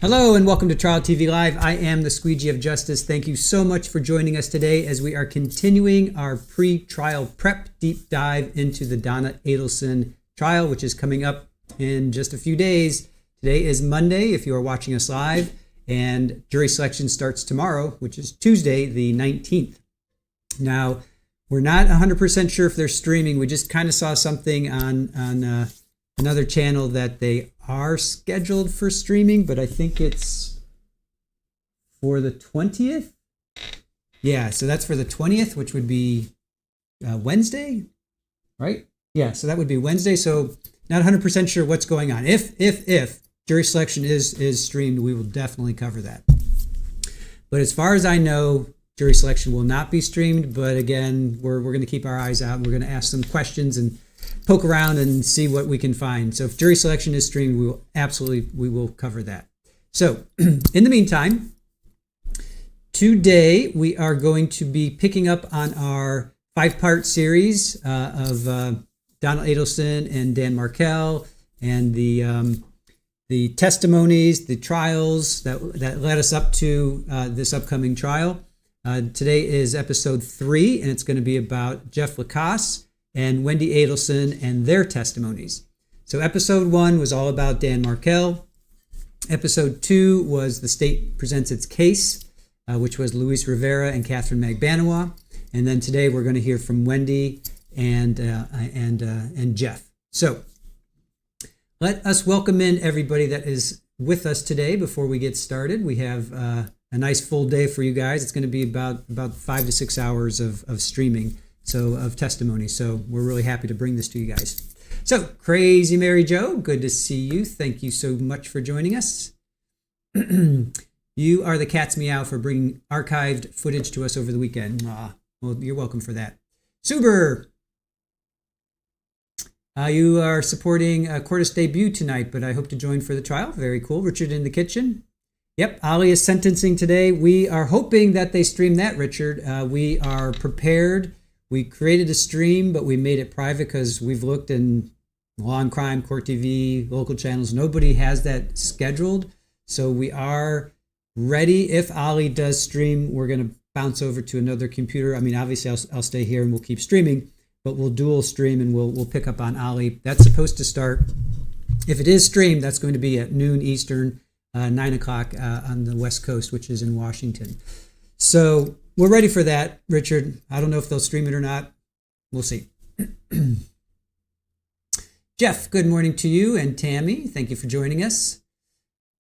Hello and welcome to Trial TV Live. I am the Squeegee of Justice. Thank you so much for joining us today as we are continuing our pre-trial prep deep dive into the Donna Adelson trial, which is coming up in just a few days. Today is Monday if you are watching us live, and jury selection starts tomorrow, which is Tuesday the 19th. Now, we're not 100% sure if they're streaming. We just kind of saw something on another channel that they are scheduled for streaming, but I think it's for the 20th. Yeah, so that's for the 20th, which would be Wednesday, right? Yeah, so that would be Wednesday. So not 100% sure what's going on. If jury selection is streamed, we will definitely cover that. But as far as I know, jury selection will not be streamed. But again, we're going to keep our eyes out. We're going to ask some questions and poke around and see what we can find. So if jury selection is streamed, we will cover that. So in the meantime, today we are going to be picking up on our 5-part series of Donna Adelson and Dan Markel and the testimonies, the trials that led us up to this upcoming trial. Today is episode 3, and it's going to be about Jeff Lacasse and Wendi Adelson and their testimonies. So episode 1 was all about Dan Markel. Episode 2 was the state presents its case, which was Luis Rivera and Catherine Magbanawa. And then today we're going to hear from Wendi and Jeff. So let us welcome in everybody that is with us today before we get started. We have a nice full day for you guys. It's going to be about 5 to 6 hours of streaming. So of testimony. So we're really happy to bring this to you guys. So Crazy Mary Jo, good to see you. Thank you so much for joining us. You are the cat's meow for bringing archived footage to us over the weekend. Well, you're welcome for that. Suber, you are supporting Court's debut tonight, but I hope to join for the trial. Very cool. Richard in the kitchen. Yep, Ali is sentencing today. We are hoping that they stream that, Richard. We are prepared. We created a stream, but we made it private because we've looked in Law and Crime, Court TV, local channels. Nobody has that scheduled. So we are ready. If Ali does stream, we're going to bounce over to another computer. I mean, obviously, I'll stay here and we'll keep streaming, but we'll dual stream and we'll pick up on Ali. That's supposed to start. If it is streamed, that's going to be at noon Eastern, 9 o'clock on the West Coast, which is in Washington. So we're ready for that, Richard. I don't know if they'll stream it or not. We'll see. Jeff, good morning to you, and Tammy, thank you for joining us.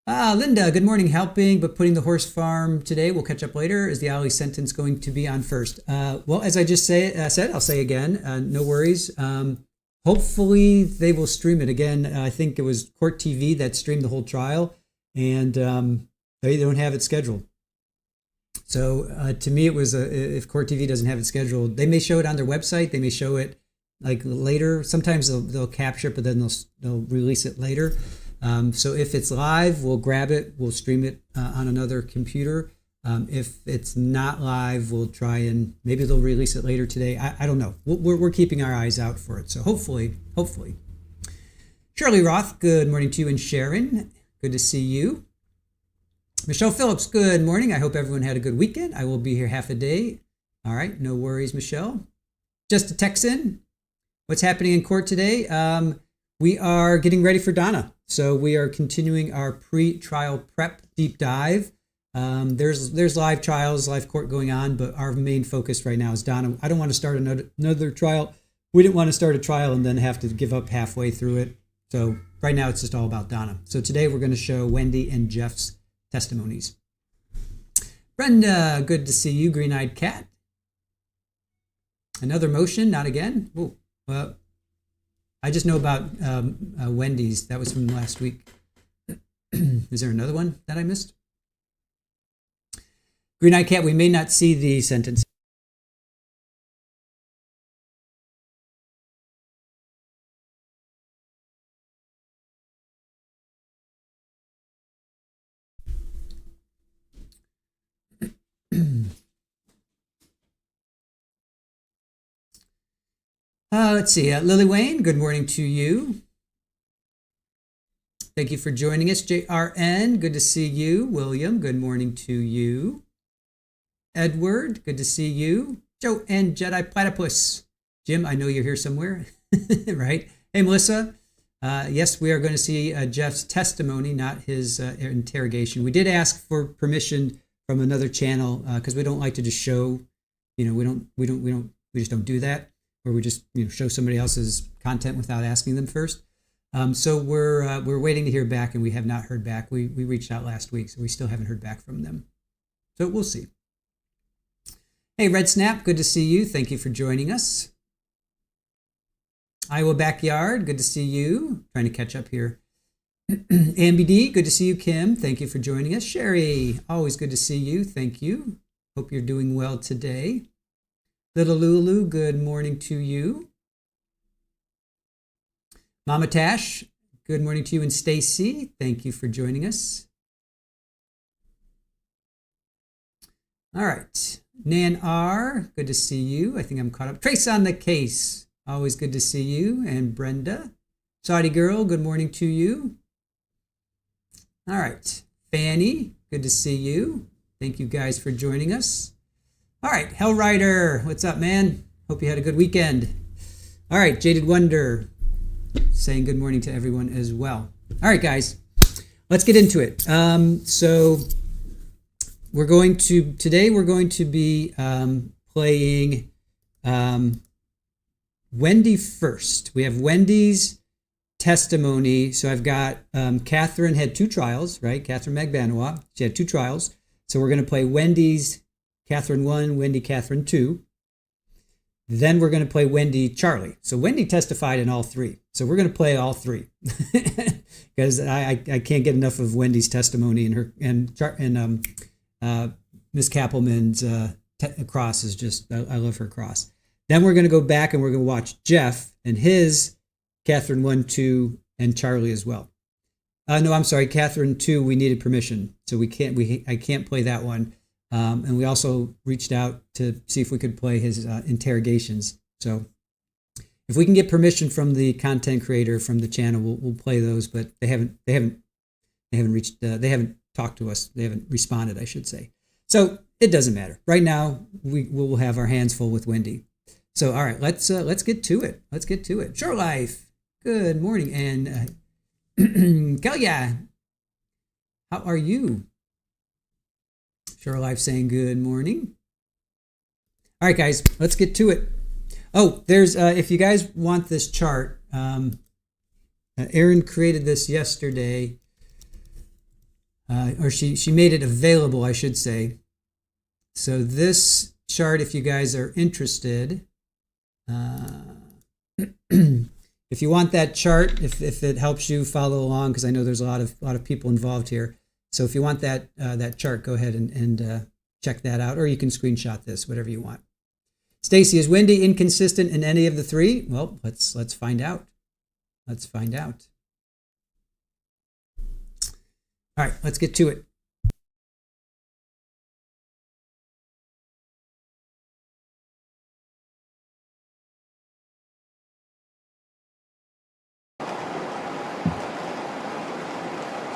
Linda, good morning, helping, but putting the horse farm today. We'll catch up later. Is the Ali sentence going to be on first? Well, as I just said, I'll say again, no worries. Hopefully they will stream it again. I think it was Court TV that streamed the whole trial, and they don't have it scheduled. So to me, it was if Court TV doesn't have it scheduled, they may show it on their website. They may show it like later. Sometimes they'll capture it, but then they'll release it later. So if it's live, we'll grab it. We'll stream it on another computer. If it's not live, we'll try and maybe they'll release it later today. I don't know. We're keeping our eyes out for it. So hopefully. Shirley Roth, good morning to you, and Sharon, good to see you. Michelle Phillips, good morning. I hope everyone had a good weekend. I will be here half a day. All right, no worries, Michelle. Just a text in. What's happening in court today? We are getting ready for Donna. So we are continuing our pre-trial prep deep dive. There's live trials, live court going on, but our main focus right now is Donna. I don't want to start another trial. We didn't want to start a trial and then have to give up halfway through it. So right now it's just all about Donna. So today we're going to show Wendi and Jeff's testimonies. Brenda, good to see you, green-eyed cat. Another motion, not again. Whoa. Well, I just know about Wendy's. That was from last week. Is there another one that I missed? Green-eyed cat, we may not see the sentence. Let's see. Lily Wayne, good morning to you. thank you for joining us. JRN, good to see you. William, good morning to you. Edward, good to see you. Joe and Jedi Platypus. Jim, I know you're here somewhere, right? Hey, Melissa. Yes, we are going to see Jeff's testimony, not his interrogation. We did ask for permission from another channel because we don't like to just show, we just don't do that, where we just show somebody else's content without asking them first. So we're waiting to hear back, and we have not heard back. We reached out last week, so we still haven't heard back from them. So we'll see. Hey, Red Snap, good to see you. Thank you for joining us. Iowa Backyard, good to see you. Trying to catch up here. Ambi D, good to see you. Kim, thank you for joining us. Sherry, always good to see you. Thank you. Hope you're doing well today. Little Lulu, good morning to you. Mama Tash, good morning to you. And Stacy, thank you for joining us. All right. Nan R, good to see you. I think I'm caught up. Trace on the case, always good to see you. And Brenda. Saudi Girl, good morning to you. All right. Fanny, good to see you. Thank you guys for joining us. All right. Hell Rider, what's up, man? Hope you had a good weekend. All right. Jaded Wonder, saying good morning to everyone as well. All right, guys, let's get into it. So we're going to be playing Wendi first. We have Wendi's testimony. So I've got Catherine had 2 trials, right? Catherine Magbanowa. She had 2 trials. So we're going to play Wendi's Catherine 1, Wendi Catherine 2. Then we're going to play Wendi Charlie. So Wendi testified in all 3. So we're going to play all 3 because I can't get enough of Wendi's testimony, and Miss Kappelman's cross is just, I love her cross. Then we're going to go back and we're going to watch Jeff and his Catherine 1, 2, and Charlie as well. No, I'm sorry, Catherine 2, we needed permission. So I can't play that one. And we also reached out to see if we could play his interrogations. So if we can get permission from the content creator from the channel, we'll play those. But they haven't talked to us. They haven't responded, I should say. So it doesn't matter. Right now, we'll have our hands full with Wendi. So all right, let's get to it. Let's get to it. Short Life, good morning, and Kelia, how are you? Short Life saying good morning. All right, guys, let's get to it. Oh, there's if you guys want this chart, Erin created this yesterday, or she made it available, I should say. So this chart, if you guys are interested, if you want that chart, if it helps you follow along, because I know there's a lot of people involved here. So if you want that chart, go ahead and check that out, or you can screenshot this, whatever you want. Stacy, is Wendi inconsistent in any of the 3? Well, let's find out. Let's find out. All right, let's get to it.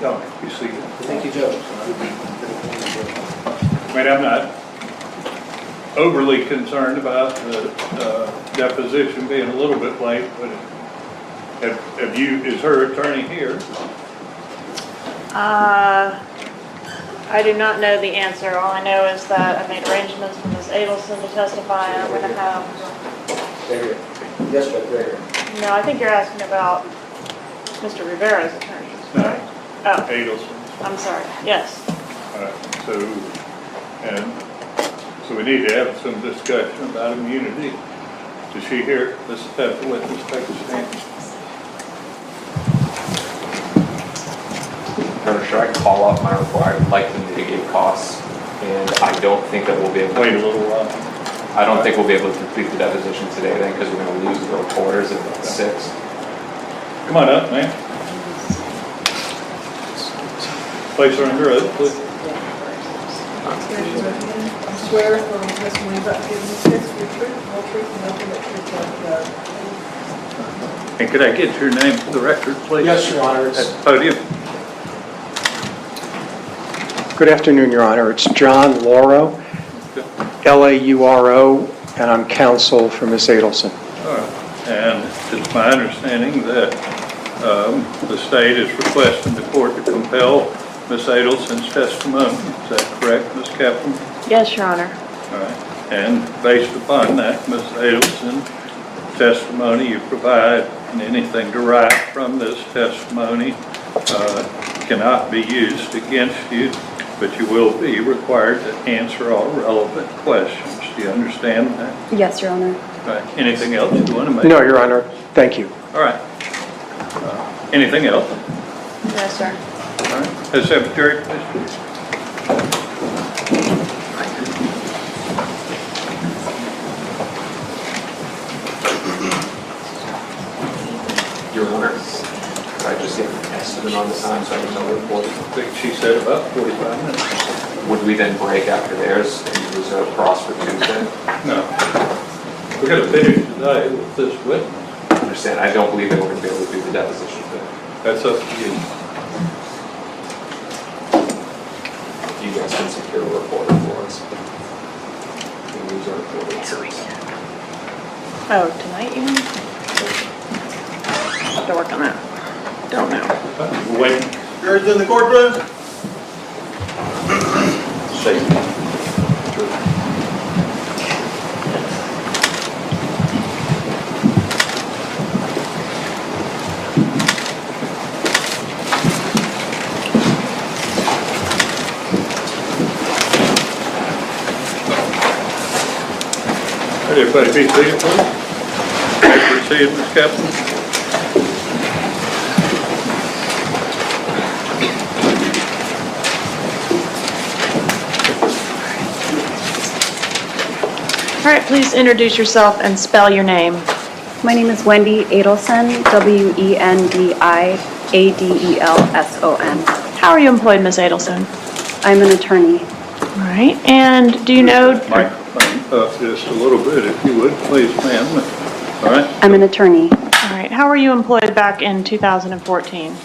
No, you see. Thank you, Judge. I mean, I'm not overly concerned about the deposition being a little bit late, but is her attorney here? I do not know the answer. All I know is that I made arrangements for Ms. Adelson to testify, and I'm going to have... They're here. Yes, Judge, they're here. No, I think you're asking about Mr. Rivera's attorney. No. Oh, Adelson. I'm sorry. Yes. So we need to have some discussion about immunity. Is she here? Let's have the witness take a stand. Should I call off my report? I would like to mitigate costs, and I don't think that we'll be able to... Wait a little while. I don't think we'll be able to complete the deposition today then, because we're going to lose the reporters at 6. Come on up, man. Place her under oath, please. Swear affirm testimony about giving this text for truth, whole truth, and nothing but truth, like God. And could I get your name for the record, please? Yes, Your Honor. At the podium. Good afternoon, Your Honor. It's John Lauro, Lauro, and I'm counsel for Ms. Adelson. All right. And it's my understanding that the state is requesting the court to compel Ms. Adelson's testimony. Is that correct, Ms. Kaplan? Yes, Your Honor. All right. And based upon that, Ms. Adelson, testimony you provide and anything derived from this testimony cannot be used against you, but you will be required to answer all relevant questions. Do you understand that? Yes, Your Honor. All right. Anything else you want to make? No, Your Honor. Thank you. All right. Anything else? Yes, sir. All right. Ms. Secretary, please. Your Honor, could I just get an estimate on the time so I can tell the report? I think she said about 45 minutes. Would we then break after theirs and reserve cross for Tuesday? No. We're going to finish today with this witness. I understand. I don't believe that we're going to be able to do the deposition today. That's up to you. You guys can secure a reporter for us. We'll use our reporter. Oh, tonight you mean? Have to work on that. Don't know. Wait. Yours in the courtroom? Everybody be seated, please. Proceed, Ms. Kaplan. All right, please introduce yourself and spell your name. My name is Wendi Adelson, Wendiadelson. How are you employed, Ms. Adelson? I'm an attorney. All right, and do you know... Microphone up just a little bit, if you would, please, ma'am. All right? I'm an attorney. All right, how were you employed back in 2014?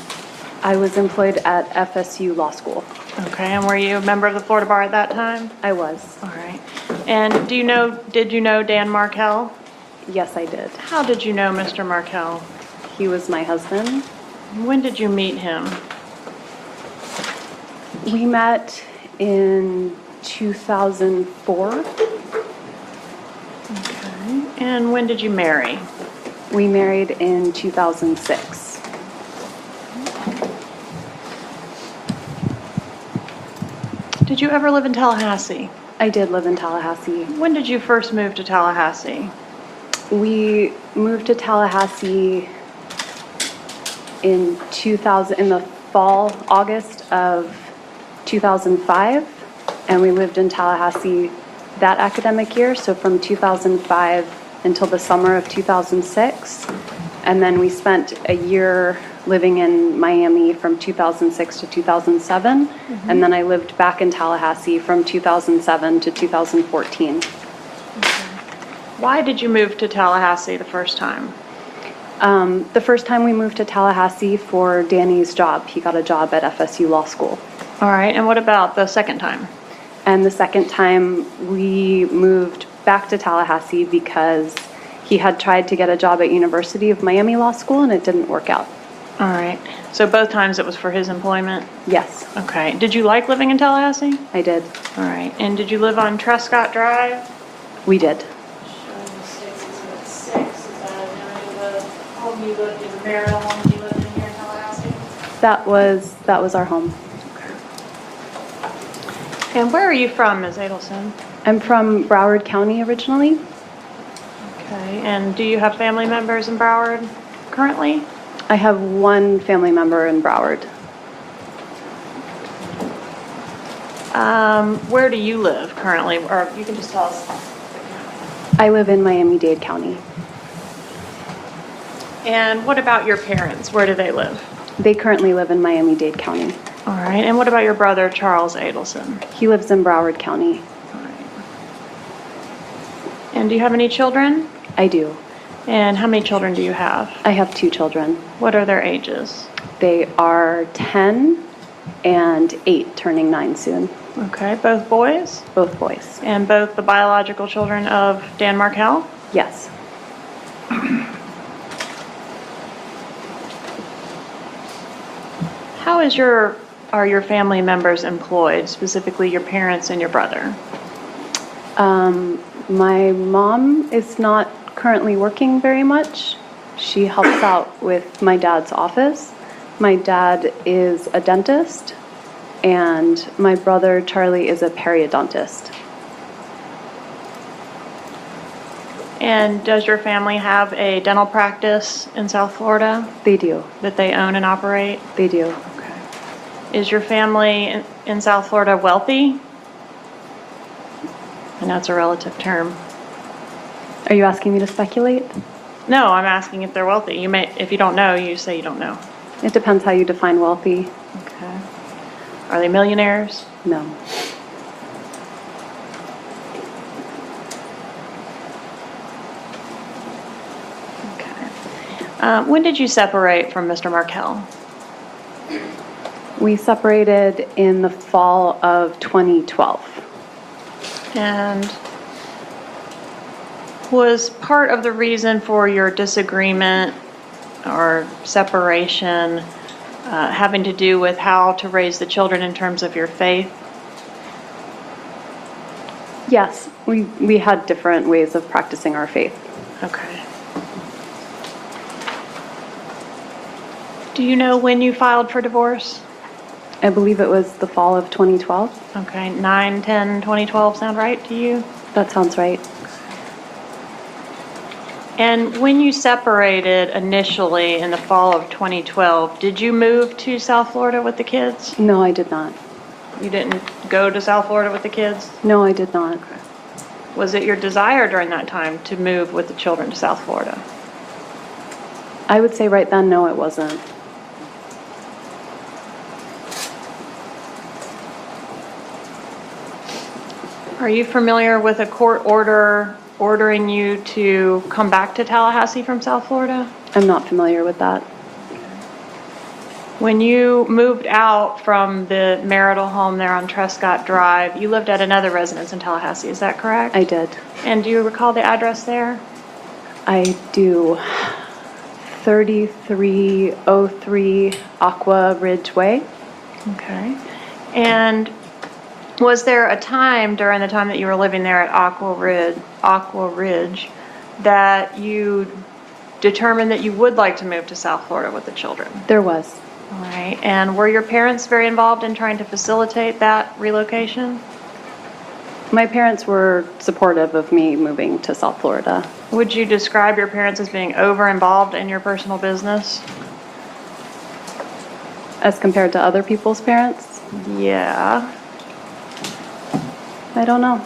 I was employed at FSU Law School. Okay, and were you a member of the Florida Bar at that time? I was. All right. And did you know Dan Markel? Yes, I did. How did you know Mr. Markel? He was my husband. When did you meet him? We met in 2004. Okay. And when did you marry? We married in 2006. Did you ever live in Tallahassee? I did live in Tallahassee. When did you first move to Tallahassee? We moved to Tallahassee in the fall, August of 2005, and we lived in Tallahassee that academic year, so from 2005 until the summer of 2006, and then we spent a year living in Miami from 2006 to 2007, and then I lived back in Tallahassee from 2007 to 2014. Why did you move to Tallahassee the first time? The first time we moved to Tallahassee for Danny's job. He got a job at FSU Law School. All right, and what about the second time? And the second time we moved back to Tallahassee because he had tried to get a job at University of Miami Law School and it didn't work out. All right, so both times it was for his employment? Yes, Okay, did you like living in Tallahassee? I did. All right, and did you live on Trescott Drive? We did. Showing the 6 is that the home you lived in, the marital home you lived in here in Tallahassee? That was our home. And where are you from, Ms. Adelson? I'm from Broward County originally. Okay, and do you have family members in Broward currently? I have one family member in Broward. Where do you live currently? Or you can just tell us. I live in Miami-Dade County. And what about your parents? Where do they live? They currently live in Miami-Dade County. All right, and what about your brother, Charles Adelson? He lives in Broward County. All right. And do you have any children? I do. And how many children do you have? I have 2 children. What are their ages? They are 10 and 8, turning 9 soon. Okay, both boys? Both boys. And both the biological children of Dan Markel? Yes. How are your family members employed, specifically your parents and your brother? My mom is not currently working very much. She helps out with my dad's office. My dad is a dentist, and my brother Charlie is a periodontist. And does your family have a dental practice in South Florida They do. that they own and operate? They do. Okay. Is your family in South Florida wealthy? And that's a relative term. Are you asking me to speculate? No, I'm asking if they're wealthy. You may, if you don't know, you say you don't know. It depends how you define wealthy. Okay. Are they millionaires? No. Okay. When did you separate from Mr. Markel? We separated in the fall of 2012. And was part of the reason for your disagreement or separation having to do with how to raise the children in terms of your faith? Yes, we had different ways of practicing our faith. Okay. Do you know when you filed for divorce? I believe it was the fall of 2012. Okay, 9/10/2012 sound right to you? That sounds right. And when you separated initially in the fall of 2012, did you move to South Florida with the kids? No, I did not. You didn't go to South Florida with the kids? No, I did not. Was it your desire during that time to move with the children to South Florida? I would say right then, no, it wasn't. Are you familiar with a court order ordering you to come back to Tallahassee from South Florida? I'm not familiar with that. When you moved out from the marital home there on Trescott Drive, you lived at another residence in Tallahassee, is that correct? I did. And do you recall the address there? I do. 3303 Aqua Ridge Way. Okay. And was there a time during the time that you were living there at Aqua Ridge that you determined that you would like to move to South Florida with the children? There was. All right. And were your parents very involved in trying to facilitate that relocation? My parents were supportive of me moving to South Florida. Would you describe your parents as being over involved in your personal business? As compared to other people's parents? Yeah. I don't know.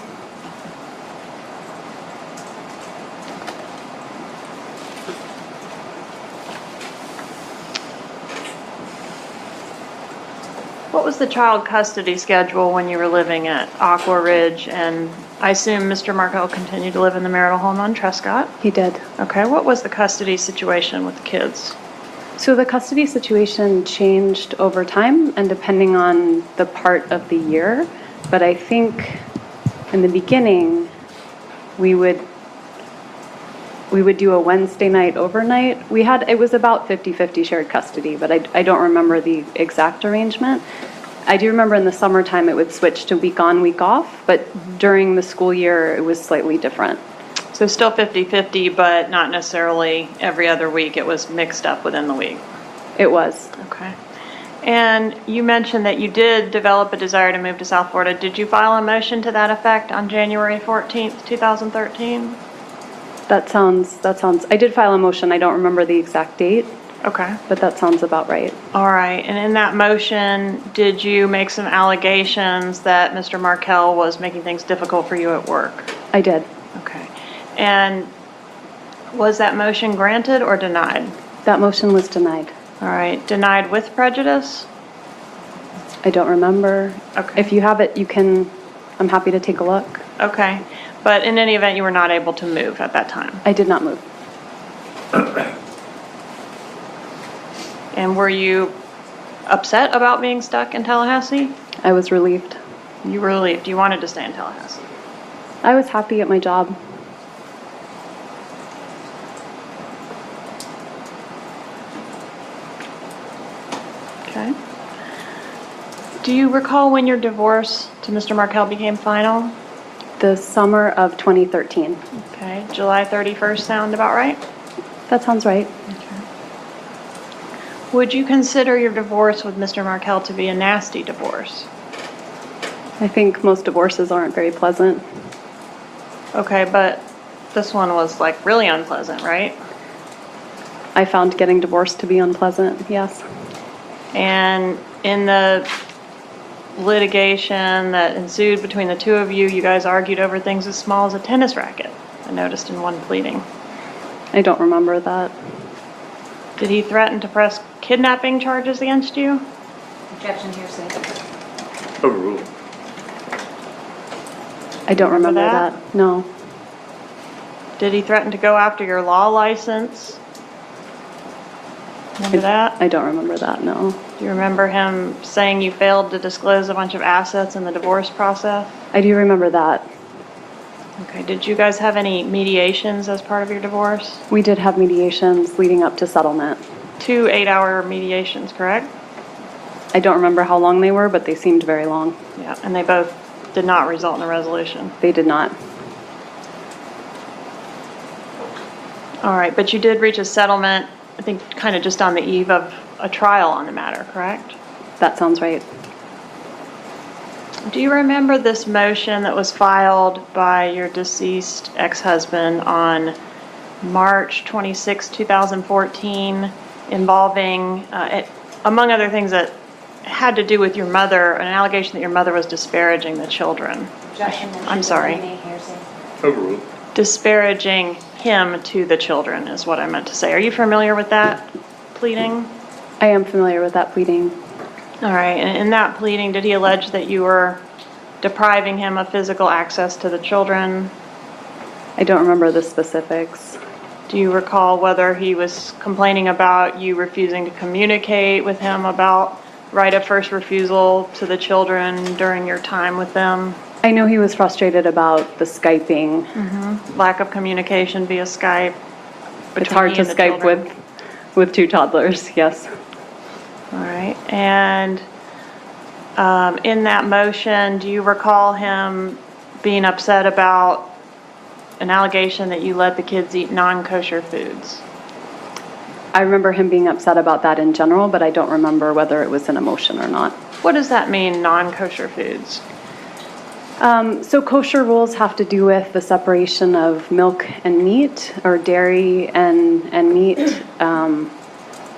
What was the child custody schedule when you were living at Aqua Ridge? And I assume Mr. Markel continued to live in the marital home on Trescott? He did. Okay, what was the custody situation with the kids? So the custody situation changed over time and depending on the part of the year. But I think in the beginning, we would do a Wednesday night overnight. It was about 50-50 shared custody, but I don't remember the exact arrangement. I do remember in the summertime it would switch to week on, week off, but during the school year it was slightly different. So still 50-50, but not necessarily every other week. It was mixed up within the week. It was. Okay. And you mentioned that you did develop a desire to move to South Florida. Did you file a motion to that effect on January 14th, 2013? That sounds, I did file a motion. I don't remember the exact date, Okay. but that sounds about right. All right. And in that motion, did you make some allegations that Mr. Markel was making things difficult for you at work? I did. Okay. And was that motion granted or denied? That motion was denied. All right. Denied with prejudice? I don't remember. Okay. If you have it, I'm happy to take a look. Okay. But in any event, you were not able to move at that time? I did not move. And were you upset about being stuck in Tallahassee? I was relieved. You were relieved. You wanted to stay in Tallahassee. I was happy at my job. Okay. Do you recall when your divorce to Mr. Markel became final? The summer of 2013. Okay, July 31st sound about right? That sounds right. Would you consider your divorce with Mr. Markel to be a nasty divorce? I think most divorces aren't very pleasant. Okay, but this one was like really unpleasant, right? I found getting divorced to be unpleasant, yes. And in the litigation that ensued between the two of you, you guys argued over things as small as a tennis racket, I noticed in one pleading. I don't remember that. Did he threaten to press kidnapping charges against you? Objection, hearsay. Overruled. I don't remember that? that. No. Did he threaten to go after your law license? Remember that? I don't remember that, no. Do you remember him saying you failed to disclose a bunch of assets in the divorce process? I do remember that. Okay, did you guys have any mediations as part of your divorce? We did have mediations leading up to settlement. 2 8-hour mediations, correct? I don't remember how long they were, but they seemed very long. Yeah, and they both did not result in a resolution. They did not. All right, but you did reach a settlement, I think, kind of just on the eve of a trial on the matter, correct? That sounds right. Do you remember this motion that was filed by your deceased ex-husband on March 26, 2014, involving, among other things, that had to do with your mother, an allegation that your mother was disparaging the children? Objection. I'm sorry. Hearsay. Overruled. Disparaging him to the children is what I meant to say. Are you familiar with that pleading? I am familiar with that pleading. All right, and in that pleading, did he allege that you were depriving him of physical access to the children? I don't remember the specifics. Do you recall whether he was complaining about you refusing to communicate with him about right of first refusal to the children during your time with them? I know he was frustrated about the Skyping. Lack of communication via Skype? It's hard between to you and the Skype children? with two toddlers, yes. All right, and in that motion, do you recall him being upset about an allegation that you let the kids eat non-kosher foods? I remember him being upset about that in general, but I don't remember whether it was an emotion or not. What does that mean, non-kosher foods? So kosher rules have to do with the separation of milk and meat, or dairy and meat.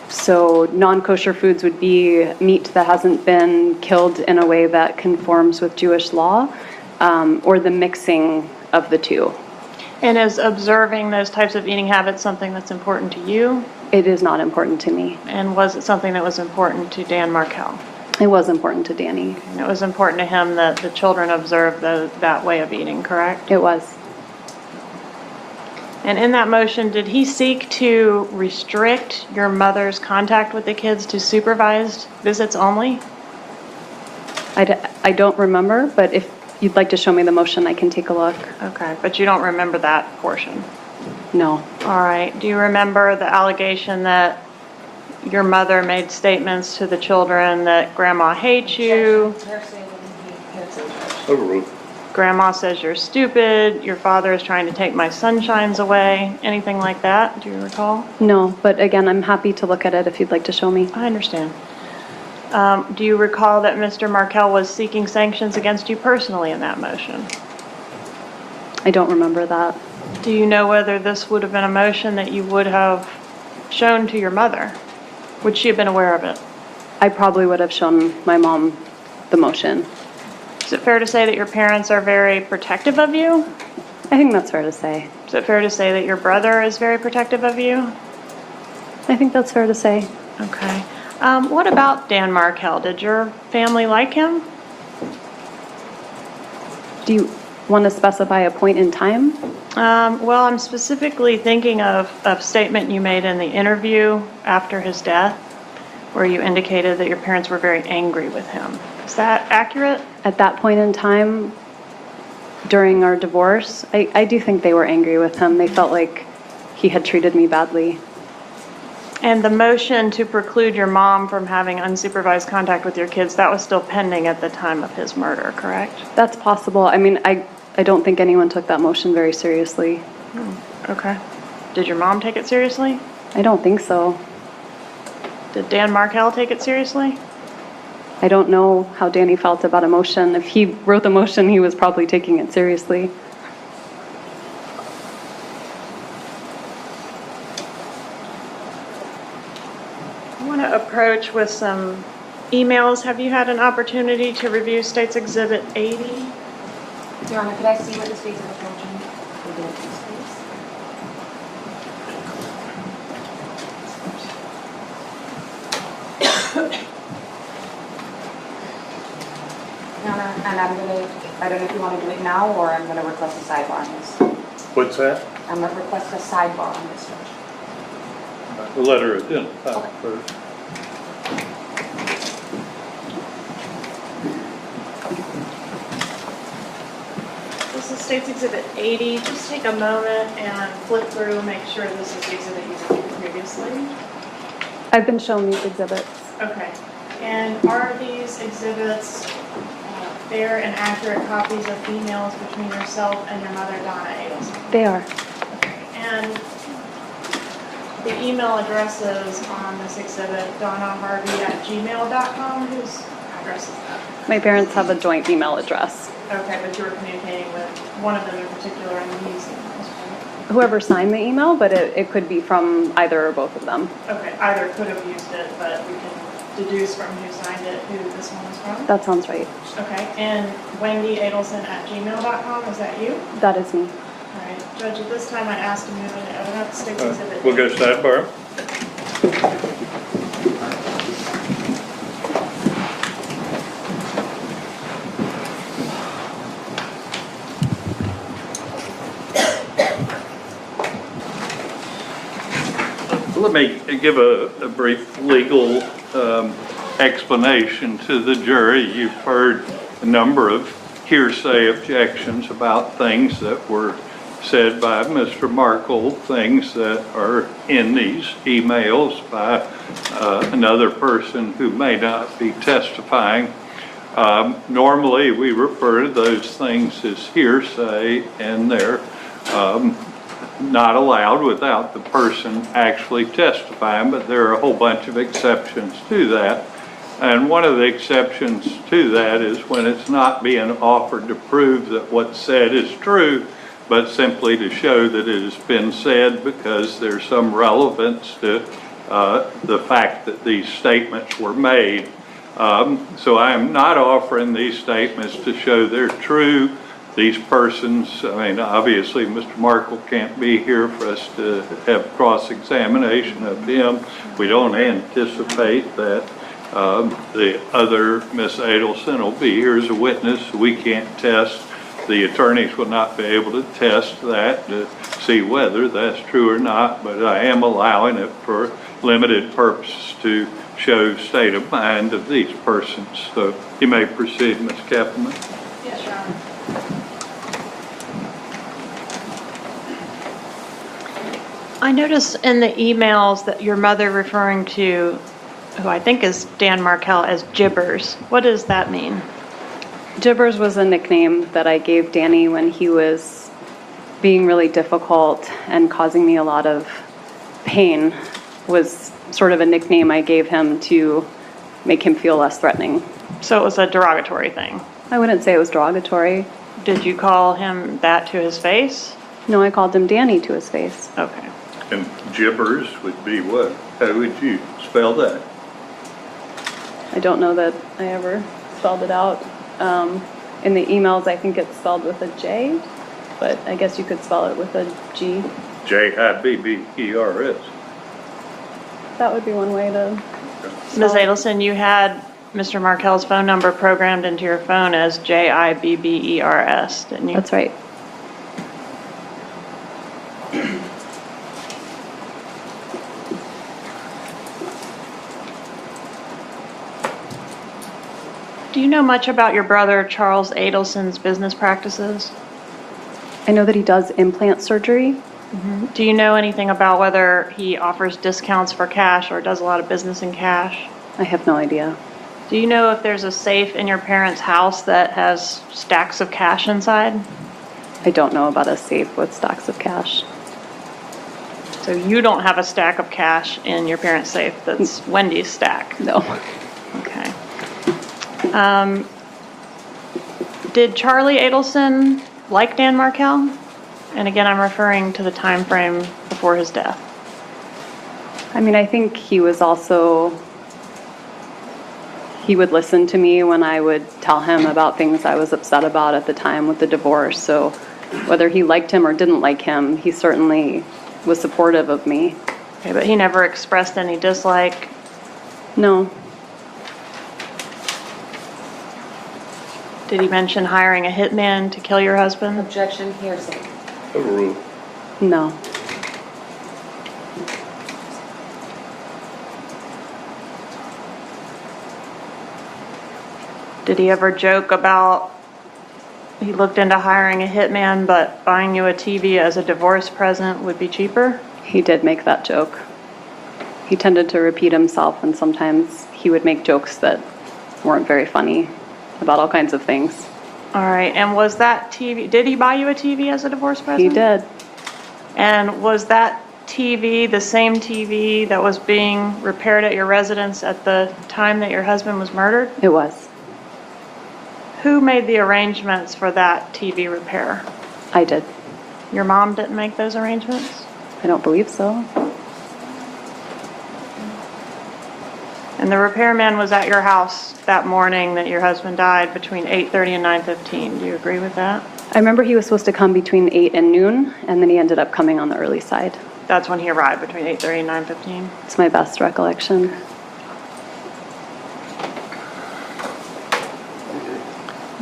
So non-kosher foods would be meat that hasn't been killed in a way that conforms with Jewish law, or the mixing of the two. And is observing those types of eating habits something that's important to you? It is not important to me. And was it something that was important to Dan Markel? It was important to Danny. And it was important to him that the children observe that way of eating, correct? It was. And in that motion, did he seek to restrict your mother's contact with the kids to supervised visits only? I don't remember, but if you'd like to show me the motion, I can take a look. Okay, but you don't remember that portion? No. All right. Do you remember the allegation that your mother made statements to the children that Grandma hates you, Hearsay. Hearsay. Overruled. Grandma says you're stupid, your father is trying to take my sunshines away, anything like that? Do you recall? No, but again, I'm happy to look at it if you'd like to show me. I understand. Do you recall that Mr. Markel was seeking sanctions against you personally in that motion? I don't remember that. Do you know whether this would have been a motion that you would have shown to your mother? Would she have been aware of it? I probably would have shown my mom the motion. Is it fair to say that your parents are very protective of you? I think that's fair to say. Is it fair to say that your brother is very protective of you? I think that's fair to say. Okay. What about Dan Markel? Did your family like him? Do you want to specify a point in time? Well, I'm specifically thinking of a statement you made in the interview after his death, where you indicated that your parents were very angry with him. Is that accurate? At that point in time, during our divorce, I do think they were angry with him. They felt like he had treated me badly. And the motion to preclude your mom from having unsupervised contact with your kids, that was still pending at the time of his murder, correct? That's possible. I mean, I don't think anyone took that motion very seriously. Okay. Did your mom take it seriously? I don't think so. Did Dan Markel take it seriously? I don't know how Danny felt about a motion. If he wrote the motion, he was probably taking it seriously. I want to approach with some emails. Have you had an opportunity to review State's Exhibit 80? Your Honor, could I see what the state's of children? Please. Your Honor, and I don't know if you want to do it now, or I'm gonna request a sidebar on this. What's that? I'm gonna request a sidebar on this, Judge. The letter identified first. This is State's Exhibit 80. Just take a moment and flip through, make sure this is the exhibit you reviewed previously. I've been shown these exhibits. Okay. And are these exhibits fair and accurate copies of emails between yourself and your mother, Donna Adelson? They are. Okay. And the email addresses on this exhibit, donnaharvey@gmail.com, whose address is that? My parents have a joint email address. Okay, but you were communicating with one of them in particular in these emails, right? Whoever signed the email, but it could be from either or both of them. Okay, either could have used it, but we can deduce from who signed it who this one is from? That sounds right. Okay, and Wendi Adelson @gmail.com, is that you? That is me. All right, Judge, at this time, I asked to move into evidence, State's Exhibit. We'll go sidebar. Let me give a brief legal explanation to the jury. You've heard a number of hearsay objections about things that were said by Mr. Markel, things that are in these emails by another person who may not be testifying. Normally, we refer to those things as hearsay, and they're not allowed without the person actually testifying, but there are a whole bunch of exceptions to that. And one of the exceptions to that is when it's not being offered to prove that what's said is true, but simply to show that it has been said because there's some relevance to the fact that these statements were made. So I am not offering these statements to show they're true. These persons, I mean, obviously Mr. Markel can't be here for us to have cross-examination of him. We don't anticipate that the other Miss Adelson will be here as a witness. We can't test. The attorneys will not be able to test that to see whether that's true or not, but I am allowing it for limited purposes to show state of mind of these persons. So you may proceed, Ms. Kappelman. Yes, Your Honor. I noticed in the emails that your mother referring to, who I think is Dan Markel, as Jibbers. What does that mean? Jibbers was a nickname that I gave Danny when he was being really difficult and causing me a lot of pain. Was sort of a nickname I gave him to make him feel less threatening. So it was a derogatory thing. I wouldn't say it was derogatory. Did you call him that to his face? No, I called him Danny to his face. Okay. And Jibbers would be what? How would you spell that? I don't know that I ever spelled it out. In the emails, I think it's spelled with a J, but I guess you could spell it with a G. Jibbers. That would be one way to Ms. spell it. Adelson, you had Mr. Markel's phone number programmed into your phone as Jibbers, didn't you? That's right. Do you know much about your brother Charles Adelson's business practices? I know that he does implant surgery. Do you know anything about whether he offers discounts for cash or does a lot of business in cash? I have no idea. Do you know if there's a safe in your parents' house that has stacks of cash inside? I don't know about a safe with stacks of cash. So you don't have a stack of cash in your parents' safe that's Wendy's stack? No. Okay. Did Charlie Adelson like Dan Markel? And again, I'm referring to the time frame before his death. I mean, I think he was also, he would listen to me when I would tell him about things I was upset about at the time with the divorce. So whether he liked him or didn't like him, he certainly was supportive of me. Okay, but he never expressed any dislike? No. Did he mention hiring a hitman to kill your husband? Objection, hearsay. Overruled. No. Did he ever joke about he looked into hiring a hitman, but buying you a TV as a divorce present would be cheaper? He did make that joke. He tended to repeat himself, and sometimes he would make jokes that weren't very funny about all kinds of things. All right, and was that TV, did he buy you a TV as a divorce present? He did. And was that TV the same TV that was being repaired at your residence at the time that your husband was murdered? It was. Who made the arrangements for that TV repair? I did. Your mom didn't make those arrangements? I don't believe so. And the repairman was at your house that morning that your husband died between 8:30 and 9:15. Do you agree with that? I remember he was supposed to come between 8 and noon, and then he ended up coming on the early side. That's when he arrived, between 8:30 and 9:15? It's my best recollection.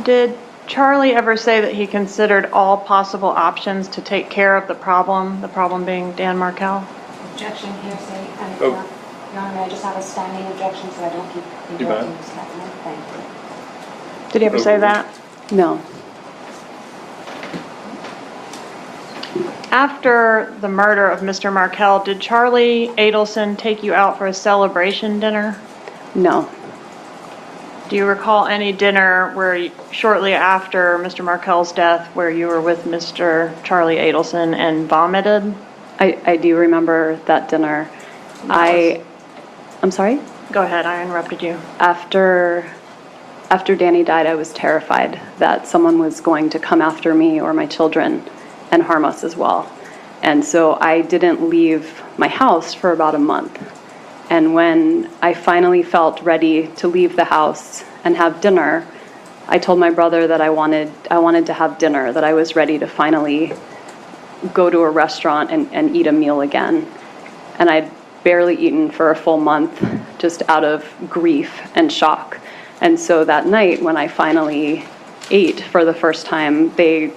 Did Charlie ever say that he considered all possible options to take care of the problem being Dan Markel? Objection, hearsay, and, Oh. Your Honor, may I just have a standing objection so I don't keep You bet. interrupting Ms. Kathleen? Thank you. Did he ever say that? No. After the murder of Mr. Markel, did Charlie Adelson take you out for a celebration dinner? No. Do you recall any dinner shortly after Mr. Markel's death where you were with Mr. Charlie Adelson and vomited? I do remember that dinner. I'm sorry? Go ahead, I interrupted you. After Danny died, I was terrified that someone was going to come after me or my children and harm us as well. And so I didn't leave my house for about a month. And when I finally felt ready to leave the house and have dinner, I told my brother that I wanted to have dinner, that I was ready to finally go to a restaurant and eat a meal again. And I'd barely eaten for a full month, just out of grief and shock. And so that night, when I finally ate for the first time, they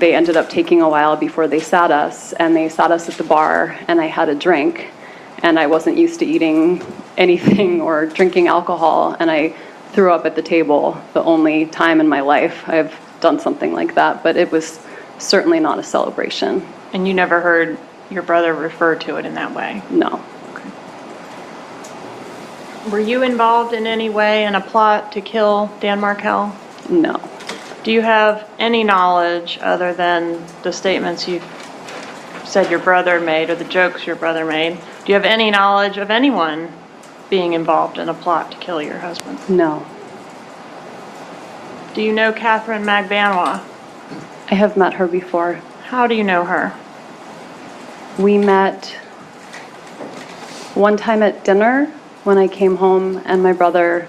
ended up taking a while before they sat us, and they sat us at the bar, and I had a drink, and I wasn't used to eating anything or drinking alcohol, and I threw up at the table. The only time in my life I've done something like that, but it was certainly not a celebration. And you never heard your brother refer to it in that way? No. Were you involved in any way in a plot to kill Dan Markel? No. Do you have any knowledge, other than the statements you said your brother made or the jokes your brother made, do you have any knowledge of anyone being involved in a plot to kill your husband? No. Do you know Catherine Magbanwa? I have met her before. How do you know her? We met one time at dinner when I came home, and my brother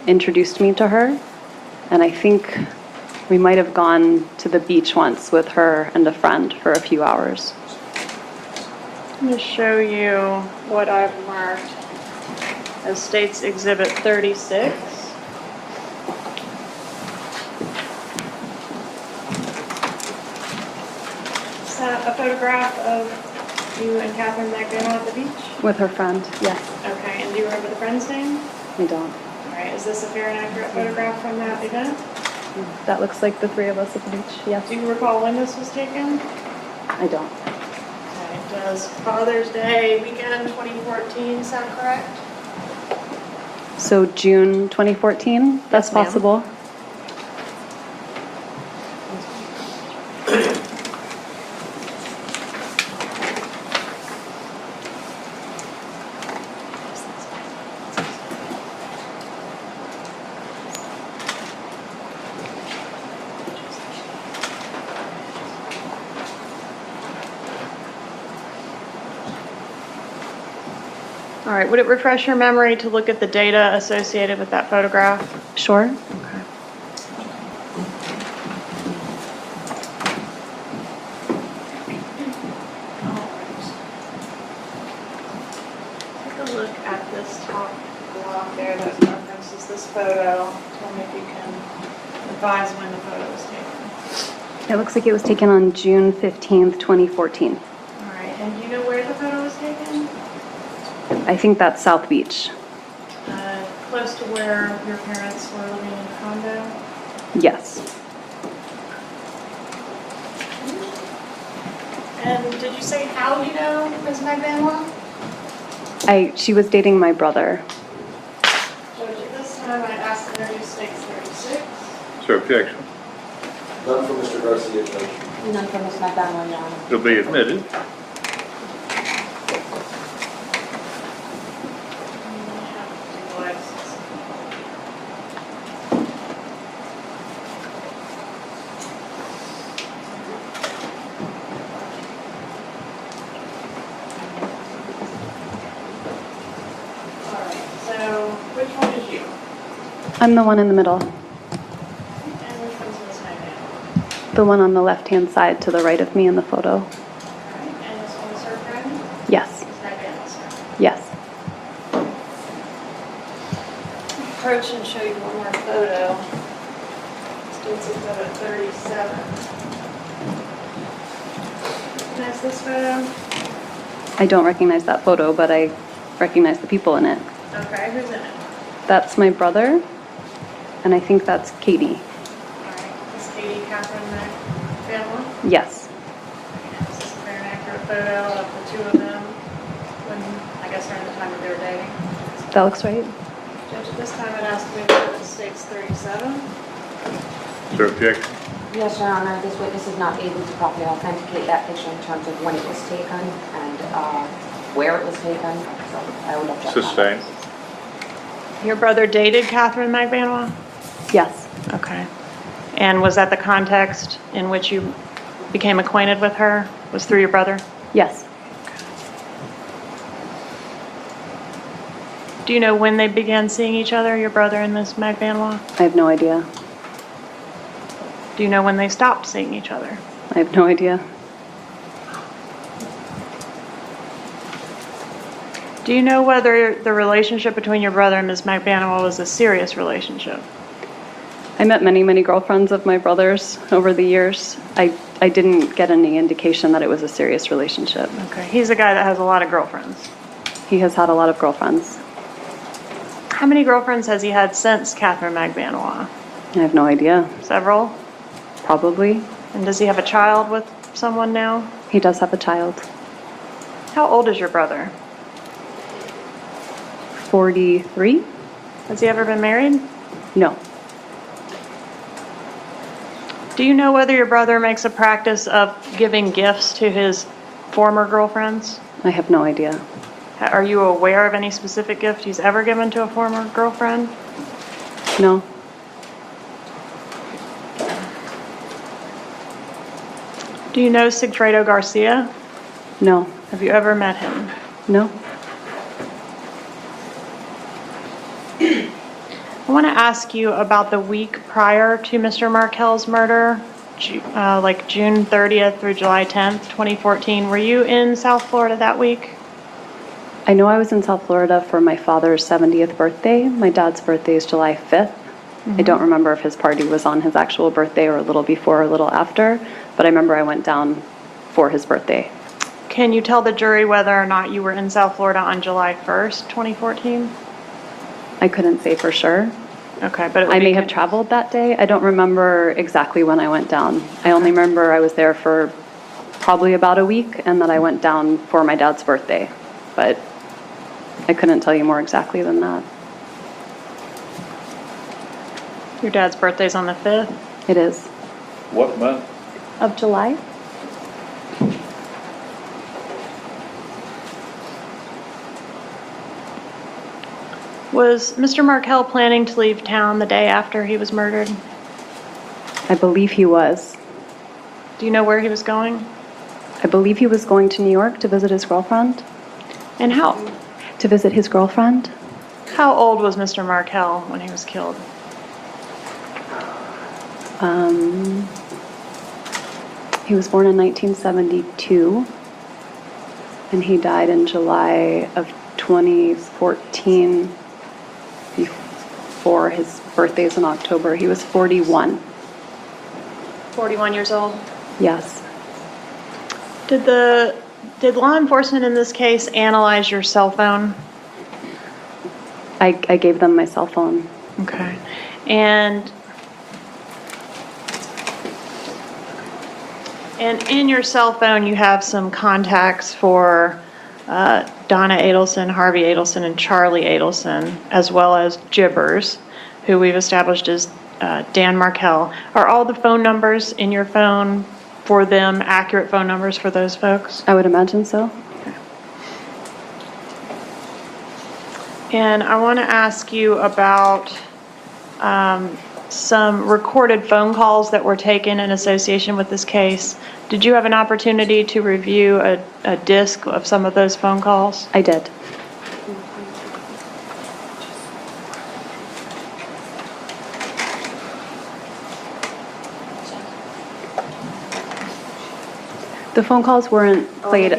introduced me to her. And I think we might have gone to the beach once with her and a friend for a few hours. I'm going to show you what I've marked as State's Exhibit 36. Is that a photograph of you and Catherine Magbanwa at the beach? With her friend, yes. Okay, and do you remember the friend's name? I don't. All right, is this a fair and accurate photograph from that event? That looks like the three of us at the beach, yes. Do you recall when this was taken? I don't. Okay, does Father's Day weekend 2014 sound correct? So June 2014, that's Yes, ma'am. possible. All right, would it refresh your memory to look at the data associated with that photograph? Sure. Take a look at this top block there that references this photo. Tell me if you can advise when the photo was taken. It looks like it was taken on June 15th, 2014. All right, and do you know where the photo was taken? I think that's South Beach. Close to where your parents were living in the condo? Yes. And did you say how you know Ms. Magbanwa? She was dating my brother. Judge, at this time, I'd ask to introduce Stakes 36. Is there objection? None for Mr. Garcia, Judge. None for Ms. McDonald, Your Honor. It'll be admitted. I'm the one in the middle, And which one's Ms. Magbanwa? the one on the left-hand side to the right of me in the photo. All right, and this one is her friend? Yes, Ms. Magbanwa, sir. yes. Approach and show you one more photo. States it's photo 37. Recognize this photo? I don't recognize that photo, but I recognize the people in it. Okay, who's in it? That's my brother, and I think that's Katie. All right, is Katie Catherine Magbanwa? Yes, This is a fair and accurate photo of the two of them when, I guess, during the time that they were dating. that looks right. Judge, at this time, I'd ask to move on to Stakes 37. Is there objection? Yes, Your Honor, this witness is not able to properly authenticate that picture in terms of when it was taken and where it was taken, so I would object. Sustained. Your brother dated Catherine Magbanwa? Yes, Okay. And was that the context in which you became acquainted with her? Was through your brother? yes. Do you know when they began seeing each other, your brother and Ms. Magbanwa? I have no idea. Do you know when they stopped seeing each other? I have no idea. Do you know whether the relationship between your brother and Ms. Magbanwa was a serious relationship? I met many, many girlfriends of my brother's over the years. I didn't get any indication that it was a serious relationship. Okay, he's a guy that has a lot of girlfriends. He has had a lot of girlfriends. How many girlfriends has he had since Catherine Magbanwa? I have no idea. Several? Probably. And does he have a child with someone now? He does have a child. How old is your brother? 43? Has he ever been married? No. Do you know whether your brother makes a practice of giving gifts to his former girlfriends? I have no idea. Are you aware of any specific gift he's ever given to a former girlfriend? No. Do you know Sigfredo Garcia? No. Have you ever met him? No. I want to ask you about the week prior to Mr. Markel's murder, like June 30th through July 10th, 2014. Were you in South Florida that week? I know I was in South Florida for my father's 70th birthday. My dad's birthday is July 5th. I don't remember if his party was on his actual birthday or a little before or a little after, but I remember I went down for his birthday. Can you tell the jury whether or not you were in South Florida on July 1st, 2014? I couldn't say for sure. Okay, but it would I be may have traveled that day. I don't remember exactly when I went down. I only remember I was there for probably about a week and that I went down for my dad's birthday. But I couldn't tell you more exactly than that. Your dad's birthday's on the 5th? It is. What month? Of July? Was Mr. Markel planning to leave town the day after he was murdered? I believe he was. Do you know where he was going? I believe he was going to New York to visit his girlfriend. And how old was Mr. Markel when he was killed? He was born in 1972, and he died in July of 2014, before his birthday's in October. He was 41. 41 years old? Yes. Did law enforcement in this case analyze your cell phone? I gave them my cell phone. Okay. And in your cell phone, you have some contacts for Donna Adelson, Harvey Adelson, and Charlie Adelson, as well as Gibbers, who we've established as Dan Markel. Are all the phone numbers in your phone for them accurate phone numbers for those folks? I would imagine so. And I want to ask you about some recorded phone calls that were taken in association with this case. Did you have an opportunity to review a disc of some of those phone calls? I did. The phone calls weren't played.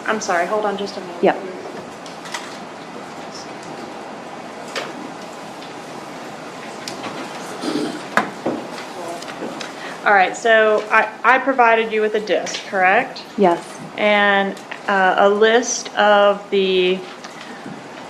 I'm sorry, hold on just a minute. Yep. All right, so I provided you with a disc, correct? Yes. And a list of the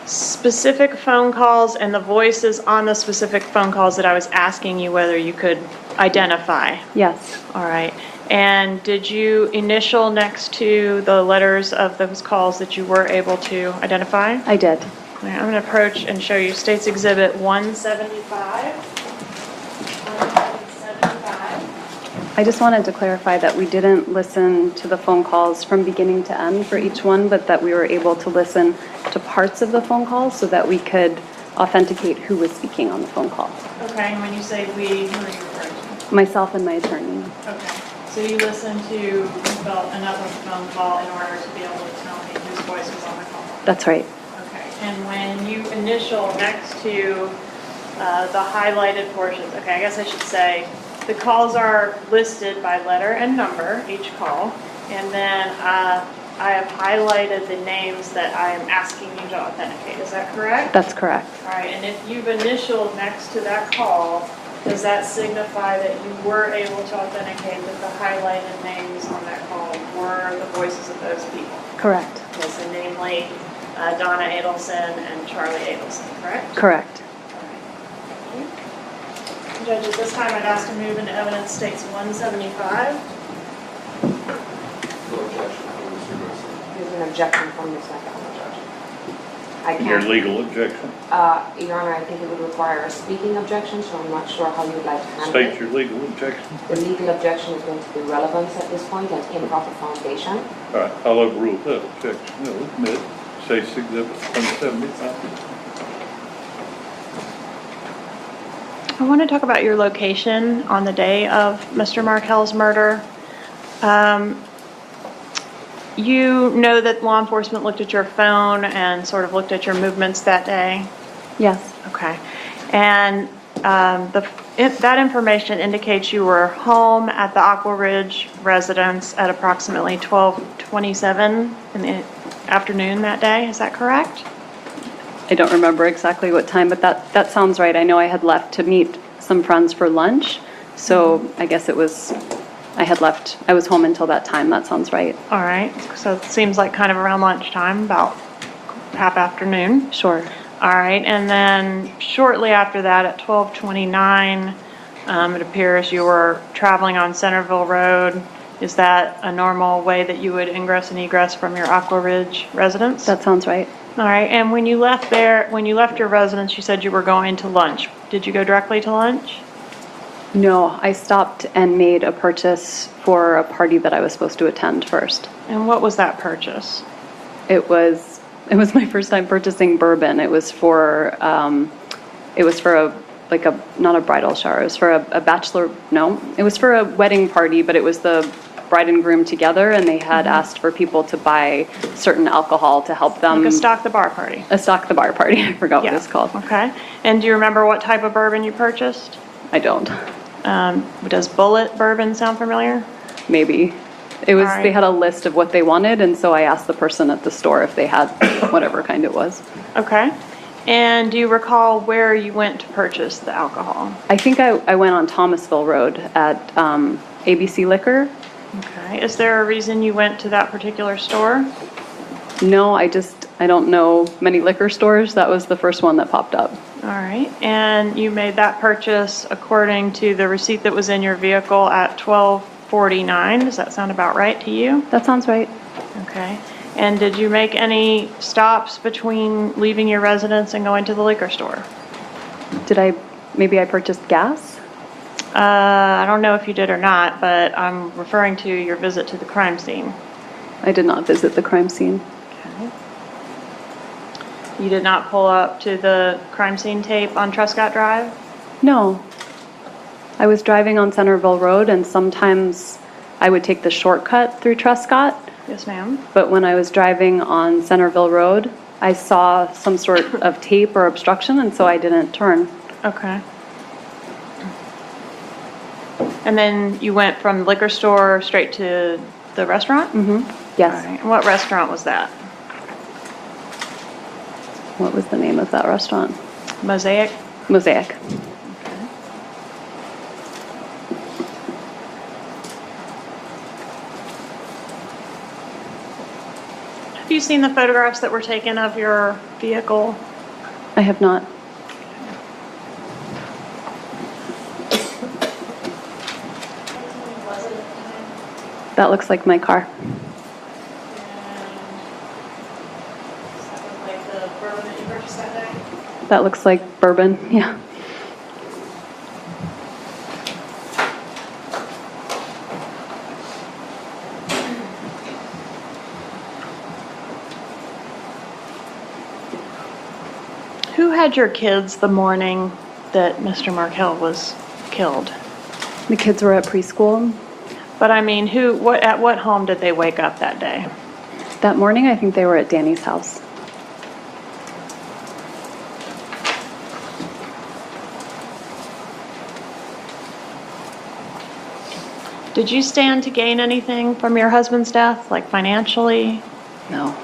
specific phone calls and the voices on the specific phone calls that I was asking you whether you could identify. Yes. All right. And did you initial next to the letters of those calls that you were able to identify? I did. All right, I'm going to approach and show you State's Exhibit 175. 175. I just wanted to clarify that we didn't listen to the phone calls from beginning to end for each one, but that we were able to listen to parts of the phone calls so that we could authenticate who was speaking on the phone call. Okay, and when you say we, who are you referring to? Myself and my attorney. Okay, so you listened to, you felt enough of the phone call in order to be able to tell me whose voice was on the call? That's right. Okay, and when you initial next to the highlighted portions, okay, I guess I should say, the calls are listed by letter and number, each call, and then I have highlighted the names that I am asking you to authenticate. Is that correct? That's correct. All right, and if you've initialed next to that call, does that signify that you were able to authenticate that the highlighted names on that call were the voices of those people? Correct. Okay, so namely Donna Adelson and Charlie Adelson, correct? Correct. All right. Thank you. Judge, at this time, I'd ask to move into evidence states 175. No objection from Mr. Garcia. There's an objection from Ms. McDonald, Judge. I Your can't, legal objection? Your Honor, I think it would require a speaking objection, so I'm not sure how you would like to handle State it. your legal objection. The legal objection is going to be relevance at this point and improper foundation. All right, I'll overrule that objection. No, admit, State's Exhibit 175. I want to talk about your location on the day of Mr. Markel's murder. You know that law enforcement looked at your phone and sort of looked at your movements that day? Yes. Okay. And that information indicates you were home at the Aqua Ridge residence at approximately 12:27 in the afternoon that day. Is that correct? I don't remember exactly what time, but that sounds right. I know I had left to meet some friends for lunch, so I guess it was, I was home until that time. That sounds right. All right. So it seems like kind of around lunchtime, about half afternoon. Sure. All right, and then shortly after that, at 12:29, it appears you were traveling on Centerville Road. Is that a normal way that you would ingress and egress from your Aqua Ridge residence? That sounds right. All right, and when you left your residence, you said you were going to lunch. Did you go directly to lunch? No, I stopped and made a purchase for a party that I was supposed to attend first. And what was that purchase? It was my first time purchasing bourbon. It was for not a bridal shower. It was for a bachelor, no, it was for a wedding party, but it was the bride and groom together, and they had asked for people to buy certain alcohol to help them. Like a stock the bar party? A stock the bar party, I forgot what Yeah. it's called. Okay, and do you remember what type of bourbon you purchased? I don't, Does Bullet bourbon sound familiar? maybe. It was, All right. they had a list of what they wanted, and so I asked the person at the store if they had whatever kind it was. Okay, and do you recall where you went to purchase the alcohol? I think I went on Thomasville Road at ABC Liquor. Okay, is there a reason you went to that particular store? No, I don't know many liquor stores. That was the first one that popped up. All right, and you made that purchase according to the receipt that was in your vehicle at 12:49. Does that sound about right to you? That sounds right. Okay, and did you make any stops between leaving your residence and going to the liquor store? Maybe I purchased gas? I don't know if you did or not, but I'm referring to your visit to the crime scene. I did not visit the crime scene. Okay. You did not pull up to the crime scene tape on Truscott Drive? No. I was driving on Centerville Road, and sometimes I would take the shortcut through Truscott, Yes, ma'am. but when I was driving on Centerville Road, I saw some sort of tape or obstruction, and so I didn't turn. Okay. And then you went from the liquor store straight to the restaurant? Mm-hmm. All Yes. right. And what restaurant was that? What was the name of that restaurant? Mosaic? Mosaic. Have you seen the photographs that were taken of your vehicle? I have not. That looks like my car. That looks like bourbon, yeah. Who had your kids the morning that Mr. Markel was killed? The kids were at preschool. But I mean, at what home did they wake up that day? That morning, I think they were at Danny's house. Did you stand to gain anything from your husband's death, like financially? No.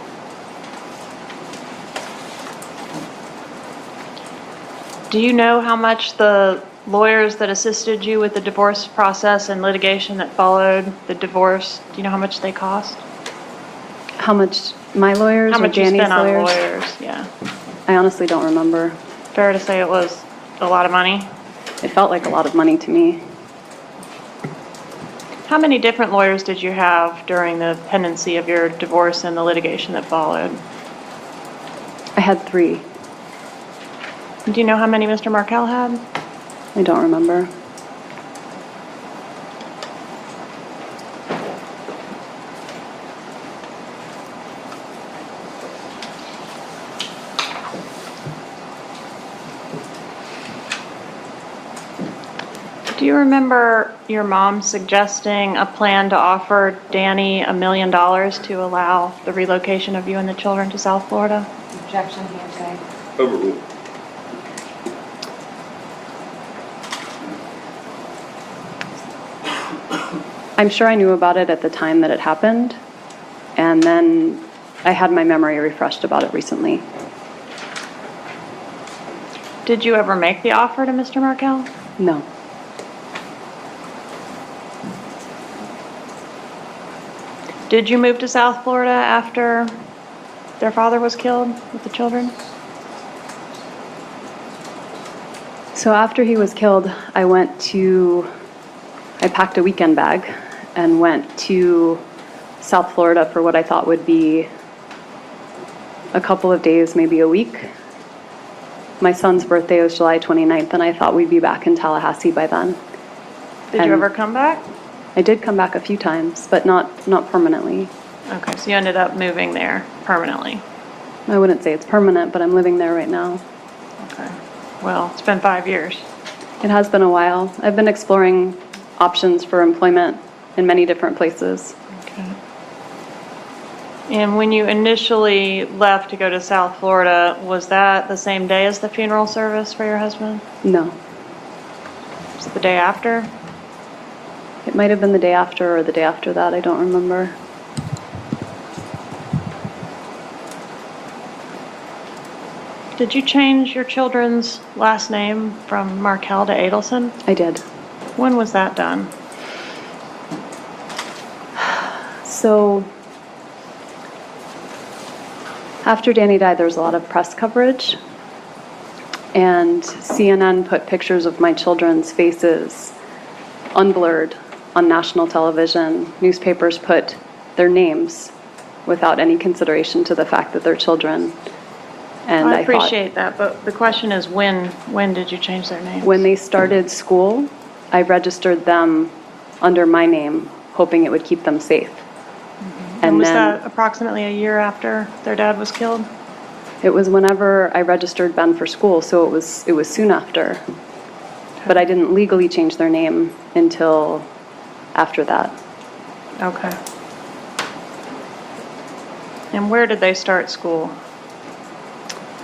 Do you know how much the lawyers that assisted you with the divorce process and litigation that followed the divorce, do you know how much they cost? How much my lawyers How or much you Danny's spent on lawyers? lawyers, yeah. I honestly don't remember. Fair to say it was a lot of money? It felt like a lot of money to me. How many different lawyers did you have during the pendency of your divorce and the litigation that followed? I had 3. Do you know how many Mr. Markel had? I don't remember. Do you remember your mom suggesting a plan to offer Danny $1 million to allow the relocation of you and the children to South Florida? Objection, hearsay. Overruled. I'm sure I knew about it at the time that it happened, and then I had my memory refreshed about it recently. Did you ever make the offer to Mr. Markel? No. Did you move to South Florida after their father was killed with the children? So after he was killed, I packed a weekend bag and went to South Florida for what I thought would be a couple of days, maybe a week. My son's birthday was July 29th, and I thought we'd be back in Tallahassee by then. Did you ever come back? I did come back a few times, but not permanently. Okay, so you ended up moving there permanently. I wouldn't say it's permanent, but I'm living there right now. Okay. Well, it's been 5 years. It has been a while. I've been exploring options for employment in many different places. Okay. And when you initially left to go to South Florida, was that the same day as the funeral service for your husband? No. Was it the day after? It might have been the day after or the day after that. I don't remember. Did you change your children's last name from Markel to Adelson? I did. When was that done? So after Danny died, there was a lot of press coverage, and CNN put pictures of my children's faces unblurred on national television. Newspapers put their names without any consideration to the fact that they're children. And I I thought, appreciate that, but the question is when did you change their names? when they started school, I registered them under my name, hoping it would keep them safe. And was then that approximately a year after their dad was killed? it was whenever I registered Ben for school, so it was soon after. But I didn't legally change their name until after that. Okay. And where did they start school?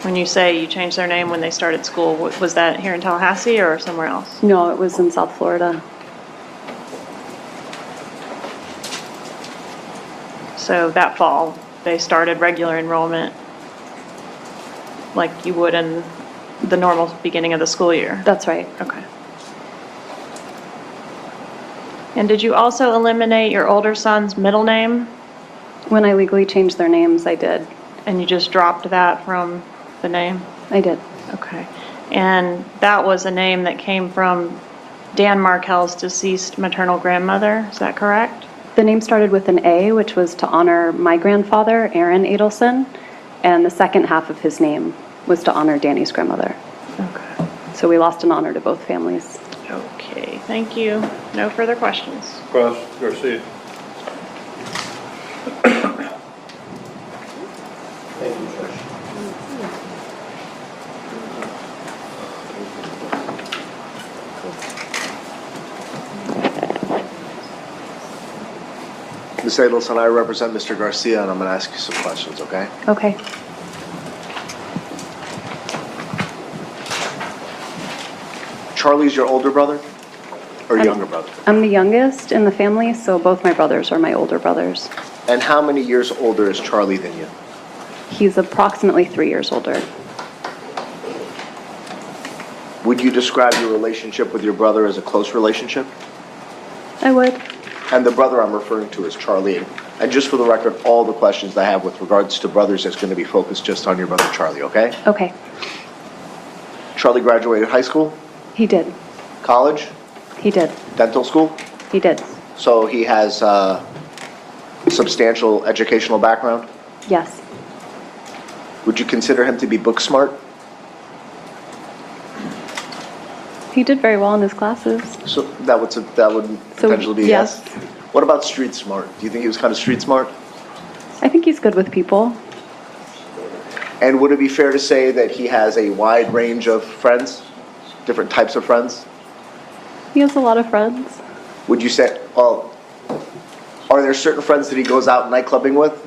When you say you changed their name when they started school, was that here in Tallahassee or somewhere else? No, it was in South Florida. So that fall, they started regular enrollment like you would in the normal beginning of the school year? That's right. Okay. And did you also eliminate your older son's middle name? When I legally changed their names, I did. And you just dropped that from the name? I did. Okay. And that was a name that came from Dan Markel's deceased maternal grandmother, is that correct? The name started with an A, which was to honor my grandfather, Aaron Adelson, and the second half of his name was to honor Danny's grandmother. Okay. So we lost an honor to both families. Okay, thank you. No further questions. Cross, Garcia. Thank you, Judge. Ms. Adelson, I represent Mr. Garcia, and I'm going to ask you some questions, okay? Okay. Charlie's your older brother or younger brother? I'm the youngest in the family, so both my brothers are my older brothers. And how many years older is Charlie than you? He's approximately 3 years older. Would you describe your relationship with your brother as a close relationship? I would. And the brother I'm referring to is Charlie. And just for the record, all the questions I have with regards to brothers is going to be focused just on your brother Charlie, okay? Okay. Charlie graduated high school, He did. college, He did. dental school, He did. so he has a substantial educational background. Yes. Would you consider him to be book smart? He did very well in his classes. So that would potentially be a yes. yes. What about street smart? Do you think he was kind of street smart? I think he's good with people. And would it be fair to say that he has a wide range of friends, different types of friends? He has a lot of friends. Would you say, well, are there certain friends that he goes out nightclubbing with?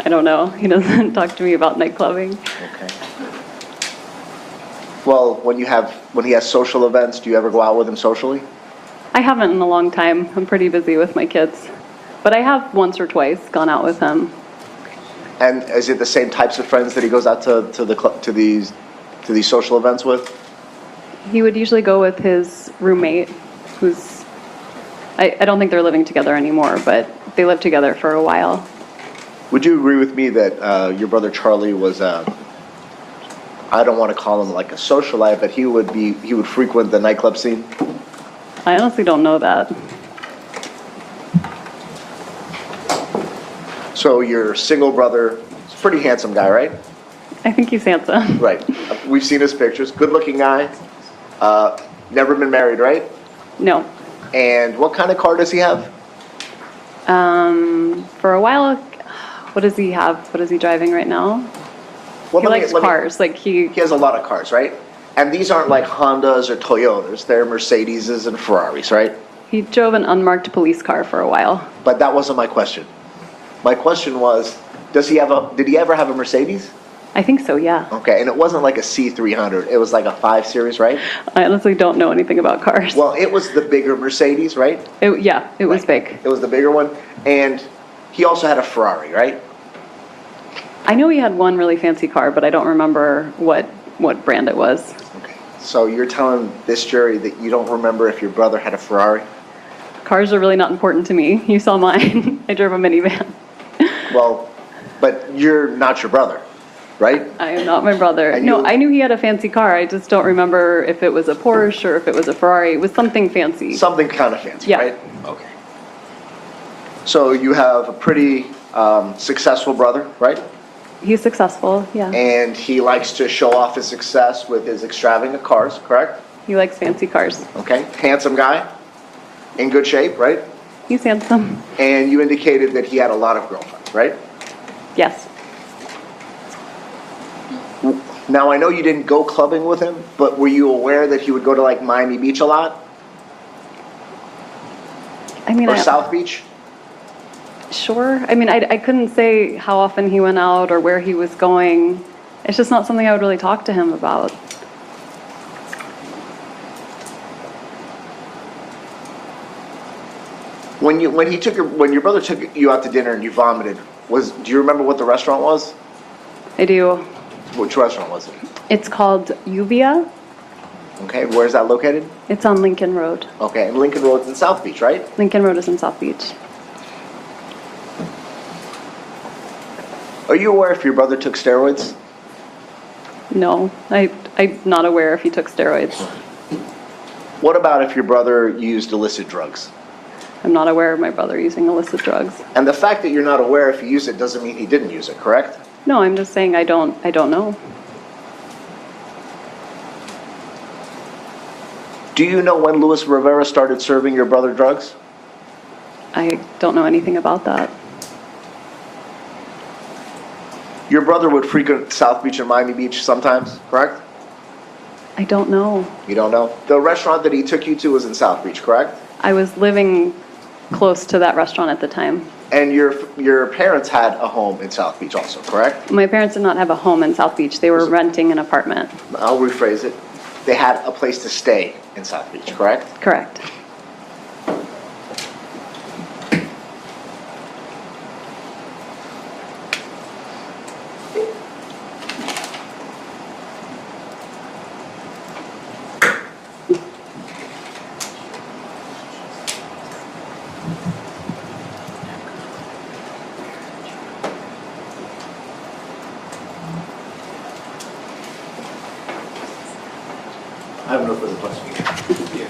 I don't know. He doesn't talk to me about nightclubbing. Okay. Well, when he has social events, do you ever go out with him socially? I haven't in a long time. I'm pretty busy with my kids. But I have once or twice gone out with him. And is it the same types of friends that he goes out to these social events with? He would usually go with his roommate, who's, I don't think they're living together anymore, but they lived together for a while. Would you agree with me that your brother Charlie was I don't want to call him like a socialite, but he would frequent the nightclub scene? I honestly don't know that. So your single brother is a pretty handsome guy, right? I think he's handsome. Right. We've seen his pictures. Good-looking guy. Never been married, right? No. And what kind of car does he have? For a while, what does he have? What is he driving right now? Well, He let me- likes let me- cars. Like He has a lot of cars, right? And these aren't like Hondas or Toyotas. They're Mercedeses and Ferraris, right? he drove an unmarked police car for a while. But that wasn't my question. My question was, did he ever have a Mercedes? I think so, yeah. Okay, and it wasn't like a C300. It was like a 5 Series, right? I honestly don't know anything about cars. Well, it was the bigger Mercedes, right? It was big. It was the bigger one. And he also had a Ferrari, right? I know he had one really fancy car, but I don't remember what brand it was. Okay. So you're telling this jury that you don't remember if your brother had a Ferrari? Cars are really not important to me. You saw mine. I drove a minivan. Well, but you're not your brother, right? I am not my brother. And No, you- I knew he had a fancy car. I just don't remember if it was a Porsche or if it was a Ferrari. It was something fancy. Something kind of fancy, Yeah. right? Okay. So you have a pretty successful brother, right? He's successful, yeah. And he likes to show off his success with his extravagant cars, correct? He likes fancy cars. Okay. Handsome guy, in good shape, right? He's handsome. And you indicated that he had a lot of girlfriends, right? Yes. Now, I know you didn't go clubbing with him, but were you aware that he would go to like Miami Beach a lot? I mean, Or South Beach? Sure. I mean, I couldn't say how often he went out or where he was going. It's just not something I would really talk to him about. When your brother took you out to dinner and you vomited, do you remember what the restaurant was? I do. Which restaurant was it? It's called Uvia. Okay, where's that located? It's on Lincoln Road. Okay, and Lincoln Road's in South Beach, right? Lincoln Road is in South Beach. Are you aware if your brother took steroids? No, I'm not aware if he took steroids. What about if your brother used illicit drugs? I'm not aware of my brother using illicit drugs. And the fact that you're not aware if he used it doesn't mean he didn't use it, correct? No, I'm just saying I don't know. Do you know when Luis Rivera started serving your brother drugs? I don't know anything about that. Your brother would frequent South Beach and Miami Beach sometimes, correct? I don't know. You don't know? The restaurant that he took you to was in South Beach, correct? I was living close to that restaurant at the time. And your parents had a home in South Beach also, correct? My parents did not have a home in South Beach. They were renting an apartment. I'll rephrase it. They had a place to stay in South Beach, correct? Correct. I have no further questions.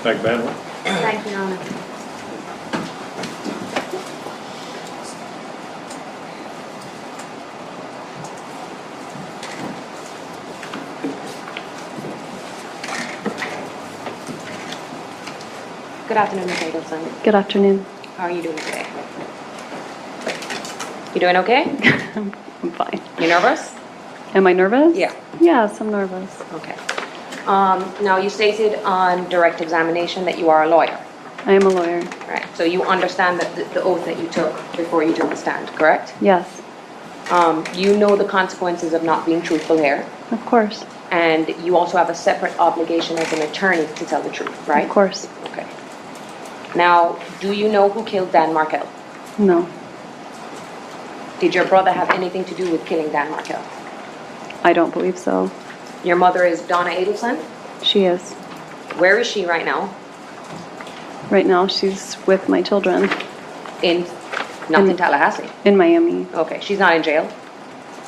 Thank you, Madam. Thank you, Your Honor. Good afternoon, Ms. Adelson. Good afternoon. How are you doing today? You doing okay? I'm fine. You nervous? Am I nervous? Yeah. Yes, I'm nervous. Okay. Now, you stated on direct examination that you are a lawyer, I am a lawyer. right? So you understand that the oath that you took before you took the stand, correct? Yes, You know the consequences of not being truthful here, of course. and you also have a separate obligation as an attorney to tell the truth, right? Of course. Okay. Now, do you know who killed Dan Markel? No, Did your brother have anything to do with killing Dan Markel? I don't believe so. Your mother is Donna Adelson. She is. Where is she right now? Right now, she's with my children Not in Tallahassee. in Miami. Okay, she's not in jail?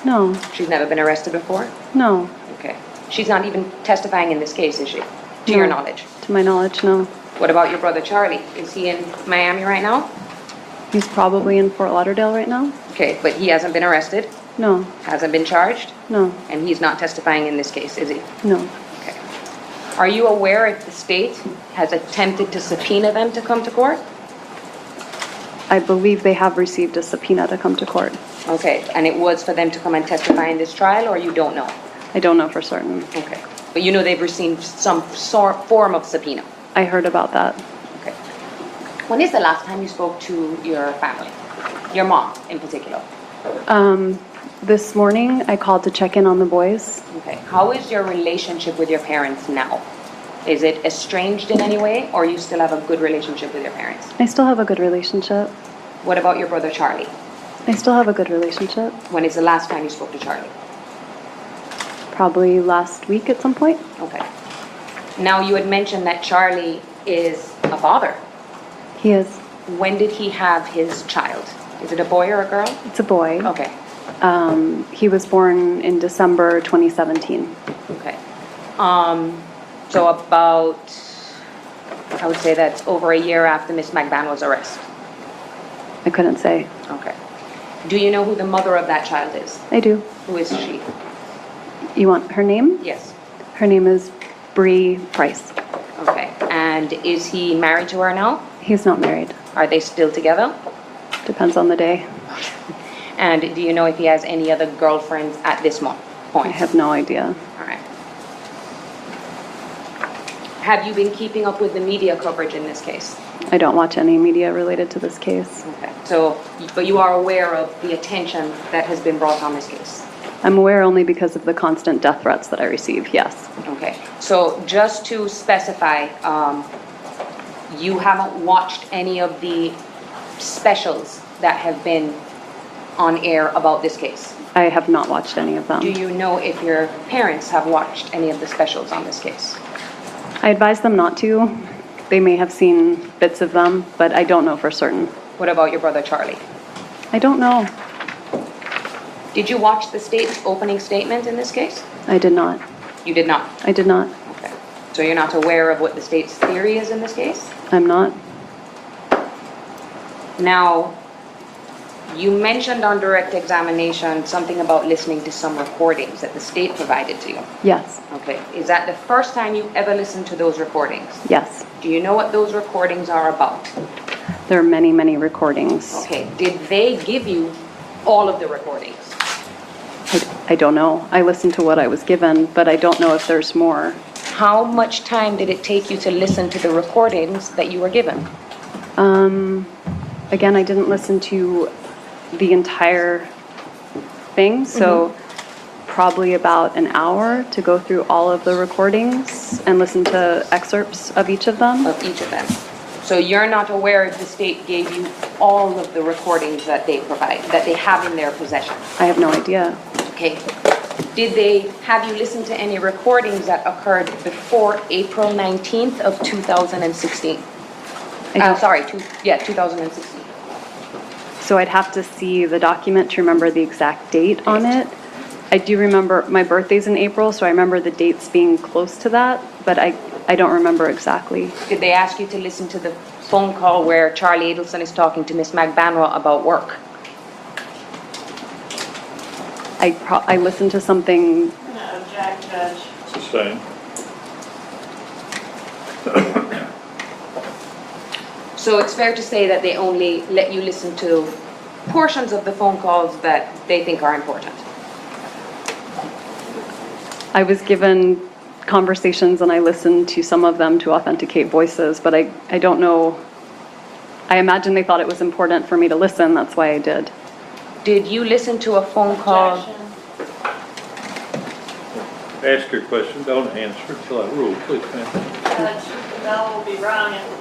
No, She's never been arrested before? no. Okay. She's not even testifying in this case, is she? To your No. knowledge? To my knowledge, no. What about your brother Charlie? Is he in Miami right now? He's probably in Fort Lauderdale right now? Okay, but he hasn't been arrested, No, hasn't been charged, no, and he's not testifying in this case, is he? no. Okay. Are you aware if the state has attempted to subpoena them to come to court? I believe they have received a subpoena to come to court. Okay, and it was for them to come and testify in this trial, or you don't know? I don't know for certain. Okay, but you know they've received some form of subpoena? I heard about that. Okay. When is the last time you spoke to your family? Your mom, in particular? This morning, I called to check in on the boys. Okay. How is your relationship with your parents now? Is it estranged in any way, or you still have a good relationship with your parents? I still have a good relationship. What about your brother Charlie? I still have a good relationship. When is the last time you spoke to Charlie? Probably last week at some point. Okay. Now, you had mentioned that Charlie is a father. He is. When did he have his child? Is it a boy or a girl? It's a boy. Okay. He was born in December 2017. Okay. So about, I would say that's over a year after Miss McBanwell's arrest. I couldn't say. Okay. Do you know who the mother of that child is? I do. Who is she? You want her name? Yes. Her name is Bree Price. Okay. And is he married to her now? He's not married. Are they still together? Depends on the day. And do you know if he has any other girlfriends at this point? I have no idea. All right. Have you been keeping up with the media coverage in this case? I don't watch any media related to this case. Okay. So, but you are aware of the attention that has been brought on this case? I'm aware only because of the constant death threats that I receive, yes. Okay. So just to specify, you haven't watched any of the specials that have been on air about this case? I have not watched any of them. Do you know if your parents have watched any of the specials on this case? I advise them not to. They may have seen bits of them, but I don't know for certain. What about your brother Charlie? I don't know. Did you watch the state's opening statement in this case? I did not. You did not? I did not. Okay. So you're not aware of what the state's theory is in this case? I'm not. Now, you mentioned on direct examination something about listening to some recordings that the state provided to you. Yes. Okay. Is that the first time you ever listened to those recordings? Yes. Do you know what those recordings are about? There are many, many recordings. Okay. Did they give you all of the recordings? I don't know. I listened to what I was given, but I don't know if there's more. How much time did it take you to listen to the recordings that you were given? Again, I didn't listen to the entire thing, so probably about an hour to go through all of the recordings and listen to excerpts of each of them. Of each of them. So you're not aware if the state gave you all of the recordings that they provide, that they have in their possession? I have no idea. Okay. Did they have you listen to any recordings that occurred before April 19th of 2016? Sorry, 2016. So I'd have to see the document to remember the exact date on it. I do remember my birthday's in April, so I remember the dates being close to that, but I don't remember exactly. Did they ask you to listen to the phone call where Charlie Adelson is talking to Miss McBanwell about work? I listened to something. Object, Judge. Sustained. So it's fair to say that they only let you listen to portions of the phone calls that they think are important? I was given conversations and I listened to some of them to authenticate voices, but I don't know. I imagine they thought it was important for me to listen, that's why I did. Did you listen to a phone call? Ask your question, don't answer until I rule, please, ma'am. Judge, that will be wrong if the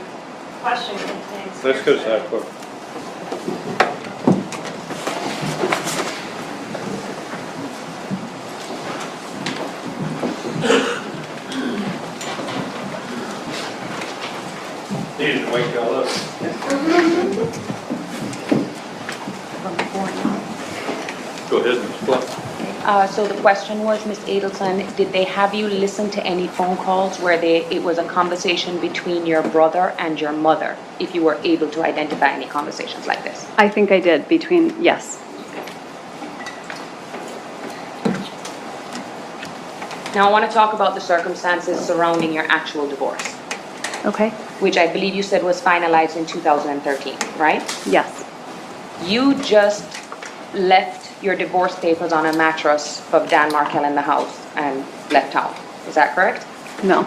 question contains. Let's go sidewalk. Needed to wake y'all up. Go ahead, Ms. Blunt. So the question was, Ms. Adelson, did they have you listen to any phone calls where it was a conversation between your brother and your mother, if you were able to identify any conversations like this? I think I did yes. Now, I want to talk about the circumstances surrounding your actual divorce, Okay, which I believe you said was finalized in 2013, right? yes, You just left your divorce papers on a mattress of Dan Markel in the house and left town. Is that correct? no.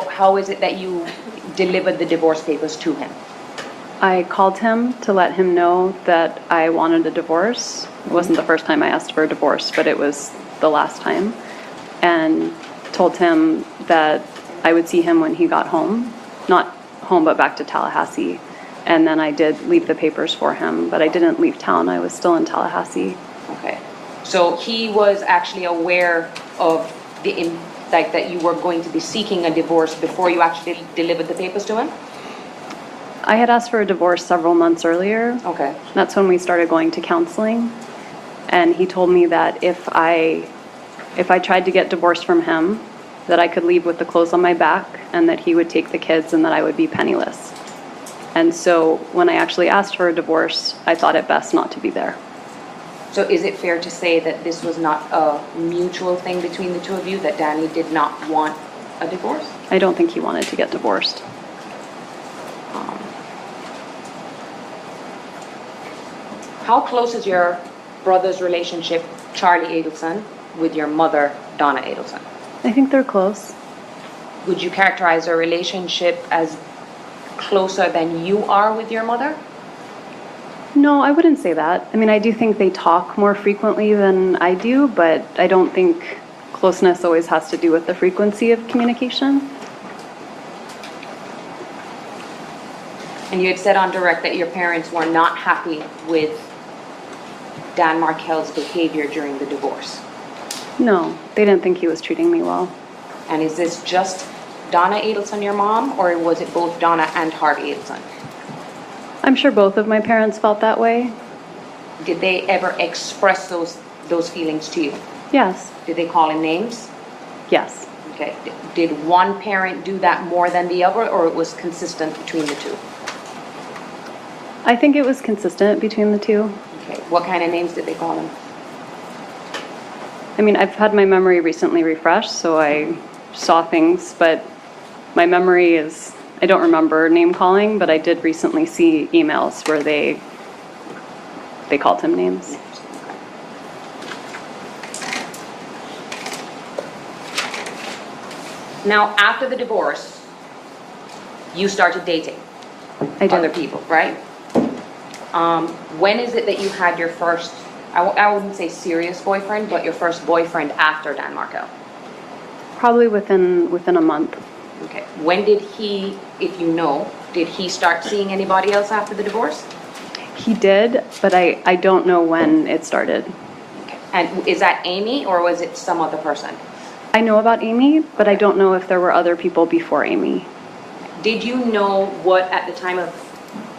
How is it that you delivered the divorce papers to him? I called him to let him know that I wanted a divorce. It wasn't the first time I asked for a divorce, but it was the last time. And told him that I would see him when he got home. Not home, but back to Tallahassee. And then I did leave the papers for him, but I didn't leave town. I was still in Tallahassee. Okay. So he was actually aware of that you were going to be seeking a divorce before you actually delivered the papers to him? I had asked for a divorce several months earlier. Okay. That's when we started going to counseling. And he told me that if I tried to get divorced from him, that I could leave with the clothes on my back and that he would take the kids and that I would be penniless. And so when I actually asked for a divorce, I thought it best not to be there. So is it fair to say that this was not a mutual thing between the two of you, that Danny did not want a divorce? I don't think he wanted to get divorced. How close is your brother's relationship, Charlie Adelson, with your mother, Donna Adelson? I think they're close. Would you characterize their relationship as closer than you are with your mother? No, I wouldn't say that. I mean, I do think they talk more frequently than I do, but I don't think closeness always has to do with the frequency of communication. And you had said on direct that your parents were not happy with Dan Markel's behavior during the divorce. No, they didn't think he was treating me well. And is this just Donna Adelson, your mom, or was it both Donna and Harvey Adelson? I'm sure both of my parents felt that way. Did they ever express those feelings to you? Yes, Did they call him names? yes. Okay. Did one parent do that more than the other, or it was consistent between the two? I think it was consistent between the two. Okay. What kind of names did they call him? I mean, I've had my memory recently refreshed, so I saw things, but my memory is, I don't remember name calling, but I did recently see emails where they called him names. Now, after the divorce, you started dating I did. other people, right? When is it that you had your first, I wouldn't say serious boyfriend, but your first boyfriend after Dan Markel? Probably within a month. Okay. When did he, if you know, did he start seeing anybody else after the divorce? He did, but I don't know when it started. Okay. And is that Amy, or was it some other person? I know about Amy, but I don't know if there were other people before Amy. Did you know what, at the time of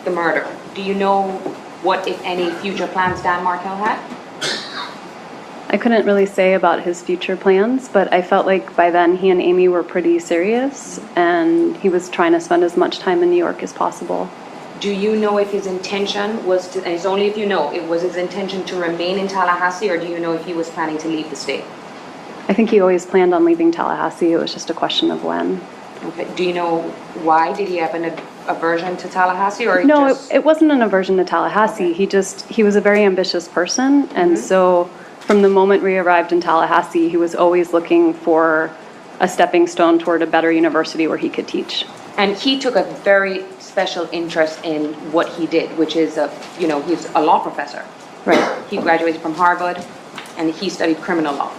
the murder, do you know what, if any, future plans Dan Markel had? I couldn't really say about his future plans, but I felt like by then he and Amy were pretty serious, and he was trying to spend as much time in New York as possible. Do you know if his intention was to, and it's only if you know, it was his intention to remain in Tallahassee, or do you know if he was planning to leave the state? I think he always planned on leaving Tallahassee. It was just a question of when. Okay. Do you know why? Did he have an aversion to Tallahassee, or No, just... it wasn't an aversion to Tallahassee. He was a very ambitious person, and so from the moment we arrived in Tallahassee, he was always looking for a stepping stone toward a better university where he could teach. And he took a very special interest in what he did, which is, he's a law professor. Right. He graduated from Harvard, and he studied criminal law.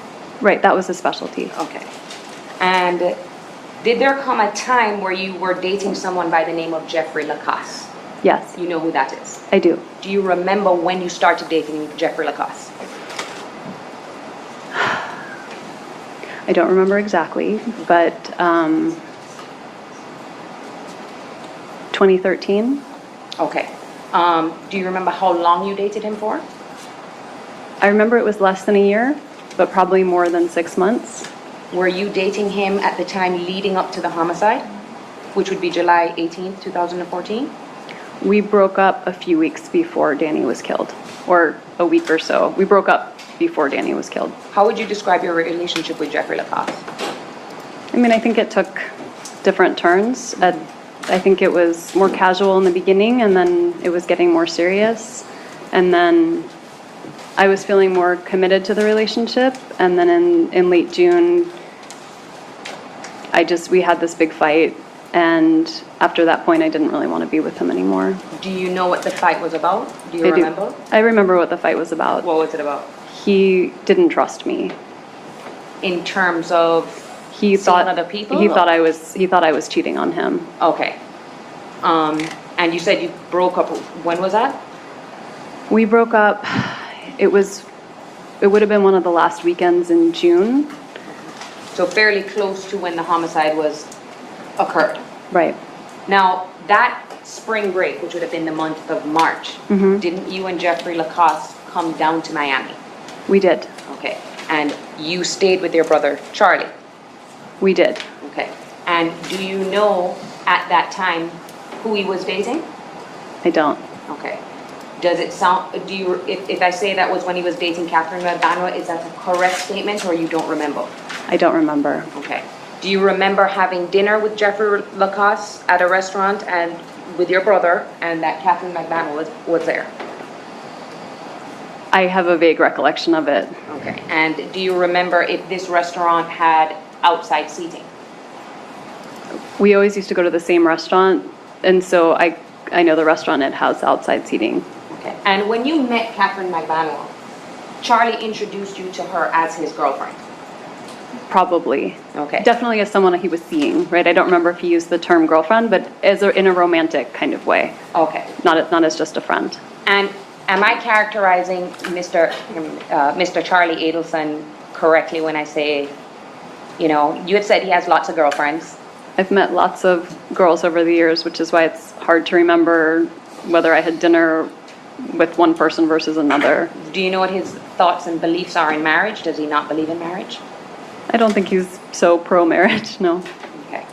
Right, that was his specialty. Okay. And did there come a time where you were dating someone by the name of Jeffrey Lacasse? Yes, You know who that is? I do. Do you remember when you started dating Jeffrey Lacasse? I don't remember exactly, but 2013. Okay. Do you remember how long you dated him for? I remember it was less than a year. but probably more than 6 months. Were you dating him at the time leading up to the homicide, which would be July 18th, 2014? We broke up a few weeks before Danny was killed, or a week or so. We broke up before Danny was killed. How would you describe your relationship with Jeffrey Lacasse? I mean, I think it took different turns. I think it was more casual in the beginning, and then it was getting more serious. And then I was feeling more committed to the relationship. And then in late June, we had this big fight. And after that point, I didn't really want to be with him anymore. Do you know what the fight was about? Do you remember? I remember what the fight was about. What was it about? He didn't trust me. In terms of He seeing thought other people? He thought I was cheating on him. Okay. And you said you broke up, when was that? We broke up. It would have been one of the last weekends in June. So fairly close to when the homicide occurred. Right. Now, that spring break, which would have been the month of March, didn't you and Jeffrey Lacasse come down to Miami? We did. Okay. And you stayed with your brother, Charlie? We did. Okay. And do you know at that time who he was dating? I don't. Okay. Does it sound, if I say that was when he was dating Catherine Magbanua, is that a correct statement or you don't remember? I don't remember. Okay. Do you remember having dinner with Jeffrey Lacasse at a restaurant and with your brother and that Catherine Magbanua was there? I have a vague recollection of it. Okay. And do you remember if this restaurant had outside seating? We always used to go to the same restaurant, and so I know the restaurant, it has outside seating. Okay. And when you met Catherine Magbanua, Charlie introduced you to her as his girlfriend? Probably. Okay. Definitely as someone he was seeing, right? I don't remember if he used the term girlfriend, but in a romantic kind of way. Okay. Not as just a friend. And am I characterizing Mr. Charlie Adelson correctly when I say, you had said he has lots of girlfriends? I've met lots of girls over the years, which is why it's hard to remember whether I had dinner with one person versus another. Do you know what his thoughts and beliefs are in marriage? Does he not believe in marriage? I don't think he's so pro-marriage, no. Okay.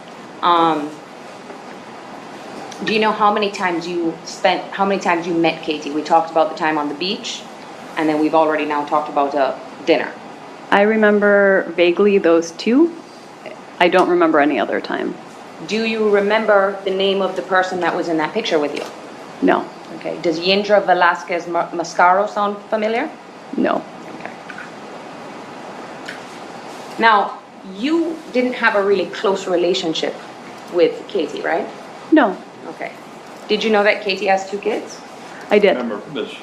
Do you know how many times you met Katie? We talked about the time on the beach, and then we've already now talked about a dinner. I remember vaguely those two. I don't remember any other time. Do you remember the name of the person that was in that picture with you? No. Okay. Does Yindra Velasquez Mascaro sound familiar? No. Okay. Now, you didn't have a really close relationship with Katie, right? No. Okay. Did you know that Katie has 2 kids? I did. Remember, Ms.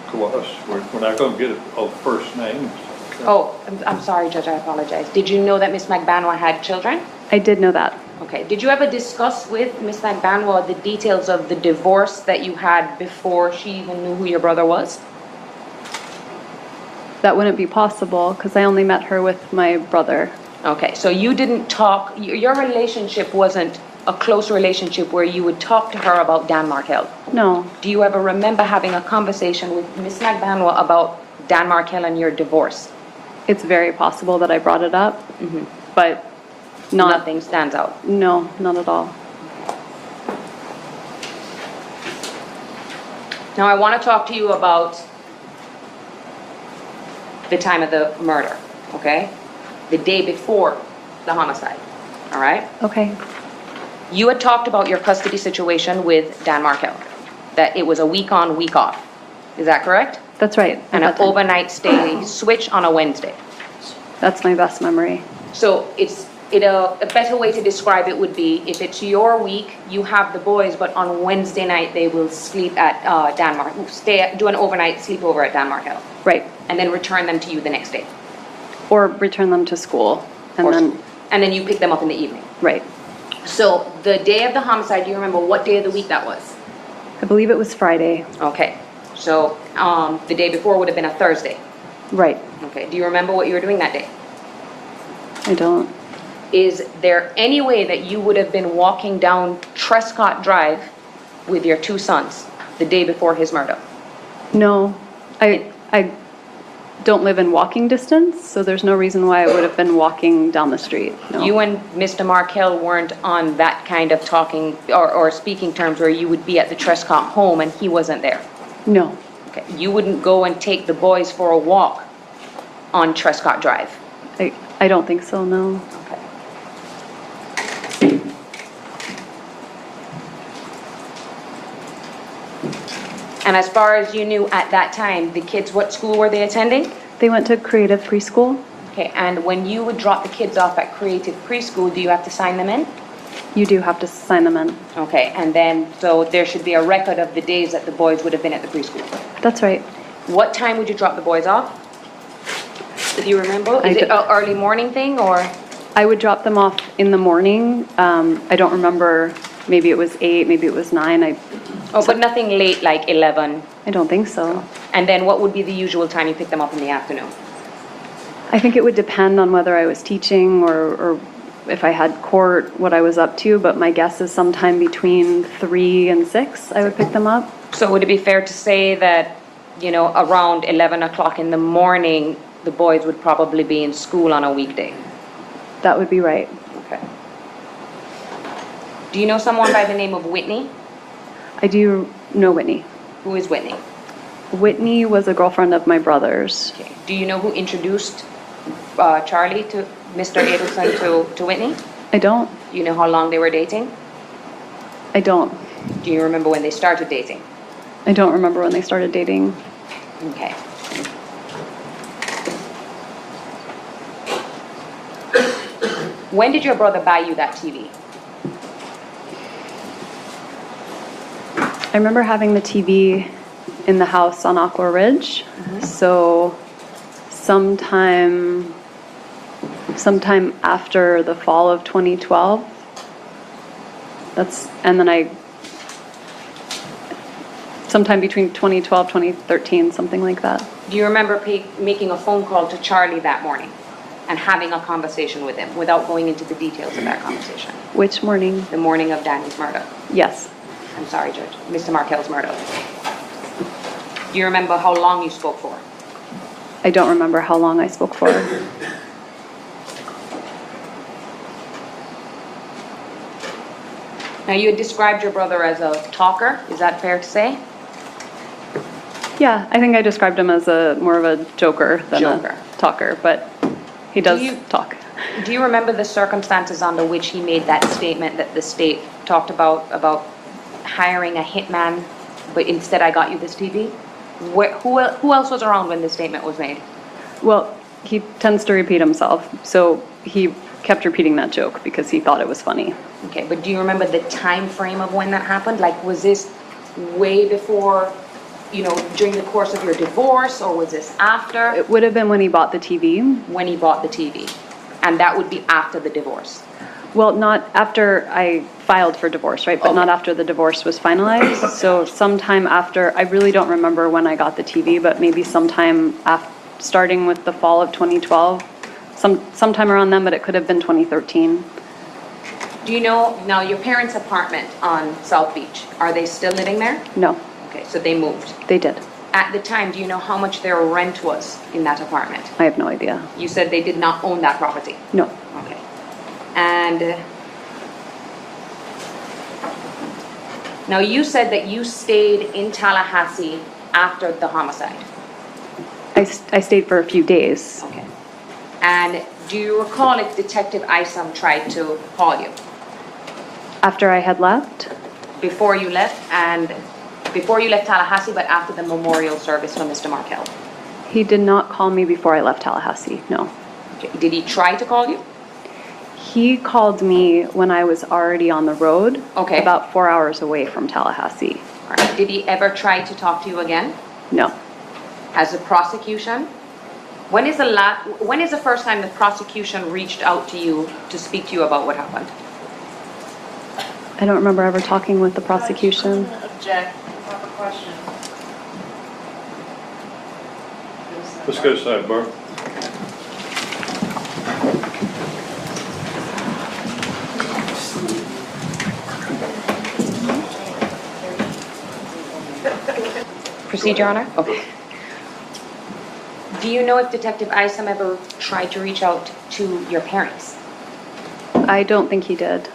Kawas, we're not going to get all the first names. Okay. Oh, I'm sorry, Judge, I apologize. Did you know that Miss Magbanua had children? I did know that. Okay. Did you ever discuss with Miss Magbanua the details of the divorce that you had before she even knew who your brother was? That wouldn't be possible because I only met her with my brother. Okay, so you didn't talk, your relationship wasn't a close relationship where you would talk to her about Dan Markel? No. Do you ever remember having a conversation with Miss Magbanua about Dan Markel and your divorce? It's very possible that I brought it up, but Nothing stands out? No, not at all. Now I want to talk to you about the time of the murder, okay? The day before the homicide, all right? Okay. You had talked about your custody situation with Dan Markel, that it was a week on, week off. Is that correct? That's right. And at an that time. overnight stay switch on a Wednesday. That's my best memory. So a better way to describe it would be, if it's your week, you have the boys, but on Wednesday night they will sleep at Dan Markel, do an overnight sleepover at Dan Markel. Right. And then return them to you the next day. Or return them to school. And then you pick them up in the evening. Right. So the day of the homicide, do you remember what day of the week that was? I believe it was Friday. Okay. So the day before would have been a Thursday. Right. Okay. Do you remember what you were doing that day? I don't. Is there any way that you would have been walking down Trescott Drive with your 2 sons the day before his murder? No. don't live in walking distance, so there's no reason why I would have been walking down the street. No. You and Mr. Markel weren't on that kind of talking or speaking terms where you would be at the Trescott home and he wasn't there? No. Okay. You wouldn't go and take the boys for a walk on Trescott Drive? I don't think so, no. Okay. And as far as you knew at that time, the kids, what school were they attending? They went to creative preschool. Okay, and when you would drop the kids off at creative preschool, do you have to sign them in? You do have to sign them in. Okay, and then, so there should be a record of the days that the boys would have been at the preschool. That's right. What time would you drop the boys off? Do you remember? Is it an early morning thing, or? I would drop them off in the morning. I don't remember, maybe it was 8, maybe it was 9. Oh, but nothing late, like 11? I don't think so. And then what would be the usual time you pick them up in the afternoon? I think it would depend on whether I was teaching or if I had court, what I was up to, but my guess is sometime between 3 and 6, I would pick them up. So would it be fair to say that, you know, around 11 o'clock in the morning, the boys would probably be in school on a weekday? That would be right. Okay. Do you know someone by the name of Whitney? I do know Whitney. Who is Whitney? Whitney was a girlfriend of my brother's. Okay. Do you know who introduced Charlie to Mr. Adelson to Whitney? I don't. Do you know how long they were dating? I don't. Do you remember when they started dating? I don't remember when they started dating. Okay. When did your brother buy you that TV? I remember having the TV in the house on Aqua Ridge. So sometime after the fall of 2012. Sometime between 2012, 2013, something like that. Do you remember making a phone call to Charlie that morning and having a conversation with him without going into the details of that conversation? Which morning? The morning of Danny's murder. Yes. I'm sorry, Judge. Mr. Markel's murder. Do you remember how long you spoke for? I don't remember how long I spoke for. Now, you had described your brother as a talker. Is that fair to say? Yeah, I think I described him as more of a joker than a talker, but he does talk. Do you remember the circumstances under which he made that statement that the state talked about hiring a hitman, but instead I got you this TV? Who else was around when this statement was made? Well, he tends to repeat himself, so he kept repeating that joke because he thought it was funny. Okay, but do you remember the time frame of when that happened? Like, was this way before, you know, during the course of your divorce, or was this after? It would have been when he bought the TV. When he bought the TV. And that would be after the divorce. Well, not after I filed for divorce, right? But not after the divorce was finalized. So sometime after, I really don't remember when I got the TV, but maybe sometime starting with the fall of 2012, sometime around then, but it could have been 2013. Do you know, now your parents' apartment on South Beach, are they still living there? No. Okay, so they moved. They did. At the time, do you know how much their rent was in that apartment? I have no idea. You said they did not own that property? No. Okay. And now you said that you stayed in Tallahassee after the homicide. I stayed for a few days. Okay. And do you recall if Detective Isom tried to call you? After I had left? Before you left Tallahassee, but after the memorial service for Mr. Markel? He did not call me before I left Tallahassee, no. Okay. Did he try to call you? He called me when I was already on the road. Okay. About 4 hours away from Tallahassee. All right. Did he ever try to talk to you again? No. Has the prosecution? When is the first time the prosecution reached out to you to speak to you about what happened? I don't remember ever talking with the prosecution. Object, I have a question. Let's go sidebar. Proceed, Your Honor? Okay. Do you know if Detective Isom ever tried to reach out to your parents? I don't think he did.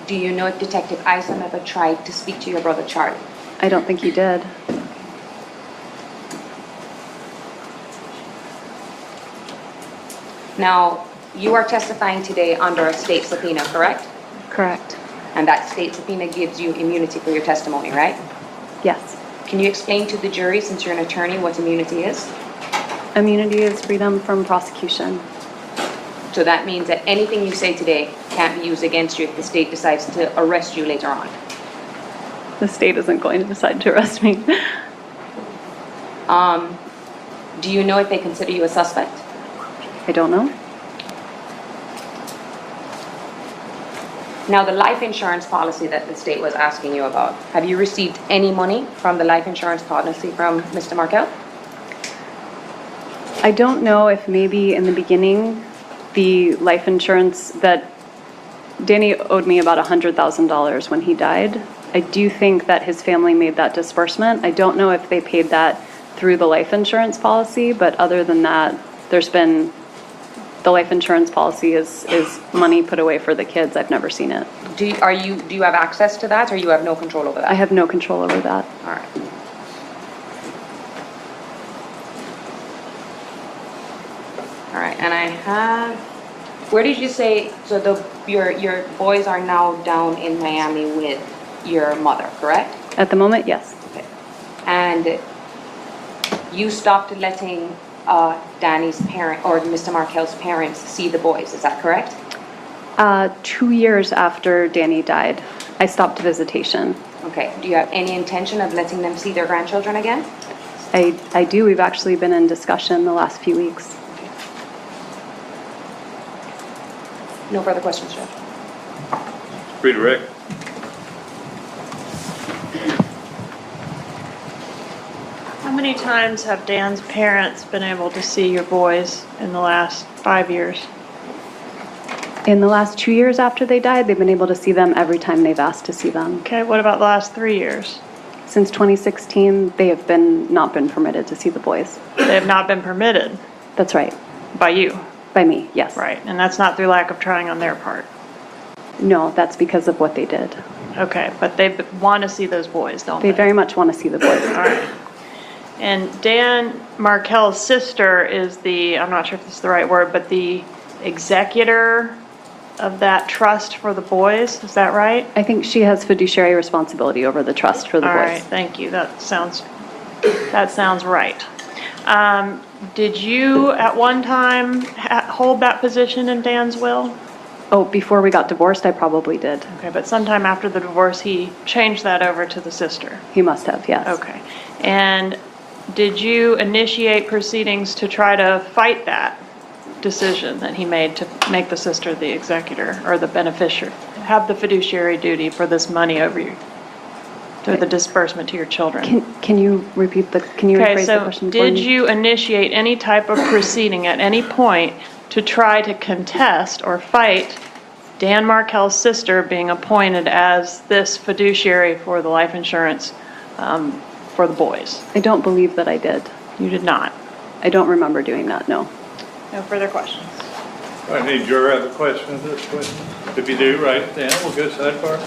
Do you know if Detective Isom ever tried to speak to your brother Charlie? I don't think he did. Now, you are testifying today under a state subpoena, correct? Correct. And that state subpoena gives you immunity for your testimony, right? Yes. Can you explain to the jury, since you're an attorney, what immunity is? Immunity is freedom from prosecution. So that means that anything you say today can't be used against you if the state decides to arrest you later on. The state isn't going to decide to arrest me. Do you know if they consider you a suspect? I don't know. Now, the life insurance policy that the state was asking you about, have you received any money from the life insurance policy from Mr. Markel? I don't know if maybe in the beginning, the life insurance that Danny owed me about $100,000 when he died. I do think that his family made that disbursement. I don't know if they paid that through the life insurance policy, but other than that, there's been, the life insurance policy is money put away for the kids. I've never seen it. Do you have access to that, or you have no control over that? I have no control over that. All right. All right, and I have, where did you say, so your boys are now down in Miami with your mother, correct? At the moment, yes. Okay. And you stopped letting Danny's parent, or Mr. Markel's parents, see the boys, is that correct? 2 years after Danny died, I stopped visitation. Okay, do you have any intention of letting them see their grandchildren again? I do. We've actually been in discussion the last few weeks. No further questions, Judge. Redirect. How many times have Dan's parents been able to see your boys in the last 5 years? In the last 2 years after they died, they've been able to see them every time they've asked to see them. Okay, what about the last 3 years? Since 2016, they have not been permitted to see the boys. They have not been permitted That's right. by you, By me, yes. right? And that's not through lack of trying on their part. No, that's because of what they did. Okay, but they want to see those boys, don't they? They very much want to see the boys. All right. And Dan Markel's sister is the, I'm not sure if this is the right word, but the executor of that trust for the boys, is that right? I think she has fiduciary responsibility over the trust for the All right, boys. thank you. That sounds right. Did you at one time hold that position in Dan's will? Oh, before we got divorced, I probably did. Okay, but sometime after the divorce, he changed that over to the sister. He must have, yes. Okay. And did you initiate proceedings to try to fight that decision that he made to make the sister the executor or the beneficiary, have the fiduciary duty for this money over you, to the disbursement to your children? Can you repeat can you rephrase the question for me? Did you initiate any type of proceeding at any point to try to contest or fight Dan Markel's sister being appointed as this fiduciary for the life insurance for the boys? I don't believe that I did. You did not? I don't remember doing that, no. No further questions? All right, any juror have a question of this question? If you do, write it down. We'll go sidebar.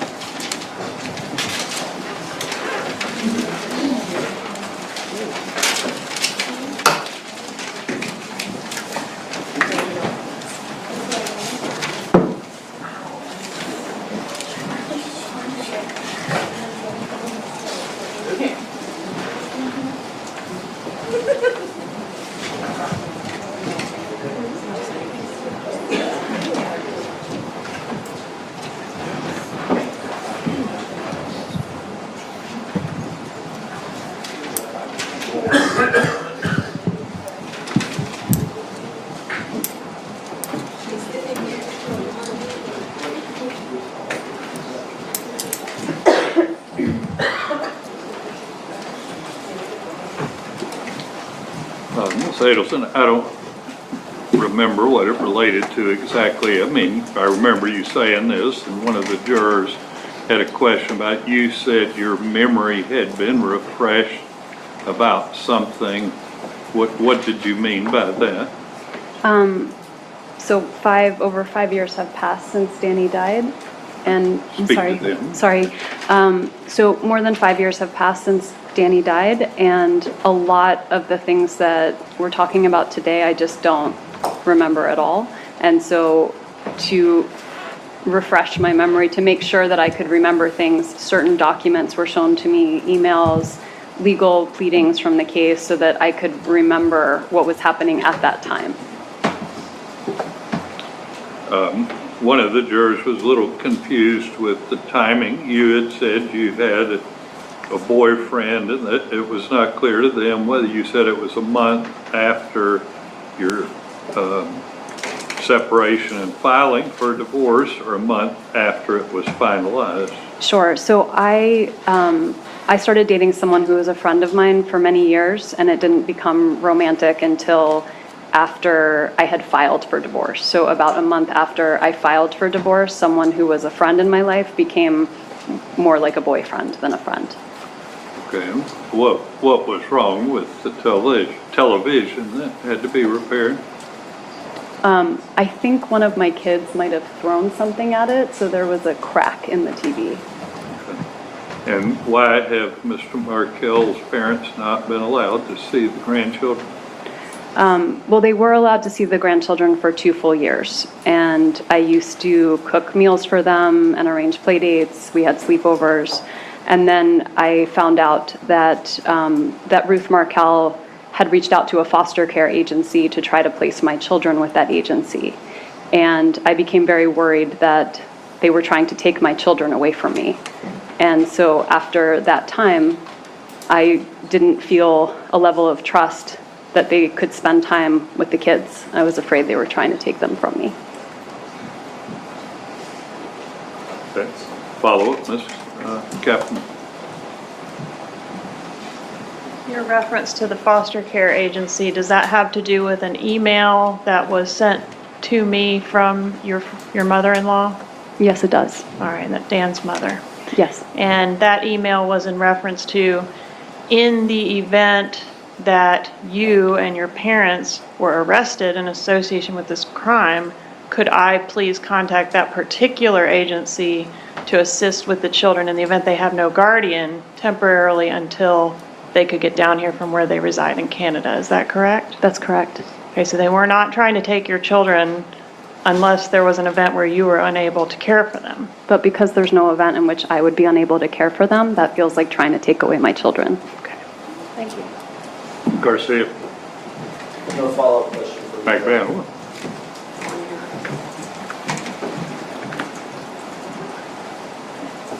Ms. Adelson, I don't remember what it related to exactly. I mean, I remember you saying this, and one of the jurors had a question about, you said your memory had been refreshed about something What did you mean by that? So over 5 years have passed since Danny died, and I'm Speak sorry, to them. sorry. So more than 5 years have passed since Danny died, and a lot of the things that we're talking about today, I just don't remember at all. And so to refresh my memory, to make sure that I could remember things, certain documents were shown to me, emails, legal pleadings from the case, so that I could remember what was happening at that time. One of the jurors was a little confused with the timing. You had said you had a boyfriend and that it was not clear to them whether you said it was a month after your separation and filing for divorce or a month after it was finalized. Sure. So I started dating someone who was a friend of mine for many years, and it didn't become romantic until after I had filed for divorce. So about a month after I filed for divorce, someone who was a friend in my life became more like a boyfriend than a friend. Okay. What was wrong with the television that had to be repaired? I think one of my kids might have thrown something at it, so there was a crack in the TV. And why have Mr. Markel's parents not been allowed to see the grandchildren? Well, they were allowed to see the grandchildren for 2 full years, and I used to cook meals for them and arrange play dates. We had sleepovers, and then I found out that that Ruth Markel had reached out to a foster care agency to try to place my children with that agency, and I became very worried that they were trying to take my children away from me. And so after that time, I didn't feel a level of trust that they could spend time with the kids. I was afraid they were trying to take them from me. Okay. Follow up, Ms. Captain. Your reference to the foster care agency, does that have to do with an email that was sent to me from your mother-in-law? Yes, it does. All right, that Dan's mother. Yes. And that email was in reference to, in the event that you and your parents were arrested in association with this crime, could I please contact that particular agency to assist with the children in the event they have no guardian temporarily until they could get down here from where they reside in Canada. Is that correct? That's correct. Okay, so they were not trying to take your children unless there was an event where you were unable to care for them. But because there's no event in which I would be unable to care for them, that feels like trying to take away my children. Okay, thank you. Garcia. No follow-up question for McMahon.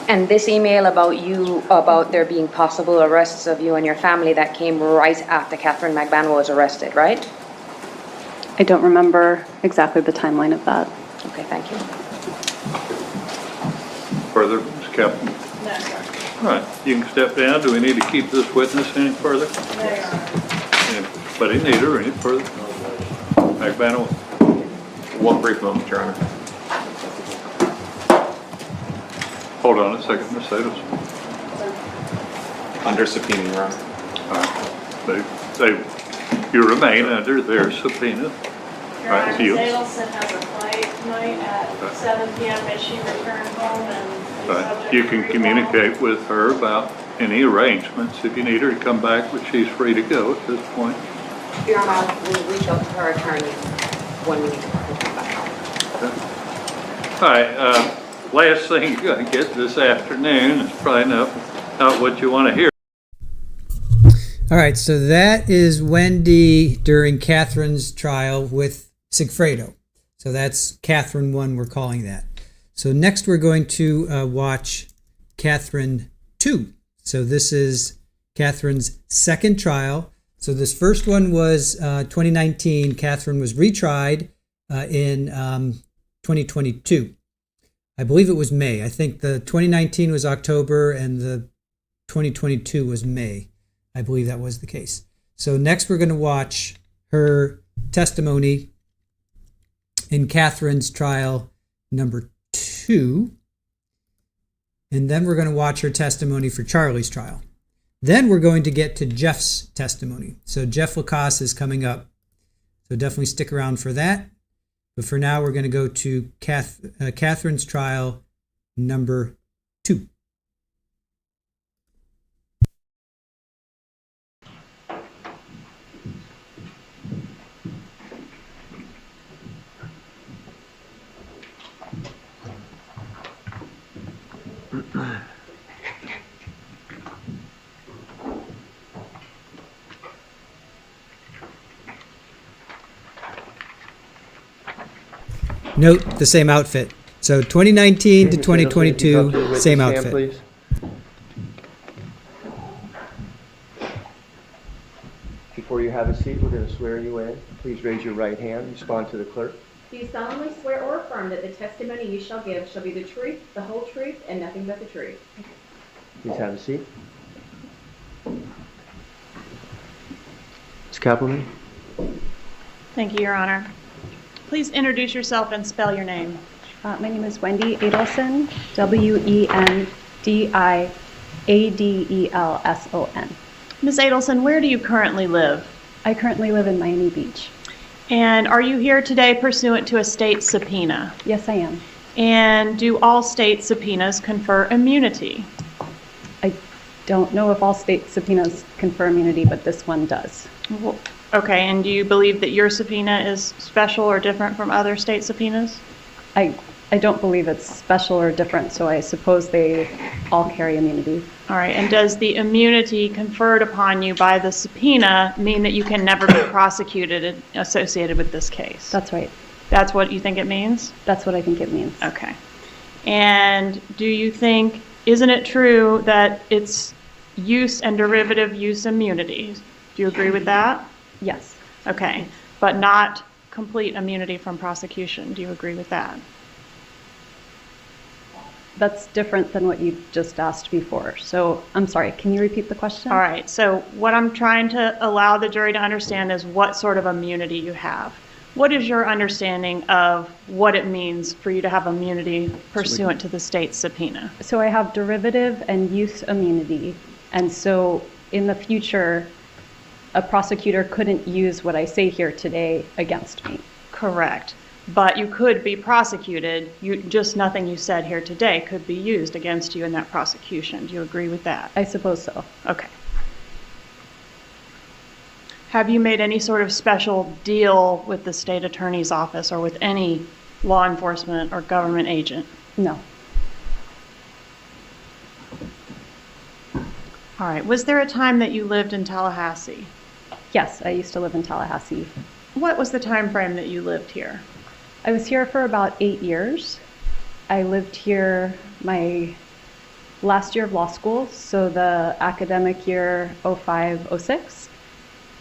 And this email about there being possible arrests of you and your family, that came right after Catherine McMahon was arrested, right? I don't remember exactly the timeline of that. Okay, thank you. Further, Ms. Captain? No, sir. All right, you can step down. Do we need to keep this witness any further? They are. Anybody need her any further? McMahon? One brief moment, Your Honor. Hold on a second, Ms. Adelson. Under subpoena, Your Honor. All right. You remain under their subpoena. Your Right, Honor, you. Ms. Adelson has a flight tonight at 7 p.m. May she return home and is Right. subject You to can recall. communicate with her about any arrangements if you need her to come back, but she's free to go at this point. Your Honor, we'll reach out to her attorney when we need to come back. All right, last thing you're going to get this afternoon is probably not what you want to hear. All right, so that is Wendi during Catherine's trial with Sigfredo. So that's Catherine 1, we're calling that. So next we're going to watch Catherine 2. So this is Catherine's second trial. So this first one was 2019. Catherine was retried in 2022. I believe it was May. I think the 2019 was October and the 2022 was May. I believe that was the case. So next we're going to watch her testimony in Catherine's trial number 2. And then we're going to watch her testimony for Charlie's trial. Then we're going to get to Jeff's testimony. So Jeff Lacasse is coming up. So definitely stick around for that. But for now, we're going to go to Catherine's trial number 2. Note the same outfit. So 2019 to 2022, same outfit. Please. Before you have a seat, we're going to swear you in. Please raise your right hand. Respond to the clerk. Do you solemnly swear or affirm that the testimony you shall give shall be the truth, the whole truth, and nothing but the truth? Please have a seat. Ms. Kappelman? Thank you, Your Honor. Please introduce yourself and spell your name. My name is Wendi Adelson, Wendiadelson. Ms. Adelson, where do you currently live? I currently live in Miami Beach. And are you here today pursuant to a state subpoena? Yes, I am. And do all state subpoenas confer immunity? I don't know if all state subpoenas confer immunity, but this one does. Well, okay, and do you believe that your subpoena is special or different from other state subpoenas? I don't believe it's special or different, so I suppose they all carry immunity. All right, and does the immunity conferred upon you by the subpoena mean that you can never be prosecuted associated with this case? That's right. That's what you think it means? That's what I think it means. Okay. And do you think, isn't it true that it's use and derivative use immunity? Do you agree with that? Yes. Okay, but not complete immunity from prosecution. Do you agree with that? That's different than what you just asked before. So I'm sorry, can you repeat the question? All right, so what I'm trying to allow the jury to understand is what sort of immunity you have. What is your understanding of what it means for you to have immunity pursuant to the state subpoena? So I have derivative and use immunity. And so in the future, a prosecutor couldn't use what I say here today against me. Correct. But you could be prosecuted. Just nothing you said here today could be used against you in that prosecution. Do you agree with that? I suppose so. Okay. Have you made any sort of special deal with the state attorney's office or with any law enforcement or government agent? No. All right. Was there a time that you lived in Tallahassee? Yes, I used to live in Tallahassee. What was the time frame that you lived here? I was here for about 8 years. I lived here my last year of law school, so the academic year 05-06.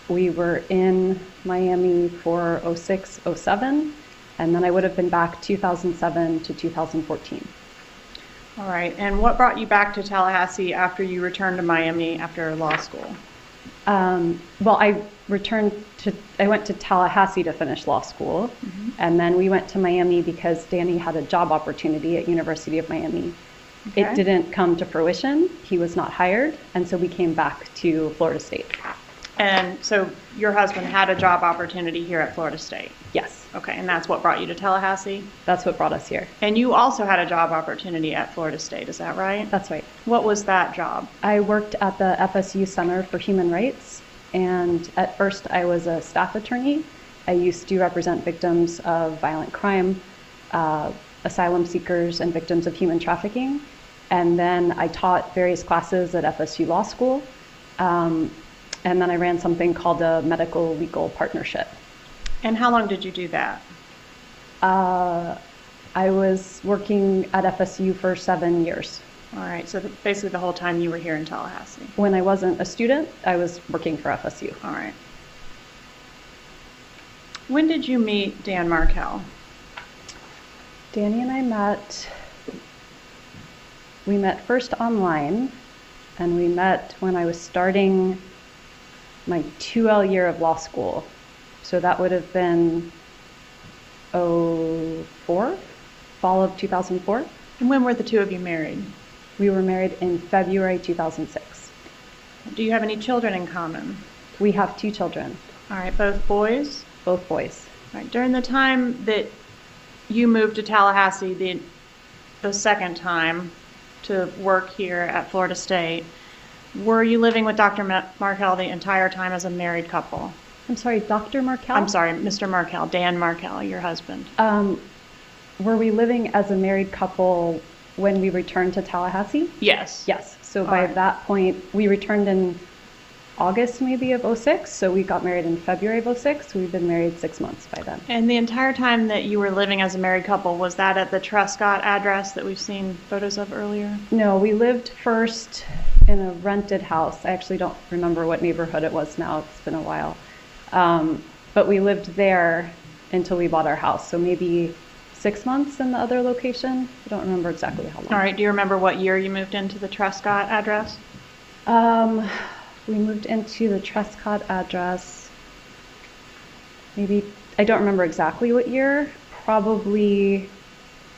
We were in Miami for 06-07, and then I would have been back 2007 to 2014. All right. And what brought you back to Tallahassee after you returned to Miami after law school? Well, I went to Tallahassee to finish law school, and then we went to Miami because Danny had a job opportunity at University of Miami. Okay. It didn't come to fruition. He was not hired, and so we came back to Florida State. And so your husband had a job opportunity here at Florida State? Yes. Okay, and that's what brought you to Tallahassee? That's what brought us here. And you also had a job opportunity at Florida State, is that right? That's right. What was that job? I worked at the FSU Center for Human Rights, and at first I was a staff attorney. I used to represent victims of violent crime, asylum seekers, and victims of human trafficking. And then I taught various classes at FSU Law School. And then I ran something called a medical legal partnership. And how long did you do that? I was working at FSU for 7 years. All right, so basically the whole time you were here in Tallahassee. When I wasn't a student, I was working for FSU. All right. When did you meet Dan Markel? Danny and I met first online, and we met when I was starting my 2L year of law school. So that would have been 04, fall of 2004. And when were the two of you married? We were married in February 2006. Do you have any children in common? We have 2 children, All right, both boys? both boys. All right, during the time that you moved to Tallahassee, the second time to work here at Florida State, were you living with Dr. Markel the entire time as a married couple? I'm sorry, Dr. Markel? I'm sorry, Mr. Markel, Dan Markel, your husband. Were we living as a married couple when we returned to Tallahassee? Yes. Yes. So by that point, we returned in August maybe of 06. So we got married in February of 06. We've been married 6 months by then. And the entire time that you were living as a married couple, was that at the Trescott address that we've seen photos of earlier? No, we lived first in a rented house. I actually don't remember what neighborhood it was now. It's been a while. But we lived there until we bought our house. So maybe 6 months in the other location. I don't remember exactly how long. All right, do you remember what year you moved into the Trescott address? We moved into the Trescott address, maybe, I don't remember exactly what year, probably,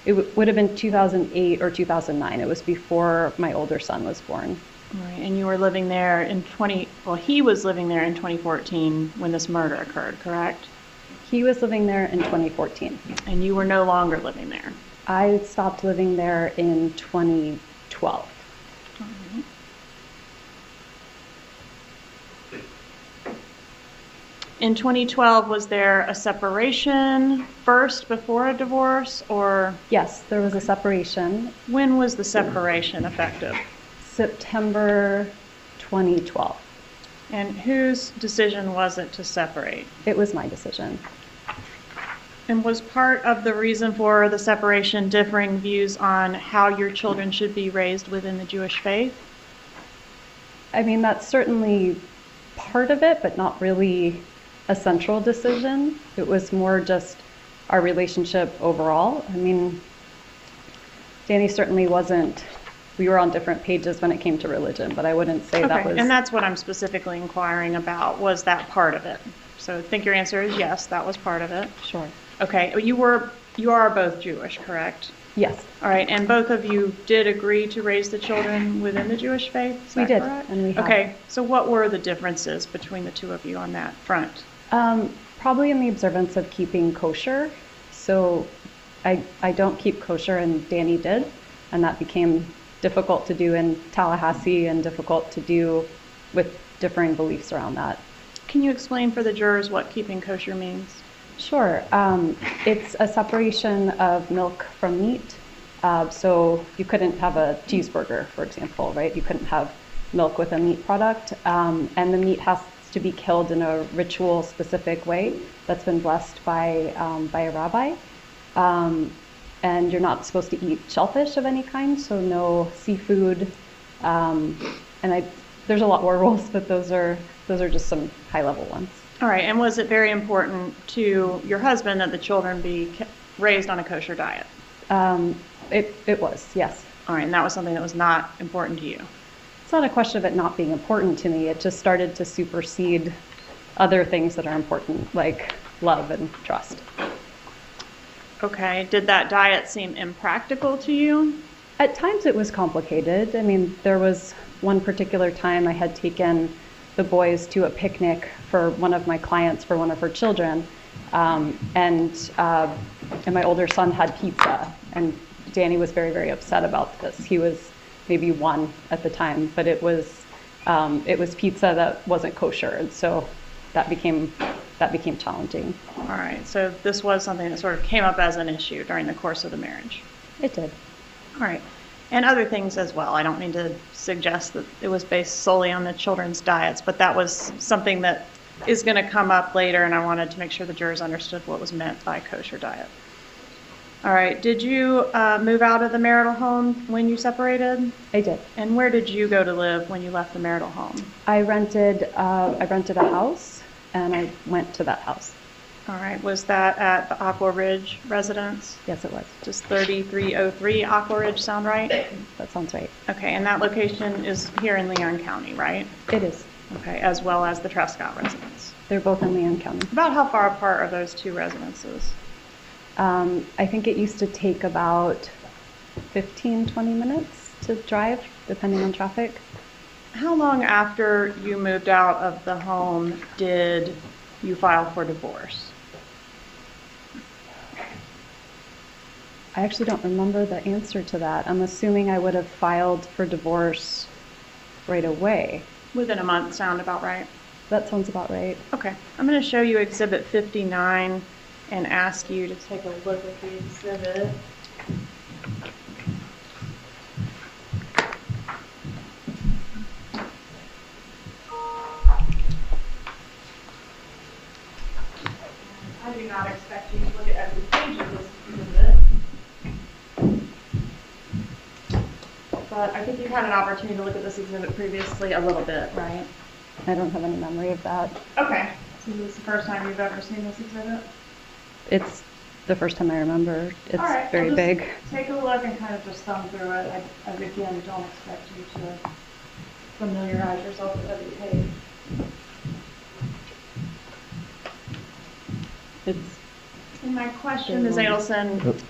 it would have been 2008 or 2009. It was before my older son was born. All right, and you were living there he was living there in 2014 when this murder occurred, correct? He was living there in 2014. And you were no longer living there? I stopped living there in 2012. All right. In 2012, was there a separation first before a divorce, or? Yes, there was a separation. When was the separation effective? September 2012. And whose decision was it to separate? It was my decision. And was part of the reason for the separation differing views on how your children should be raised within the Jewish faith? I mean, that's certainly part of it, but not really a central decision. It was more just our relationship overall. I mean, Danny certainly wasn't, we were on different pages when it came to religion, but I wouldn't say that was... And that's what I'm specifically inquiring about, was that part of it? So I think your answer is yes, that was part of it. Sure. Okay, you are both Jewish, correct? Yes. All right, and both of you did agree to raise the children within the Jewish faith? Is We that did, correct? and we have. Okay, so what were the differences between the two of you on that front? Probably in the observance of keeping kosher. So I don't keep kosher, and Danny did, and that became difficult to do in Tallahassee and difficult to do with differing beliefs around that. Can you explain for the jurors what keeping kosher means? Sure. It's a separation of milk from meat. So you couldn't have a cheeseburger, for example, right? You couldn't have milk with a meat product. And the meat has to be killed in a ritual-specific way that's been blessed by a rabbi. And you're not supposed to eat shellfish of any kind, so no seafood. There's a lot more rules, but those are just some high-level ones. All right, and was it very important to your husband that the children be raised on a kosher diet? It was, yes. All right, and that was something that was not important to you? It's not a question of it not being important to me. It just started to supersede other things that are important, like love and trust. Okay, did that diet seem impractical to you? At times it was complicated. I mean, there was one particular time I had taken the boys to a picnic for one of my clients, for one of her children, and my older son had pizza, and Danny was very, very upset about this. He was maybe 1 at the time, but it was pizza that wasn't kosher, and so that became challenging. All right, so this was something that sort of came up as an issue during the course of the marriage. It did. All right, and other things as well. I don't mean to suggest that it was based solely on the children's diets, but that was something that is going to come up later, and I wanted to make sure the jurors understood what was meant by kosher diet. All right, did you move out of the marital home when you separated? I did. And where did you go to live when you left the marital home? I rented a house, and I went to that house. All right, was that at the Aqua Ridge residence? Yes, it was. Does 3303 Aqua Ridge sound right? That sounds right. Okay, and that location is here in Leon County, right? It is. Okay, as well as the Trescott residence. They're both in Leon County. About how far apart are those two residences? I think it used to take about 15, 20 minutes to drive, depending on traffic. How long after you moved out of the home did you file for divorce? I actually don't remember the answer to that. I'm assuming I would have filed for divorce right away. Within a month, sound about right? That sounds about right. Okay, I'm going to show you Exhibit 59 and ask you to take a look at the exhibit. I do not expect you to look at every page of this exhibit, but I think you've had an opportunity to look at this exhibit previously a little bit, right? I don't have any memory of that. Okay, so this is the first time you've ever seen this exhibit? It's the first time I remember. It's All right, very well, just big. Take a look and kind of just thumb through it. I again don't expect you to familiarize yourself with every page. And my question, Ms. Adelson,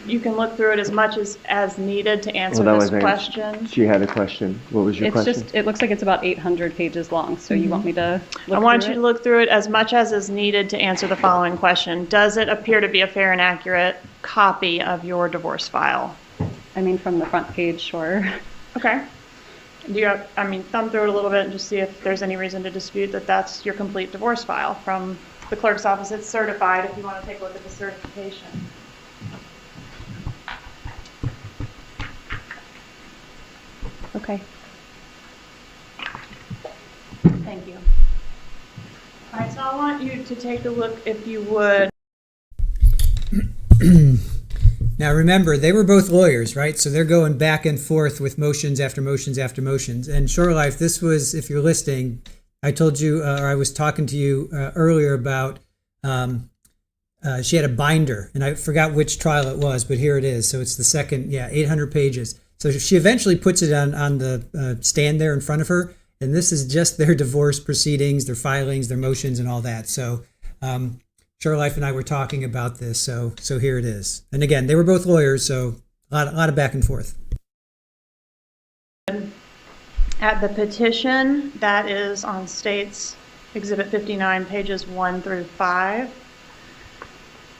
you can look through it as much as needed to answer this question. She had a question. What was your question? It looks like it's about 800 pages long, so you want me to look I want through you to it? look through it as much as is needed to answer the following question. Does it appear to be a fair and accurate copy of your divorce file? I mean, from the front page, sure. Okay. Do you thumb through it a little bit and just see if there's any reason to dispute that that's your complete divorce file from the clerk's office. It's certified if you want to take a look at the certification. Okay. Thank you. All right, so I want you to take a look, if you would. Now remember, they were both lawyers, right? So they're going back and forth with motions after motions after motions. And Shore Life, this was, if you're listening, I told you, or I was talking to you earlier about, she had a binder, and I forgot which trial it was, but here it is. So it's the second, 800 pages. So she eventually puts it on the stand there in front of her, and this is just their divorce proceedings, their filings, their motions, and all that. So Shore Life and I were talking about this, so here it is. And again, they were both lawyers, so a lot of back and forth. At the petition, that is on State's Exhibit 59, pages 1 through 5.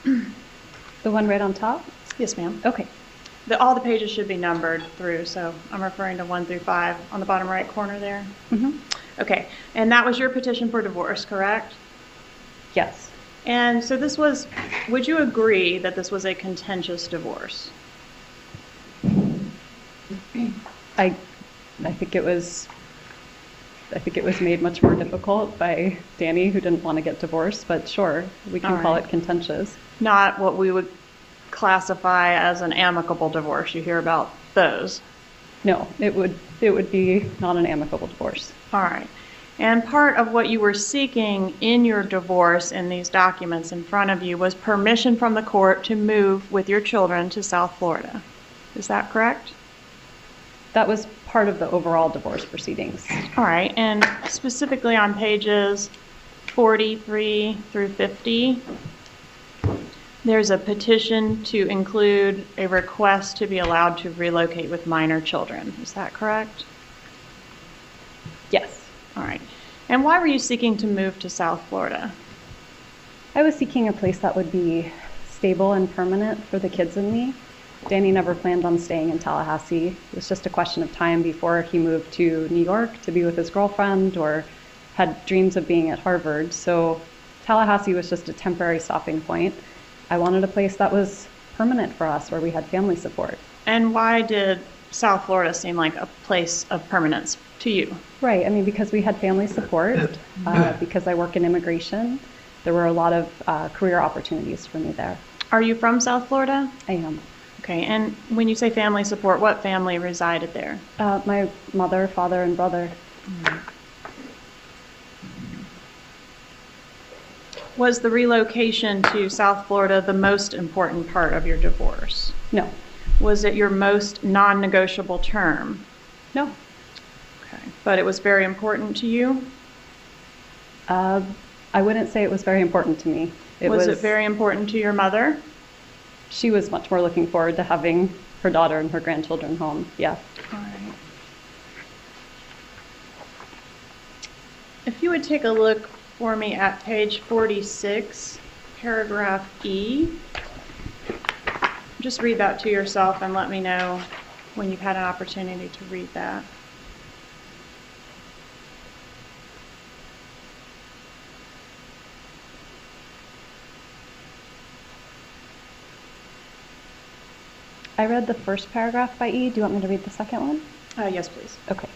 The one right on top? Yes, ma'am. Okay. All the pages should be numbered through, so I'm referring to 1 through 5 on the bottom right corner there. Mm-hmm. Okay, and that was your petition for divorce, correct? Yes. And so this was, would you agree that this was a contentious divorce? I think it was made much more difficult by Danny, who didn't want to get divorced, but sure, we can call it contentious. Not what we would classify as an amicable divorce. You hear about those. No, it would be not an amicable divorce. All right. And part of what you were seeking in your divorce in these documents in front of you was permission from the court to move with your children to South Florida. Is that correct? That was part of the overall divorce proceedings. All right. And specifically on pages 43 through 50, there's a petition to include a request to be allowed to relocate with minor children. Is that correct? Yes. All right. And why were you seeking to move to South Florida? I was seeking a place that would be stable and permanent for the kids and me. Danny never planned on staying in Tallahassee. It was just a question of time before he moved to New York to be with his girlfriend or had dreams of being at Harvard. So Tallahassee was just a temporary stopping point. I wanted a place that was permanent for us, where we had family support. And why did South Florida seem like a place of permanence to you? Right. I mean, because we had family support, because I work in immigration, there were a lot of career opportunities for me there. Are you from South Florida? I am. Okay. And when you say family support, what family resided there? My mother, father, and brother. Was the relocation to South Florida the most important part of your divorce? No. Was it your most non-negotiable term? No. Okay. But it was very important to you? I wouldn't say it was very important to me. Was it very important to your mother? She was much more looking forward to having her daughter and her grandchildren home, yeah. All right. you would take a look for me at page 46, paragraph E. Just read that to yourself and let me know when you've had an opportunity to read that. I read the first paragraph by E. Do you want me to read the second one? Yes, please. Okay.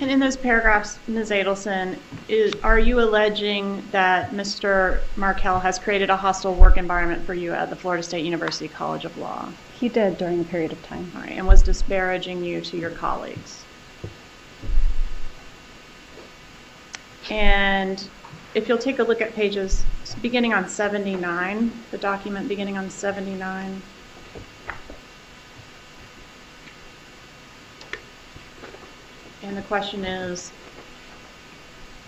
And in those paragraphs, Ms. Adelson, are you alleging that Mr. Markel has created a hostile work environment for you at the Florida State University College of Law? He did during a period of time. All right, and was disparaging you to your colleagues? And if you'll take a look at pages beginning on 79, the document beginning on 79. And the question is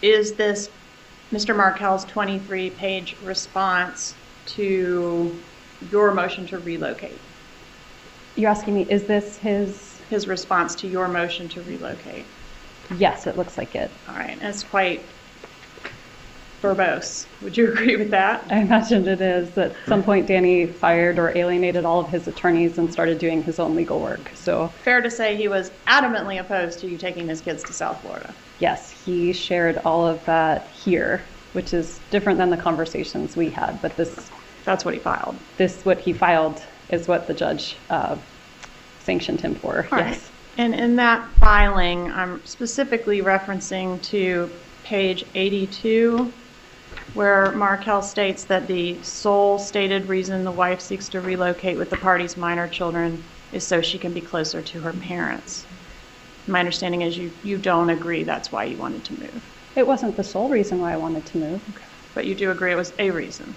this Mr. Markel's 23-page response to your motion to relocate? You're asking me, is this his response to your motion to relocate? Yes, it looks like it. All right, and it's quite verbose. Would you agree with that? I imagine it is. At some point, Danny fired or alienated all of his attorneys and started doing his own legal work. So fair to say he was adamantly opposed to you taking his kids to South Florida. Yes, he shared all of that here, which is different than the conversations we had. But that's what he filed. What he filed is what the judge sanctioned him for. All yes. Right. And in that filing, I'm specifically referencing to page 82, where Markel states that the sole stated reason the wife seeks to relocate with the party's minor children is so she can be closer to her parents. My understanding is you don't agree that's why you wanted to move. It wasn't the sole reason why I wanted to move. Okay. But you do agree it was a reason.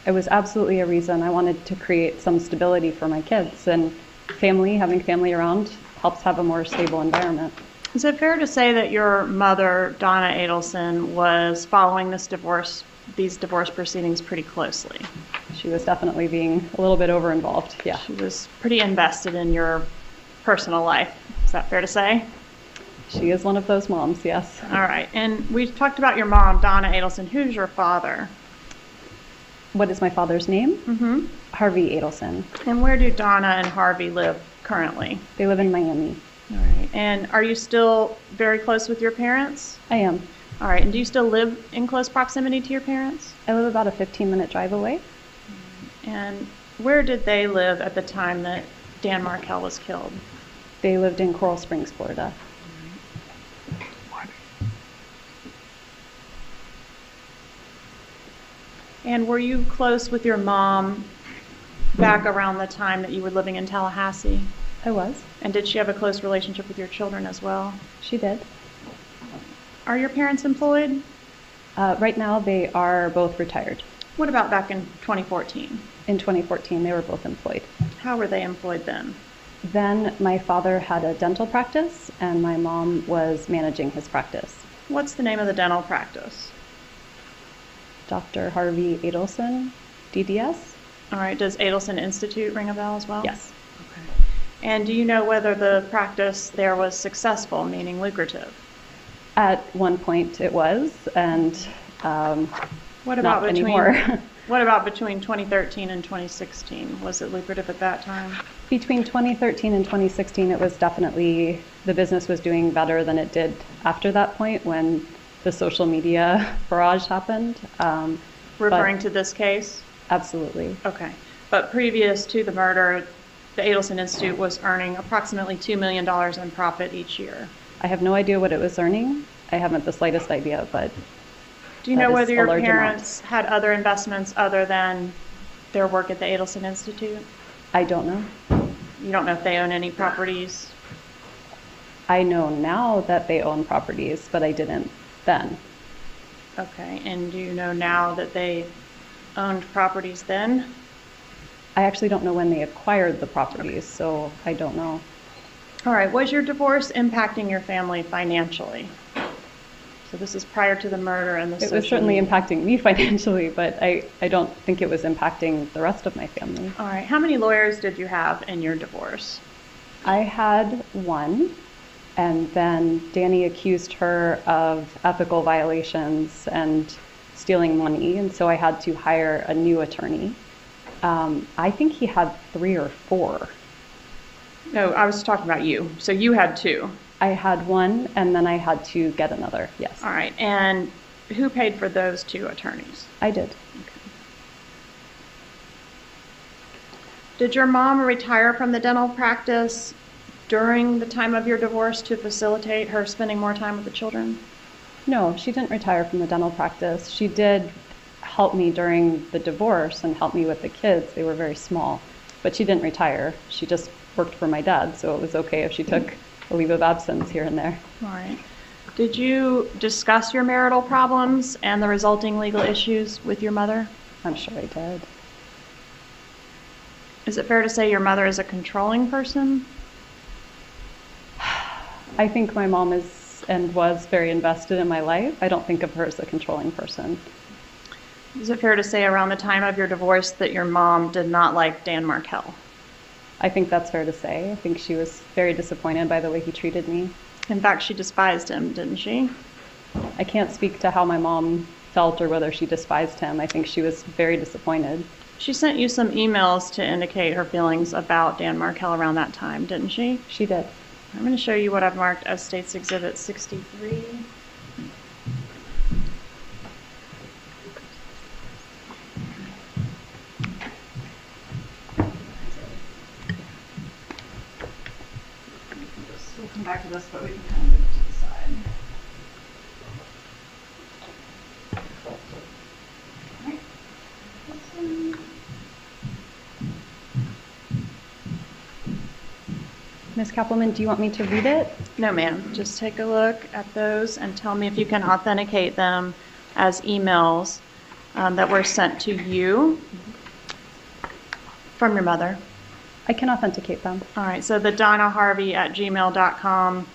It was absolutely a reason. I wanted to create some stability for my kids, and having family around helps have a more stable environment. Is it fair to say that your mother, Donna Adelson, was following these divorce proceedings pretty closely? She was definitely being a little bit over-involved, yeah. She was pretty invested in your personal life. Is that fair to say? She is one of those moms, yes. All right. And we talked about your mom, Donna Adelson. Who's your father? What is my father's name? Mm-hmm. Harvey Adelson. And where do Donna and Harvey live currently? They live in Miami. All right. And are you still very close with your parents? I am. All right. And do you still live in close proximity to your parents? I live about a 15-minute drive away. And where did they live at the time that Dan Markel was killed? They lived in Coral Springs, Florida. And were you close with your mom back around the time that you were living in Tallahassee? I was. And did she have a close relationship with your children as well? She did. Are your parents employed? Right now, they are both retired. What about back in 2014? In 2014, they were both employed. How were they employed then? Then my father had a dental practice, and my mom was managing his practice. What's the name of the dental practice? Dr. Harvey Adelson, DDS. All right. Does Adelson Institute ring a bell as well? Yes. Okay. And do you know whether the practice there was successful, meaning lucrative? At one point it was, and what about not anymore. What about between 2013 and 2016? Was it lucrative at that time? Between 2013 and 2016, it was definitely, the business was doing better than it did after that point when the social media barrage happened. Referring to this case? Absolutely. Okay. But previous to the murder, the Adelson Institute was earning approximately $2 million in profit each year. I have no idea what it was earning. I haven't the slightest idea, but do you know whether your parents had other investments other than their work at the Adelson Institute? I don't know. You don't know if they own any properties? I know now that they own properties, but I didn't then. Okay. And do you know now that they owned properties then? I actually don't know when they acquired the properties, so I don't know. All right, was your divorce impacting your family financially? So this is prior to the murder and the It was certainly impacting me financially, but I don't think it was impacting the rest of my family. All right, how many lawyers did you have in your divorce? I had one, and then Danny accused her of ethical violations and stealing money, and so I had to hire a new attorney. I think he had 3 or 4. No, I was talking about you. So you had 2. I had one, and then I had to get another, yes. All right, and who paid for those 2 attorneys? I did. Did your mom retire from the dental practice during the time of your divorce to facilitate her spending more time with the children? No, she didn't retire from the dental practice. She did help me during the divorce and help me with the kids. They were very small, but she didn't retire. She just worked for my dad, so it was okay if she took a leave of absence here and there. All right. Did you discuss your marital problems and the resulting legal issues with your mother? I'm sure I did. Is it fair to say your mother is a controlling person? I think my mom is and was very invested in my life. I don't think of her as a controlling person. Is it fair to say around the time of your divorce that your mom did not like Dan Markel? I think that's fair to say. I think she was very disappointed by the way he treated me. In fact, she despised him, didn't she? I can't speak to how my mom felt or whether she despised him. I think she was very disappointed. She sent you some emails to indicate her feelings about Dan Markel around that time, didn't she? She did. I'm going to show you what I've marked as State's Exhibit 63. We'll come back to this, but we can kind of move it to the side. All right. Ms. Kappelman, do you want me to read it? No, ma'am. Just take a look at those and tell me if you can authenticate them as emails that were sent to you from your mother. I can authenticate them. All right, so the donnaharvey@gmail.com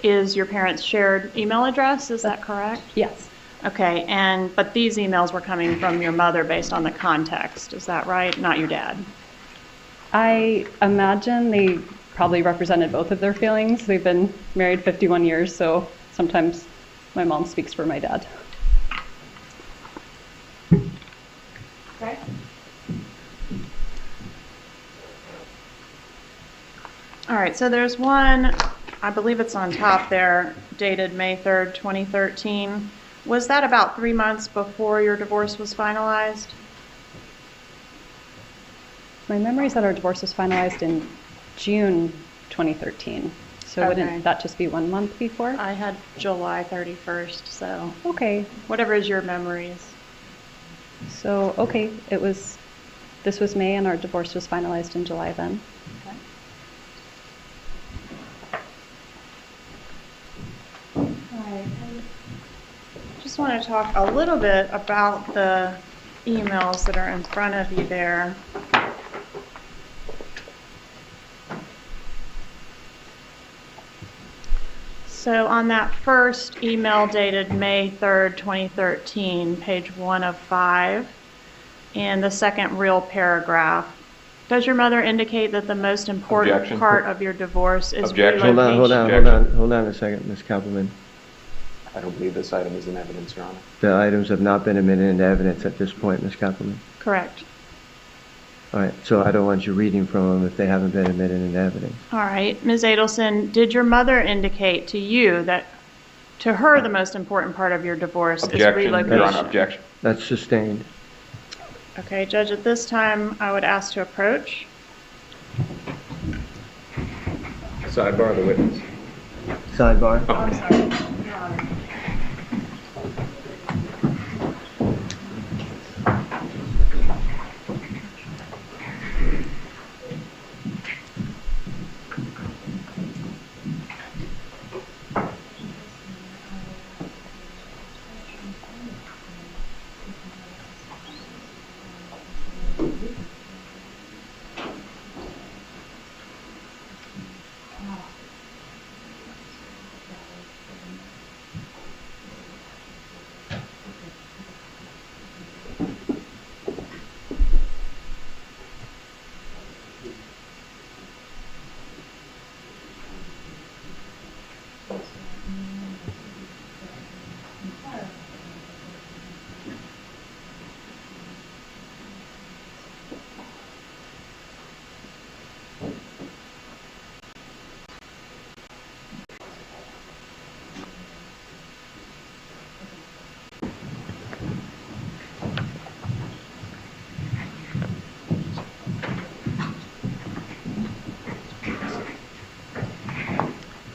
is your parents' shared email address, is that correct? Yes. Okay, but these emails were coming from your mother based on the context, is that right? Not your dad? I imagine they probably represented both of their feelings. They've been married 51 years, so sometimes my mom speaks for my dad. Okay. All right, so there's one, I believe it's on top there, dated May 3rd, 2013. Was that about 3 months before your divorce was finalized? My memory is that our divorce was finalized in June 2013. So wouldn't that just be 1 month before? I had July 31st, so. Okay. Whatever is your memories. So, okay, this was May and our divorce was finalized in July then. Okay. I just want to talk a little bit about the emails that are in front of you there. So on that first email dated May 3rd, 2013, page 1 of 5, in the second real paragraph, does your mother indicate that the most important Objection. part of your divorce is Objection. relocation? Hold on a second, Ms. Kappelman. I don't believe this item is in evidence, Your Honor. The items have not been admitted into evidence at this point, Ms. Kappelman. Correct. All right, so I don't want you reading from them if they haven't been admitted into evidence. All right. Ms. Adelson, did your mother indicate to you that, to her, the most important part of your divorce is Objection, relocation? Your Honor, objection. That's sustained. Okay, Judge, at this time, I would ask to approach. Sidebar of the witness. Sidebar. Oh, I'm sorry. Your Honor.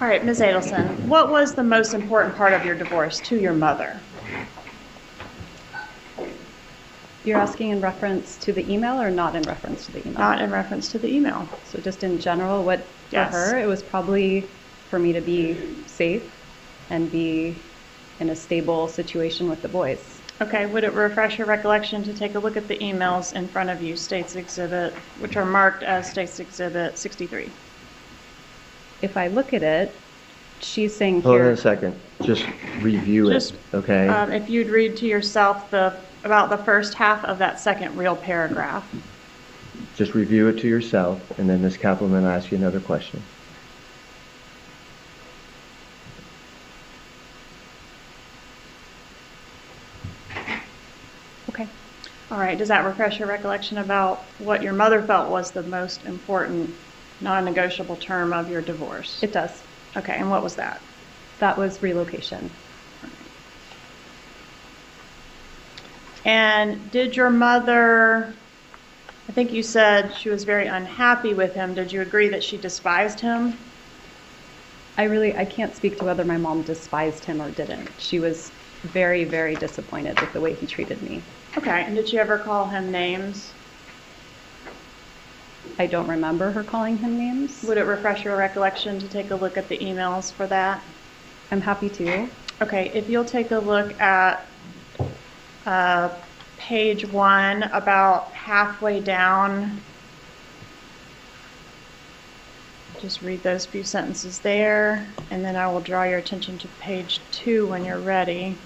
All right, Ms. Adelson, what was the most important part of your divorce to your mother? You're asking in reference to the email or not in reference to the email? Not in reference to the email. So just in general, what for Yes. her, it was probably for me to be safe and be in a stable situation with the boys. Okay, would it refresh your recollection to take a look at the emails in front of you, State's Exhibit, which are marked as State's Exhibit 63? If I look at it, she's saying Hold on here. a second. Just review Just, it, okay? If you'd read to yourself about the first half of that second real paragraph. Just review it to yourself, and then Ms. Kappelman will ask you another question. Okay. All right, does that refresh your recollection about what your mother felt was the most important non-negotiable term of your divorce? It does. Okay, and what was that? That was relocation. And did your mother, I think you said she was very unhappy with him. Did you agree that she despised him? I can't speak to whether my mom despised him or didn't. She was very, very disappointed with the way he treated me. Okay, and did she ever call him names? I don't remember her calling him names. Would it refresh your recollection to take a look at the emails for that? I'm happy to. Okay, if you'll take a look at page 1, about halfway down. Just read those few sentences there, and then I will draw your attention to page 2 when you're ready.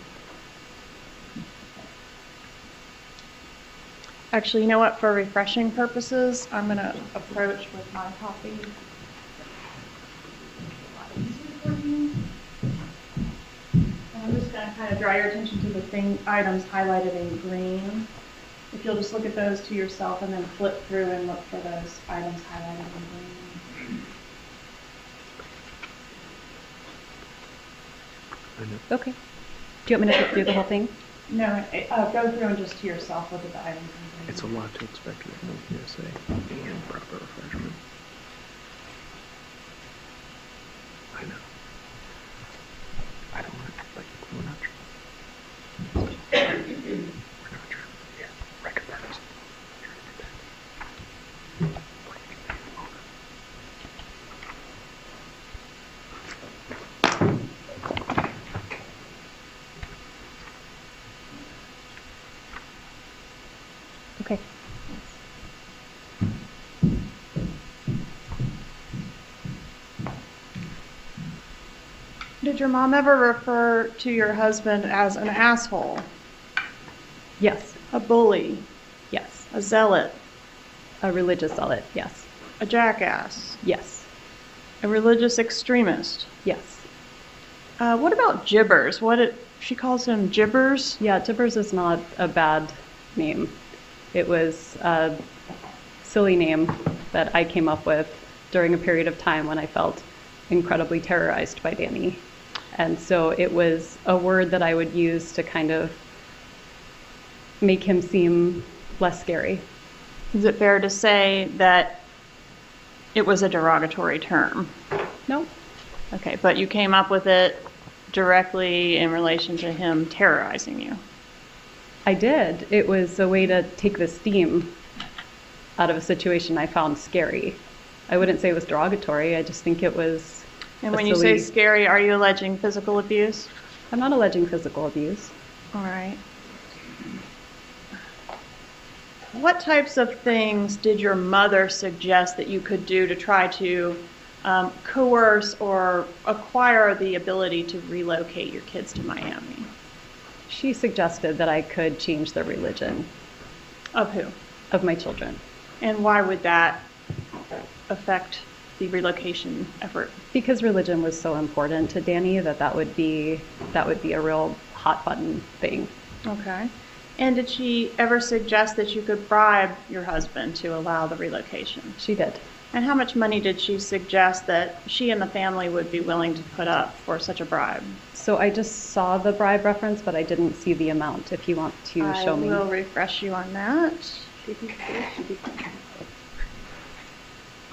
Actually, you know what? For refreshing purposes, I'm going to approach with my copy. I'm just going to kind of draw your attention to the items highlighted in green. If you'll just look at those to yourself and then flip through and look for those items highlighted in green. Okay. Do you want me to flip through the whole thing? No, go through and just to yourself look at the items in green. It's a lot to expect with no PSA and proper refreshment. I know. I don't want to, like, we're not sure. We're not sure. Yeah, record purpose. Okay. Did your mom ever refer to your husband as an asshole, Yes. a bully, Yes. a zealot, A religious zealot. Yes. a jackass, Yes. a religious extremist? Yes. What about gibbers? She calls him gibbers? Yeah, Tibbers is not a bad name. It was a silly name that I came up with during a period of time when I felt incredibly terrorized by Danny. And so it was a word that I would use to kind of make him seem less scary. Is it fair to say that it was a derogatory term? No. Okay, but you came up with it directly in relation to him terrorizing you. I did. It was a way to take the steam out of a situation I found scary. I wouldn't say it was derogatory. I just think it was. And when you say scary, are you alleging physical abuse? I'm not alleging physical abuse. All right. What types of things did your mother suggest that you could do to try to coerce or acquire the ability to relocate your kids to Miami? She suggested that I could change the religion. Of who? Of my children. And why would that affect the relocation effort? Because religion was so important to Danny that would be a real hot button thing. Okay. And did she ever suggest that you could bribe your husband to allow the relocation? She did. And how much money did she suggest that she and the family would be willing to put up for such a bribe? So I just saw the bribe reference, but I didn't see the amount, if you want to show me. I will refresh you on that.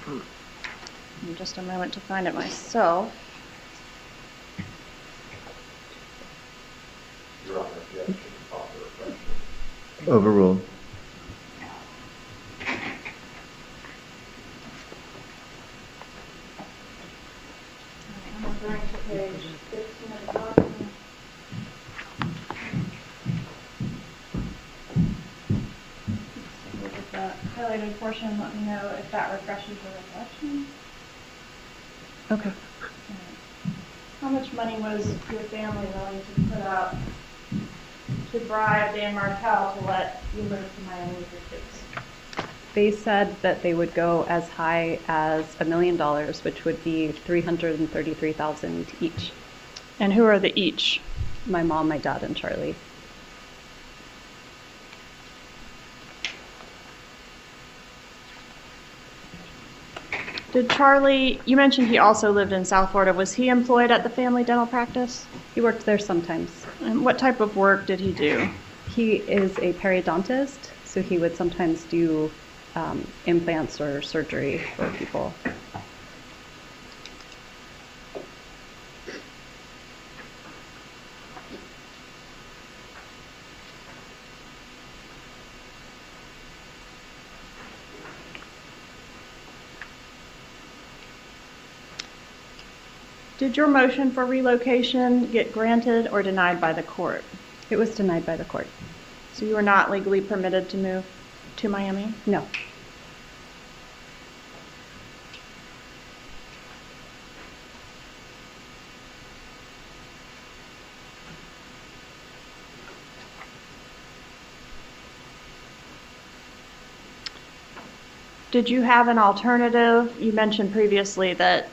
In just a moment to find it myself. Overruled. I'm referring to page 15 of the document. So look at that highlighted portion, let me know if that refreshes your recollection. Okay. How much money was your family willing to put up to bribe Dan Markel to let you move to Miami with your kids? They said that they would go as high as $1 million, which would be $333,000 each. And who are the each? My mom, my dad, and Charlie. Did Charlie, you mentioned he also lived in South Florida. Was he employed at the family dental practice? He worked there sometimes. And what type of work did he do? He is a periodontist, so he would sometimes do implants or surgery for people. Did your motion for relocation get granted or denied by the court? It was denied by the court. So you were not legally permitted to move to Miami? No. Did you have an alternative? You mentioned previously that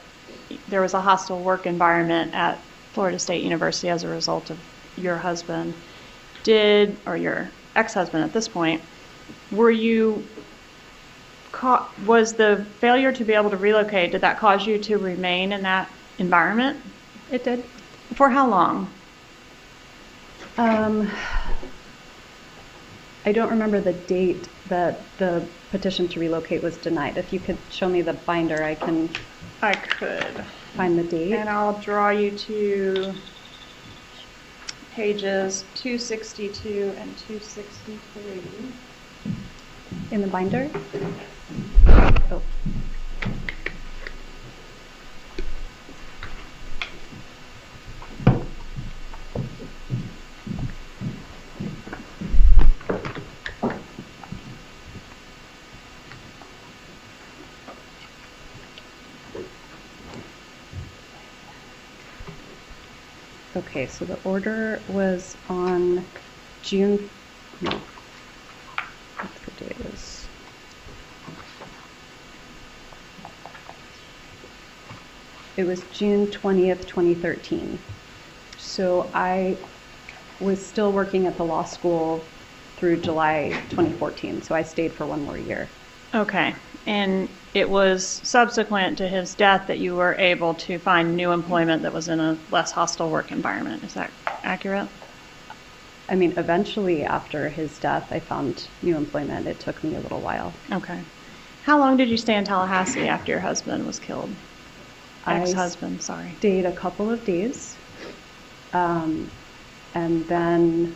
there was a hostile work environment at Florida State University as a result of your husband. Or your ex-husband at this point, was the failure to be able to relocate, did that cause you to remain in that environment? It did. For how long? I don't remember the date that the petition to relocate was denied. If you could show me the binder, I could find the date. And I'll draw you to pages 262 and 263. In the binder? Oh. Okay, so the order was on June, no, what's the date is? It was June 20th, 2013. So I was still working at the law school through July 2014, so I stayed for one more year. Okay, and it was subsequent to his death that you were able to find new employment that was in a less hostile work environment. Is that accurate? I mean, eventually after his death, I found new employment. It took me a little while. Okay. How long did you stay in Tallahassee after your husband was killed? Ex-husband, sorry. I stayed a couple of days. And then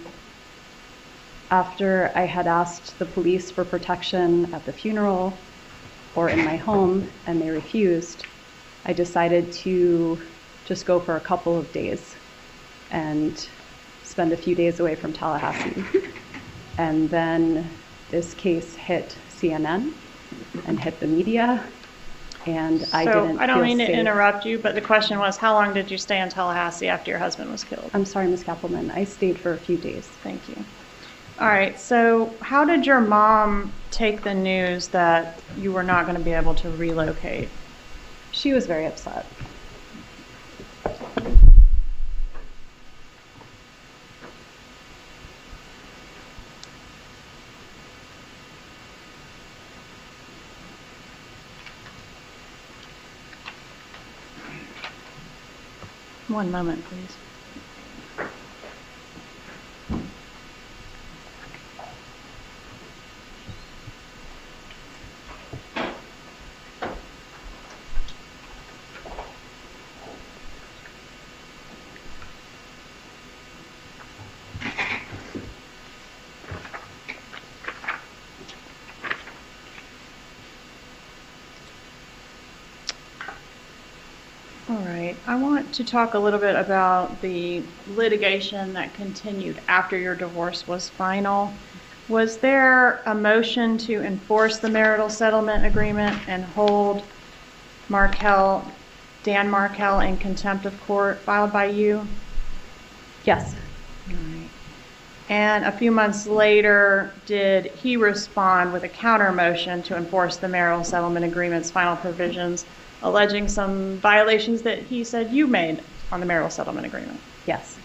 after I had asked the police for protection at the funeral or in my home and they refused, I decided to just go for a couple of days and spend a few days away from Tallahassee. And then this case hit CNN and hit the media, and I didn't feel safe. So I don't mean to interrupt you, but the question was, how long did you stay in Tallahassee after your husband was killed? I'm sorry, Ms. Kappelman. I stayed for a few days. Thank you. All right, so how did your mom take the news that you were not going to be able to relocate? She was very upset. One moment, please. right. I want to talk a little bit about the litigation that continued after your divorce was final. Was there a motion to enforce the marital settlement agreement and hold Dan Markel in contempt of court filed by you? Yes. All right. And a few months later, did he respond with a counter motion to enforce the marital settlement agreement's final provisions, alleging some violations that he said you made on the marital settlement agreement? Yes.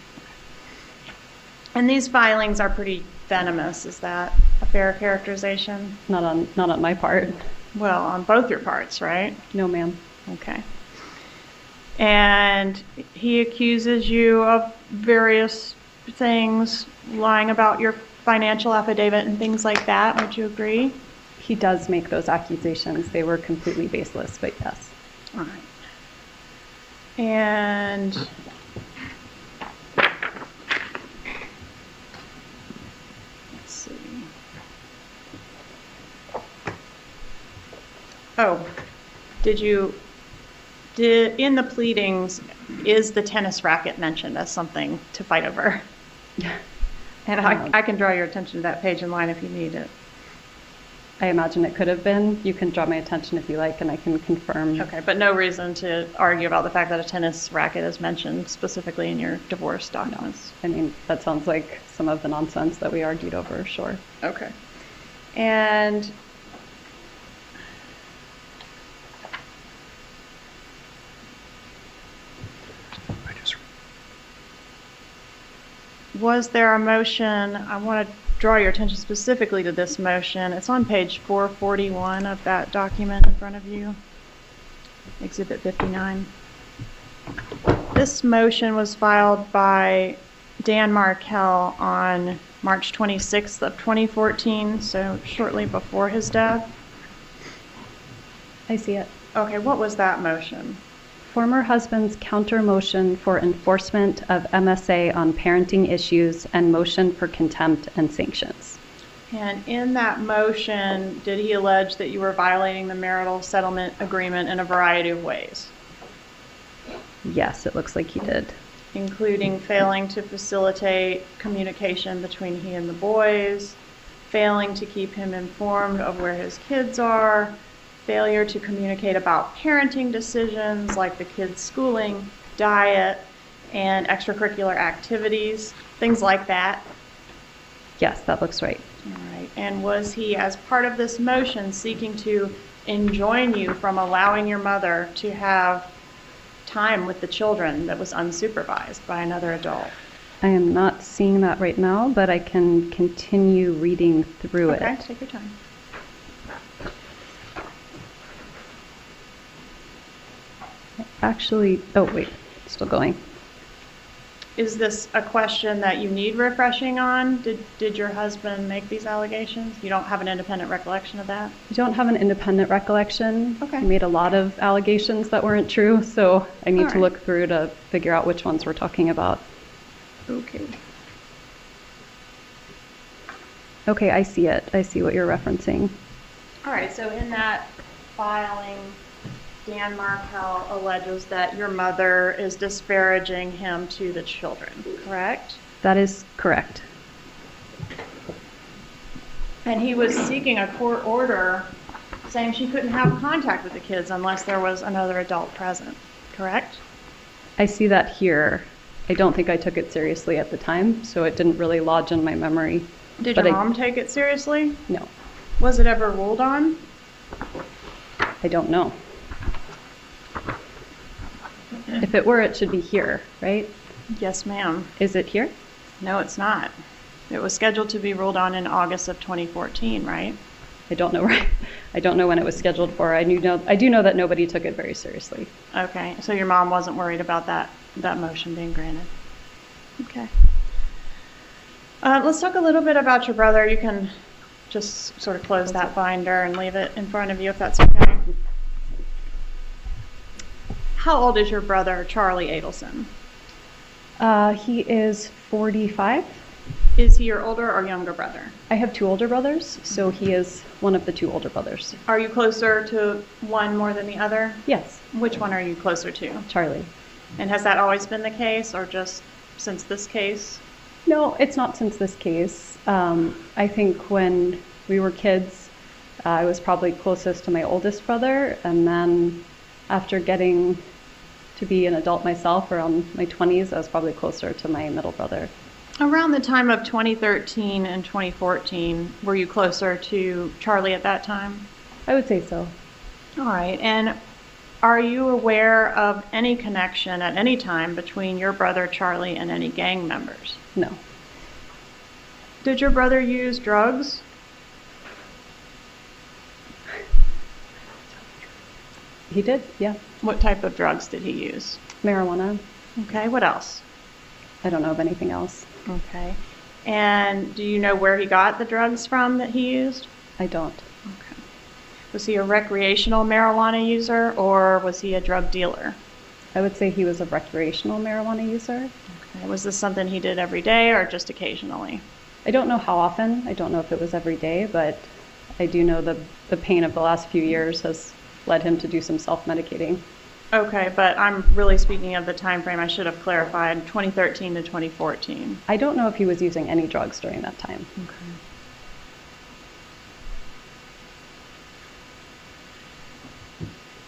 And these filings are pretty venomous. Is that a fair characterization? Not on my part. Well, on both your parts, right? No, ma'am. Okay. And he accuses you of various things, lying about your financial affidavit and things like that. Would you agree? He does make those accusations. They were completely baseless, but yes. All right. And let's see. Oh, in the pleadings, is the tennis racket mentioned as something to fight over? And I can draw your attention to that page in line if you need it. I imagine it could have been. You can draw my attention if you like, and I can confirm. Okay, but no reason to argue about the fact that a tennis racket is mentioned specifically in your divorce documents. No. I mean, that sounds like some of the nonsense that we argued over, sure. Okay. And was there a motion? I want to draw your attention specifically to this motion. It's on page 441 of that document in front of you, Exhibit 59. This motion was filed by Dan Markel on March 26th of 2014, so shortly before his death. I see it. Okay, what was that motion? Former husband's counter motion for enforcement of MSA on parenting issues and motion for contempt and sanctions. And in that motion, did he allege that you were violating the marital settlement agreement in a variety of ways? Yes, it looks like he did. Including failing to facilitate communication between he and the boys, failing to keep him informed of where his kids are, failure to communicate about parenting decisions like the kids' schooling, diet, and extracurricular activities, things like that. Yes, that looks right. All right. And was he, as part of this motion, seeking to enjoin you from allowing your mother to have time with the children that was unsupervised by another adult? I am not seeing that right now, but I can continue reading through it. Okay, take your time. Actually, oh wait, still going. Is this a question that you need refreshing on? Did your husband make these allegations? You don't have an independent recollection of that? I don't have an independent recollection. Okay. He made a lot of allegations that weren't true, so I need All to right. look through to figure out which ones we're talking about. Okay. Okay, I see it. I see what you're referencing. All right, so in that filing, Dan Markel alleges that your mother is disparaging him to the children, correct? That is correct. And he was seeking a court order saying she couldn't have contact with the kids unless there was another adult present, correct? I see that here. I don't think I took it seriously at the time, so it didn't really lodge in my memory. Did But your mom take it seriously? No, Was it ever ruled on? I don't know. If it were, it should be here, right? Yes, ma'am. Is it here? No, it's not. It was scheduled to be ruled on in August of 2014, right? I don't know. I don't know when it was scheduled for. I do know that nobody took it very seriously. Okay, so your mom wasn't worried about that motion being granted. Okay. Let's talk a little bit about your brother. You can just sort of close that binder and leave it in front of you if that's okay. How old is your brother, Charlie Adelson? He is 45. Is he your older or younger brother? I have two older brothers, so he is one of the two older brothers. Are you closer to one more than the other? Yes, Which one are you closer to? Charlie. And has that always been the case, or just since this case? No, it's not since this case. I think when we were kids, I was probably closest to my oldest brother, and then after getting to be an adult myself around my 20s, I was probably closer to my middle brother. Around the time of 2013 and 2014, were you closer to Charlie at that time? I would say so. All right. And are you aware of any connection at any time between your brother Charlie and any gang members? No. Did your brother use drugs? He did, yeah. What type of drugs did he use? Marijuana. Okay, what else? I don't know of anything else. Okay. And do you know where he got the drugs from that he used? I don't. Okay. Was he a recreational marijuana user, or was he a drug dealer? I would say he was a recreational marijuana user. Okay. Was this something he did every day or just occasionally? I don't know how often. I don't know if it was every day, but I do know the pain of the last few years has led him to do some self-medicating. Okay, but I'm really speaking of the time frame. I should have clarified 2013 to 2014. I don't know if he was using any drugs during that time. Okay.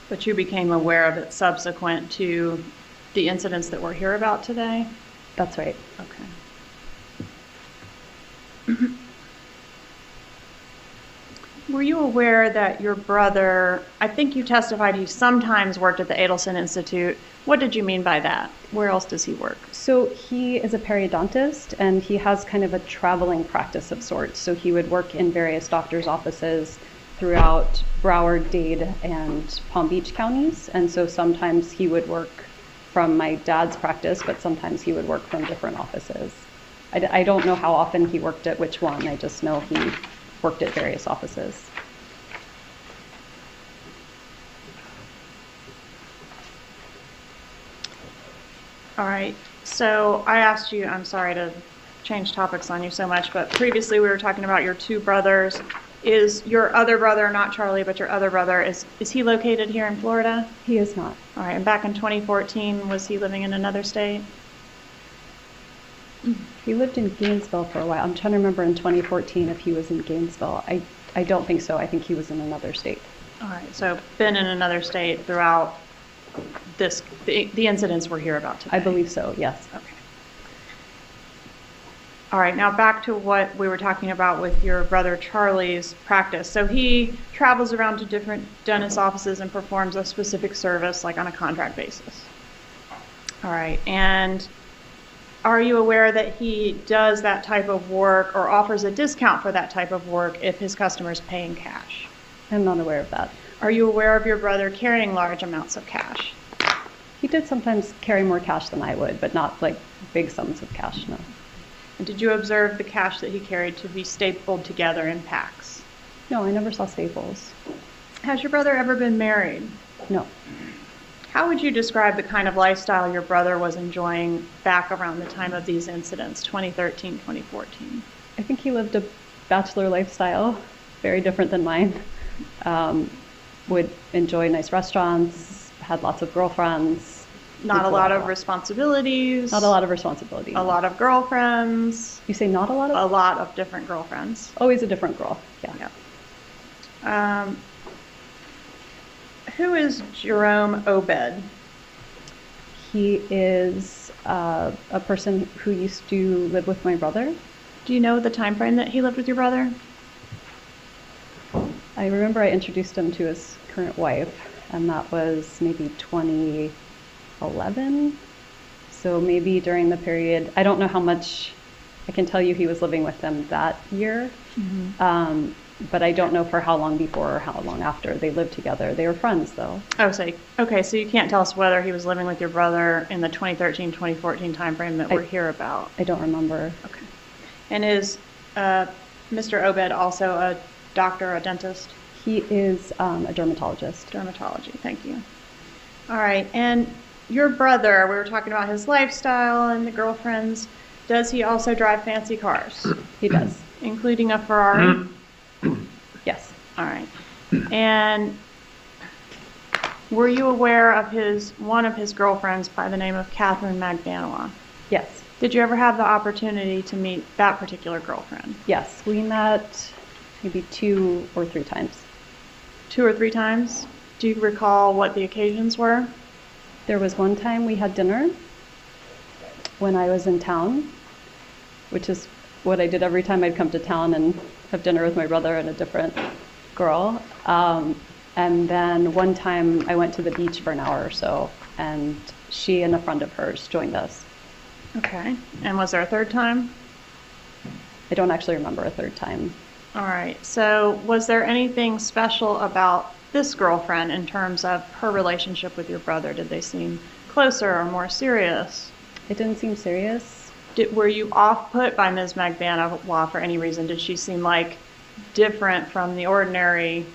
But you became aware of it subsequent to the incidents that we're here about today? That's right. Okay. Were you aware that your brother, I think you testified he sometimes worked at the Adelson Institute. What did you mean by that? Where else does he work? So he is a periodontist, and he has kind of a traveling practice of sorts. So he would work in various doctor's offices throughout Broward, Dade, and Palm Beach counties. And so sometimes he would work from my dad's practice, but sometimes he would work from different offices. I don't know how often he worked at which one. I just know he worked at various offices. All right, so I asked you, I'm sorry to change topics on you so much, but previously we were talking about your two brothers. Is your other brother, not Charlie, but your other brother, is he located here in Florida? He is not. All right, and back in 2014, was he living in another state? He lived in Gainesville for a while. I'm trying to remember in 2014 if he was in Gainesville. I don't think so. I think he was in another state. All right, so been in another state throughout the incidents we're here about today? I believe so, yes. Okay. All right, now back to what we were talking about with your brother Charlie's practice. So he travels around to different dentist offices and performs a specific service, like on a contract basis. All right, and are you aware that he does that type of work or offers a discount for that type of work if his customers pay in cash? I'm not aware of that. Are you aware of your brother carrying large amounts of cash? He did sometimes carry more cash than I would, but not like big sums of cash, no. And did you observe the cash that he carried to be stapled together in packs? No, I never saw staples. Has your brother ever been married? No. How would you describe the kind of lifestyle your brother was enjoying back around the time of these incidents, 2013, 2014? I think he lived a bachelor lifestyle, very different than mine. Would enjoy nice restaurants, had lots of girlfriends. Not a lot of responsibilities. Not a lot of responsibilities. A lot of girlfriends. You say not a lot of? A lot of different girlfriends. Always a different girl, yeah. Yeah. Who is Jerome Obed? He is a person who used to live with my brother. Do you know the time frame that he lived with your brother? I remember I introduced him to his current wife, and that was maybe 2011. So maybe during the period, I don't know how much, I can tell you he was living with them that year. Mm-hmm. But I don't know for how long before or how long after they lived together. They were friends, though. Oh, so okay, so you can't tell us whether he was living with your brother in the 2013-2014 timeframe that we're here about. I don't remember. Okay. And is Mr. Obed also a doctor, a dentist? He is a dermatologist. Dermatology, thank you. All right, and your brother, we were talking about his lifestyle and the girlfriends. Does he also drive fancy cars? He does. Including a Ferrari? Yes. All right. And Were you aware of one of his girlfriends by the name of Catherine Magbanua? Yes. Did you ever have the opportunity to meet that particular girlfriend? Yes. We met maybe 2 or 3 times. 2 or 3 times? Do you recall what the occasions were? There was one time we had dinner when I was in town, which is what I did every time I'd come to town and have dinner with my brother and a different girl. And then one time I went to the beach for an hour or so, and she and a friend of hers joined us. Okay. And was there a third time? I don't actually remember a third time. All right. So was there anything special about this girlfriend in terms of her relationship with your brother? Did they seem closer or more serious? It didn't seem serious. Were you off-put by Ms. Magbanua for any reason? Did she seem like different from the ordinary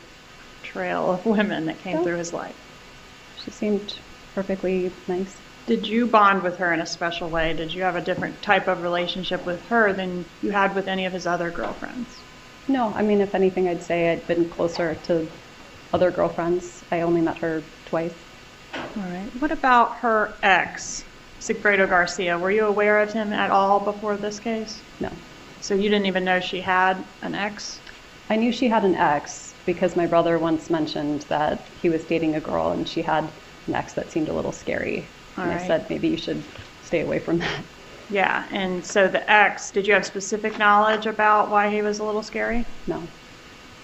trail of women that came through his life? She seemed perfectly nice. Did you bond with her in a special way? Did you have a different type of relationship with her than you had with any of his other girlfriends? No, I mean, if anything, I'd say I'd been closer to other girlfriends. I only met her twice. All right. What about her ex, Sigfredo Garcia? Were you aware of him at all before this case? No. So you didn't even know she had an ex? I knew she had an ex because my brother once mentioned that he was dating a girl and she had an ex that seemed a little scary. And I said, maybe you should stay away from that. Yeah, and so the ex, did you have specific knowledge about why he was a little scary? No.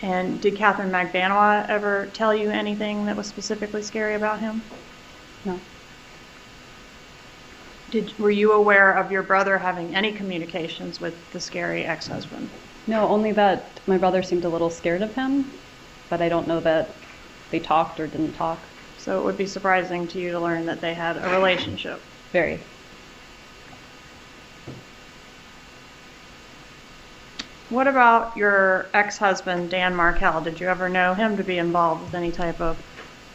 And did Catherine Magbanua ever tell you anything that was specifically scary about him? No. Were you aware of your brother having any communications with the scary ex-husband? No, only that my brother seemed a little scared of him, but I don't know that they talked or didn't talk. So it would be surprising to you to learn that they had a relationship. Very. What about your ex-husband, Dan Markel? Did you ever know him to be involved with any type of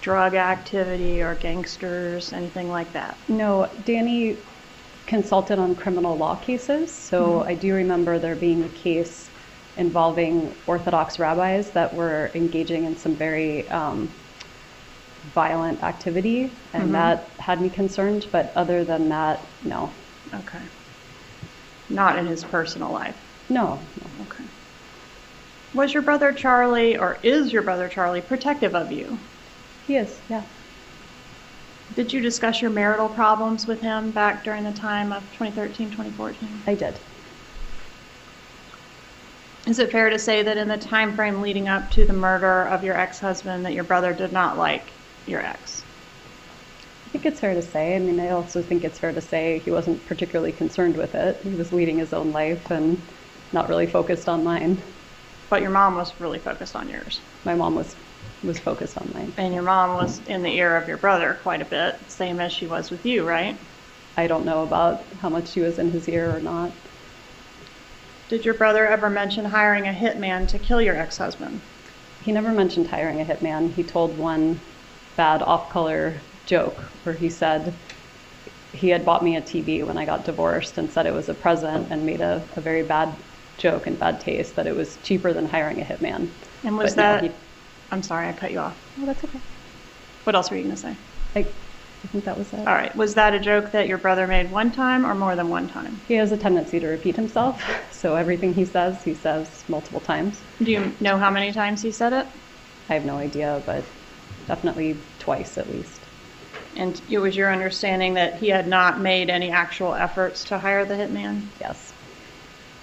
drug activity or gangsters, anything like that? No, Danny consulted on criminal law cases, so I do remember there being a case involving Orthodox rabbis that were engaging in some very violent activity, and that had me concerned, but other than that, no. Okay. Not in his personal life? No. Okay. Was your brother Charlie, or is your brother Charlie, protective of you? He is, yeah. Did you discuss your marital problems with him back during the time of 2013, 2014? I did. Is it fair to say that in the time frame leading up to the murder of your ex-husband that your brother did not like your ex? I think it's fair to say. I mean, I also think it's fair to say he wasn't particularly concerned with it. He was leading his own life and not really focused on mine. But your mom was really focused on yours. My mom was focused on mine. And your mom was in the ear of your brother quite a bit, same as she was with you, right? I don't know about how much she was in his ear or not. Did your brother ever mention hiring a hitman to kill your ex-husband? He never mentioned hiring a hitman. He told one bad off-color joke where he said he had bought me a TV when I got divorced and said it was a present, and made a very bad joke and bad taste that it was cheaper than hiring a hitman. And was that... I'm sorry, I cut you off. Oh, that's okay. What else were you going to say? I think that was it. All right. Was that a joke that your brother made one time or more than one time? He has a tendency to repeat himself, so everything he says multiple times. Do you know how many times he said it? I have no idea, but definitely twice at least. And it was your understanding that he had not made any actual efforts to hire the hitman? Yes.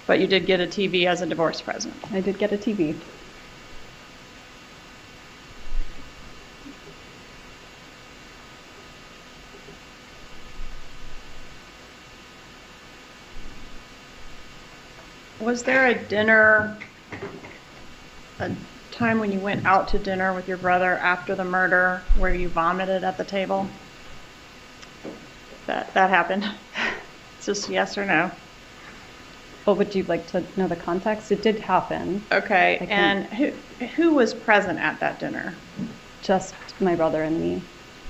But you did get a TV as a divorce present? I did get a TV. Was there a time when you went out to dinner with your brother after the murder where you vomited at the table? That happened? It's just yes or no. Well, would you like to know the context? It did happen. Okay, and who was present at that dinner? Just my brother and me.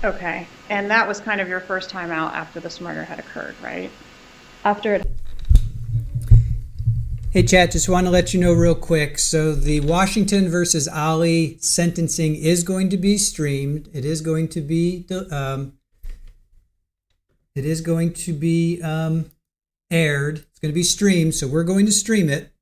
Okay, and that was kind of your first time out after this murder had occurred, right? After it. Hey, chat, just want to let you know real quick. So the Washington versus Ali sentencing is going to be streamed. It is going to be aired. It's going to be streamed, so we're going to stream it.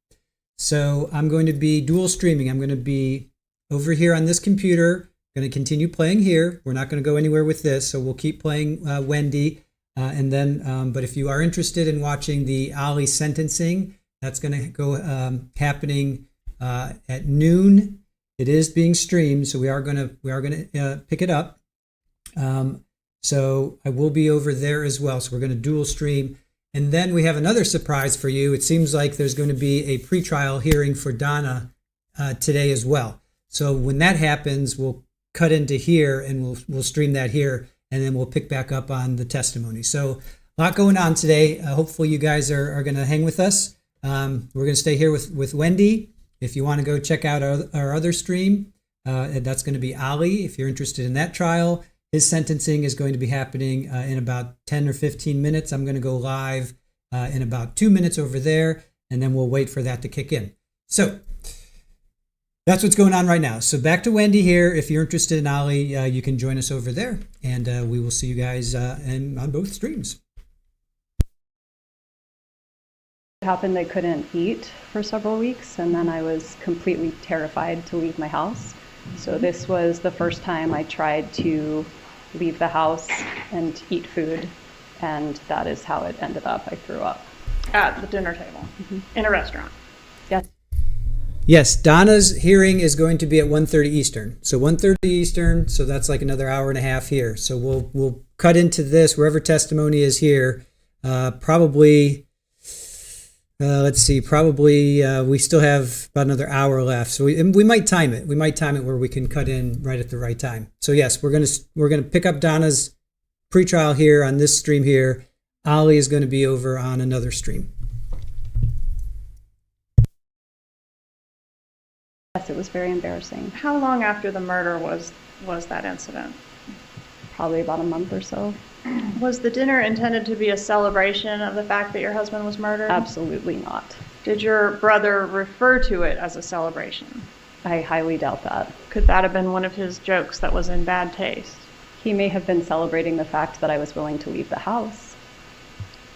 So I'm going to be dual streaming. I'm going to be over here on this computer, going to continue playing here. We're not going to go anywhere with this, so we'll keep playing Wendi. And then, but if you are interested in watching the Ali sentencing, that's going to go happening at noon. It is being streamed, so we are going to pick it up. So I will be over there as well. So we're going to dual stream. And then we have another surprise for you. It seems like there's going to be a pretrial hearing for Donna today as well. So when that happens, we'll cut into here and we'll stream that here, and then we'll pick back up on the testimony. So a lot going on today. Hopefully you guys are going to hang with us. We're going to stay here with Wendi. If you want to go check out our other stream, that's going to be Ali. If you're interested in that trial, his sentencing is going to be happening in about 10 or 15 minutes. I'm going to go live in about 2 minutes over there, and then we'll wait for that to kick in. So that's what's going on right now. So back to Wendi here. If you're interested in Ali, you can join us over there, and we will see you guys on both streams. It happened I couldn't eat for several weeks, and then I was completely terrified to leave my house. So this was the first time I tried to leave the house and eat food, and that is how it ended up. I threw up. At the dinner table, in a restaurant. Yes. Yes, Donna's hearing is going to be at 1:30 Eastern. So 1:30 Eastern, so that's like another hour and a half here. So we'll cut into this wherever testimony is here. Probably we still have about another hour left. So we might time it. We might time it where we can cut in right at the right time. So yes, we're gonna pick up Donna's pretrial here on this stream here. Ali is going to be over on another stream. Yes, it was very embarrassing. How long after the murder was that incident? Probably about a month or so. Was the dinner intended to be a celebration of the fact that your husband was murdered? Absolutely not. Did your brother refer to it as a celebration? I highly doubt that. Could that have been one of his jokes that was in bad taste? He may have been celebrating the fact that I was willing to leave the house.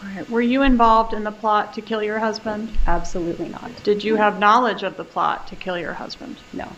Right. Were you involved in the plot to kill your husband? Absolutely not. Did you have knowledge of the plot to kill your husband? No.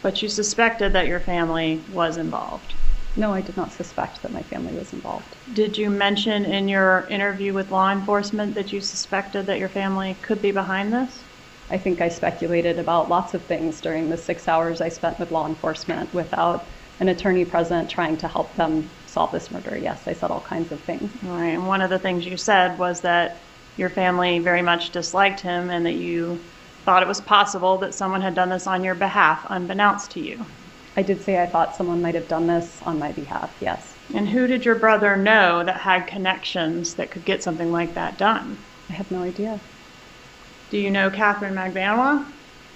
But you suspected that your family was involved? No, I did not suspect that my family was involved. Did you mention in your interview with law enforcement that you suspected that your family could be behind this? I think I speculated about lots of things during the 6 hours I spent with law enforcement without an attorney present trying to help them solve this murder. Yes, I said all kinds of things. Right, and one of the things you said was that your family very much disliked him and that you thought it was possible that someone had done this on your behalf, unbeknownst to you. I did say I thought someone might have done this on my behalf, yes. And who did your brother know that had connections that could get something like that done? I have no idea. Do you know Catherine Magbanua?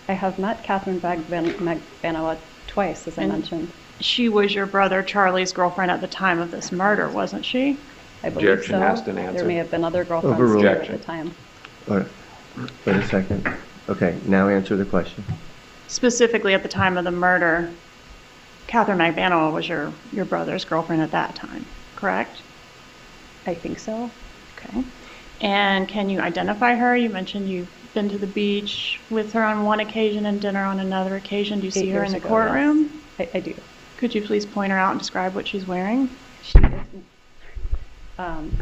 I have met Catherine Magbanua twice, as I mentioned. She was your brother Charlie's girlfriend at the time of this murder, wasn't she? I believe Objection so. asked and answered. There may have been other girlfriends Overruled. there at the time. All right. Wait a second. Okay, now answer the question. Specifically at the time of the murder, Catherine Magbanua was your brother's girlfriend at that time, correct? I think so. Okay. And can you identify her? You mentioned you've been to the beach with her on one occasion and dinner on another occasion. Do you see her in the courtroom? Yes. I do. Could you please point her out and describe what she's wearing?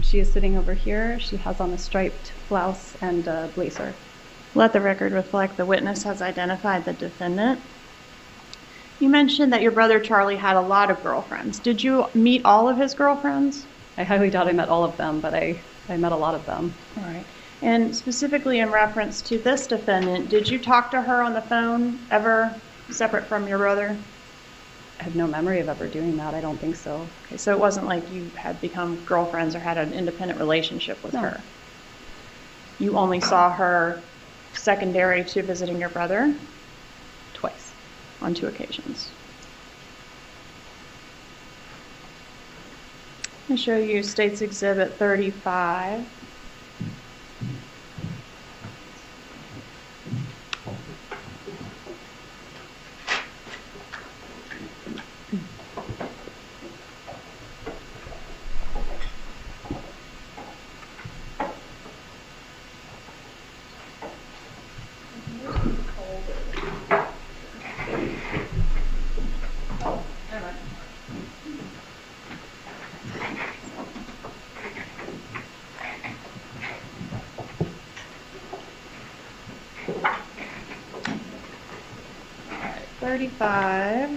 She is sitting over here. She has on a striped blouse and a blazer. Let the record reflect the witness has identified the defendant. You mentioned that your brother Charlie had a lot of girlfriends. Did you meet all of his girlfriends? I highly doubt I met all of them, but I met a lot of them. All right. And specifically in reference to this defendant, did you talk to her on the phone ever separate from your brother? I have no memory of ever doing that. I don't think so. Okay, so it wasn't like you had become girlfriends or had an independent relationship with her. You only saw her secondary to visiting your brother? Twice. On 2 occasions. I'm going to show you State's Exhibit 35. 35.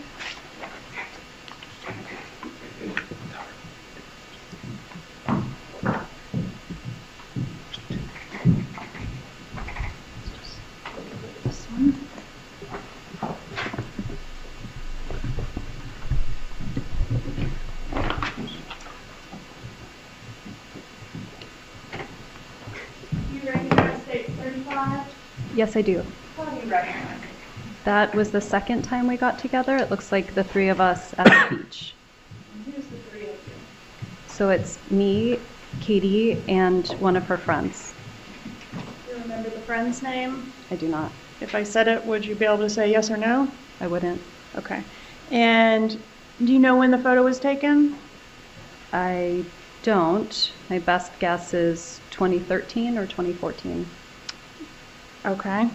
This one. You recognize state 35? Yes, I do. How do you recognize it? That was the second time we got together. It looks like the three of us at the beach. Who's the three of you? So it's me, Katie, and one of her friends. Do you remember the friend's name? I do not. If I said it, would you be able to say yes or no? I wouldn't. Okay. And do you know when the photo was taken? I don't. My best guess is 2013 or 2014. Okay.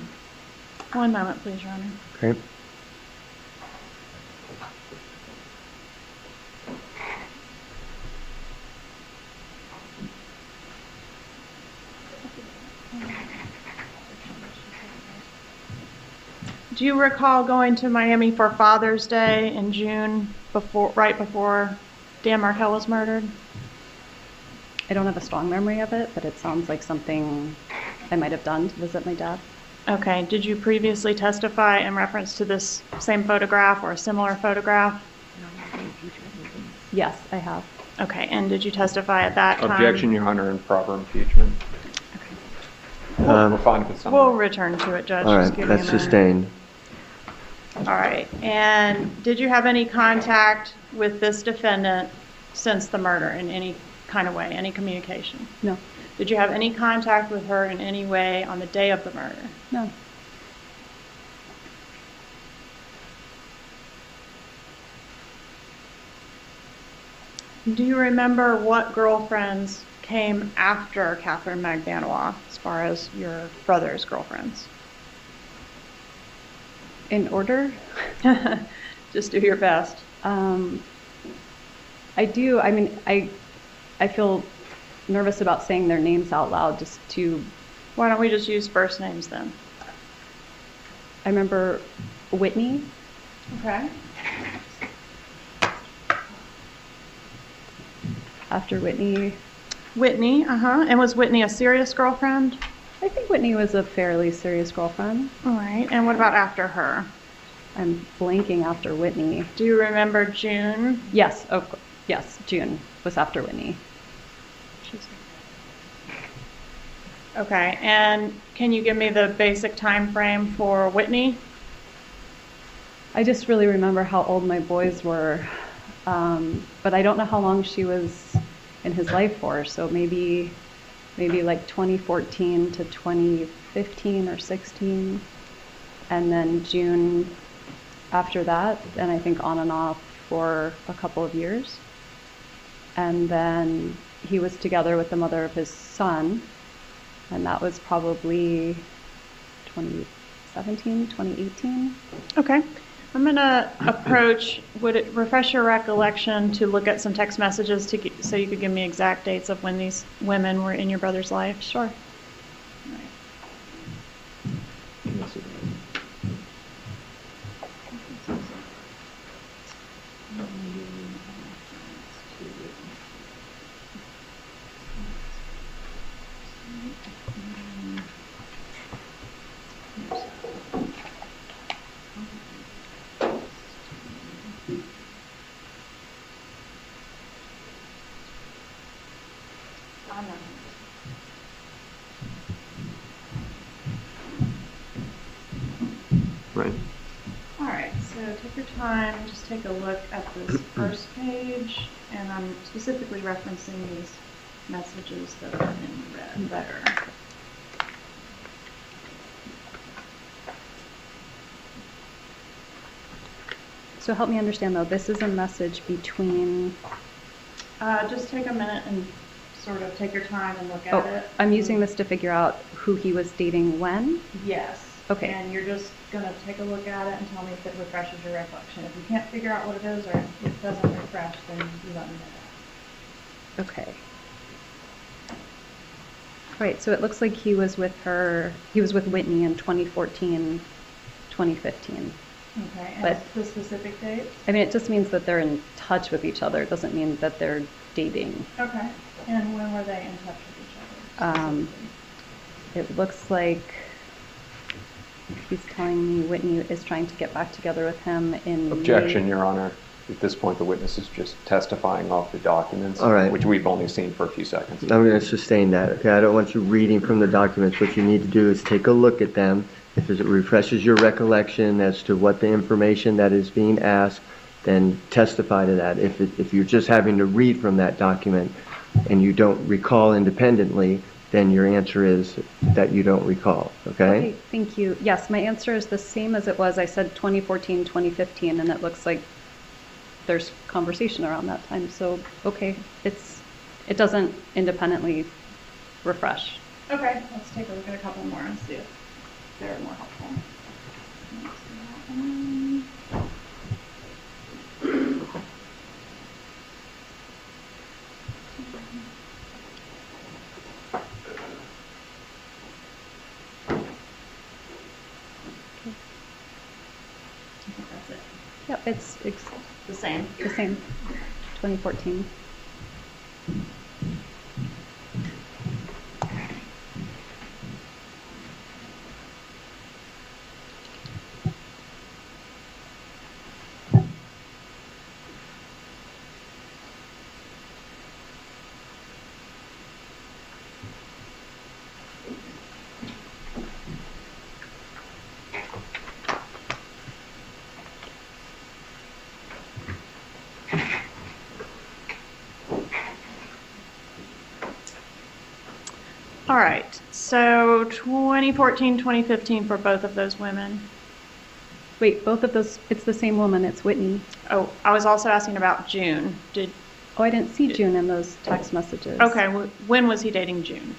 One moment, please, Your Honor. Okay. Do you recall going to Miami for Father's Day in June, right before Dan Markel was murdered? I don't have a strong memory of it, but it sounds like something I might have done to visit my dad. Okay. Did you previously testify in reference to this same photograph or a similar photograph? Yes, I have. Okay. And did you testify at that time? Objection, Your Honor, and proper impeachment. We're fine with We'll some. return to it, Judge. All Just right, give me a that's minute. sustained. All right. And did you have any contact with this defendant since the murder in any kind of way, any communication? No. Did you have any contact with her in any way on the day of the murder? No. Do you remember what girlfriends came after Catherine Magdanois as far as your brother's girlfriends? In order? Just do your best. I do. I mean, I feel nervous about saying their names out loud just to. Why don't we just use first names then? I remember Whitney. Okay. After Whitney. Whitney, And was Whitney a serious girlfriend? I think Whitney was a fairly serious girlfriend. All right. And what about after her? I'm blanking after Whitney. Do you remember June? Yes, yes, June was after Whitney. Okay. And can you give me the basic time frame for Whitney? I just really remember how old my boys were, but I don't know how long she was in his life for. So maybe like 2014 to 2015 or 16, and then June after that, and I think on and off for a couple of years. And then he was together with the mother of his son, and that was probably 2017, 2018. Okay. I'm going to approach, would it refresh your recollection to look at some text messages so you could give me exact dates of when these women were in your brother's life? Sure. Right. All right, so take your time, just take a look at this first page, and I'm specifically referencing these messages that are in red there. So help me understand though, this is a message between. Just take a minute and sort of take your time and look at Oh, it. I'm using this to figure out who he was dating when? Yes. Okay. And you're just gonna take a look at it and tell me if it refreshes your recollection. If you can't figure out what it is or if it doesn't refresh, then you let me know. Okay. Right, so it looks like he was with Whitney in 2014, 2015. Okay, and But- the specific dates? I mean, it just means that they're in touch with each other. It doesn't mean that they're dating. Okay, and when were they in touch with each other? specifically? It looks like he's telling me Whitney is trying to get back together with him in Objection, May. Your Honor. At this point, the witness is just testifying off the documents, All right. which we've only seen for a few seconds. I'm going to sustain that, okay? I don't want you reading from the documents. What you need to do is take a look at them. If it refreshes your recollection as to what the information that is being asked, then testify to that. If you're just having to read from that document and you don't recall independently, then your answer is that you don't recall, okay? Okay, thank you. Yes, my answer is the same as it was. I said 2014, 2015, and it looks like there's conversation around that time. So, okay, it doesn't independently refresh. Okay, let's take a look at a couple more and see if they're more helpful. Let's see that one. I think that's it. Yep, it's The same. the same, 2014. All right, so 2014, 2015 for both of those women. Wait, both of those, it's the same woman, it's Whitney. Oh, I was also asking about June. Oh, I didn't see June in those text messages. Okay, when was he dating June?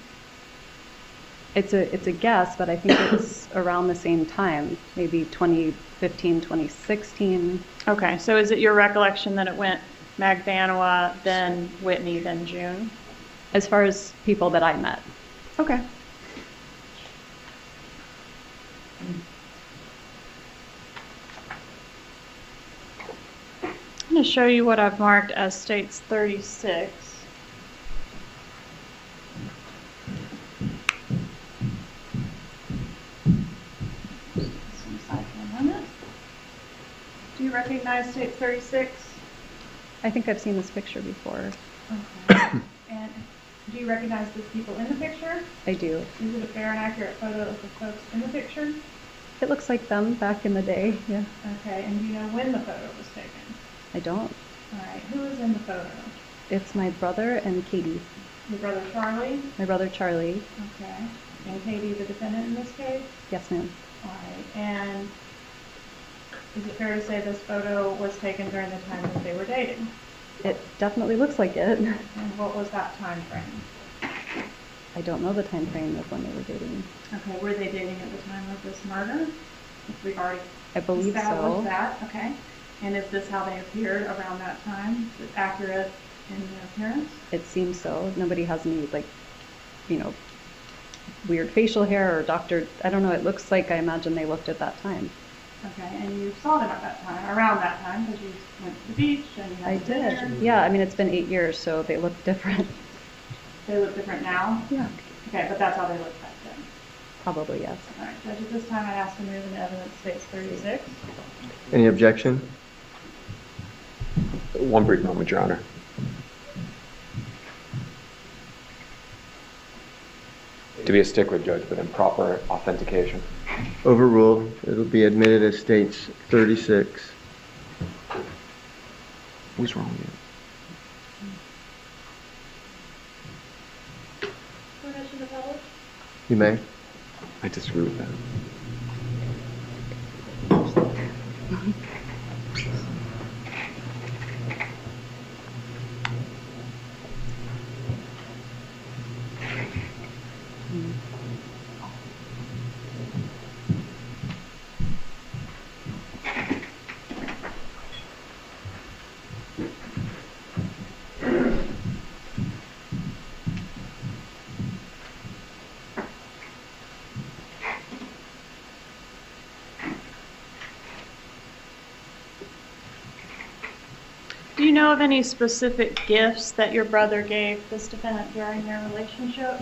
It's a guess, but I think it was around the same time, maybe 2015, 2016. Okay, so is it your recollection that it went Magbanua, then Whitney, then June? As far as people that I met. Okay. I'm going to show you what I've marked as states 36. Do you recognize state 36? I think I've seen this picture before. Okay. And do you recognize the people in the picture? I do. Is it a fair and accurate photo of the folks in the picture? It looks like them back in the day, yeah. Okay, and do you know when the photo was taken? I don't. All right, who is in the photo? It's my brother and Katie. Your brother Charlie? My brother Charlie. Okay. And Katie, the defendant in this case? Yes, ma'am. All right, and is it fair to say this photo was taken during the time that they were dating? It definitely looks like it. And what was that time frame? I don't know the time frame of when they were dating. Okay, were they dating at the time of this murder? If we've already I believe so. established that, okay. And is this how they appeared around that time? Is it accurate in their appearance? It seems so. Nobody has any, like, weird facial hair or doctor. I don't know. It looks like I imagine they looked at that time. Okay, and you saw them at that time, around that time, because you went to the beach and you I had dinner. did. Yeah, I mean, it's been 8 years, so they look different. They look different now? Yeah. Okay, but that's how they looked back then. Probably, yes. All right, Judge, at this time, I ask to move into evidence states 36. Any objection? One brief moment, Your Honor. To be a stickler, Judge, but improper authentication. Overruled. It'll be admitted as states 36. What's wrong with you? Permission to publish? You may. I disagree with that. you know of any specific gifts that your brother gave this defendant during their relationship?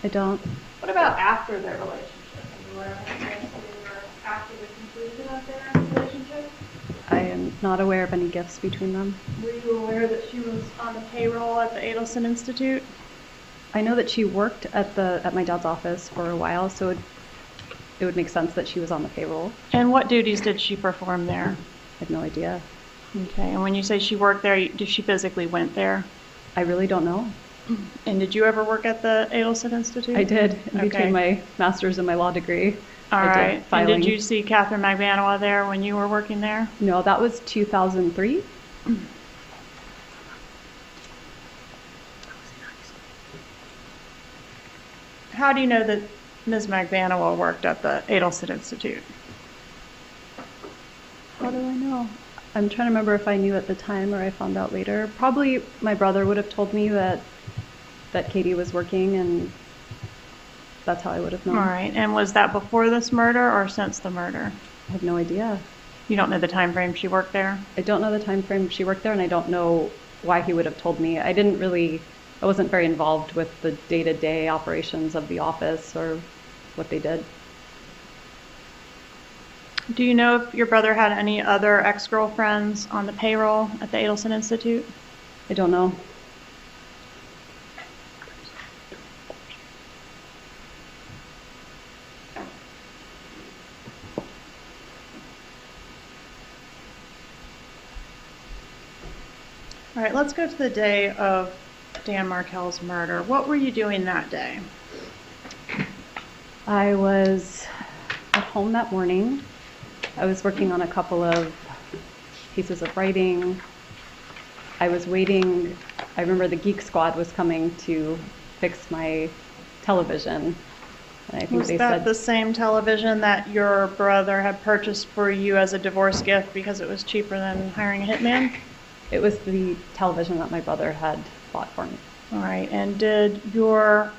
I don't. What about after their relationship? Are you aware of any gifts they were after the conclusion of their relationship? I am not aware of any gifts between them. Were you aware that she was on the payroll at the Adelson Institute? I know that she worked at my dad's office for a while, so it would make sense that she was on the payroll. And what duties did she perform there? I have no idea. Okay, and when you say she worked there, did she physically went there? I really don't know. And did you ever work at the Adelson Institute? I did, in Okay. between my master's and my law degree. All I did right. And filing. did you see Catherine Magbanua there when you were working there? No, that was 2003. How do you know that Ms. Magbanua worked at the Adelson Institute? How do I know? I'm trying to remember if I knew at the time or I found out later. Probably my brother would have told me that Katie was working, and that's how I would have known. All right. And was that before this murder or since the murder? I have no idea. You don't know the time frame she worked there? I don't know the time frame she worked there, and I don't know why he would have told me. I wasn't very involved with the day-to-day operations of the office or what they did. Do you know if your brother had any other ex-girlfriends on the payroll at the Adelson Institute? I don't know. All right, let's go to the day of Dan Markel's murder. What were you doing that day? I was at home that morning. I was working on a couple of pieces of writing. I was waiting. I remember the Geek Squad was coming to fix my television. And I think Was they that said the same television that your brother had purchased for you as a divorce gift because it was cheaper than hiring a hitman? it was the television that my brother had bought for me. All right, and did your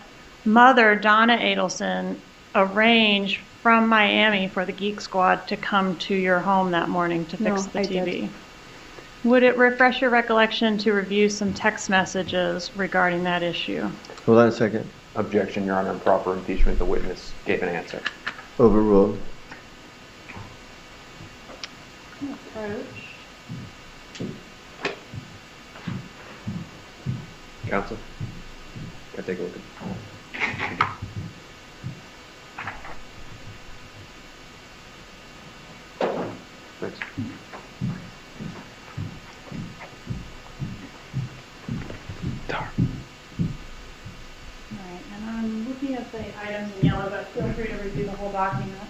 mother, Donna Adelson, arrange from Miami for the Geek Squad to come to your home that morning to fix No, the I TV? did. Would it refresh your recollection to review some text messages regarding that issue? Hold on a second. Objection, Your Honor, improper impeachment. The witness gave an answer. Overruled. Approach. Counsel? Can I take a look at Thanks. All right, and I'm looking at the items in yellow, but feel free to review the whole document.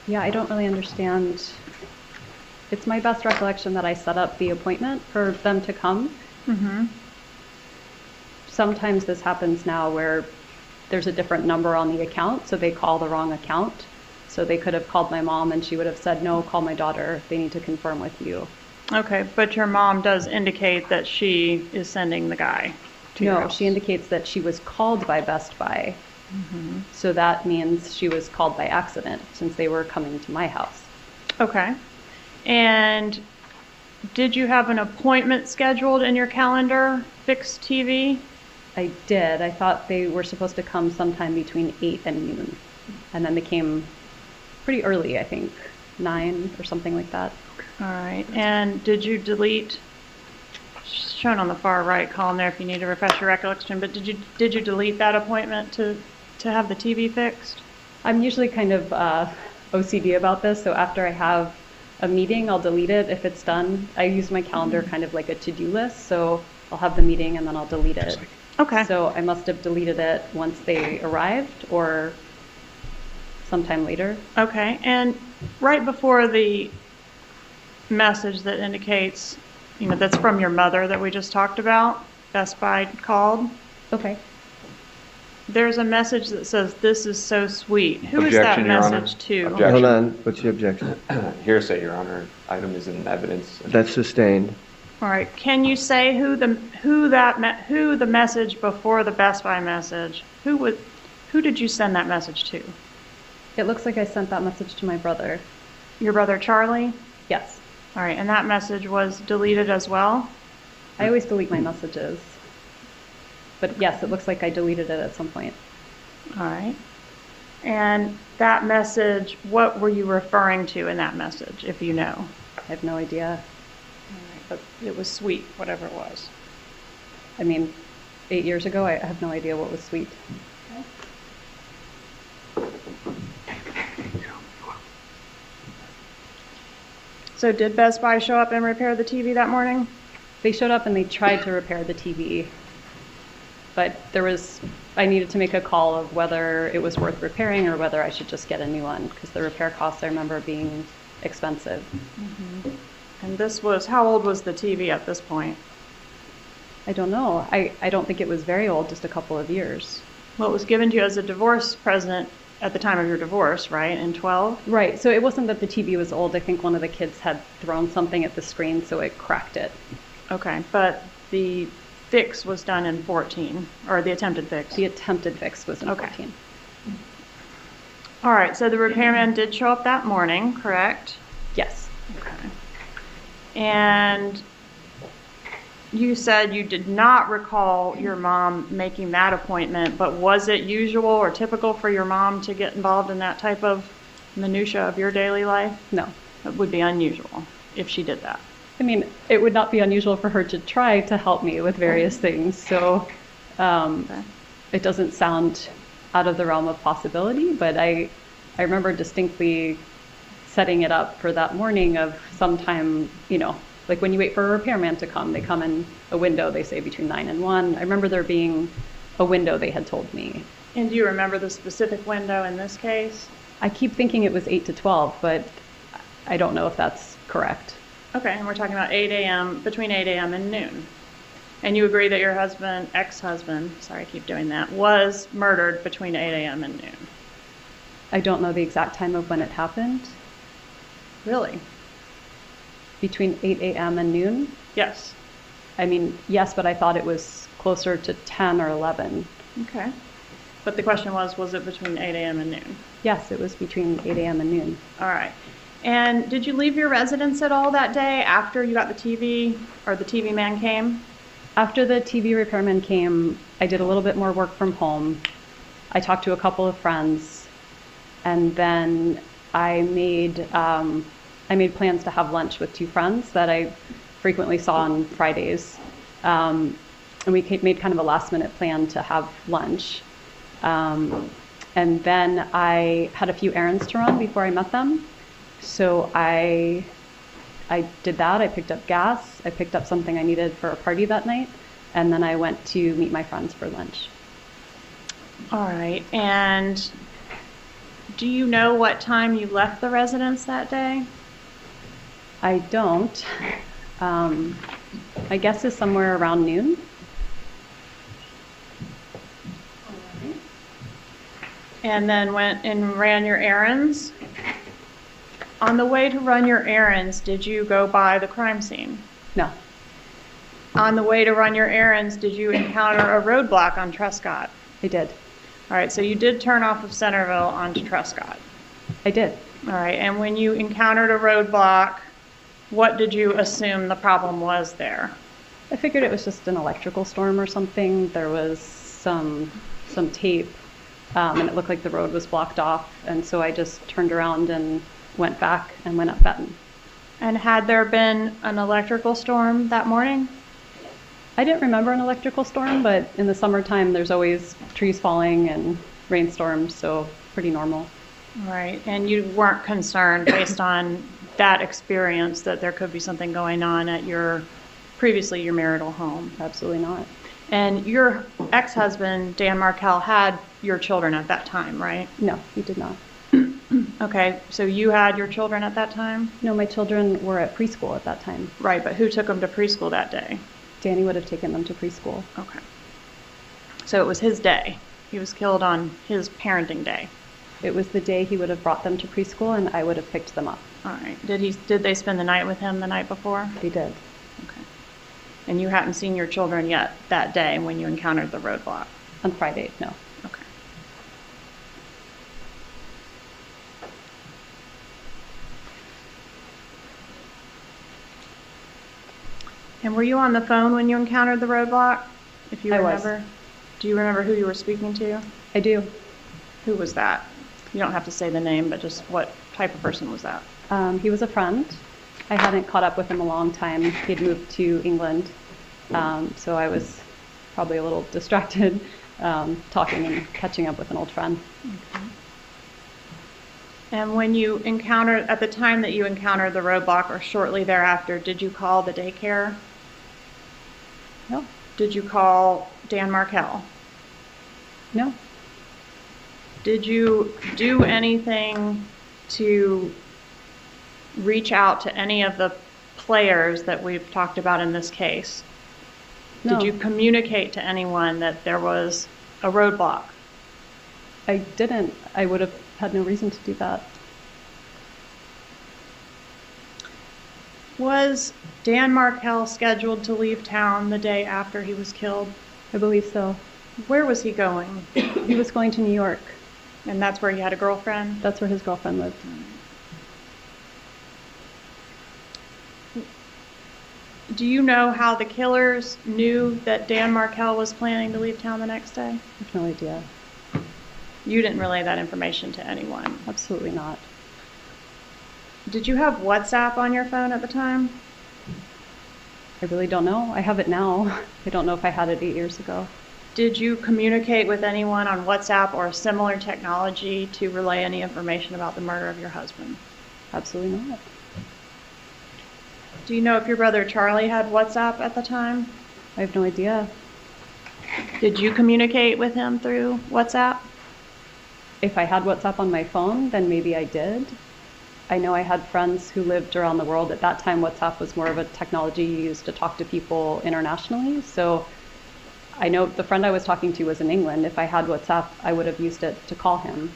Yeah, I don't really understand. It's my best recollection that I set up the appointment for them to come. Mm-hmm. Sometimes this happens now where there's a different number on the account, so they call the wrong account. So they could have called my mom and she would have said, no, call my daughter. They need to confirm with you. Okay, but your mom does indicate that she is sending the guy to your No, house. she indicates that she was called by Best Buy. So that means she was called by accident since they were coming to my house. Okay. And did you have an appointment scheduled in your calendar, fixed TV? I did. I thought they were supposed to come sometime between 8 and noon. And then they came pretty early, I think, 9 or something like that. All right. And did you delete, shown on the far right column there if you need to refresh your recollection, but did you delete that appointment to have the TV fixed? I'm usually kind of OCD about this, so after I have a meeting, I'll delete it if it's done. I use my calendar kind of like a to-do list, so I'll have the meeting and then I'll delete it. Okay. So I must have deleted it once they arrived or sometime later. Okay. And right before the message that indicates, that's from your mother that we just talked about, Best Buy called. Okay. There's a message that says, "This is so sweet." Who is that Objection, Your Honor. message to? Objection. Hold on, what's the objection? Hearsay, Your Honor. Item is in evidence. That's sustained. All right, can you say who the message before the Best Buy message, who did you send that message to? It looks like I sent that message to my brother. Your brother Charlie? Yes. All right, and that message was deleted as well? I always delete my messages. But yes, it looks like I deleted it at some point. All right. And that message, what were you referring to in that message, if you know? I have no idea. All right, but it was sweet, whatever it was. I mean, 8 years ago, I have no idea what was sweet. So did Best Buy show up and repair the TV that morning? They showed up and they tried to repair the TV. But I needed to make a call of whether it was worth repairing or whether I should just get a new one, because the repair costs I remember being expensive. And this was, how old was the TV at this point? I don't know. I don't think it was very old, just a couple of years. Well, it was given to you as a divorce present at the time of your divorce, right, in 12? Right, so it wasn't that the TV was old. I think one of the kids had thrown something at the screen, so it cracked it. Okay, but the fix was done in 14, or the attempted fix? The attempted fix was in Okay. 14. All right, so the repairman did show up that morning, correct? Yes. Okay. And you said you did not recall your mom making that appointment, but was it usual or typical for your mom to get involved in that type of minutia of your daily life? No. It would be unusual if she did that. I mean, it would not be unusual for her to try to help me with various things, so it doesn't sound out of the realm of possibility, but I remember distinctly setting it up for that morning of sometime, like when you wait for a repairman to come, they come in a window, they say between 9 and 1. I remember there being a window they had told me. And do you remember the specific window in this case? I keep thinking it was 8 to 12, but I don't know if that's correct. Okay, and we're talking about 8 a.m., between 8 a.m. and noon. And you agree that your husband, ex-husband, sorry I keep doing that, was murdered between 8 a.m. and noon? I don't know the exact time of when it happened. Really? Between 8 a.m. and noon? Yes. I mean, yes, but I thought it was closer to 10 or 11. Okay. But the question was it between 8 a.m. and noon? Yes, it was between 8 a.m. and noon. All right. And did you leave your residence at all that day after you got the TV, or the TV man came? After the TV repairman came, I did a little bit more work from home. I talked to a couple of friends, and then I made plans to have lunch with 2 friends that I frequently saw on Fridays. And we made kind of a last-minute plan to have lunch. And then I had a few errands to run before I met them. So I did that. I picked up gas. I picked up something I needed for a party that night. And then I went to meet my friends for lunch. All right. And do you know what time you left the residence that day? I don't. My guess is somewhere around noon. And then went and ran your errands? On the way to run your errands, did you go by the crime scene? No. On the way to run your errands, did you encounter a roadblock on Trescott? I did. All right, so you did turn off of Centerville onto Trescott. I did. All right, and when you encountered a roadblock, what did you assume the problem was there? I figured it was just an electrical storm or something. There was some tape, and it looked like the road was blocked off. And so I just turned around and went back and went up Benton. And had there been an electrical storm that morning? I didn't remember an electrical storm, but in the summertime, there's always trees falling and rainstorms, so pretty normal. All right, and you weren't concerned based on that experience that there could be something going on at previously your marital home? Absolutely not. And your ex-husband, Dan Markel, had your children at that time, right? No, he did not. Okay, so you had your children at that time? No, my children were at preschool at that time. Right, but who took them to preschool that day? Danny would have taken them to preschool. Okay. So it was his day? He was killed on his parenting day. It was the day he would have brought them to preschool and I would have picked them up. All right. Did they spend the night with him the night before? They did. Okay. And you hadn't seen your children yet that day when you encountered the roadblock? On Friday, no. Okay. And were you on the phone when you encountered the roadblock? If you I was. remember? Do you remember who you were speaking to? I do. Who was that? You don't have to say the name, but just what type of person was that? He was a friend. I hadn't caught up with him a long time. He'd moved to England, so I was probably a little distracted talking and catching up with an old friend. Okay. And when you encountered, at the time that you encountered the roadblock or shortly thereafter, did you call the daycare? No. Did you call Dan Markel? No. Did you do anything to reach out to any of the players that we've talked about in this case? No. Did you communicate to anyone that there was a roadblock? I didn't. I would have had no reason to do that. Was Dan Markel scheduled to leave town the day after he was killed? I believe so. Where was he going? He was going to New York. And that's where he had a girlfriend? That's where his girlfriend lived. Do you know how the killers knew that Dan Markel was planning to leave town the next day? I have no idea. You didn't relay that information to anyone? Absolutely not. Did you have WhatsApp on your phone at the time? I really don't know. I have it now. I don't know if I had it 8 years ago. Did you communicate with anyone on WhatsApp or similar technology to relay any information about the murder of your husband? Absolutely not. Do you know if your brother Charlie had WhatsApp at the time? I have no idea. Did you communicate with him through WhatsApp? If I had WhatsApp on my phone, then maybe I did. I know I had friends who lived around the world. At that time, WhatsApp was more of a technology used to talk to people internationally. So I know the friend I was talking to was in England. If I had WhatsApp, I would have used it to call him.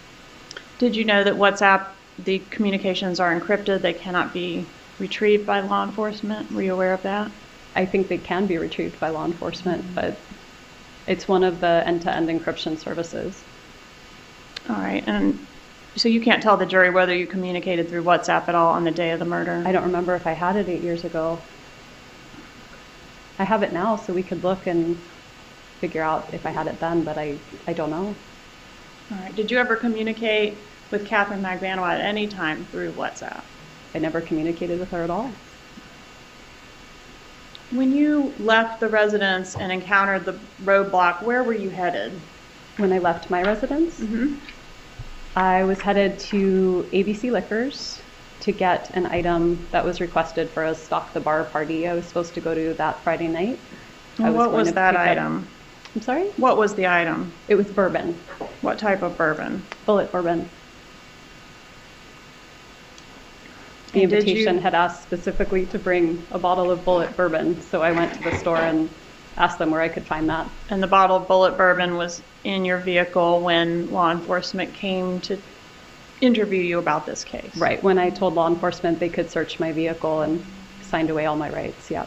Did you know that WhatsApp, the communications are encrypted, they cannot be retrieved by law enforcement? Were you aware of that? I think they can be retrieved by law enforcement, but it's one of the end-to-end encryption services. All right, and so you can't tell the jury whether you communicated through WhatsApp at all on the day of the murder? I don't remember if I had it 8 years ago. I have it now, so we could look and figure out if I had it then, but I don't know. All right, did you ever communicate with Catherine Magbanua at any time through WhatsApp? I never communicated with her at all. When you left the residence and encountered the roadblock, where were you headed? When I left my residence, I was headed to ABC Liquors to get an item that was requested for a Stock the Bar party I was supposed to go to that Friday night. And what was that item? I'm sorry? What was the item? It was bourbon. What type of bourbon? Bullet bourbon. The And did invitation you- had asked specifically to bring a bottle of Bullet bourbon, so I went to the store and asked them where I could find that. And the bottle of Bullet bourbon was in your vehicle when law enforcement came to interview you about this case? Right, when I told law enforcement they could search my vehicle and signed away all my rights, yeah.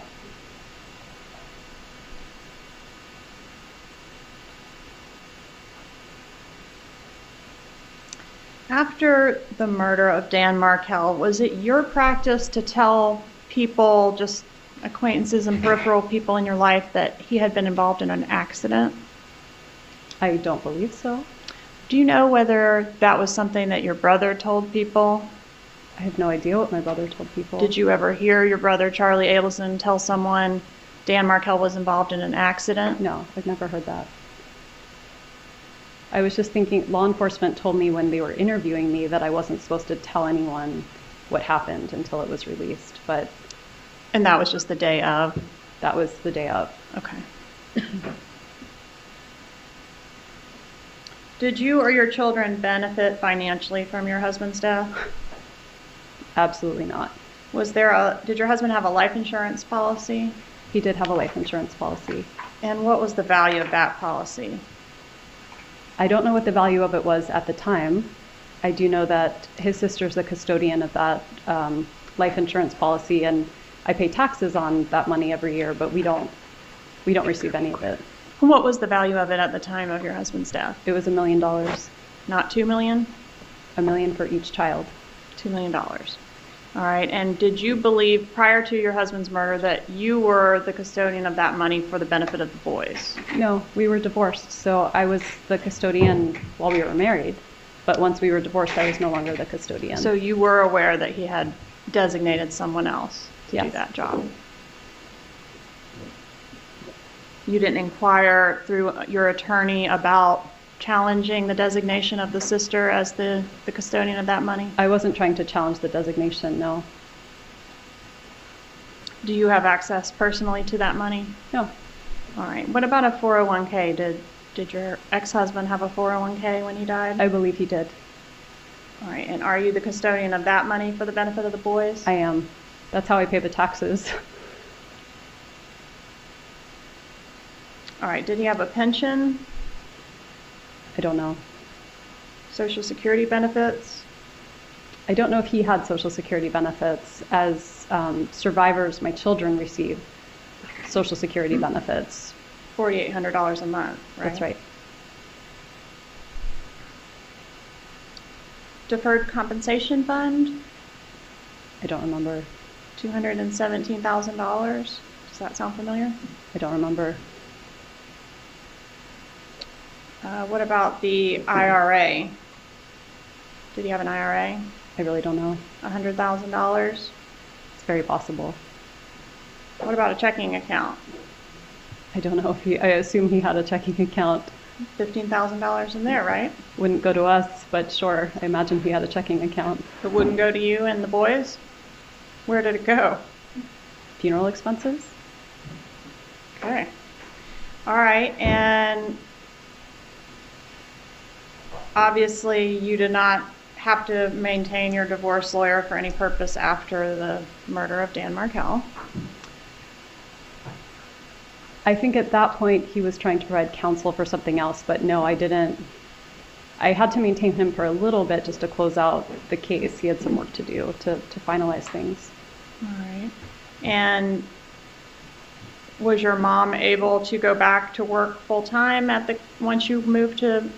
After the murder of Dan Markel, was it your practice to tell people, just acquaintances and peripheral people in your life, that he had been involved in an accident? I don't believe so. Do you know whether that was something that your brother told people? I have no idea what my brother told people. Did you ever hear your brother, Charlie Adelson, tell someone Dan Markel was involved in an accident? No, I've never heard that. I was just thinking, law enforcement told me when they were interviewing me that I wasn't supposed to tell anyone what happened until it was released, but... And that was just the day of? That was the day of. Okay. Did you or your children benefit financially from your husband's death? Absolutely not. Did your husband have a life insurance policy? He did have a life insurance policy. And what was the value of that policy? I don't know what the value of it was at the time. I do know that his sister's the custodian of that life insurance policy, and I pay taxes on that money every year, but we don't receive any of it. What was the value of it at the time of your husband's death? It was $1 million. Not $2 million? $1 million for each child. $2 million. All right, and did you believe prior to your husband's murder that you were the custodian of that money for the benefit of the boys? No, we were divorced, so I was the custodian while we were married. But once we were divorced, I was no longer the custodian. So you were aware that he had designated someone else to do that job? You didn't inquire through your attorney about challenging the designation of the sister as the custodian of that money? I wasn't trying to challenge the designation, no. Do you have access personally to that money? No. All right. What about a 401k? Did your ex-husband have a 401k when he died? I believe he did. All right. And are you the custodian of that money for the benefit of the boys? I am. That's how I pay the taxes. All right. Did he have a pension? I don't know. Social Security benefits? I don't know if he had Social Security benefits. As survivors, my children receive Social Security benefits. $4,800 a month, right? That's right. Deferred compensation fund? I don't remember. $217,000. Does that sound familiar? I don't remember. What about the IRA? Did he have an IRA? I really don't know. $100,000? It's very possible. What about a checking account? I don't know if I assume he had a checking account. $15,000 in there, right? Wouldn't go to us, but sure, I imagine he had a checking account. It wouldn't go to you and the boys? Where did it go? Funeral expenses? Okay. All right, and obviously you did not have to maintain your divorce lawyer for any purpose after the murder of Dan Markel. I think at that point he was trying to provide counsel for something else, but no, I didn't. I had to maintain him for a little bit just to close out the case. He had some work to do to finalize things. All right. And was your mom able to go back to work full-time once you moved to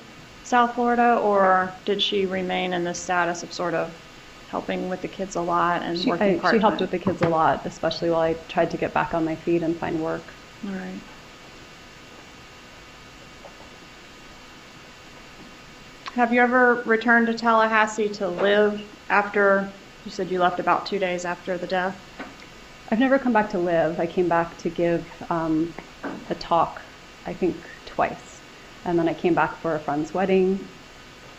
South Florida, or did she remain in this status of sort of helping with the kids a lot and working part-time? She helped with the kids a lot, especially while I tried to get back on my feet and find work. All right. Have you ever returned to Tallahassee to live after, you said you left about 2 days after the death? I've never come back to live. I came back to give a talk, I think twice. And then I came back for a friend's wedding.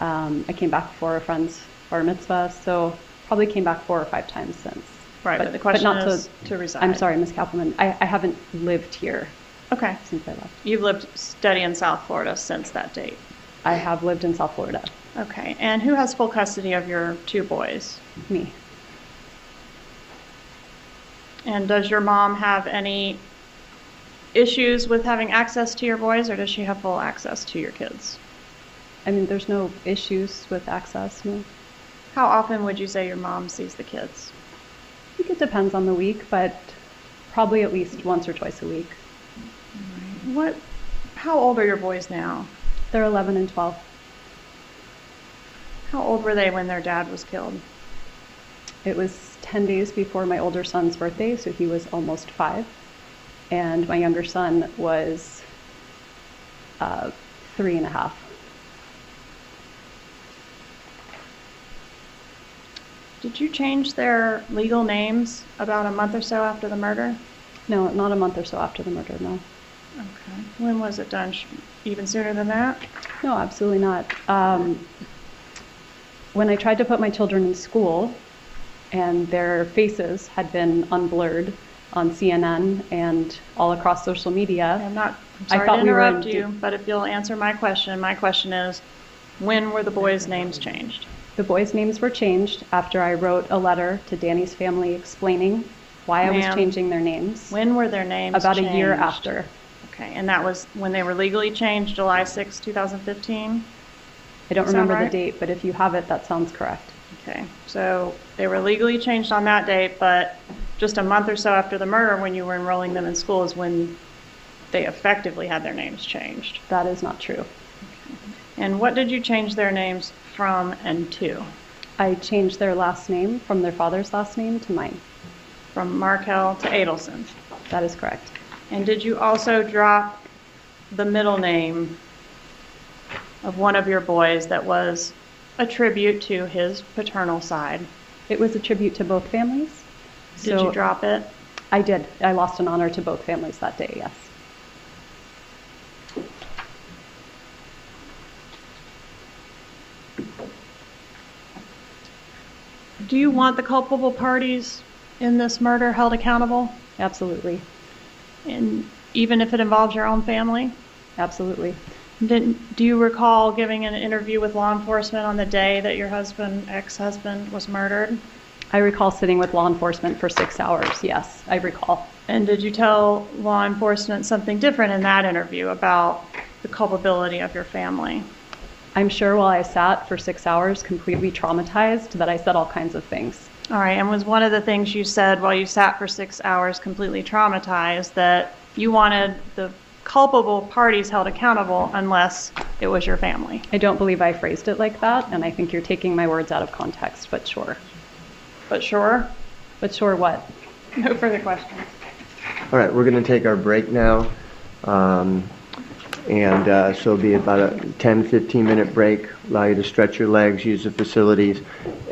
I came back for a friend's bar mitzvah. So probably came back 4 or 5 times since. Right, but the question not is to reside. I'm sorry, Ms. Kappelman. I haven't lived here. Okay. Since I left. You've lived steady in South Florida since that date? I have lived in South Florida. Okay. And who has full custody of your 2 boys? Me. And does your mom have any issues with having access to your boys, or does she have full access to your kids? I mean, there's no issues with access, no. How often would you say your mom sees the kids? I think it depends on the week, but probably at least once or twice a week. How old are your boys now? They're 11 and 12. How old were they when their dad was killed? It was 10 days before my older son's birthday, so he was almost 5. And my younger son was 3.5. Did you change their legal names about a month or so after the murder? No, not a month or so after the murder, no. Okay. When was it done? Even sooner than that? No, absolutely not. When I tried to put my children in school and their faces had been unblurred on CNN and all across social media. I'm sorry to interrupt you, but if you'll answer my question is, when were the boys' names changed? The boys' names were changed after I wrote a letter to Danny's family explaining why I was changing their names. When were their names About changed? a year after. Okay. Okay, and that was when they were legally changed, July 6, 2015? I don't Sound remember the right? date, but if you have it, that sounds correct. Okay, so they were legally changed on that date, but just a month or so after the murder, when you were enrolling them in school, is when they effectively had their names changed. That is not true. And what did you change their names from and to? I changed their last name from their father's last name to mine. From Markel to Adelson? That is correct. And did you also drop the middle name of one of your boys that was a tribute to his paternal side? It was a tribute to both families. Did you drop it? I did. I lost an honor to both families that day, yes. Do you want the culpable parties in this murder held accountable? Absolutely. And even if it involves your own family? Absolutely. Do you recall giving an interview with law enforcement on the day that your ex-husband was murdered? I recall sitting with law enforcement for 6 hours. Yes, I recall. And did you tell law enforcement something different in that interview about the culpability of your family? I'm sure while I sat for 6 hours completely traumatized that I said all kinds of things. All right, and was one of the things you said while you sat for 6 hours completely traumatized that you wanted the culpable parties held accountable unless it was your family? I don't believe I phrased it like that, and I think you're taking my words out of context, but sure. But sure? But sure what? No further questions. All right, we're going to take our break now. So it'll be about a 10-15 minute break, allow you to stretch your legs, use the facilities.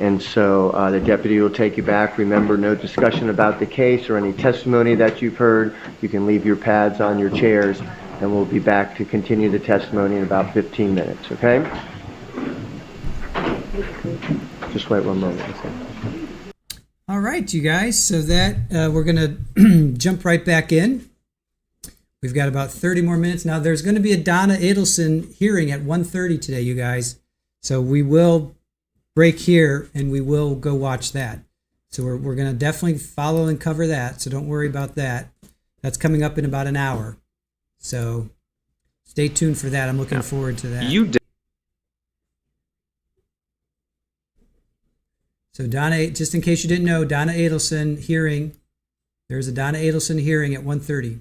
And so the deputy will take you back. Remember, no discussion about the case or any testimony that you've heard. You can leave your pads on your chairs, and we'll be back to continue the testimony in about 15 minutes, okay? Just wait one moment. Okay? All right, you guys. So that we're going to jump right back in. We've got about 30 more minutes. Now, there's going to be a Donna Adelson hearing at 1:30 today, you guys. So we will break here, and we will go watch that. So we're going to definitely follow and cover that. So don't worry about that. That's coming up in about an hour. So stay tuned for that. I'm looking forward to that. So Donna, just in case you didn't know, Donna Adelson hearing. There's a Donna Adelson hearing at 1:30.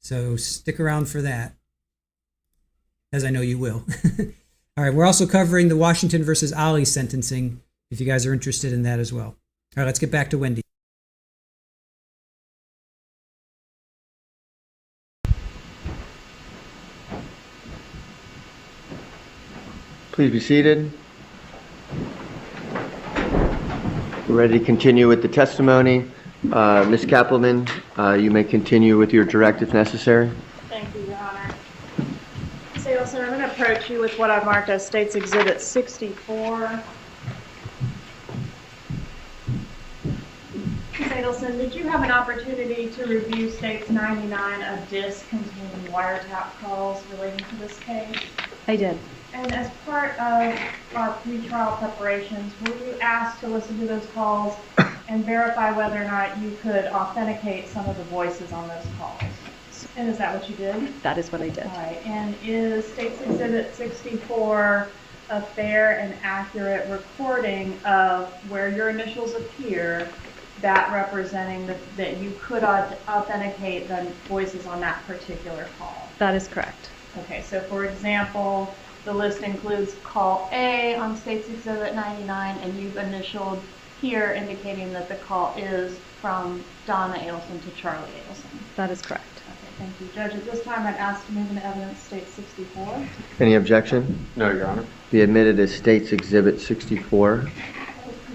So stick around for that, as I know you will. All right, we're also covering the Washington versus Ali sentencing, if you guys are interested in that as well. All right, let's get back to Wendi. Please be seated. We're ready to continue with the testimony. Ms. Kappelman, you may continue with your direct if necessary. Thank you, Your Honor. Ms. Adelson, I'm going to approach you with what I've marked as State's Exhibit 64. Ms. Adelson, did you have an opportunity to review State's 99 of disks containing wiretap calls relating to this case? I did. And as part of our pretrial preparations, were you asked to listen to those calls and verify whether or not you could authenticate some of the voices on those calls? And is that what you did? That is what I did. All right. And is State's Exhibit 64 a fair and accurate recording of where your initials appear, that representing that you could authenticate the voices on that particular call? That is correct. Okay. So, for example, the list includes call A on State's Exhibit 99, and you've initialed here indicating that the call is from Donna Adelson to Charlie Adelson. That is correct. Okay, thank you. Judge, at this time, I'd ask to move into evidence State 64. Any objection? No, Your Honor. Be admitted as State's Exhibit 64.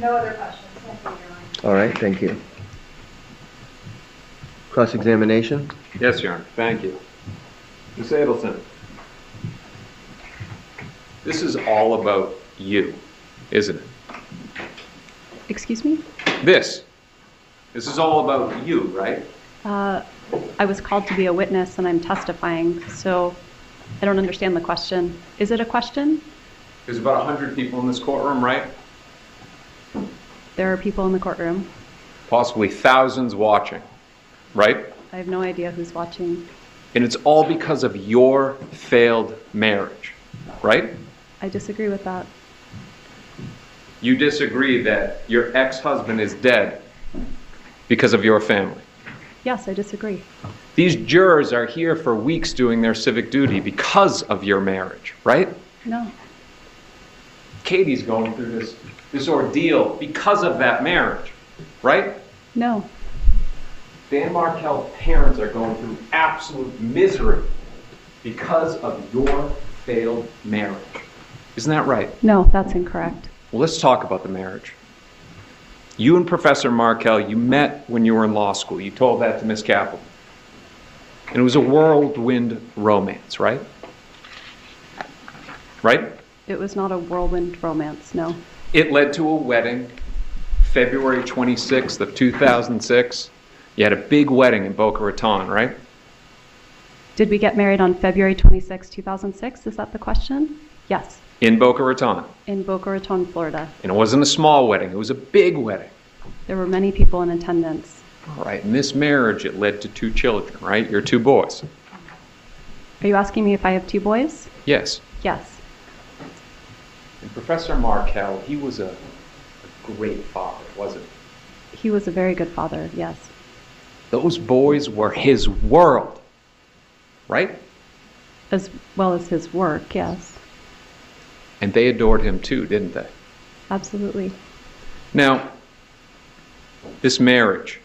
No other questions. Thank you, Your Honor. All right, thank you. Cross-examination? Yes, Your Honor. Thank you. Ms. Adelson, this is all about you, isn't it? Excuse me? This is all about you, right? I was called to be a witness and I'm testifying, so I don't understand the question. Is it a question? There's about 100 people in this courtroom, right? There are people in the courtroom. Possibly thousands watching, right? I have no idea who's watching. And it's all because of your failed marriage, right? I disagree with that. You disagree that your ex-husband is dead because of your family. Yes, I disagree. These jurors are here for weeks doing their civic duty because of your marriage, right? No. Katie's going through this ordeal because of that marriage, right? No. Dan Markel's parents are going through absolute misery because of your failed marriage. Isn't that right? No, that's incorrect. Well, let's talk about the marriage. You and Professor Markel, you met when you were in law school. You told that to Miss Capel. And it was a whirlwind romance, right? Right? It was not a whirlwind romance, no. It led to a wedding, February 26th of 2006. You had a big wedding in Boca Raton, right? Did we get married on February 26, 2006? Is that the question? Yes. In Boca Raton. In Boca Raton, Florida. And it wasn't a small wedding, it was a big wedding. There were many people in attendance. All right, in this marriage, it led to 2 children, right? Your 2 boys. Are you asking me if I have 2 boys? Yes. Yes. And Professor Markel, he was a great father, wasn't he? He was a very good father, yes. Those boys were his world, right? As well as his work, yes. And they adored him too, didn't they? Absolutely. Now, this marriage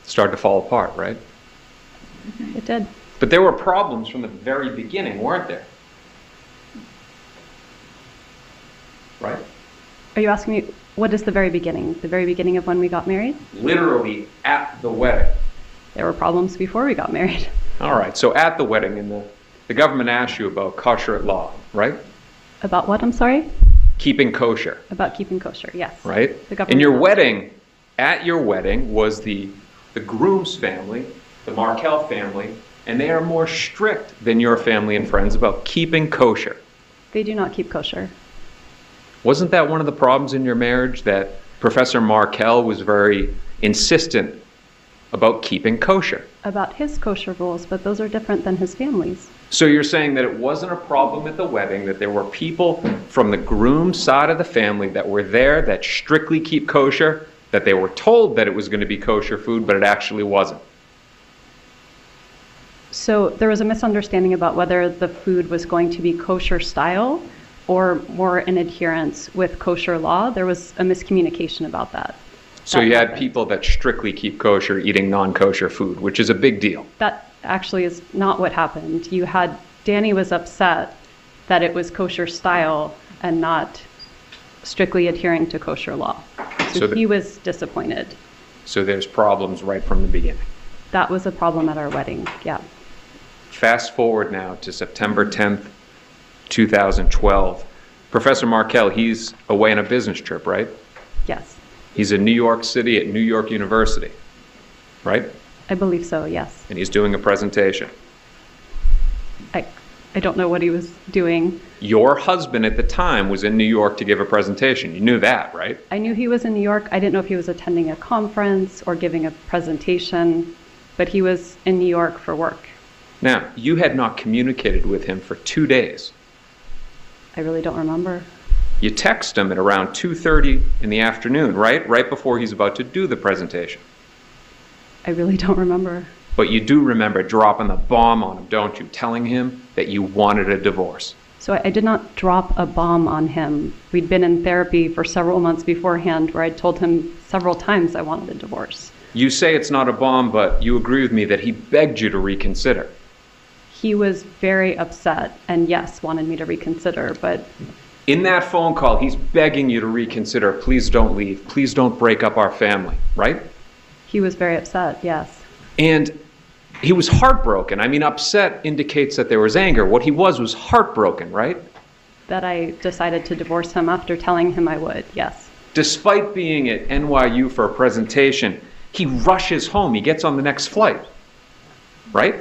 started to fall apart, right? It did. But there were problems from the very beginning, weren't there? Right? Are you asking me, what is the very beginning? The very beginning of when we got married? Literally at the wedding. There were problems before we got married. All right, so at the wedding, and the government asked you about kosher at law, right? About what, I'm sorry? Keeping kosher. About keeping kosher, yes. Right? The government And your asked. wedding, at your wedding, was the groom's family, the Markel family, and they are more strict than your family and friends about keeping kosher. They do not keep kosher. Wasn't that one of the problems in your marriage, that Professor Markel was very insistent about keeping kosher? About his kosher rules, but those are different than his family's. So you're saying that it wasn't a problem at the wedding, that there were people from the groom's side of the family that were there that strictly keep kosher, that they were told that it was going to be kosher food, but it actually wasn't? So there was a misunderstanding about whether the food was going to be kosher style or more in adherence with kosher law. There was a miscommunication about that. So you had people that strictly keep kosher eating non-kosher food, which is a big deal. That actually is not what happened. You had, Danny was upset that it was kosher style and not strictly adhering to kosher law. So he was disappointed. So there's problems right from the beginning. That was a problem at our wedding, yeah. Fast forward now to September 10th, 2012. Professor Markel, he's away on a business trip, right? Yes. He's in New York City at New York University, right? I believe so, yes. And he's doing a presentation. I don't know what he was doing. Your husband at the time was in New York to give a presentation. You knew that, right? I knew he was in New York. I didn't know if he was attending a conference or giving a presentation, but he was in New York for work. Now, you had not communicated with him for 2 days. I really don't remember. You text him at around 2:30 in the afternoon, right? Right before he's about to do the presentation. I really don't remember. But you do remember dropping the bomb on him, don't you? Telling him that you wanted a divorce. So I did not drop a bomb on him. We'd been in therapy for several months beforehand where I told him several times I wanted a divorce. You say it's not a bomb, but you agree with me that he begged you to reconsider. He was very upset and yes, wanted me to reconsider, but... In that phone call, he's begging you to reconsider. Please don't leave. Please don't break up our family, right? He was very upset, yes. And he was heartbroken. I mean, upset indicates that there was anger. What he was heartbroken, right? That I decided to divorce him after telling him I would, yes. Despite being at NYU for a presentation, he rushes home. He gets on the next flight, right?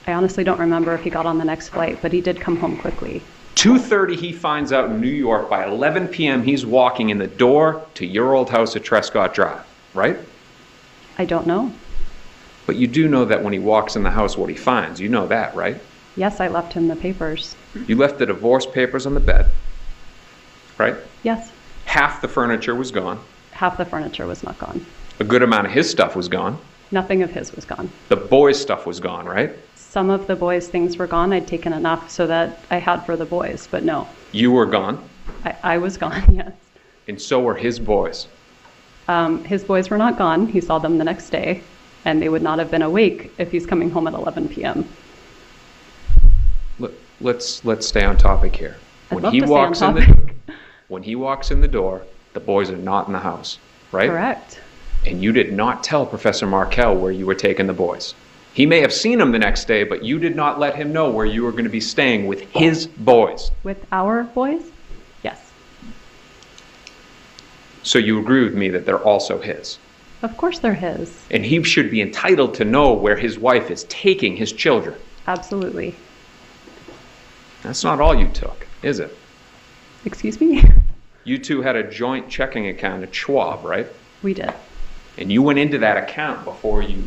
I honestly don't remember if he got on the next flight, but he did come home quickly. 2:30 he finds out in New York. By 11 p.m. he's walking in the door to your old house at Trescott Drive, right? I don't know. But you do know that when he walks in the house, what he finds. You know that, right? Yes, I left him the papers. You left the divorce papers on the bed, right? Yes. Half the furniture was gone. Half the furniture was not gone. A good amount of his stuff was gone. Nothing of his was gone. The boys' stuff was gone, right? Some of the boys' things were gone. I'd taken enough so that I had for the boys, but no. You were gone, I was gone, yes. and so were his boys. His boys were not gone. He saw them the next day, and they would not have been awake if he's coming home at 11 p.m. Let's stay on topic here. I'd love to stay on topic. When he walks in the door, the boys are not in the house, right? Correct. And you did not tell Professor Markel where you were taking the boys. He may have seen them the next day, but you did not let him know where you were going to be staying with his boys. With our boys? Yes. So you agree with me that they're also his. Of course they're his. And he should be entitled to know where his wife is taking his children. Absolutely. That's not all you took, is it? Excuse me? You two had a joint checking account at Schwab, right? We did. And you went into that account before you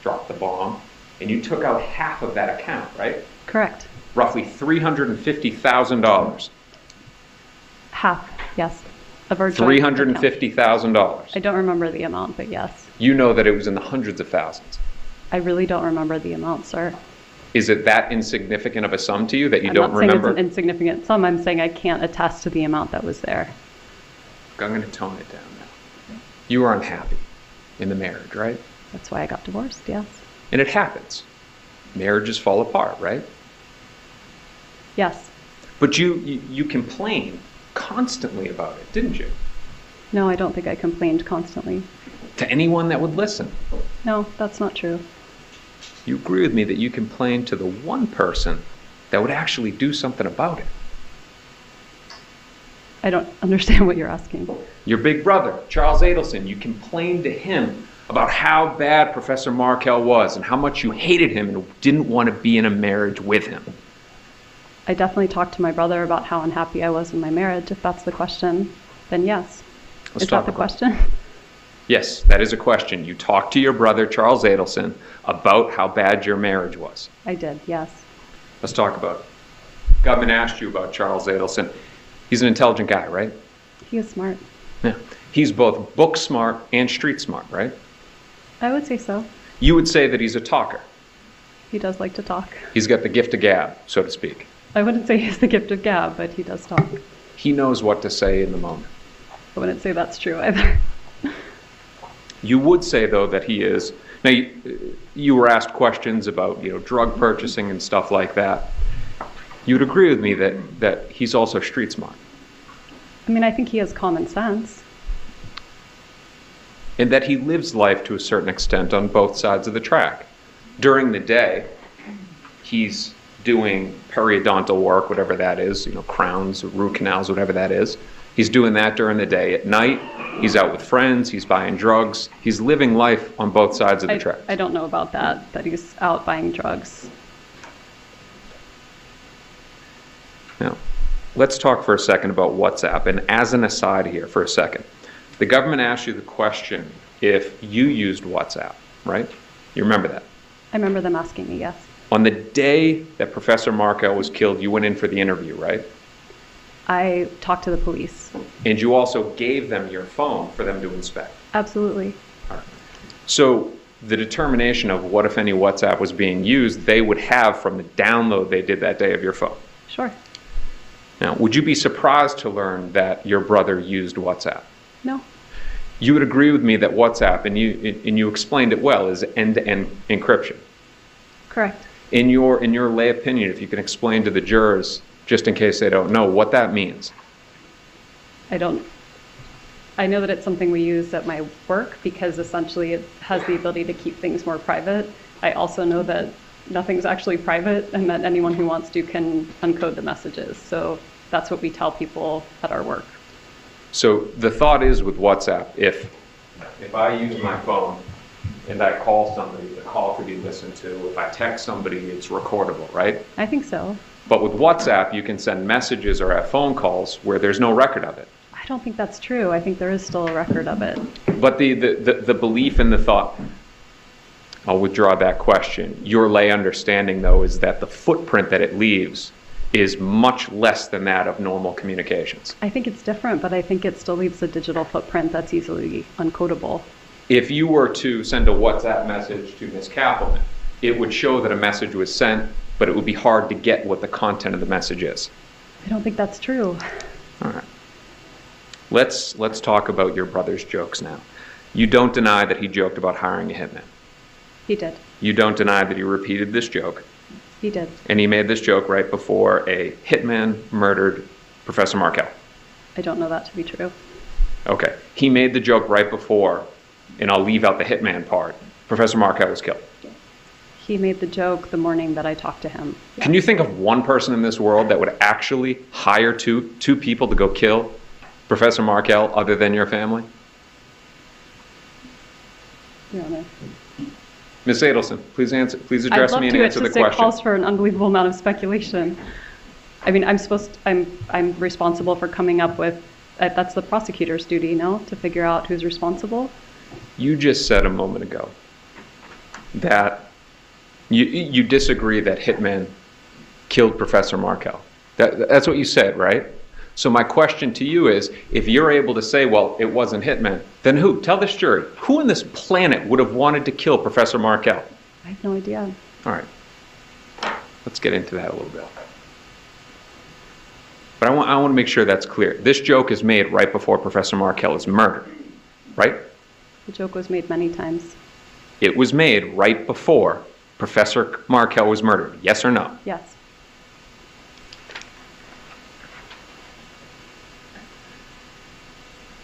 dropped the bomb, and you took out half of that account, right? Correct. Roughly $350,000. Half, yes. Of our joint account. $350,000. I don't remember the amount, but yes. You know that it was in the hundreds of thousands. I really don't remember the amount, sir. Is it that insignificant of a sum to you that you I'm don't not saying remember? it's an insignificant sum. I'm saying I can't attest to the amount that was there. I'm going to tone it down now. You were unhappy in the marriage, right? That's why I got divorced, yes. And it happens. Marriages fall apart, right? Yes. But you complained constantly about it, didn't you? No, I don't think I complained constantly. To anyone that would listen. No, that's not true. You agree with me that you complained to the one person that would actually do something about it. I don't understand what you're asking. Your big brother, Charles Adelson, you complained to him about how bad Professor Markel was and how much you hated him and didn't want to be in a marriage with him. I definitely talked to my brother about how unhappy I was in my marriage. If that's the question, then yes. Let's Is talk that the about question? Yes, that is a question. You talked to your brother, Charles Adelson, about how bad your marriage was. I did, yes. Let's talk about it. Government asked you about Charles Adelson. He's an intelligent guy, right? He is smart. Yeah. He's both book smart and street smart, right? I would say so. You would say that he's a talker. He does like to talk. He's got the gift of gab, so to speak. I wouldn't say he has the gift of gab, but he does talk. He knows what to say in the moment. I wouldn't say that's true either. You would say, though, that he is. Now, you were asked questions about, drug purchasing and stuff like that. You would agree with me that he's also street smart. I mean, I think he has common sense. And that he lives life to a certain extent on both sides of the track. During the day, he's doing periodontal work, whatever that is, crowns, root canals, whatever that is. He's doing that during the day. At night, he's out with friends, he's buying drugs. He's living life on both sides of the track. I don't know about that he's out buying drugs. Now, let's talk for a second about WhatsApp. And as an aside here for a second, the government asked you the question if you used WhatsApp, right? You remember that? I remember them asking me, yes. On the day that Professor Markel was killed, you went in for the interview, right? I talked to the police. And you also gave them your phone for them to inspect. Absolutely. All right. So the determination of what, if any, WhatsApp was being used, they would have from the download they did that day of your phone. Sure. Now, would you be surprised to learn that your brother used WhatsApp? No. You would agree with me that WhatsApp, and you explained it well, is end-to-end encryption. Correct. In your lay opinion, if you can explain to the jurors, just in case they don't know, what that means. I know that it's something we use at my work because essentially it has the ability to keep things more private. I also know that nothing's actually private and that anyone who wants to can uncode the messages. So that's what we tell people at our work. So the thought is with WhatsApp, if I use my phone and I call somebody, the call could be listened to. If I text somebody, it's recordable, right? I think so. But with WhatsApp, you can send messages or have phone calls where there's no record of it. I don't think that's true. I think there is still a record of it. But the belief and the thought, I'll withdraw that question. Your lay understanding, though, is that the footprint that it leaves is much less than that of normal communications. I think it's different, but I think it still leaves a digital footprint that's easily uncodable. If you were to send a WhatsApp message to Ms. Kappelman, it would show that a message was sent, but it would be hard to get what the content of the message is. I don't think that's true. All right. Let's talk about your brother's jokes now. You don't deny that he joked about hiring a hitman. He did. You don't deny that he repeated this joke. He did. And he made this joke right before a hitman murdered Professor Markel. I don't know that to be true. Okay. He made the joke right before, and I'll leave out the hitman part, Professor Markel was killed. He made the joke the morning that I talked to him. Yes. Can you think of one person in this world that would actually hire two people to go kill Professor Markel other than your family? Your Honor. Ms. Adelson, please address me and answer the question. It calls for an unbelievable amount of speculation. I mean, I'm responsible for coming up with, that's the prosecutor's duty, no? To figure out who's responsible. You just said a moment ago that you disagree that hitman killed Professor Markel. That's what you said, right? So my question to you is, if you're able to say, well, it wasn't hitman, then who? Tell this jury. Who on this planet would have wanted to kill Professor Markel? I have no idea. All right. Let's get into that a little bit. But I want to make sure that's clear. This joke is made right before Professor Markel is murdered, right? The joke was made many times. It was made right before Professor Markel was murdered. Yes or no? Yes.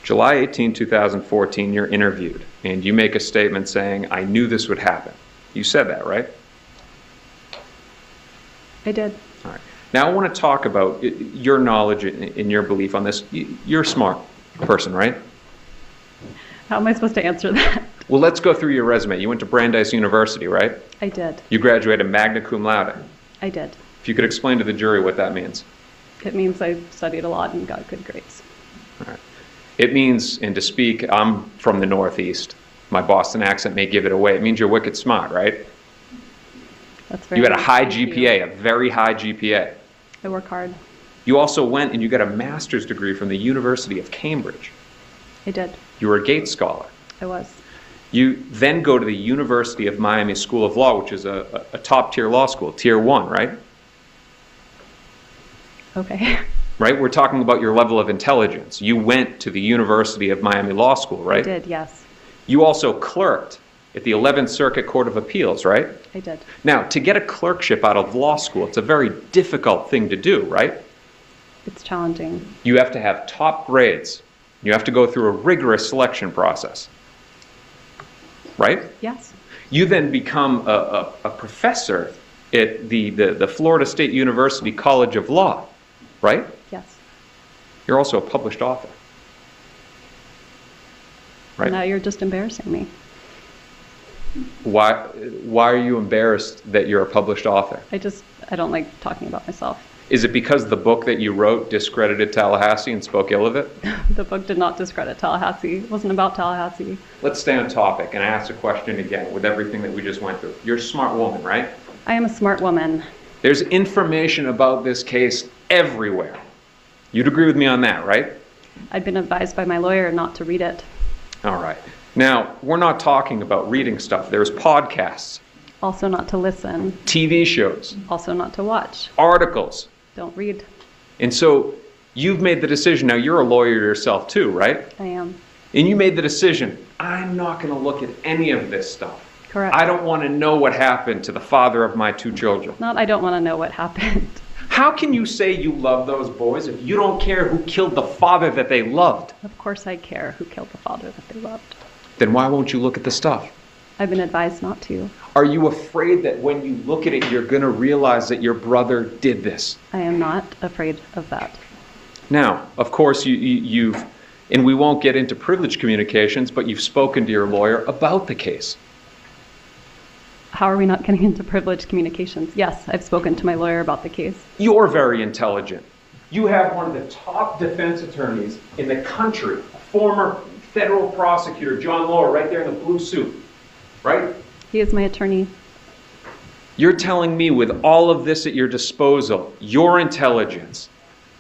July 18, 2014, you're interviewed, and you make a statement saying, I knew this would happen. You said that, right? I did. All right. Now I want to talk about your knowledge and your belief on this. You're a smart person, right? How am I supposed to answer that? Well, let's go through your resume. You went to Brandeis University, right? I did. You graduated magna cum laude. I did. If you could explain to the jury what that means. It means I studied a lot and got good grades. All right. It means, and to speak, I'm from the Northeast. My Boston accent may give it away. It means you're wicked smart, right? That's very You had a nice. high Thank GPA, you. a very high GPA. I work hard. You also went and you got a master's degree from the University of Cambridge. I did. You were a Gates Scholar. I was. You then go to the University of Miami School of Law, which is a top-tier law school, Tier 1, right? Okay. Right? We're talking about your level of intelligence. You went to the University of Miami Law School, right? I did, yes. You also clerked at the 11th Circuit Court of Appeals, right? I did. Now, to get a clerkship out of law school, it's a very difficult thing to do, right? It's challenging. You have to have top grades. You have to go through a rigorous selection process, right? Yes. You then become a professor at the Florida State University College of Law, right? Yes. You're also a published author, right? Now you're just embarrassing me. Why are you embarrassed that you're a published author? I don't like talking about myself. Is it because the book that you wrote discredited Tallahassee and spoke ill of it? The book did not discredit Tallahassee. It wasn't about Tallahassee. Let's stay on topic and ask the question again with everything that we just went through. You're a smart woman, right? I am a smart woman. There's information about this case everywhere. You'd agree with me on that, right? I'd been advised by my lawyer not to read it. All right. Now, we're not talking about reading stuff. There's podcasts, Also not to listen. TV shows, Also not to watch. articles. Don't read. And so you've made the decision. Now, you're a lawyer yourself too, right? I am. And you made the decision, I'm not going to look at any of this stuff. Correct. I don't want to know what happened to the father of my two children. Not I don't want to know what happened. How can you say you love those boys if you don't care who killed the father that they loved? Of course I care who killed the father that they loved. Then why won't you look at the stuff? I've been advised not to. Are you afraid that when you look at it, you're going to realize that your brother did this? I am not afraid of that. Now, of course, you've, and we won't get into privileged communications, but you've spoken to your lawyer about the case. How are we not getting into privileged communications? Yes, I've spoken to my lawyer about the case. You're very intelligent. You have one of the top defense attorneys in the country, a former federal prosecutor, John Lohr, right there in the blue suit, right? He is my attorney. You're telling me with all of this at your disposal, your intelligence,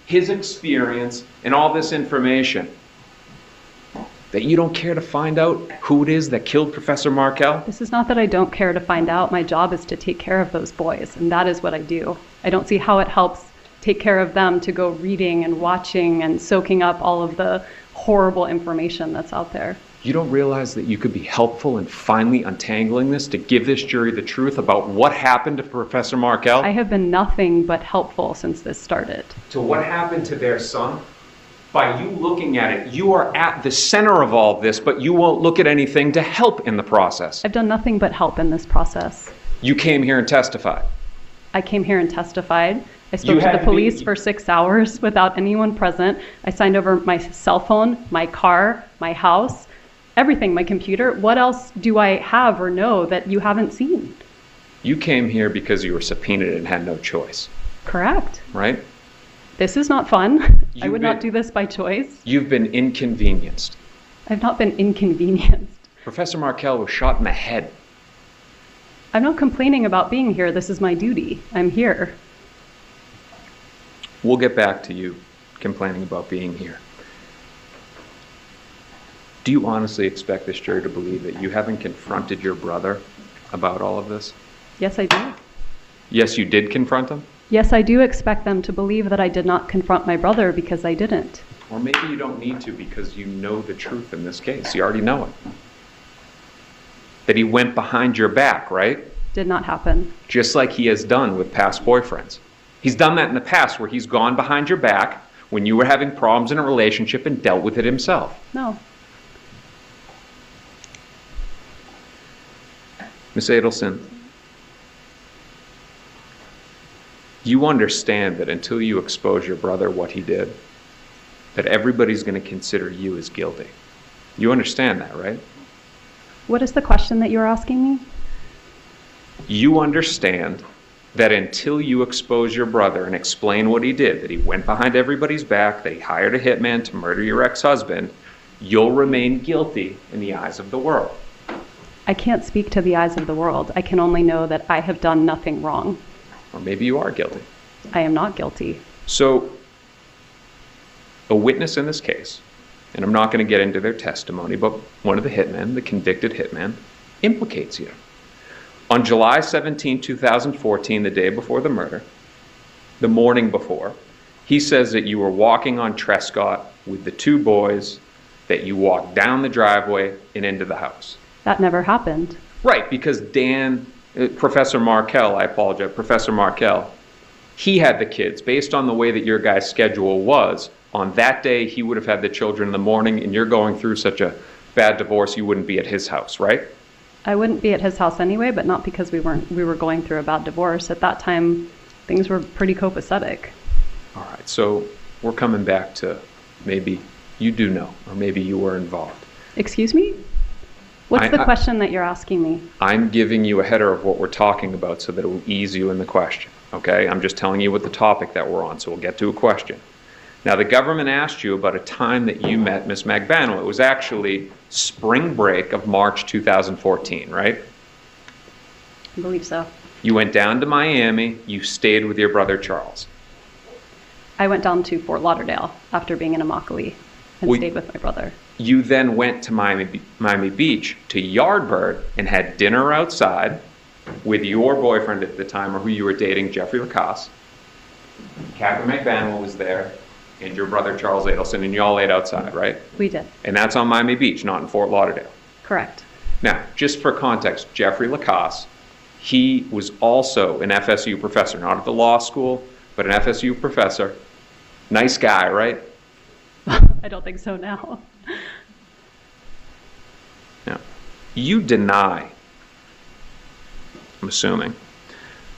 his experience, and all this information, that you don't care to find out who it is that killed Professor Markel? This is not that I don't care to find out. My job is to take care of those boys, and that is what I do. I don't see how it helps take care of them to go reading and watching and soaking up all of the horrible information that's out there. You don't realize that you could be helpful in finally untangling this to give this jury the truth about what happened to Professor Markel? I have been nothing but helpful since this started. To what happened to their son? By you looking at it, you are at the center of all this, but you won't look at anything to help in the process. I've done nothing but help in this process. You came here and testified. I came here and testified. I spoke to the police for 6 hours without anyone present. I signed over my cell phone, my car, my house, everything, my computer. What else do I have or know that you haven't seen? You came here because you were subpoenaed and had no choice. Correct. Right? This is not fun. I would not do this by choice. You've been inconvenienced. I've not been inconvenienced. Professor Markel was shot in the head. I'm not complaining about being here. This is my duty. I'm here. We'll get back to you complaining about being here. Do you honestly expect this jury to believe that you haven't confronted your brother about all of this? Yes, I do. Yes, you did confront him? Yes, I do expect them to believe that I did not confront my brother because I didn't. Or maybe you don't need to because you know the truth in this case. You already know it. That he went behind your back, right? Did not happen. Just like he has done with past boyfriends. He's done that in the past where he's gone behind your back when you were having problems in a relationship and dealt with it himself. No. Miss Adelson, you understand that until you expose your brother what he did, that everybody's going to consider you as guilty. You understand that, right? What is the question that you're asking me? You understand that until you expose your brother and explain what he did, that he went behind everybody's back, that he hired a hitman to murder your ex-husband, you'll remain guilty in the eyes of the world. I can't speak to the eyes of the world. I can only know that I have done nothing wrong. Or maybe you are guilty. I am not guilty. So, a witness in this case, and I'm not going to get into their testimony, but one of the hitmen, the convicted hitman, implicates you. On July 17, 2014, the day before the murder, the morning before, he says that you were walking on Trescott with the two boys, that you walked down the driveway and into the house. That never happened. Right, because Professor Markel, Professor Markel, he had the kids. Based on the way that your guy's schedule was, on that day he would have had the children in the morning, and you're going through such a bad divorce you wouldn't be at his house, right? I wouldn't be at his house anyway, but not because we were going through a bad divorce. At that time, things were pretty copacetic. All right, so we're coming back to maybe you do know, or maybe you were involved. Excuse me? What's the question that you're asking me? I'm giving you a header of what we're talking about so that it will ease you in the question, okay? I'm just telling you what the topic that we're on, so we'll get to a question. Now, the government asked you about a time that you met Miss Magbano. It was actually spring break of March 2014, right? I believe so. You went down to Miami. You stayed with your brother Charles. I went down to Fort Lauderdale after being in Immokalee and stayed with my brother. You then went to Miami Beach to Yardbird and had dinner outside with your boyfriend at the time, or who you were dating, Jeffrey Lacasse. Catherine McBanwell was there, and your brother Charles Adelson, and you all ate outside, right? We did. And that's on Miami Beach, not in Fort Lauderdale. Correct. Now, just for context, Jeffrey Lacasse, he was also an FSU professor, not at the law school, but an FSU professor. Nice guy, right? I don't think so now. Now, you deny, I'm assuming,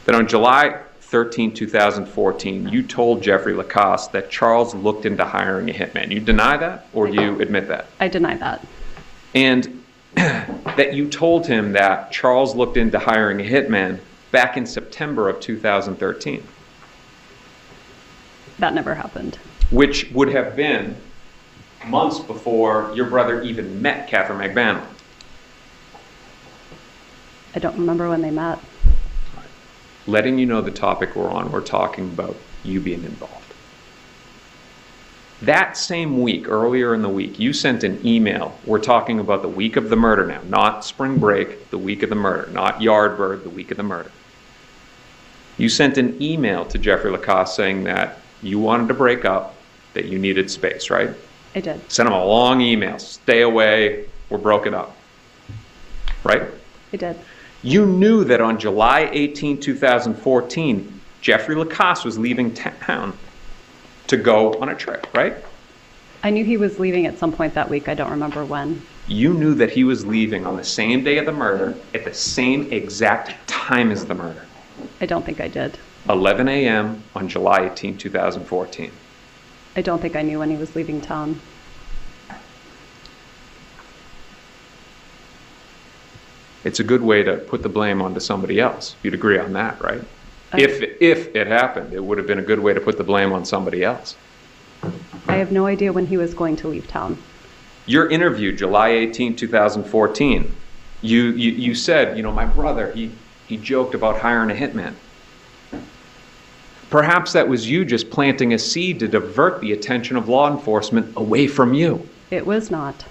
that on July 13, 2014, you told Jeffrey Lacasse that Charles looked into hiring a hitman. You deny that, or you admit that? I deny that. And that you told him that Charles looked into hiring a hitman back in September of 2013. That never happened. Which would have been months before your brother even met Catherine McBanwell. I don't remember when they met. Letting you know the topic we're on, we're talking about you being involved. That same week, earlier in the week, you sent an email. We're talking about the week of the murder now, not spring break, the week of the murder, not Yardbird, the week of the murder. You sent an email to Jeffrey Lacasse saying that you wanted to break up, that you needed space, right? I did. Sent him a long email, stay away, we're broken up, right? I did. You knew that on July 18, 2014, Jeffrey Lacasse was leaving town to go on a trip, right? I knew he was leaving at some point that week. I don't remember when. You knew that he was leaving on the same day of the murder at the same exact time as the murder. I don't think I did. 11 a.m. on July 18, 2014. I don't think I knew when he was leaving town. It's a good way to put the blame onto somebody else. You'd agree on that, right? If it happened, it would have been a good way to put the blame on somebody else. I have no idea when he was going to leave town. Your interview, July 18, 2014, you said, you know, my brother, he joked about hiring a hitman. Perhaps that was you just planting a seed to divert the attention of law enforcement away from you. It was not.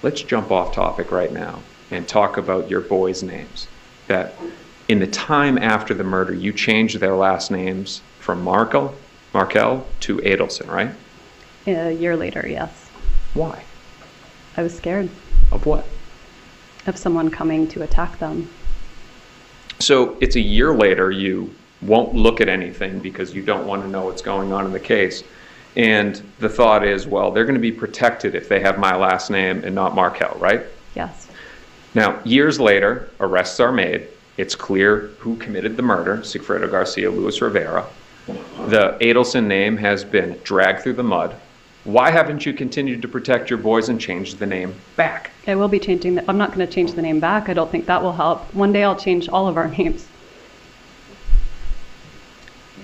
Let's jump off topic right now and talk about your boys' names. That in the time after the murder, you changed their last names from Markel to Adelson, right? A year later, yes. Why? I was scared Of what? of someone coming to attack them. So it's a year later, you won't look at anything because you don't want to know what's going on in the case. And the thought is, well, they're going to be protected if they have my last name and not Markel, right? Yes. Now, years later, arrests are made. It's clear who committed the murder, Sigfredo Garcia, Luis Rivera. The Adelson name has been dragged through the mud. Why haven't you continued to protect your boys and changed the name back? I will be changing I'm not going to change the name back. I don't think that will help. One day I'll change all of our names.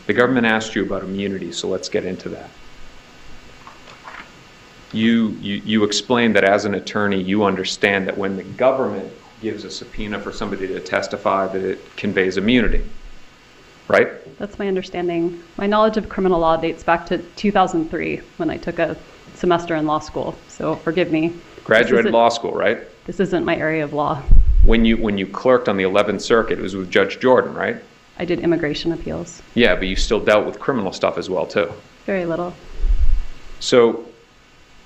The government asked you about immunity, so let's get into that. You explained that as an attorney, you understand that when the government gives a subpoena for somebody to testify, that it conveys immunity, right? That's my understanding. My knowledge of criminal law dates back to 2003 when I took a semester in law school. So forgive me. Graduated law school, right? This isn't my area of law. When you clerked on the 11th Circuit, it was with Judge Jordan, right? I did immigration appeals. Yeah, but you still dealt with criminal stuff as well, too. Very little. So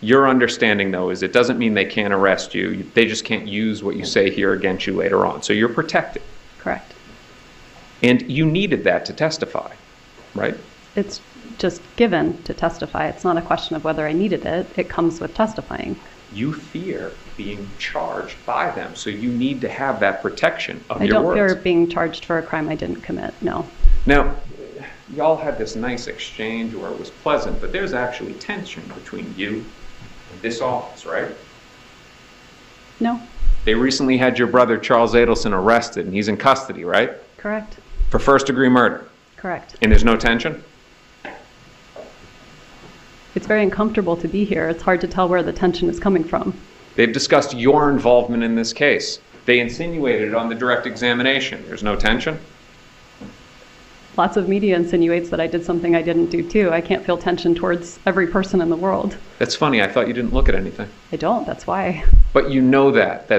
your understanding, though, is it doesn't mean they can't arrest you. They just can't use what you say here against you later on. So you're protected. Correct. And you needed that to testify, right? It's just given to testify. It's not a question of whether I needed it. It comes with testifying. You fear being charged by them, so you need to have that protection of I your don't words. fear being charged for a crime I didn't commit, no. Now, y'all had this nice exchange where it was pleasant, but there's actually tension between you and this office, right? No. They recently had your brother Charles Adelson arrested, and he's in custody, right? Correct. For first-degree murder. Correct. And there's no tension? It's very uncomfortable to be here. It's hard to tell where the tension is coming from. They've discussed your involvement in this case. They insinuated it on the direct examination. There's no tension? Lots of media insinuates that I did something I didn't do too. I can't feel tension towards every person in the world. That's funny. I thought you didn't look at anything. I don't, that's why. But you know that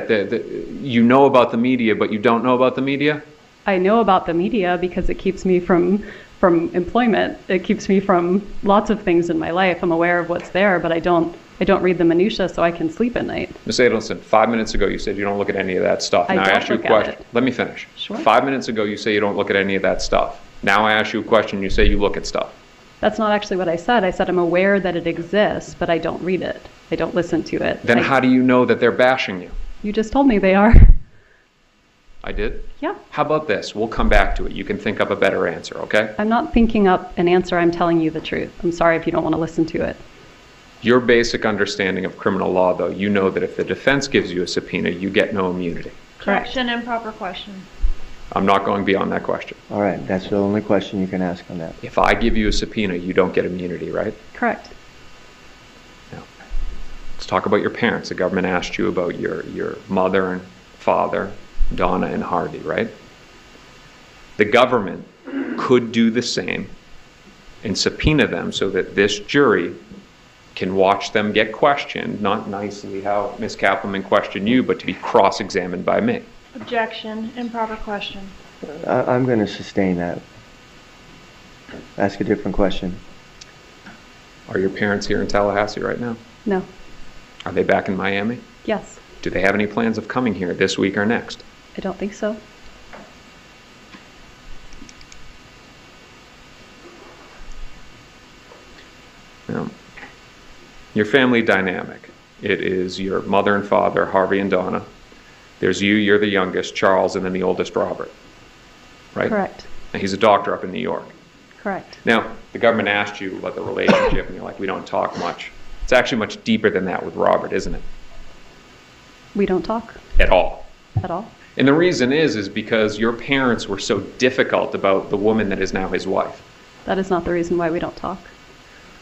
you know about the media, but you don't know about the media? I know about the media because it keeps me from employment. It keeps me from lots of things in my life. I'm aware of what's there, but I don't read the minutia so I can sleep at night. Ms. Adelson, 5 minutes ago you said you don't look at any of that stuff. I Now don't ask you a look at question. it. Let me finish. Sure. 5 minutes ago you say you don't look at any of that stuff. Now I ask you a question, you say you look at stuff. That's not actually what I said. I said I'm aware that it exists, but I don't read it. I don't listen to it. Then how do you know that they're bashing you? You just told me they are. I did? Yeah. How about this? We'll come back to it. You can think up a better answer, okay? I'm not thinking up an answer. I'm telling you the truth. I'm sorry if you don't want to listen to it. Your basic understanding of criminal law, though, you know that if the defense gives you a subpoena, you get no immunity. Correct. Correction, improper question. I'm not going beyond that question. All right, that's the only question you can ask on that. If I give you a subpoena, you don't get immunity, right? Correct. Now, let's talk about your parents. The government asked you about your mother father, Donna, and Harvey, right? The government could do the same and subpoena them so that this jury can watch them get questioned, not nicely how Ms. Kappelman questioned you, but to be cross-examined by me. Objection, improper question. I'm going to sustain that. Ask a different question. Are your parents here in Tallahassee right now? No. Are they back in Miami? Yes. Do they have any plans of coming here this week or next? I don't think so. Now, your family dynamic. It is your mother and father, Harvey and Donna. There's you, you're the youngest, Charles, and then the oldest, Robert. Right? Correct. And he's a doctor up in New York. Correct. Now, the government asked you about the relationship, and you're like, we don't talk much. It's actually much deeper than that with Robert, isn't it? We don't talk At all. at all. And the reason is because your parents were so difficult about the woman that is now his wife. That is not the reason why we don't talk.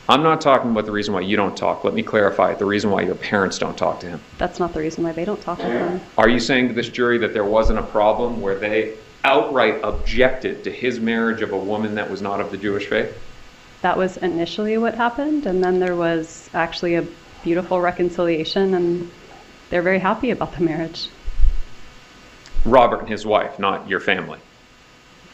I'm not talking about the reason why you don't talk. Let me clarify it. The reason why your parents don't talk to him. That's not the reason why they don't talk with him. Are you saying to this jury that there wasn't a problem where they outright objected to his marriage of a woman that was not of the Jewish faith? That was initially what happened, and then there was actually a beautiful reconciliation, and they're very happy about the marriage. Robert and his wife, not your family.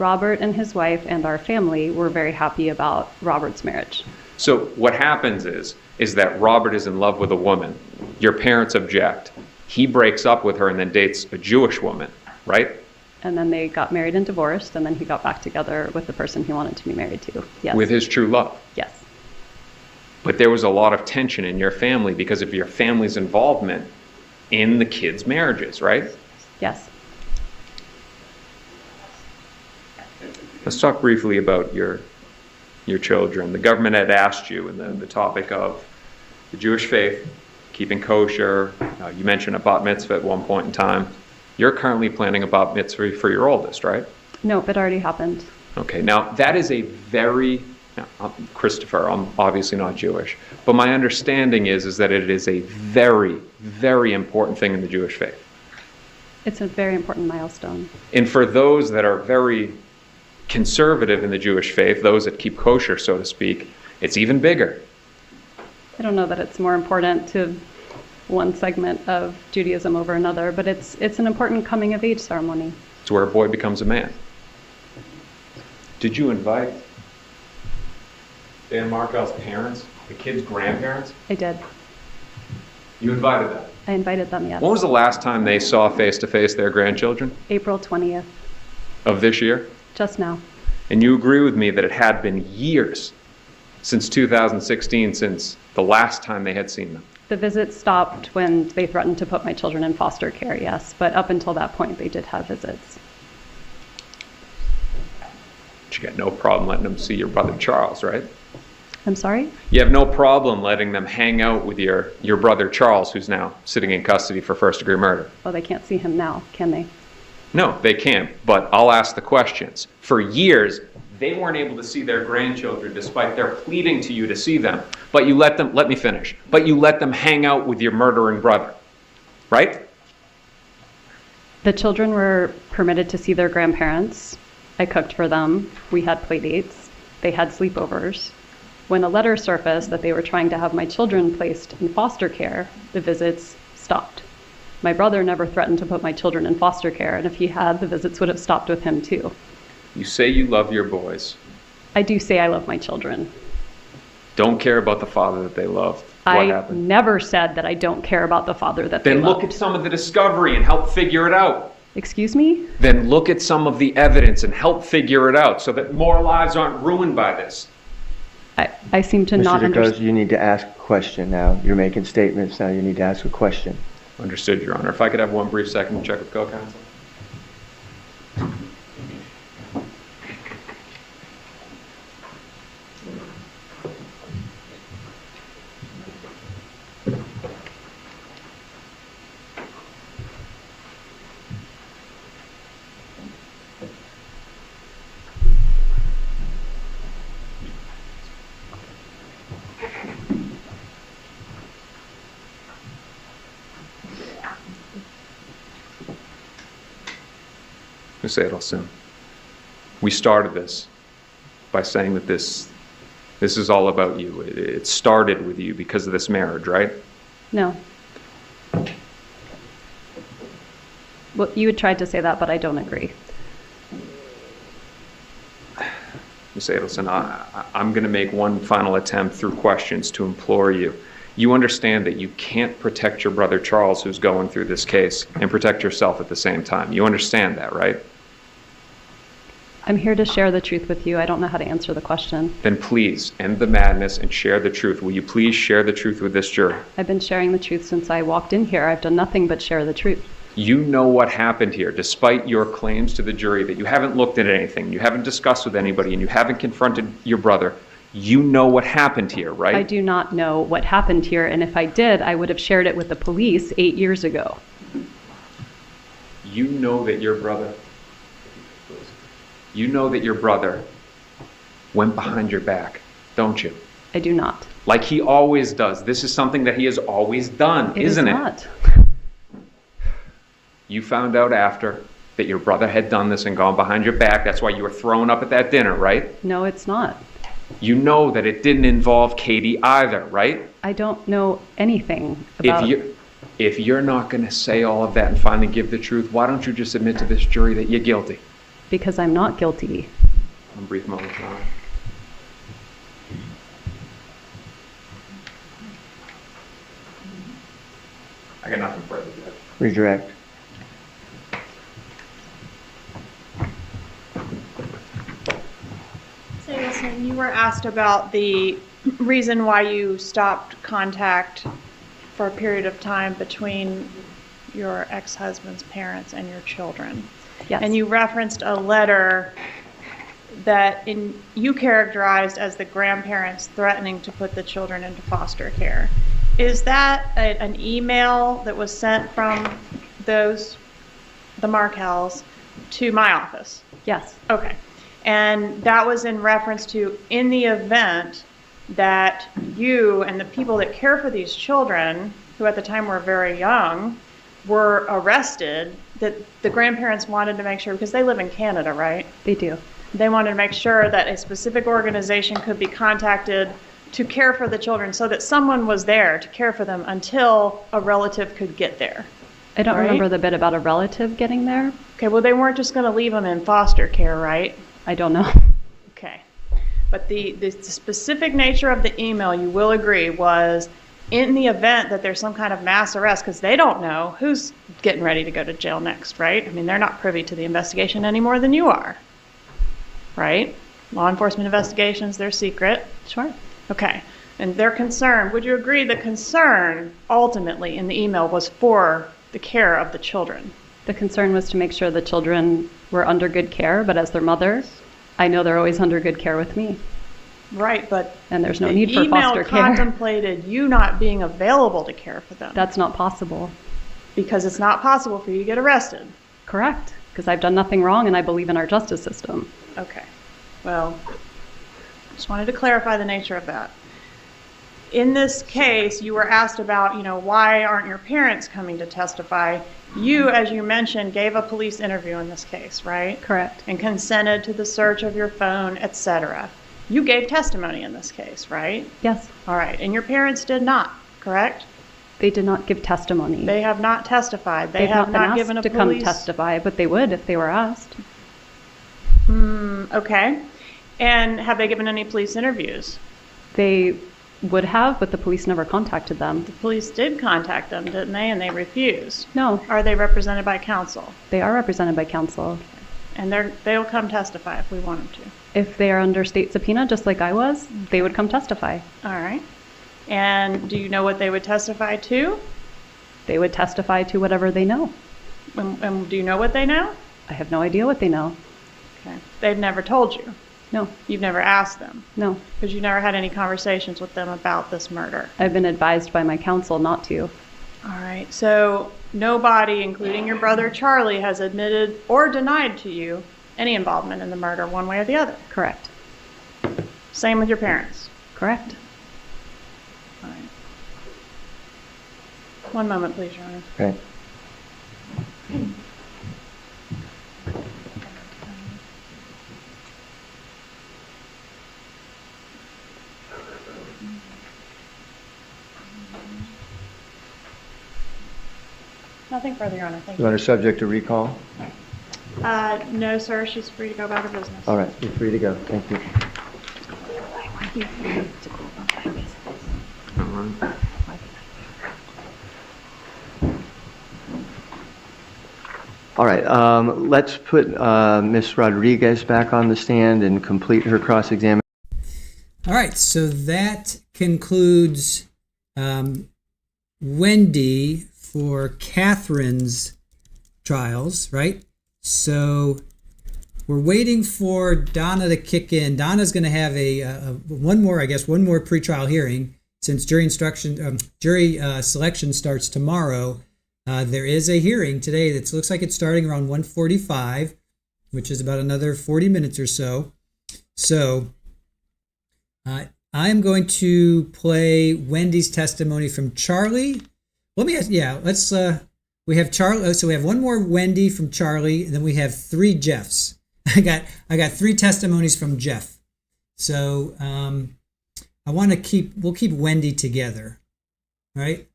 Robert and his wife and our family were very happy about Robert's marriage. So what happens is that Robert is in love with a woman. Your parents object. He breaks up with her and then dates a Jewish woman, right? And then they got married and divorced, and then he got back together with the person he wanted to be married to. Yes. With his true love. Yes. But there was a lot of tension in your family because of your family's involvement in the kids' marriages, right? Yes. Let's talk briefly about your children. The government had asked you in the topic of the Jewish faith, keeping kosher. You mentioned a bat mitzvah at one point in time. You're currently planning a bat mitzvah for your oldest, right? Nope, it already happened. Okay, now that is a very, now, Christopher, I'm obviously not Jewish, but my understanding is that it is a very, very important thing in the Jewish faith. It's a very important milestone. And for those that are very conservative in the Jewish faith, those that keep kosher, so to speak, it's even bigger. I don't know that it's more important to one segment of Judaism over another, but it's an important coming of age ceremony. It's where a boy becomes a man. Did you invite Dan Markel's parents, the kid's grandparents? I did. You invited them? I invited them, yes. When was the last time they saw face-to-face their grandchildren? April 20th, Of this year? just now. And you agree with me that it had been years since 2016 since the last time they had seen them? The visit stopped when they threatened to put my children in foster care, yes, but up until that point, they did have visits. But you got no problem letting them see your brother Charles, right? I'm sorry? You have no problem letting them hang out with your brother Charles, who's now sitting in custody for first-degree murder. Well, they can't see him now, can they? No, they can't, but I'll ask the questions. For years, they weren't able to see their grandchildren despite their pleading to you to see them. But you let them, let me finish, but you let them hang out with your murdering brother, right? The children were permitted to see their grandparents. I cooked for them. We had play dates. They had sleepovers. When a letter surfaced that they were trying to have my children placed in foster care, the visits stopped. My brother never threatened to put my children in foster care, and if he had, the visits would have stopped with him too. You say you love your boys. I do say I love my children. Don't care about the father that they loved. What I happened? never said that I don't care about the father that they Then loved. look at some of the discovery and help figure it out. Excuse me? Then look at some of the evidence and help figure it out so that more lives aren't ruined by this. I seem to not Mr. DeGoes, understand. you need to ask a question now. You're making statements now. You need to ask a question. Understood, Your Honor. If I could have one brief second to check with co-counsel. Ms. Adelson, we started this by saying that this is all about you. It started with you because of this marriage, right? No. Well, you had tried to say that, but I don't agree. Ms. Adelson, I'm going to make one final attempt through questions to implore you. You understand that you can't protect your brother Charles, who's going through this case, and protect yourself at the same time. You understand that, right? I'm here to share the truth with you. I don't know how to answer the question. Then please end the madness and share the truth. Will you please share the truth with this jury? I've been sharing the truth since I walked in here. I've done nothing but share the truth. You know what happened here, despite your claims to the jury that you haven't looked at anything, you haven't discussed with anybody, and you haven't confronted your brother. You know what happened here, right? I do not know what happened here, and if I did, I would have shared it with the police 8 years ago. You know that your brother went behind your back, don't you? I do not. Like he always does. This is something that he has always done, isn't it? It is not. You found out after that your brother had done this and gone behind your back. That's why you were thrown up at that dinner, right? No, it's not. You know that it didn't involve Katie either, right? I don't know anything about... If you're not going to say all of that and finally give the truth, why don't you just admit to this jury that you're guilty? Because I'm not guilty. One brief moment, Donna. I got nothing further, Judge. Redirect. Adelson, you were asked about the reason why you stopped contact for a period of time between your ex-husband's parents and your children. Yes. And you referenced a letter that you characterized as the grandparents threatening to put the children into foster care. Is that an email that was sent from the Markels to my office? Yes. Okay. And that was in reference to, in the event that you and the people that care for these children, who at the time were very young, were arrested, that the grandparents wanted to make sure, because they live in Canada, right? They do. They wanted to make sure that a specific organization could be contacted to care for the children so that someone was there to care for them until a relative could get there. I don't Right? remember the bit about a relative getting there. Okay, well, they weren't just going to leave them in foster care, right? I don't know. Okay. But the specific nature of the email, you will agree, was in the event that there's some kind of mass arrest, because they don't know who's getting ready to go to jail next, right? I mean, they're not privy to the investigation any more than you are, right? Law enforcement investigations, they're secret. Sure. Okay. And their concern, would you agree the concern ultimately in the email was for the care of the children? The concern was to make sure the children were under good care, but as their mother, I know they're always under good care with me. Right, but and there's no need for foster care. The email contemplated you not being available to care for them. That's not possible. Because it's not possible for you to get arrested. Correct, because I've done nothing wrong and I believe in our justice system. Okay, well, just wanted to clarify the nature of that. In this case, you were asked about, why aren't your parents coming to testify? You, as you mentioned, gave a police interview in this case, right? Correct. And consented to the search of your phone, etc. You gave testimony in this case, right? Yes. All right, and your parents did not, correct? They did not give testimony. They have not testified. They They've have not not been given a asked to police... come testify, but they would if they were asked. Okay. And have they given any police interviews? They would have, but the police never contacted them. The police did contact them, didn't they? And they refused. No. Are they represented by counsel? They are represented by counsel. And they'll come testify if we want them to. If they are under state subpoena, just like I was, they would come testify. All right. And do you know what they would testify to? They would testify to whatever they know. And do you know what they know? I have no idea what they know. Okay. They've never told you? No. You've never asked them? No. Because you never had any conversations with them about this murder? I've been advised by my counsel not to. All right. So nobody, including your brother Charlie, has admitted or denied to you any involvement in the murder one way or the other? Correct. Same with your parents? Correct. All right. One moment, please, Your Honor. Okay. Nothing further, Your Honor. Thank You want her subject to recall? No, sir, she's free to go about her business. All right, you're free to go. Thank you. All right, let's put Ms. Rodriguez back on the stand and complete her cross-examination. All right, so that concludes Wendi for Catherine's trials, right? So we're waiting for Donna to kick in. Donna's going to have one more pretrial hearing since jury selection starts tomorrow. There is a hearing today that looks like it's starting around 1:45, which is about another 40 minutes or so. So I'm going to play Wendi's testimony from Charlie. We have Charlie. So we have one more Wendi from Charlie, and then we have 3 Jeffs. I got 3 testimonies from Jeff. So we'll keep Wendi together, right?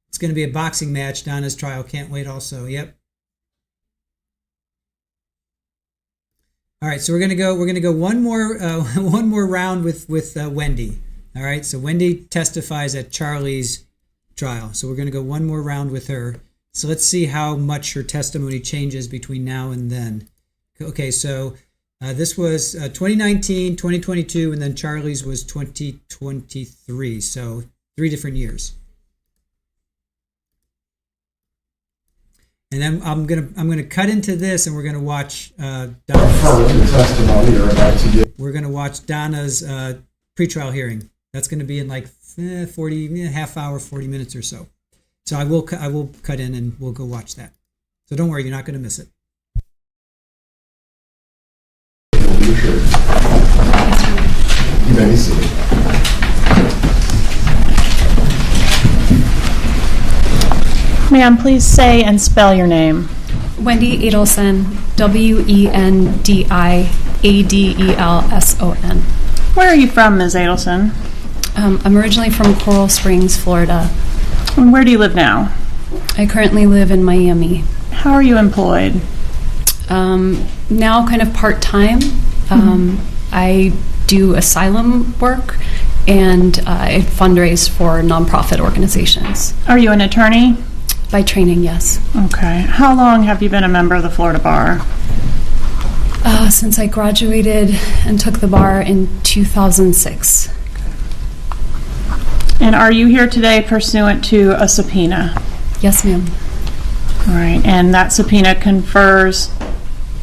It's going to be a boxing match. Donna's trial. Can't wait. Also, yep. All right, so we're gonna go one more round with Wendi. All right, so Wendi testifies at Charlie's trial. So we're gonna go one more round with her. So let's see how much her testimony changes between now and then. Okay, so this was 2019, 2022, and then Charlie's was 2023. So 3 different years. And then I'm gonna cut into this, and we're gonna watch We're gonna watch Donna's pretrial hearing. That's gonna be in like 40 minutes or so. So I will cut in, and we'll go watch that. So don't worry, you're not gonna miss it. You may be seated. Ma'am, please say and spell your name. Wendi Adelson, Wendiadelson. Where are you from, Ms. Adelson? I'm originally from Coral Springs, Florida. And where do you live now? I currently live in Miami. How are you employed? Now kind of part-time. I do asylum work, and I fundraise for nonprofit organizations. Are you an attorney? By training, yes. Okay. How long have you been a member of the Florida Bar? Since I graduated and took the bar in 2006. And are you here today pursuant to a subpoena? Yes, ma'am. All right. And that subpoena confers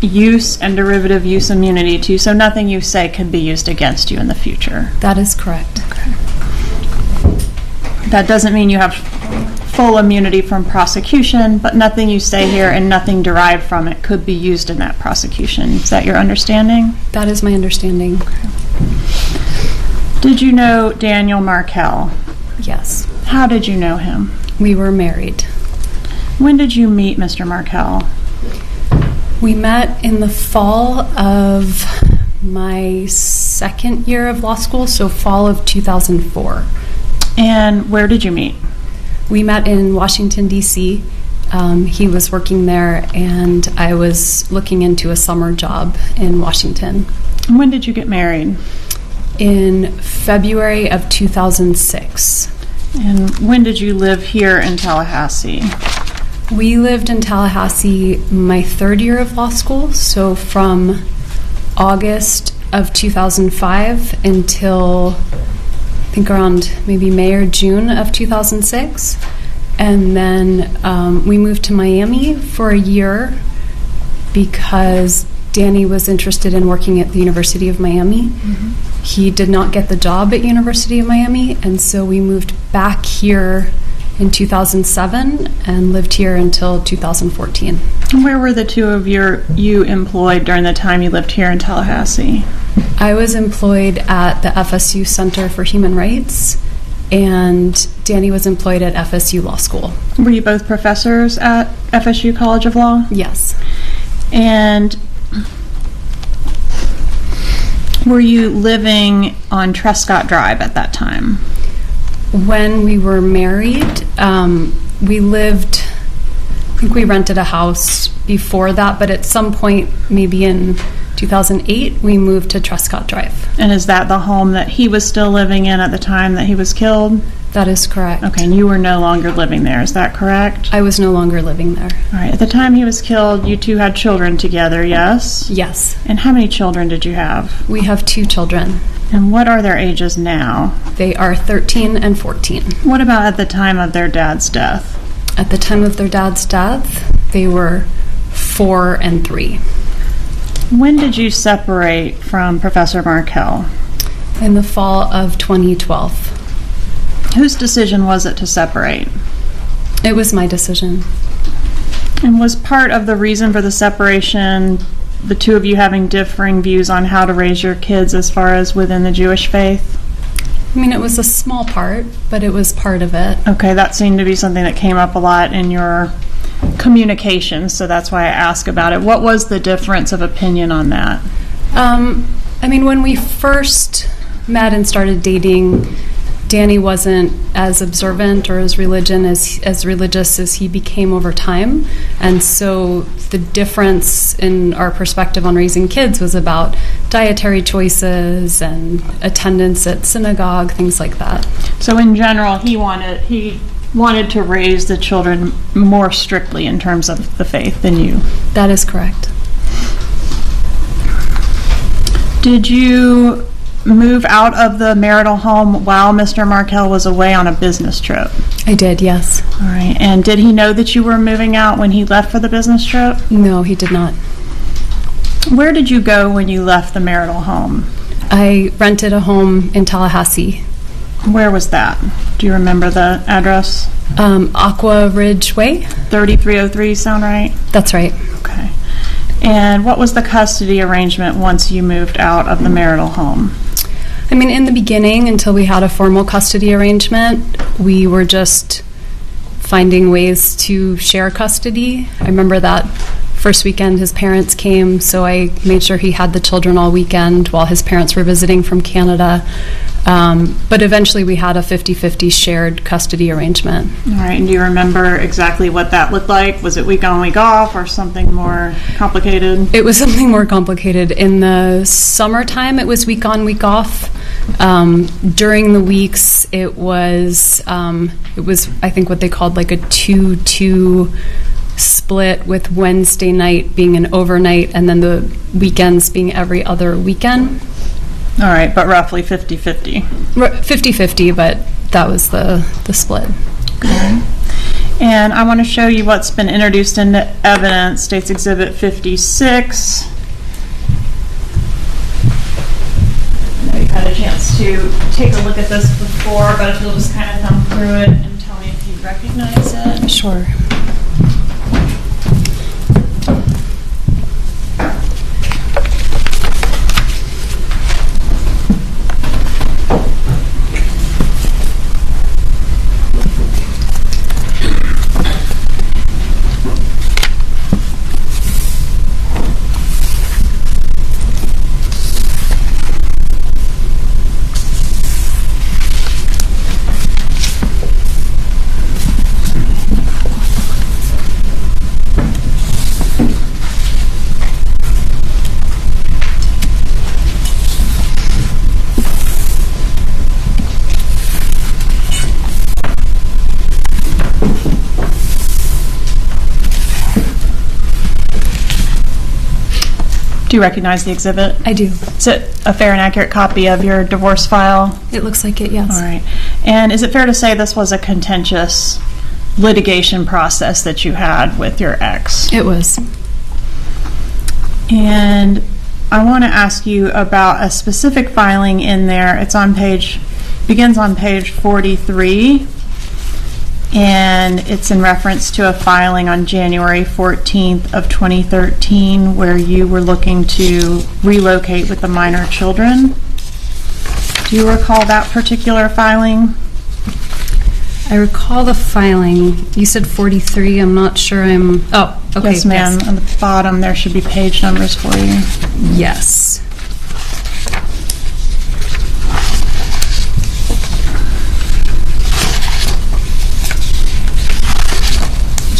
use and derivative use immunity to you, so nothing you say could be used against you in the future. That is correct. Okay. That doesn't mean you have full immunity from prosecution, but nothing you say here and nothing derived from it could be used in that prosecution. Is that your understanding? That is my understanding. Okay. Did you know Daniel Markel? Yes. How did you know him? We were married. When did you meet Mr. Markel? We met in the fall of my second year of law school, so fall of 2004. And where did you meet? We met in Washington, D.C. He was working there, and I was looking into a summer job in Washington. When did you get married? In February of 2006. And when did you live here in Tallahassee? We lived in Tallahassee my 3rd year of law school, so from August of 2005 until I think around maybe May or June of 2006. And then we moved to Miami for a year because Danny was interested in working at the University of Miami. Mm-hmm. He did not get the job at University of Miami, and so we moved back here in 2007 and lived here until 2014. Where were the two of you employed during the time you lived here in Tallahassee? I was employed at the FSU Center for Human Rights, and Danny was employed at FSU Law School. Were you both professors at FSU College of Law? Yes. And were you living on Trescott Drive at that time? When we were married, we lived, I think we rented a house before that, but at some point, maybe in 2008, we moved to Trescott Drive. And is that the home that he was still living in at the time that he was killed? That is correct. Okay, and you were no longer living there, is that correct? I was no longer living there. All right, at the time he was killed, you two had children together, yes? Yes. And how many children did you have? We have 2 children. And what are their ages now? They are 13 and 14. What about at the time of their dad's death? At the time of their dad's death, they were 4 and 3. When did you separate from Professor Markel? In the fall of 2012. Whose decision was it to separate? It was my decision. And was part of the reason for the separation the two of you having differing views on how to raise your kids as far as within the Jewish faith? I mean, it was a small part, but it was part of it. Okay, that seemed to be something that came up a lot in your communication, so that's why I ask about it. What was the difference of opinion on that? I mean, when we first met and started dating, Danny wasn't as observant or as religious as he became over time. And so the difference in our perspective on raising kids was about dietary choices and attendance at synagogue, things like that. So in general, he wanted to raise the children more strictly in terms of the faith than you. That is correct. Did you move out of the marital home while Mr. Markel was away on a business trip? I did, yes. All right. And did he know that you were moving out when he left for the business trip? No, he did not. Where did you go when you left the marital home? I rented a home in Tallahassee. Where was that? Do you remember the address? Aqua Ridge Way. 3303 sound right? That's right. Okay. And what was the custody arrangement once you moved out of the marital home? I mean, in the beginning, until we had a formal custody arrangement, we were just finding ways to share custody. I remember that first weekend his parents came, so I made sure he had the children all weekend while his parents were visiting from Canada. But eventually we had a 50-50 shared custody arrangement. All right, and do you remember exactly what that looked like? Was it week on, week off, or something more complicated? It was something more complicated. In the summertime, it was week on, week off. During the weeks, it was I think what they called like a 2-2 split, with Wednesday night being an overnight and then the weekends being every other weekend. All right, but roughly 50-50. 50-50, but that was the split. Okay. And I want to show you what's been introduced into evidence, State's Exhibit 56. I know you've had a chance to take a look at this before, but if you'll just kind of thumb through it and tell me if you recognize it. Sure. Do you recognize the exhibit? I do. Is it a fair and accurate copy of your divorce file? It looks like it, yes. All right. And is it fair to say this was a contentious litigation process that you had with your ex? It was. And I want to ask you about a specific filing in there. It's on begins on page 43. And it's in reference to a filing on January 14th of 2013 where you were looking to relocate with the minor children. Do you recall that particular filing? I recall the filing. You said 43. I'm not sure Oh, okay. Yes, ma'am. Yes. On the bottom there should be page numbers for you. Yes.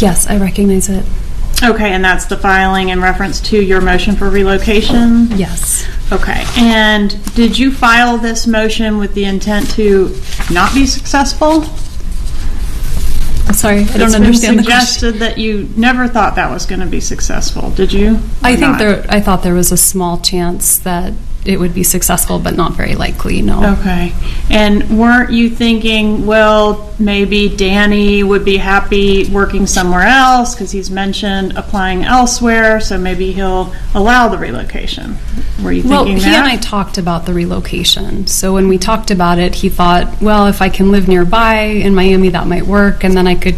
Yes, I recognize it. Okay, and that's the filing in reference to your motion for relocation? Yes. Okay, and did you file this motion with the intent to not be successful? Sorry, I don't understand the question. It's been suggested that you never thought that was going to be successful, did you? I thought there was a small chance that it would be successful, but not very likely, no. Okay. And weren't you thinking, well, maybe Danny would be happy working somewhere else because he's mentioned applying elsewhere, so maybe he'll allow the relocation? Were you thinking that? Well, he and I talked about the relocation. So when we talked about it, he thought, well, if I can live nearby in Miami, that might work, and then I could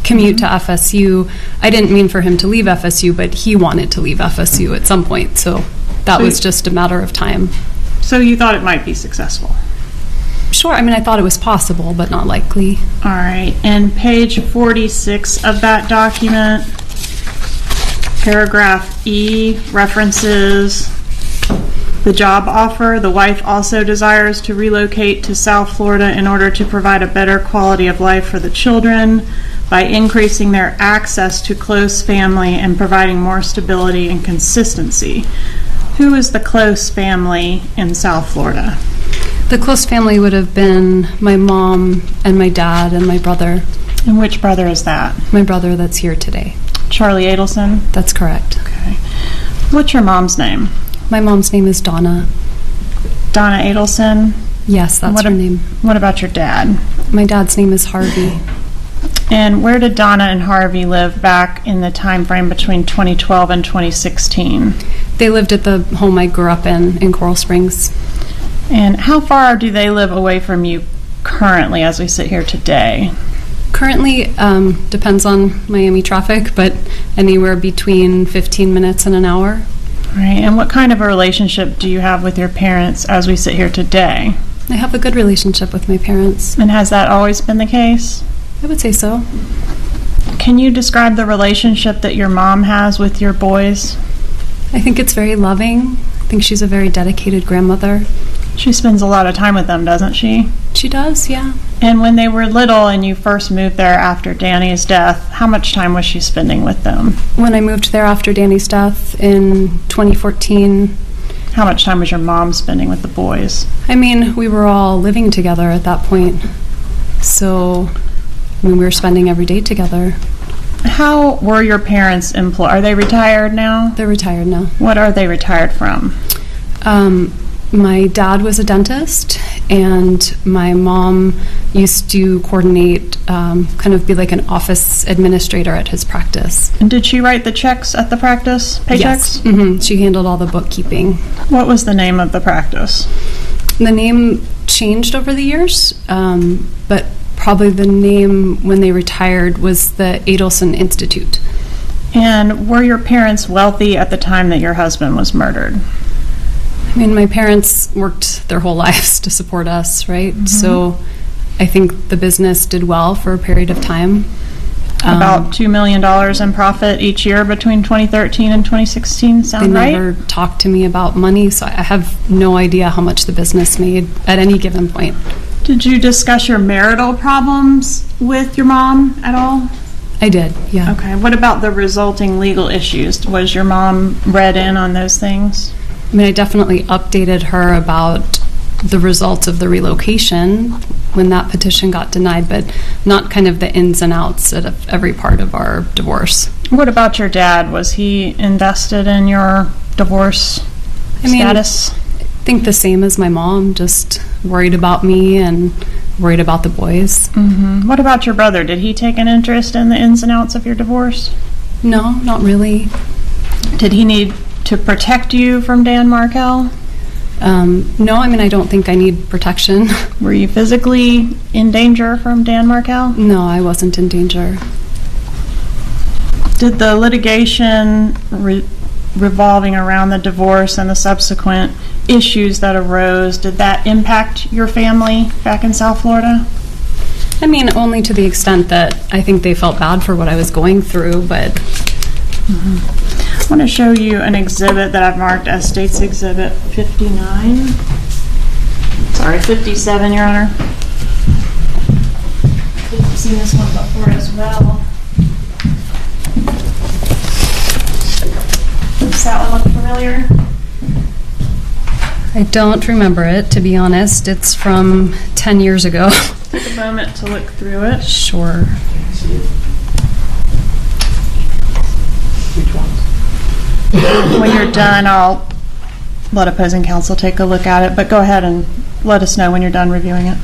commute to FSU. I didn't mean for him to leave FSU, but he wanted to leave FSU at some point, so that was just a matter of time. So you thought it might be successful? Sure, I mean, I thought it was possible, but not likely. All right, and page 46 of that document, paragraph E references the job offer. The wife also desires to relocate to South Florida in order to provide a better quality of life for the children by increasing their access to close family and providing more stability and consistency. Who is the close family in South Florida? The close family would have been my mom and my dad and my brother. And which brother is that? My brother that's here today. Charlie Adelson? That's correct. Okay. What's your mom's name? My mom's name is Donna. Donna Adelson? Yes, that's her name. What about your dad? My dad's name is Harvey. And where did Donna and Harvey live back in the time frame between 2012 and 2016? They lived at the home I grew up in Coral Springs. And how far do they live away from you currently as we sit here today? Currently, depends on Miami traffic, but anywhere between 15 minutes and an hour. Right. And what kind of a relationship do you have with your parents as we sit here today? I have a good relationship with my parents. And has that always been the case? I would say so. Can you describe the relationship that your mom has with your boys? I think it's very loving. I think she's a very dedicated grandmother. She spends a lot of time with them, doesn't she? She does, yeah. And when they were little and you first moved there after Danny's death, how much time was she spending with them? When I moved there after Danny's death in 2014. How much time was your mom spending with the boys? I mean, we were all living together at that point. So, I mean, we were spending every day together. How were your parents employed? Are they retired now? They're retired now. What are they retired from? My dad was a dentist, and my mom used to coordinate, kind of be like an office administrator at his practice. And did she write the checks at the practice? Paychecks? Yes. Mm-hmm. She handled all the bookkeeping. What was the name of the practice? The name changed over the years, but probably the name when they retired was the Adelson Institute. And were your parents wealthy at the time that your husband was murdered? I mean, my parents worked their whole lives to support us, right? Mm-hmm. So I think the business did well for a period of time. About $2 million in profit each year between 2013 and 2016, sound right? They never talked to me about money, so I have no idea how much the business made at any given point. Did you discuss your marital problems with your mom at all? I did, yeah. Okay, what about the resulting legal issues? Was your mom read in on those things? I mean, I definitely updated her about the results of the relocation when that petition got denied, but not kind of the ins and outs of every part of our divorce. What about your dad? Was he invested in your divorce status? I think the same as my mom, just worried about me and worried about the boys. Mm-hmm. What about your brother? Did he take an interest in the ins and outs of your divorce? No, not really. Did he need to protect you from Dan Markel? No, I mean, I don't think I need protection. Were you physically in danger from Dan Markel? No, I wasn't in danger. Did the litigation revolving around the divorce and the subsequent issues that arose, did that impact your family back in South Florida? I mean, only to the extent that I think they felt bad for what I was going through, but... Mm-hmm. I want to show you an exhibit that I've marked as State's Exhibit 59. Sorry, 57, Your Honor. I've seen this one before as well. Does that one look familiar? I don't remember it, to be honest. It's from 10 years ago. Take a moment to look through it. Sure. When you're done, I'll let opposing counsel take a look at it, but go ahead and let us know when you're done reviewing it.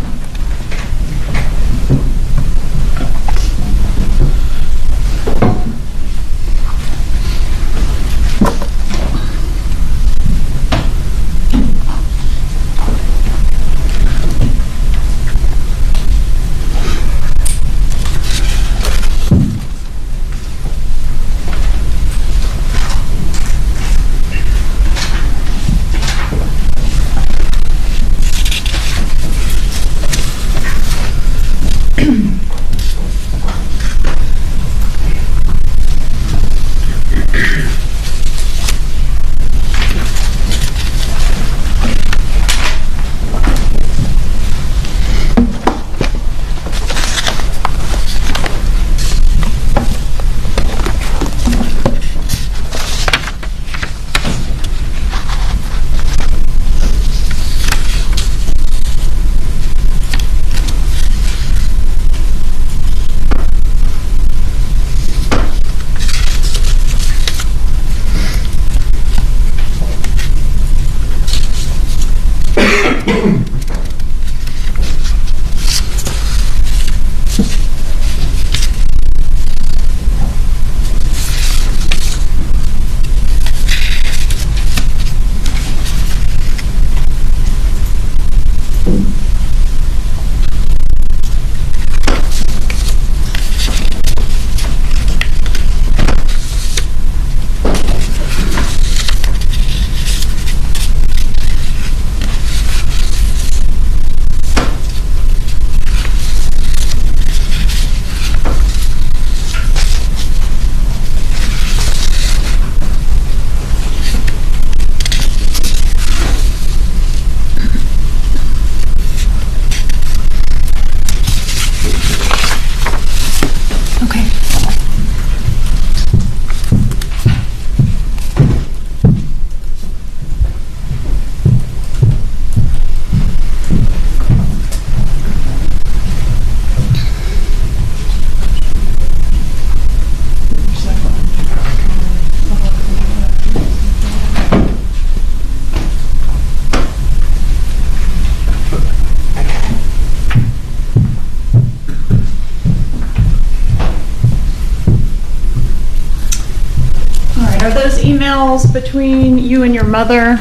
Are those emails between you and your mother?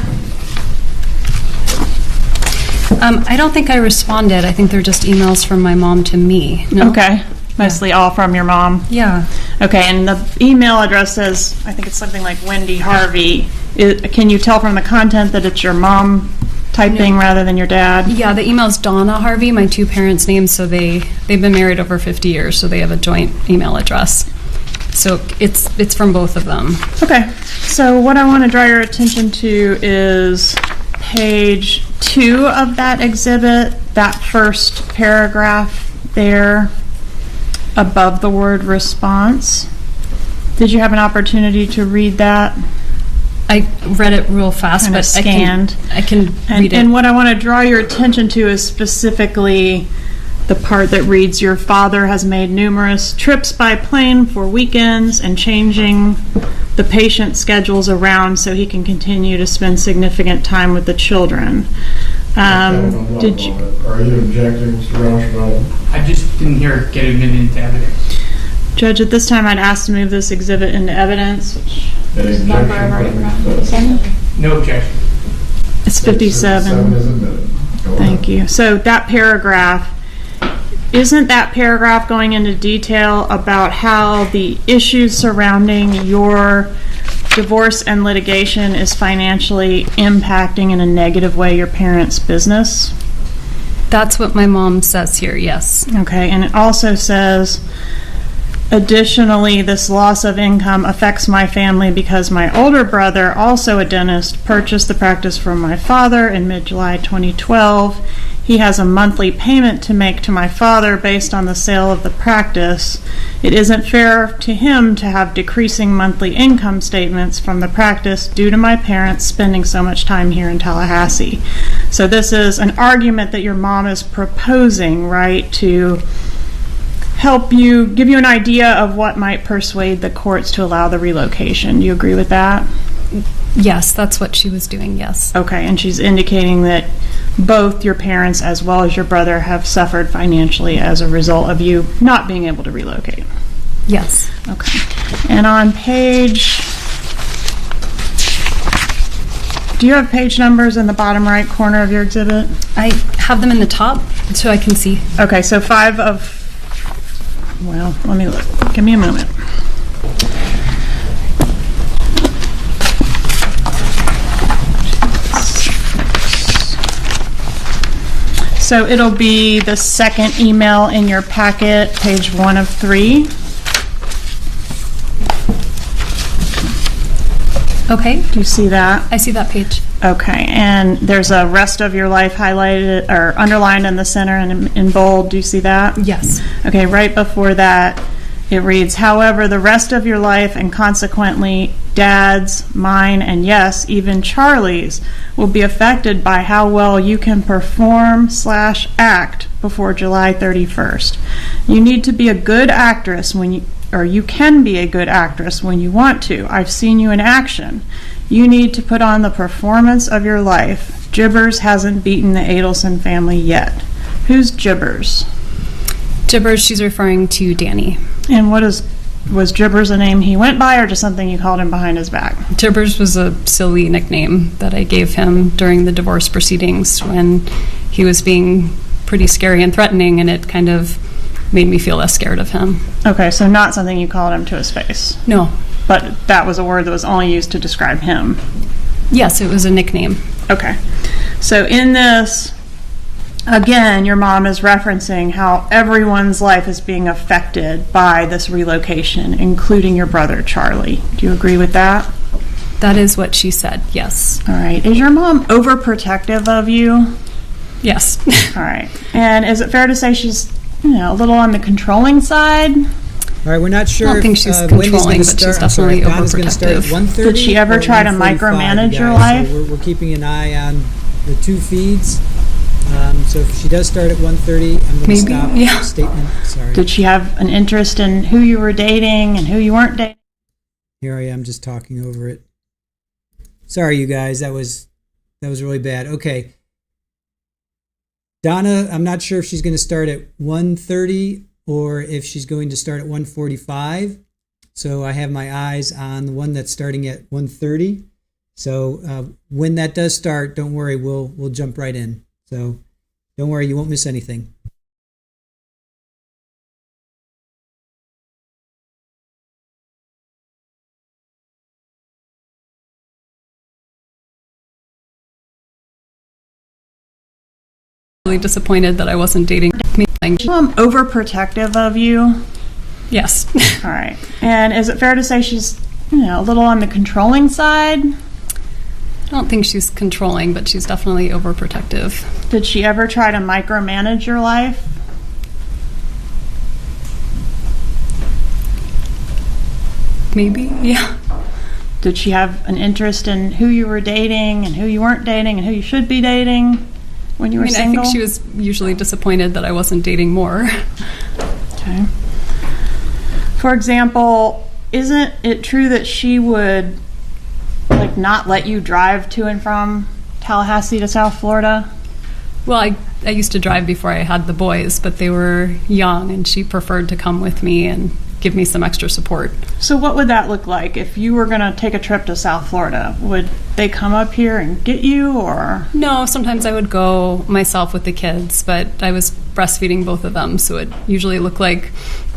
I don't think I responded. I think they're just emails from my mom to me. No? Okay, mostly all from your mom? Yeah. Okay, and the email address says, I think it's something like Wendi Harvey. Can you tell from the content that it's your mom typing rather than your dad? Yeah, the email's Donna Harvey, my two parents' names, so they've been married over 50 years, so they have a joint email address. So it's from both of them. Okay, so what I want to draw your attention to is page 2 of that exhibit, that first paragraph there above the word response. Did you have an opportunity to read that? I read it real fast, Kinda but scanned. I can read it. And what I want to draw your attention to is specifically the part that reads, your father has made numerous trips by plane for weekends and changing the patient schedules around so he can continue to spend significant time with the children. Did you? Are you objecting, Mr. Rauschenbaum? I just didn't hear it getting it into evidence. Judge, at this time I'd ask to move this exhibit into evidence, which is number I've already forgotten. No objection. It's 57. 57 is admitted. Go Thank ahead. you. So that paragraph, isn't that paragraph going into detail about how the issues surrounding your divorce and litigation is financially impacting in a negative way your parents' business? That's what my mom says here, yes. Okay, and it also says Additionally, this loss of income affects my family because my older brother, also a dentist, purchased the practice from my father in mid-July 2012. He has a monthly payment to make to my father based on the sale of the practice. It isn't fair to him to have decreasing monthly income statements from the practice due to my parents spending so much time here in Tallahassee. So this is an argument that your mom is proposing, right, to help you, give you an idea of what might persuade the courts to allow the relocation. Do you agree with that? Yes, that's what she was doing, yes. Okay, and she's indicating that both your parents as well as your brother have suffered financially as a result of you not being able to relocate. Yes. Okay. And on page, do you have page numbers in the bottom right corner of your exhibit? I have them in the top so I can see. Okay, so 5 of, well, let me look. Give me a moment. So it'll be the second email in your packet, page 1 of 3. Okay. Do you see that? I see that page. Okay, and there's a rest of your life highlighted or underlined in the center and in bold. Do you see that? Yes. Okay, right before that, it reads, however, the rest of your life and consequently Dad's, mine, and yes, even Charlie's will be affected by how well you can perform/act before July 31st. You need to be a good actress when you, or you can be a good actress when you want to. I've seen you in action. You need to put on the performance of your life. Jibbers hasn't beaten the Adelson family yet. Who's Jibbers? Jibbers, she's referring to Danny. And was Jibbers a name he went by or just something you called him behind his back? Jibbers was a silly nickname that I gave him during the divorce proceedings when he was being pretty scary and threatening, and it kind of made me feel less scared of him. Okay, so not something you called him to his face? No. But that was a word that was only used to describe him? Yes, it was a nickname. Okay. So in this, again, your mom is referencing how everyone's life is being affected by this relocation, including your brother, Charlie. Do you agree with that? That is what she said, yes. All right. Is your mom overprotective of you? Yes. All right. And is it fair to say she's, a little on the controlling side? All right, we're not sure. I don't think she's controlling, but she's definitely overprotective. 1:30. Did she ever try to 1:45, micromanage your guys. life? So we're keeping an eye on the 2 feeds. So if she does start at 1:30, I'm going to stop the statement. Sorry. Did she have an interest in who you were dating and who you weren't dating? Here I am just talking over it. Sorry, you guys. That was really bad. Okay. Donna, I'm not sure if she's going to start at 1:30 or if she's going to start at 1:45. So I have my eyes on the one that's starting at 1:30. So when that does start, don't worry, we'll jump right in. So don't worry, you won't miss anything. Really disappointed that I wasn't dating. I'm overprotective of you? Yes. All right. And is it fair to say she's, a little on the controlling side? I don't think she's controlling, but she's definitely overprotective. Did she ever try to micromanage your life? Maybe, yeah. Did she have an interest in who you were dating and who you weren't dating and who you should be dating when you were single? I think she was usually disappointed that I wasn't dating more. Okay. For example, isn't it true that she would not let you drive to and from Tallahassee to South Florida? Well, I used to drive before I had the boys, but they were young, and she preferred to come with me and give me some extra support. So what would that look like if you were going to take a trip to South Florida? Would they come up here and get you, or? No, sometimes I would go myself with the kids, but I was breastfeeding both of them, so it usually looked like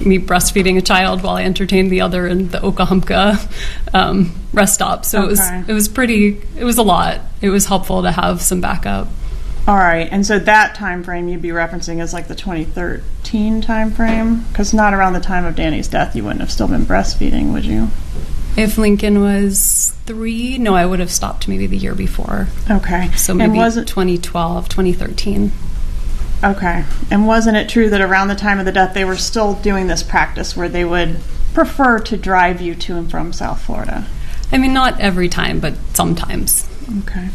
me breastfeeding a child while I entertained the other in the Okahumpka rest stop. So it was a lot. It was helpful to have some backup. All right, and so that time frame you'd be referencing is like the 2013 time frame? Because not around the time of Danny's death, you wouldn't have still been breastfeeding, would you? If Lincoln was 3, no, I would have stopped maybe the year before. Okay. So maybe And was it 2012, 2013. okay? And wasn't it true that around the time of the death they were still doing this practice where they would prefer to drive you to and from South Florida? I mean, not every time, but sometimes. Okay.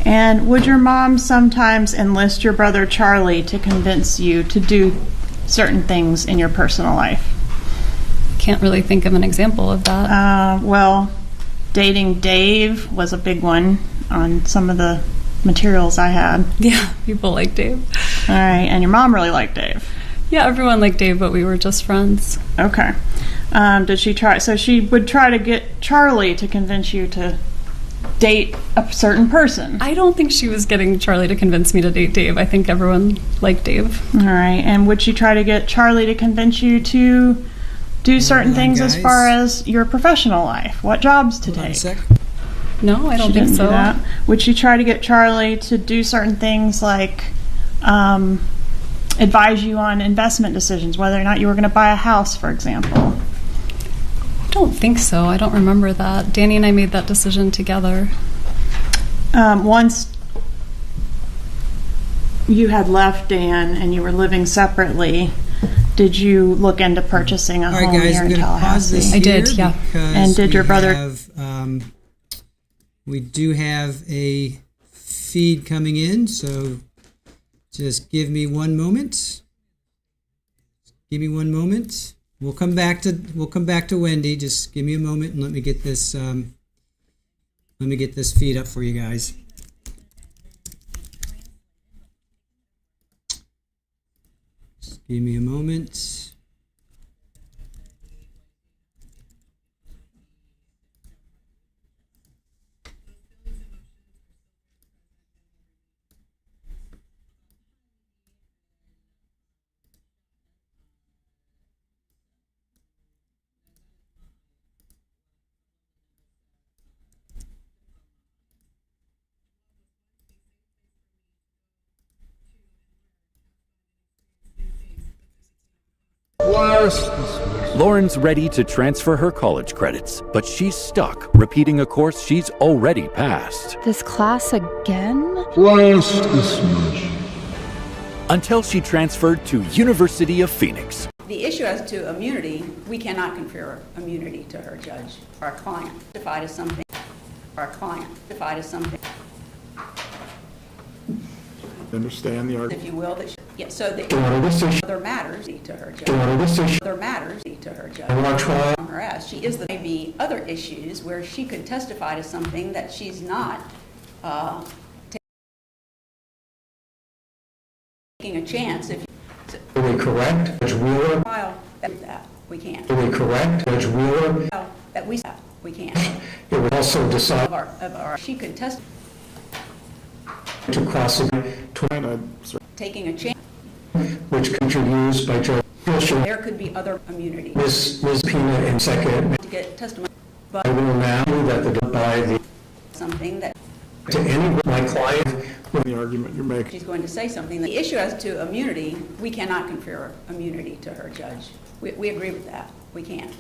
And would your mom sometimes enlist your brother Charlie to convince you to do certain things in your personal life? Can't really think of an example of that. Well, dating Dave was a big one on some of the materials I had. Yeah, people like Dave. All right, and your mom really liked Dave. Yeah, everyone liked Dave, but we were just friends. Okay. Did she try? So she would try to get Charlie to convince you to date a certain person. I don't think she was getting Charlie to convince me to date Dave. I think everyone liked Dave. All right, and would she try to get Charlie to convince you to do certain things as far as your professional life? What jobs to take? No, I don't She think didn't do so. that. Would she try to get Charlie to do certain things like advise you on investment decisions, whether or not you were going to buy a house, for example? I don't think so. I don't remember that. Danny and I made that decision together. Once you had left Dan and you were living separately, did you look into purchasing a All right, home guys, here I'm in going to pause this Tallahassee? here. I did, yeah. Because And did your brother- we do have a feed coming in, so just give me one moment. Give me one moment. We'll come back to Wendi. Just give me a moment and let me get this feed up for you guys. Just give me a moment. Lauren's ready to transfer her college credits, but she's stuck repeating a course she's already passed. This class again? Until she transferred to University of Phoenix. The issue as to immunity, we cannot confer immunity to her, Judge. Our client defied as something. Our client defied as something. Understand the argument. If you will, that she, yeah, so the other matters to her, Judge. Other matters to her, Judge. From her as she is, there may be other issues where she could testify to something that she's not taking a chance. If Are we correct, Judge Wheeler? trial that we can't. Are we correct, Judge Wheeler? That we can't. It was also decided Of our she could testify to cross taking a chance. which could be used by Judge Fisher. There could be other immunity. Ms. Pina in second. To get testimony, but I will now that by the something that to any my client with the argument you're making. she's going to say something. The issue as to immunity, we cannot confer immunity to her, Judge. We agree with that. We can't.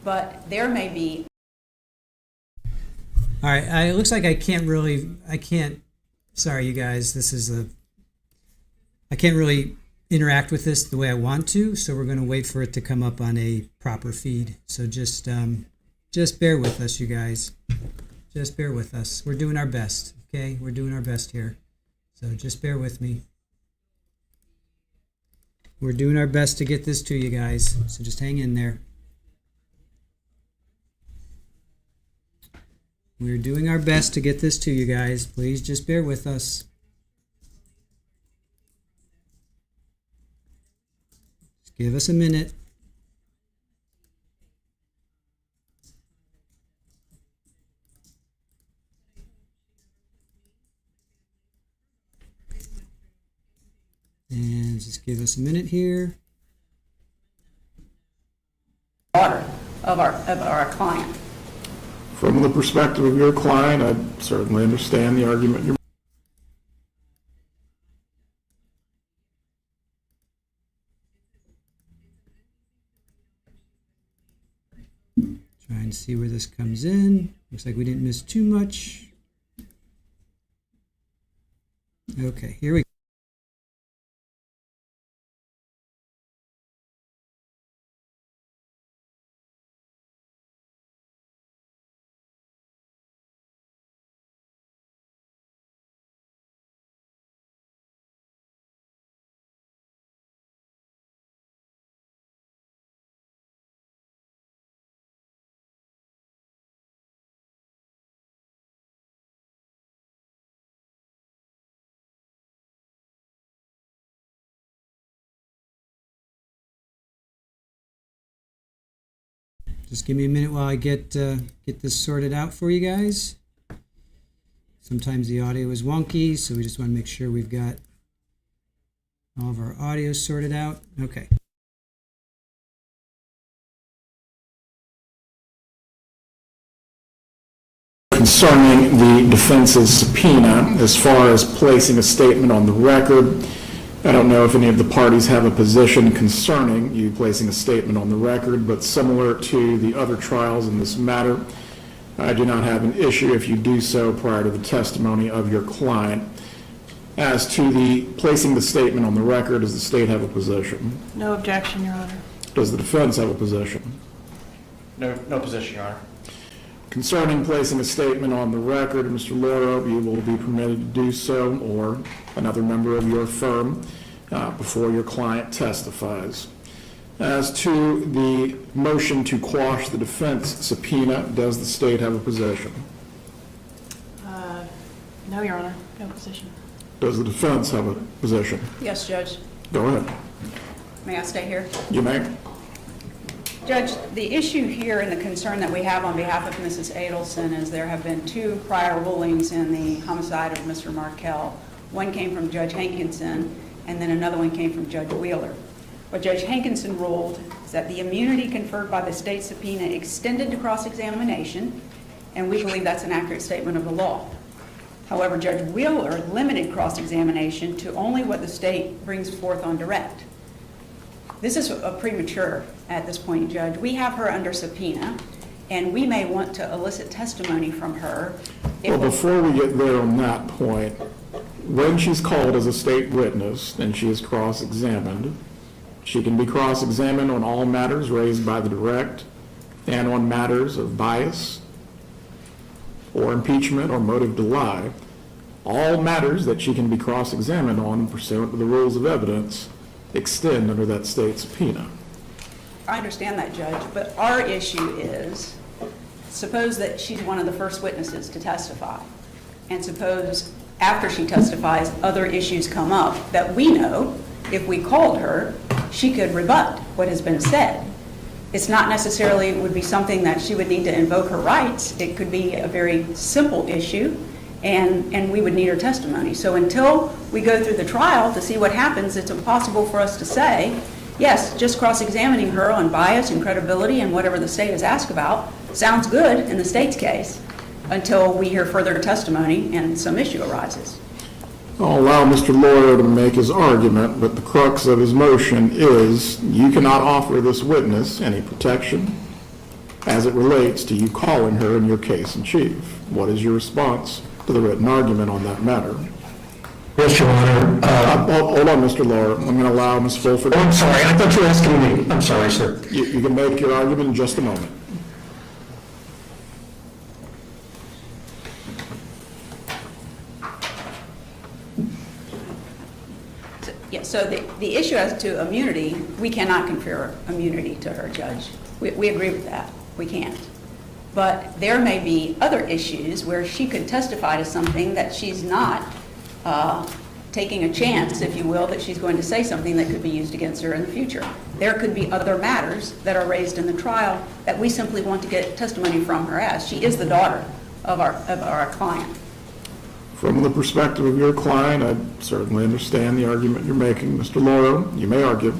But there may be. All right, it looks like I can't, sorry you guys, I can't really interact with this the way I want to, so we're going to wait for it to come up on a proper feed. So just bear with us, you guys. Just bear with us. We're doing our best, okay? We're doing our best here. So just bear with me. We're doing our best to get this to you guys, so just hang in there. We're doing our best to get this to you guys. Please just bear with us. Just give us a minute. And just give us a minute here. Order of our client. From the perspective of your client, I certainly understand the argument you're and see where this comes in. Looks like we didn't miss too much. Okay, here we go. Just give me a minute while I get this sorted out for you guys. Sometimes the audio is wonky, so we just want to make sure we've got all of our audio sorted out. Okay. Concerning the defense's subpoena, as far as placing a statement on the record, I don't know if any of the parties have a position concerning you placing a statement on the record, but similar to the other trials in this matter, I do not have an issue if you do so prior to the testimony of your client. As to the placing the statement on the record, does the state have a position? No objection, Your Honor. Does the defense have a position? No position, Your Honor. Concerning placing a statement on the record, Mr. Loro, you will be permitted to do so, or another member of your firm, before your client testifies. As to the motion to quash the defense subpoena, does the state have a position? No, Your Honor, no position. Does the defense have a position? Yes, Judge. Go ahead. May I stay here? You may. Judge, the issue here and the concern that we have on behalf of Mrs. Adelson is there have been two prior rulings in the homicide of Mr. Markel. One came from Judge Hankinson, and then another one came from Judge Wheeler. What Judge Hankinson ruled is that the immunity conferred by the state subpoena extended to cross-examination, and we believe that's an accurate statement of the law. However, Judge Wheeler limited cross-examination to only what the state brings forth on direct. This is a premature at this point, Judge. We have her under subpoena, and we may want to elicit testimony from her. Well, before we get there on that point, when she's called as a state witness and she is cross-examined, she can be cross-examined on all matters raised by the direct and on matters of bias or impeachment or motive to lie. All matters that she can be cross-examined on pursuant to the rules of evidence extend under that state subpoena. I understand that, Judge, but our issue is, suppose that she's one of the first witnesses to testify, and suppose after she testifies, other issues come up that we know, if we called her, she could rebut what has been said. It's not necessarily would be something that she would need to invoke her rights. It could be a very simple issue, and we would need her testimony. So until we go through the trial to see what happens, it's impossible for us to say, yes, just cross-examining her on bias and credibility and whatever the state has asked about sounds good in the state's case until we hear further testimony and some issue arises. I'll allow Mr. Lawyer to make his argument, but the crux of his motion is you cannot offer this witness any protection as it relates to you calling her in your case in chief. What is your response to the written argument on that matter? Yes, Your Honor. Hold on, Mr. Lawyer. I'm going to allow Ms. Fulford. I'm sorry, I thought you were asking me. I'm sorry, sir. You can make your argument in just a moment. So the issue as to immunity, we cannot confer immunity to her, Judge. We agree with that. We can't. But there may be other issues where she could testify to something that she's not taking a chance, if you will, that she's going to say something that could be used against her in the future. There could be other matters that are raised in the trial that we simply want to get testimony from her as. She is the daughter of our client. From the perspective of your client, I certainly understand the argument you're making. Mr. Lawyer, you may argue.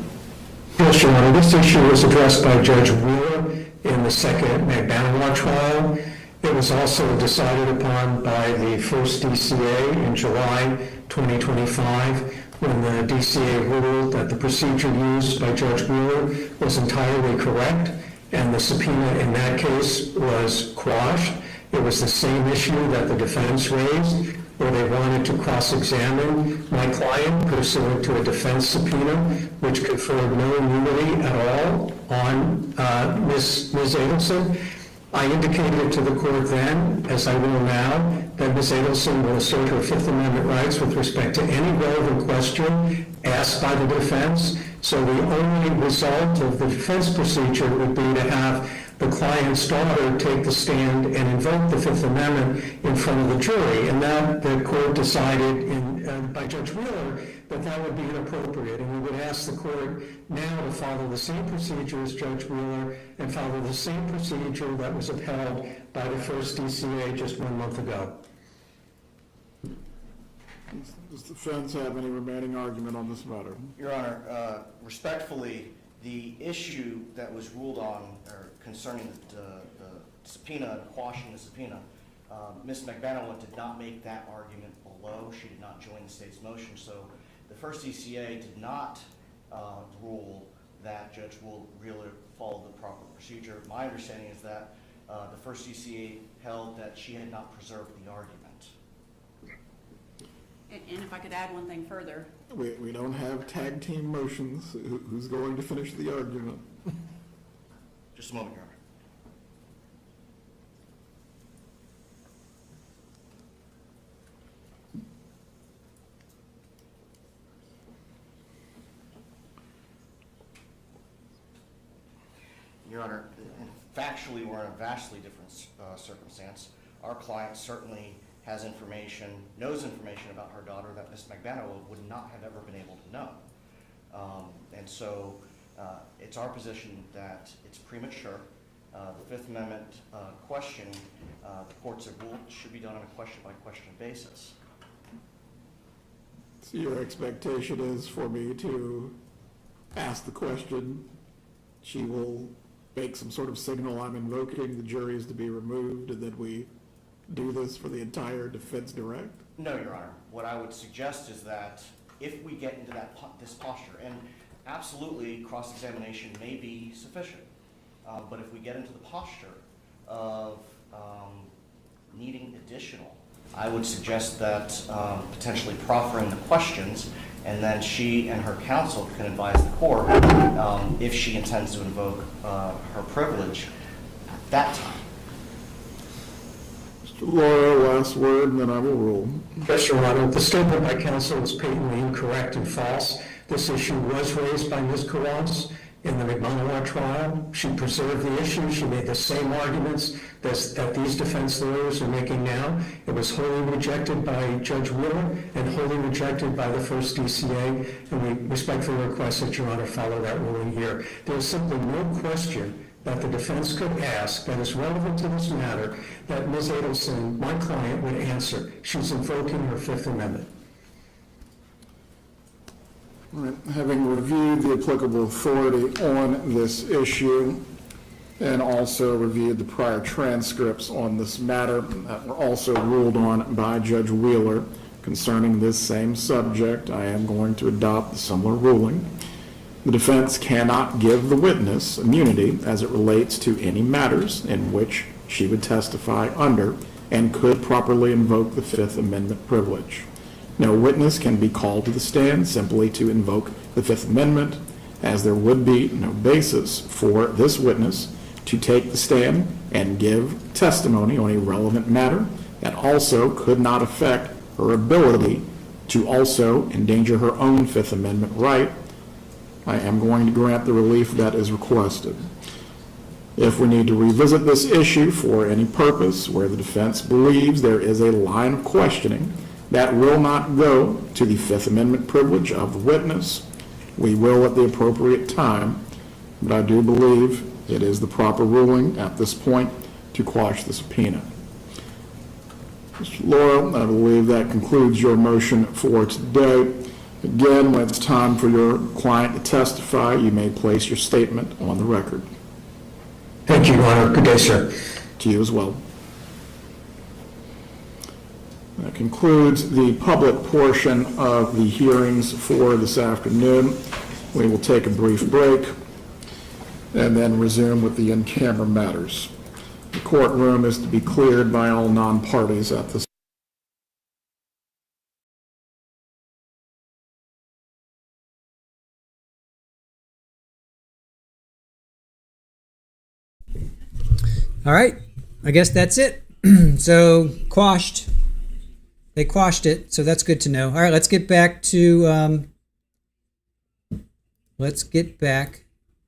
Yes, Your Honor. This issue was addressed by Judge Wheeler in the second McBanawar trial. It was also decided upon by the first DCA in July 2025 when the DCA ruled that the procedure used by Judge Wheeler was entirely correct and the subpoena in that case was quashed. It was the same issue that the defense raised, where they wanted to cross-examine my client pursuant to a defense subpoena, which conferred no immunity at all on Ms. Adelson. I indicated to the court then, as I will now, that Ms. Adelson will assert her Fifth Amendment rights with respect to any relevant question asked by the defense. So the only result of the defense procedure would be to have the client's daughter take the stand and invoke the Fifth Amendment in front of the jury. And that the court decided by Judge Wheeler that that would be inappropriate. And we would ask the court now to follow the same procedure as Judge Wheeler and follow the same procedure that was upheld by the first DCA just 1 month ago. Does the defense have any remaining argument on this matter? Your Honor, respectfully, the issue that was ruled on or concerning the subpoena and quashing the subpoena, Ms. McBanawa did not make that argument below. She did not join the state's motion. So the first DCA did not rule that Judge Wheeler followed the proper procedure. My understanding is that the first DCA held that she had not preserved the argument. And if I could add one thing further. We don't have tag team motions. Who's going to finish the argument? Just a moment, Your Honor. Your Honor, factually, we're in a vastly different circumstance. Our client certainly has information, knows information about her daughter that Ms. McBanawa would not have ever been able to know. And so it's our position that it's premature. The Fifth Amendment question, the courts have ruled, should be done on a question-by-question basis. So your expectation is for me to ask the question, she will make some sort of signal, I'm invoking, the jury is to be removed, and then we do this for the entire defense direct? No, Your Honor. What I would suggest is that if we get into this posture, and absolutely cross-examination may be sufficient, but if we get into the posture of needing additional, I would suggest that potentially proffering the questions, and then she and her counsel can advise the court if she intends to invoke her privilege at that time. Mr. Laura, last word, and then I will rule. Yes, Your Honor. The statement by counsel is patently incorrect and false. This issue was raised by Ms. Carras in the McBanawa trial. She preserved the issue. She made the same arguments that these defense lawyers are making now. It was wholly rejected by Judge Wheeler and wholly rejected by the first DCA, and we respectfully request that Your Honor follow that ruling here. There is simply no question that the defense could ask that is relevant to this matter that Ms. Adelson, my client, would answer. She's invoking her Fifth Amendment. All right. Having reviewed the applicable authority on this issue and also reviewed the prior transcripts on this matter that were also ruled on by Judge Wheeler concerning this same subject, I am going to adopt a similar ruling. The defense cannot give the witness immunity as it relates to any matters in which she would testify under and could properly invoke the Fifth Amendment privilege. No witness can be called to the stand simply to invoke the Fifth Amendment, as there would be no basis for this witness to take the stand and give testimony on a relevant matter that also could not affect her ability to also endanger her own Fifth Amendment right. I am going to grant the relief that is requested. If we need to revisit this issue for any purpose where the defense believes there is a line of questioning that will not go to the Fifth Amendment privilege of the witness, we will at the appropriate time, but I do believe it is the proper ruling at this point to quash the subpoena. Mr. Laura, I believe that concludes your motion for today. Again, when it's time for your client to testify, you may place your statement on the record. Thank you, Your Honor. Good day, sir. To you as well. That concludes the public portion of the hearings for this afternoon. We will take a brief break. and then resume with the in-camera matters. The courtroom is to be cleared by all non-parties at this. All right, I guess that's it. So quashed. They quashed it, so that's good to know. All right, let's get back to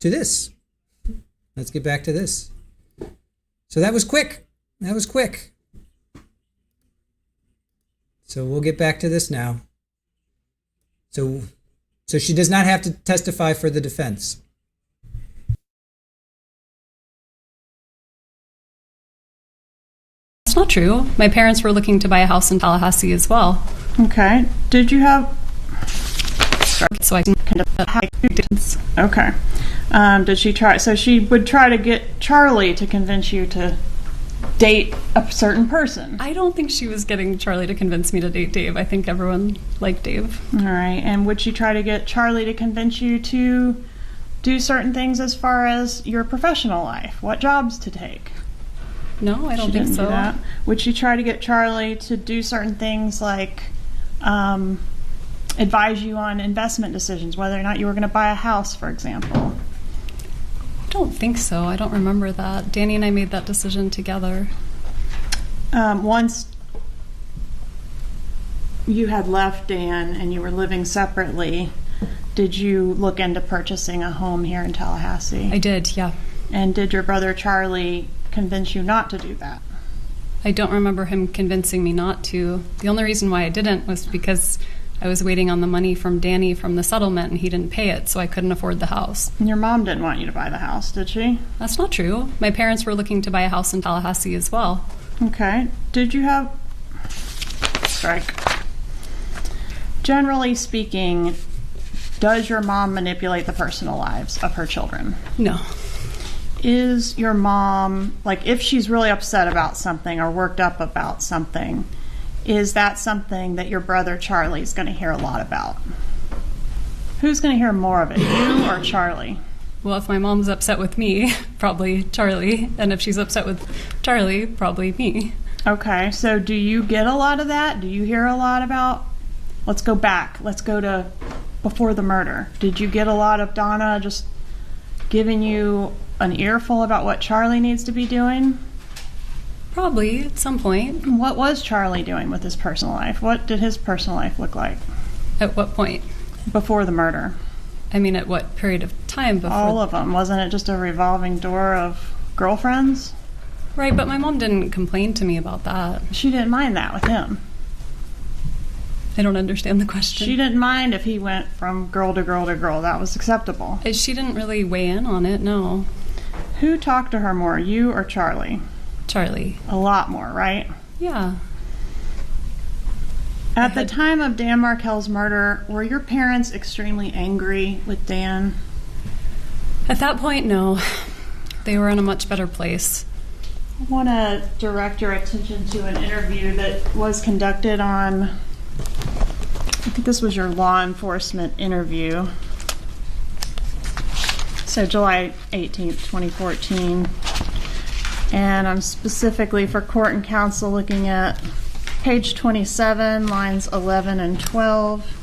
this. Let's get back to this. So that was quick. So we'll get back to this now. So she does not have to testify for the defense. That's not true. My parents were looking to buy a house in Tallahassee as well. Okay. Did you have... So I can Okay. Did she try... So she would try to get Charlie to convince you to date a certain person. I don't think she was getting Charlie to convince me to date Dave. I think everyone liked Dave. All right. And would she try to get Charlie to convince you to do certain things as far as your professional life? What jobs to take? No, I don't think so. Do that. Would she try to get Charlie to do certain things like advise you on investment decisions, whether or not you were going to buy a house, for example? I don't think so. I don't remember that. Danny and I made that decision together. Once you had left Dan and you were living separately, did you look into purchasing a home here in Tallahassee? I did, yeah. And did your brother Charlie convince you not to do that? I don't remember him convincing me not to. The only reason why I didn't was because I was waiting on the money from Danny from the settlement and he didn't pay it, so I couldn't afford the house. And your mom didn't want you to buy the house, did she? That's not true. My parents were looking to buy a house in Tallahassee as well. Okay. Did you have... Strike. Generally speaking, does your mom manipulate the personal lives of her children? No. Is your mom, like, if she's really upset about something or worked up about something, is that something that your brother Charlie's going to hear a lot about? Who's going to hear more of it, you or Charlie? Well, if my mom's upset with me, probably Charlie. And if she's upset with Charlie, probably me. Okay, so do you get a lot of that? Do you hear a lot about, let's go back, let's go to before the murder. Did you get a lot of Donna just giving you an earful about what Charlie needs to be doing? Probably, at some point. What was Charlie doing with his personal life? What did his personal life look like? At what point? Before the murder. I mean, at what period of time before? All of them. Wasn't it just a revolving door of girlfriends? Right, but my mom didn't complain to me about that. She didn't mind that with him. I don't understand the question. She didn't mind if he went from girl to girl to girl. That was acceptable. She didn't really weigh in on it, no. Who talked to her more, you or Charlie? Charlie. A lot more, right? Yeah. At the time of Dan Markel's murder, were your parents extremely angry with Dan? At that point, no. They were in a much better place. I want to direct your attention to an interview that was conducted on, I think this was your law enforcement interview. So July 18th, 2014. And I'm specifically for court and counsel looking at page 27, lines 11 and 12.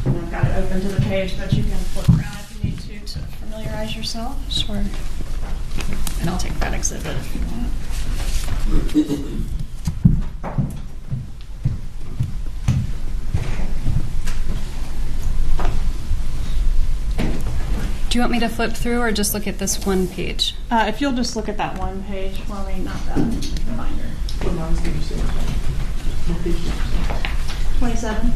And I've got it open to the page, but you can flip around if you need to familiarize yourself. Sure. And I'll take that exhibit if you want. Do you want me to flip through or just look at this one page? If you'll just look at that one page, well, I mean, not that reminder. 27.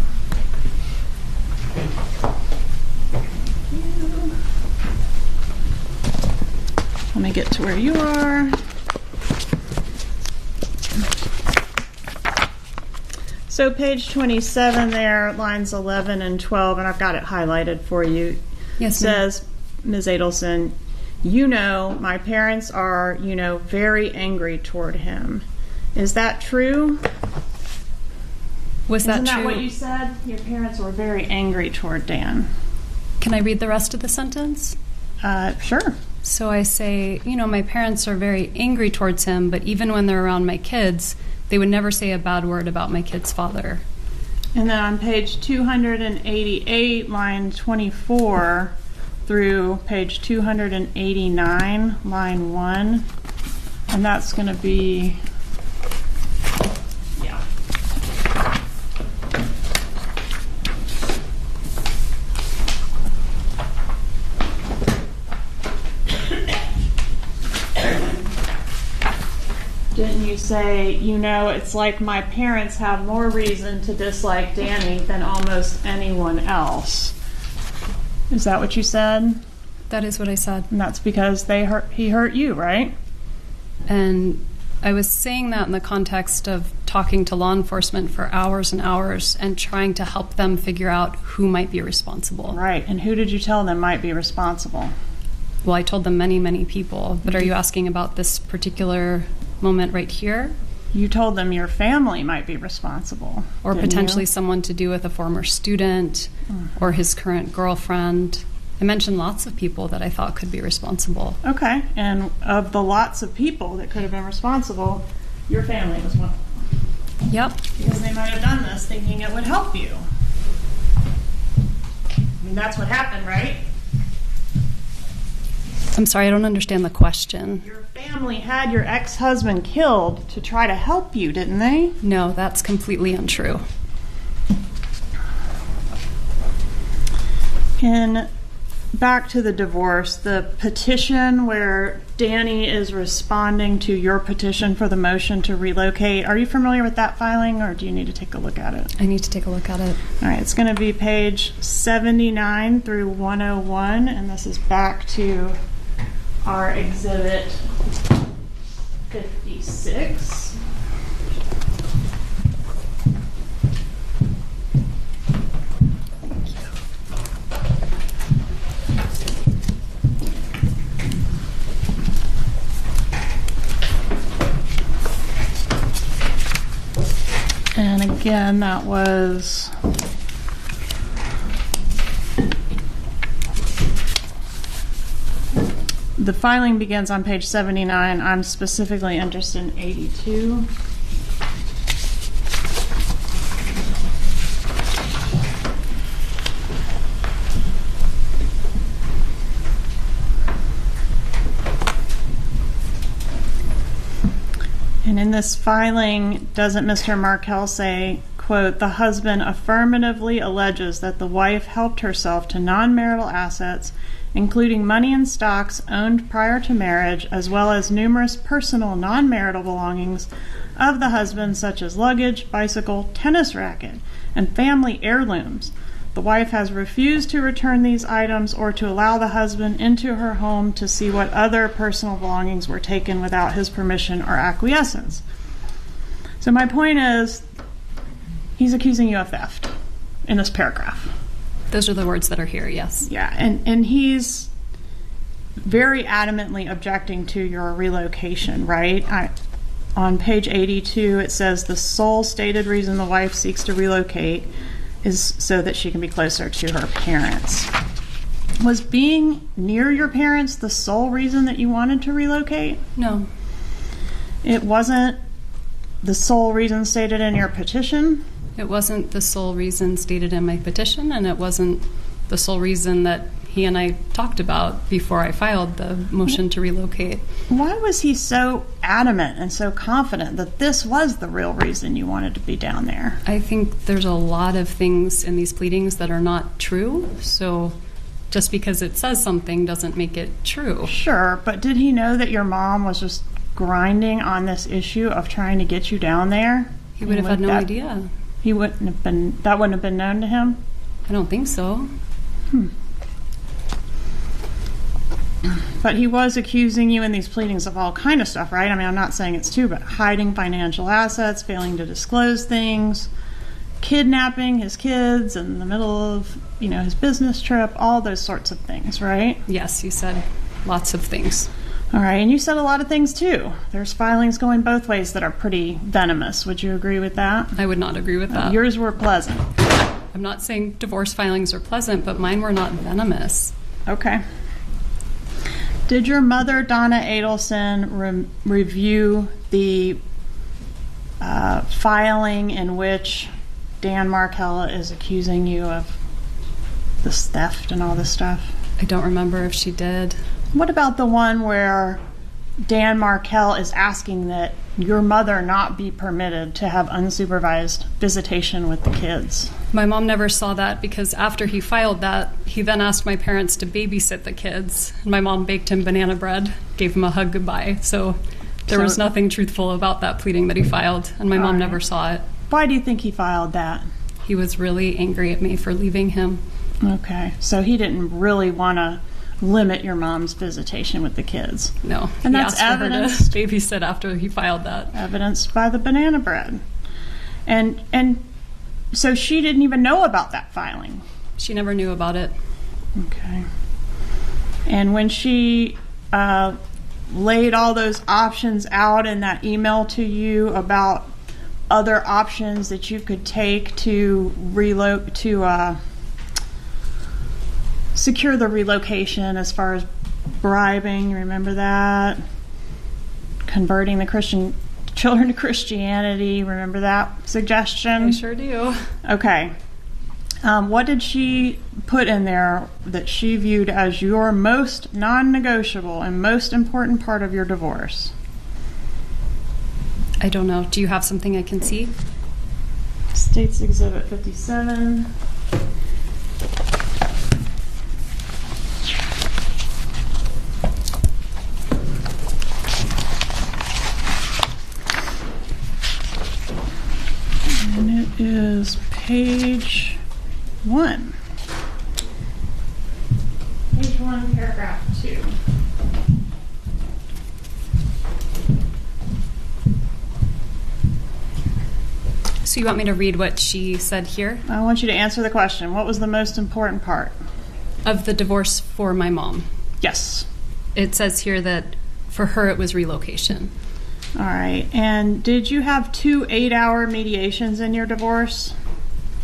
Let me get to where you are. So page 27 there, lines 11 and 12, and I've got it highlighted for you. Yes, It says, Ms. Adelson, my parents are, very angry toward him. Is that true? Isn't that what you said? Your parents were very angry toward Dan. Can I read the rest of the sentence? Sure. So I say, my parents are very angry towards him, but even when they're around my kids, they would never say a bad word about my kid's father. And then on page 288, line 24, through page 289, line 1, and that's going to be, Didn't you say, it's like my parents have more reason to dislike Danny than almost anyone else? Is that what you said? That is what I said. And that's because he hurt you, right? And I was saying that in the context of talking to law enforcement for hours and hours and trying to help them figure out who might be responsible. Right. And who did you tell them might be responsible? Well, I told them many, many people. But are you asking about this particular moment right here? You told them your family might be responsible. Or potentially someone to do with a former student or his current girlfriend. I mentioned lots of people that I thought could be responsible. Okay. And of the lots of people that could have been responsible, your family was one of them. Yep. Because they might have done this thinking it would help you. I mean, that's what happened, right? I'm sorry, I don't understand the question. Your family had your ex-husband killed to try to help you, didn't they? No, that's completely untrue. And back to the divorce, the petition where Danny is responding to your petition for the motion to relocate, are you familiar with that filing, or do you need to take a look at it? I need to take a look at it. All right, it's going to be page 79 through 101, and this is back to our exhibit 56. And again, that was the filing begins on page 79. I'm specifically interested in 82. And in this filing, doesn't Mr. Markel say, quote, the husband affirmatively alleges that the wife helped herself to non-marital assets, including money and stocks owned prior to marriage, as well as numerous personal non-marital belongings of the husband, such as luggage, bicycle, tennis racket, and family heirlooms. The wife has refused to return these items or to allow the husband into her home to see what other personal belongings were taken without his permission or acquiescence. So my point is, he's accusing you of theft in this paragraph. Those are the words that are here, yes. Yeah, and he's very adamantly objecting to your relocation, right? On page 82, it says the sole stated reason the wife seeks to relocate is so that she can be closer to her parents. Was being near your parents the sole reason that you wanted to relocate? No. It wasn't the sole reason stated in your petition? It wasn't the sole reason stated in my petition, and it wasn't the sole reason that he and I talked about before I filed the motion to relocate. Why was he so adamant and so confident that this was the real reason you wanted to be down there? I think there's a lot of things in these pleadings that are not true, so just because it says something doesn't make it true. Sure, but did he know that your mom was just grinding on this issue of trying to get you down there? He would have had no idea. That wouldn't have been known to him? I don't think so. But he was accusing you in these pleadings of all kind of stuff, right? I mean, I'm not saying it's true, but hiding financial assets, failing to disclose things, kidnapping his kids in the middle of, his business trip, all those sorts of things, right? Yes, you said lots of things. All right, and you said a lot of things too. There's filings going both ways that are pretty venomous. Would you agree with that? I would not agree with that. Yours were pleasant. I'm not saying divorce filings are pleasant, but mine were not venomous. Okay. Did your mother, Donna Adelson, review the filing in which Dan Markel is accusing you of this theft and all this stuff? I don't remember if she did. What about the one where Dan Markel is asking that your mother not be permitted to have unsupervised visitation with the kids? My mom never saw that because after he filed that, he then asked my parents to babysit the kids. And my mom baked him banana bread, gave him a hug goodbye. So there was nothing truthful about that pleading that he filed, and my mom never saw it. Why do you think he filed that? He was really angry at me for leaving him. Okay, so he didn't really want to limit your mom's visitation with the kids. No, and he that's asked for her evidenced, to babysit after he filed that. Evidenced by the banana bread. And so she didn't even know about that filing. She never knew about it. Okay. And when she laid all those options out in that email to you about other options that you could take to secure the relocation, as far as bribing, you remember that? Converting the Christian children to Christianity, remember that suggestion? I sure do. Okay. What did she put in there that she viewed as your most non-negotiable and most important part of your divorce? I don't know. Do you have something I can see? States Exhibit 57. And it is page 1. Page 1, paragraph 2. So you want me to read what she said here? I want you to answer the question. What was the most important part of the divorce for my mom? Yes. It says here that for her it was relocation. All right. And did you have 2 8-hour mediations in your divorce?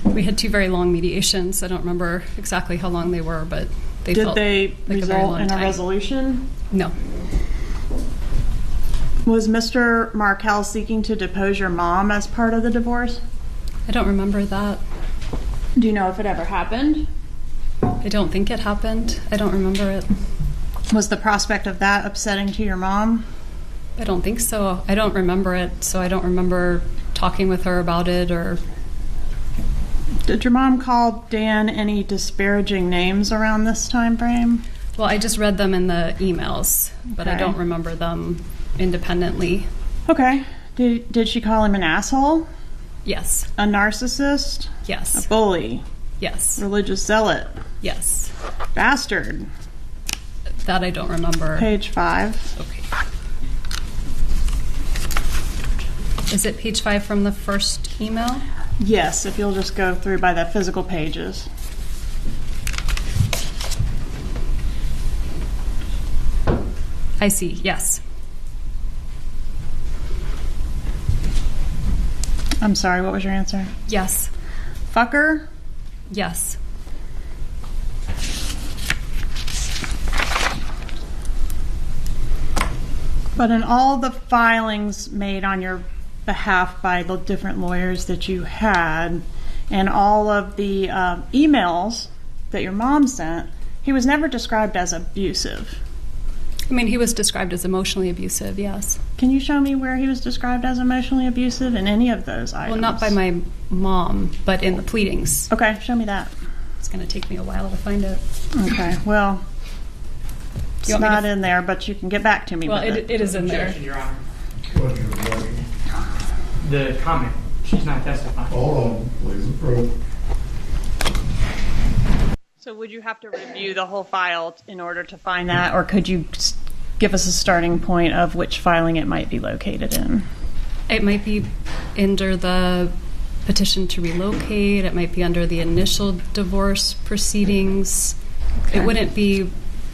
We had 2 very long mediations. I don't remember exactly how long they were, but they Did felt they like a very result long in time. a resolution? No. Was Mr. Markel seeking to depose your mom as part of the divorce? I don't remember that. Do you know if it ever happened? I don't think it happened. I don't remember it. Was the prospect of that upsetting to your mom? I don't think so. I don't remember it, so I don't remember talking with her about it or... Did your mom call Dan any disparaging names around this time frame? Well, I just read them in the emails, but I Okay. don't remember them independently. Okay. Did she call him an asshole? Yes. A narcissist? Yes. A bully? Yes. Religious zealot? Yes. Bastard? That I don't remember. Page 5. Okay. Is it page 5 from the first email? Yes, if you'll just go through by the physical pages. I see, yes. I'm sorry, what was your answer? Yes. Fucker? Yes. But in all the filings made on your behalf by the different lawyers that you had, and all of the emails that your mom sent, he was never described as abusive. I mean, he was described as emotionally abusive, yes. Can you show me where he was described as emotionally abusive in any of those items? Well, not by my mom, but in the pleadings. Okay, show me that. It's going to take me a while to find it. Okay, well, it's You want me not to- in there, but you can get back to me Well, with it. it is in there. Objection, Your Honor. The comment. She's not testifying. Hold on, please approve. So would you have to review the whole file in order to find that, or could you give us a starting point of which filing it might be located in? It might be under the petition to relocate. It might be under the initial divorce proceedings. Okay. It wouldn't be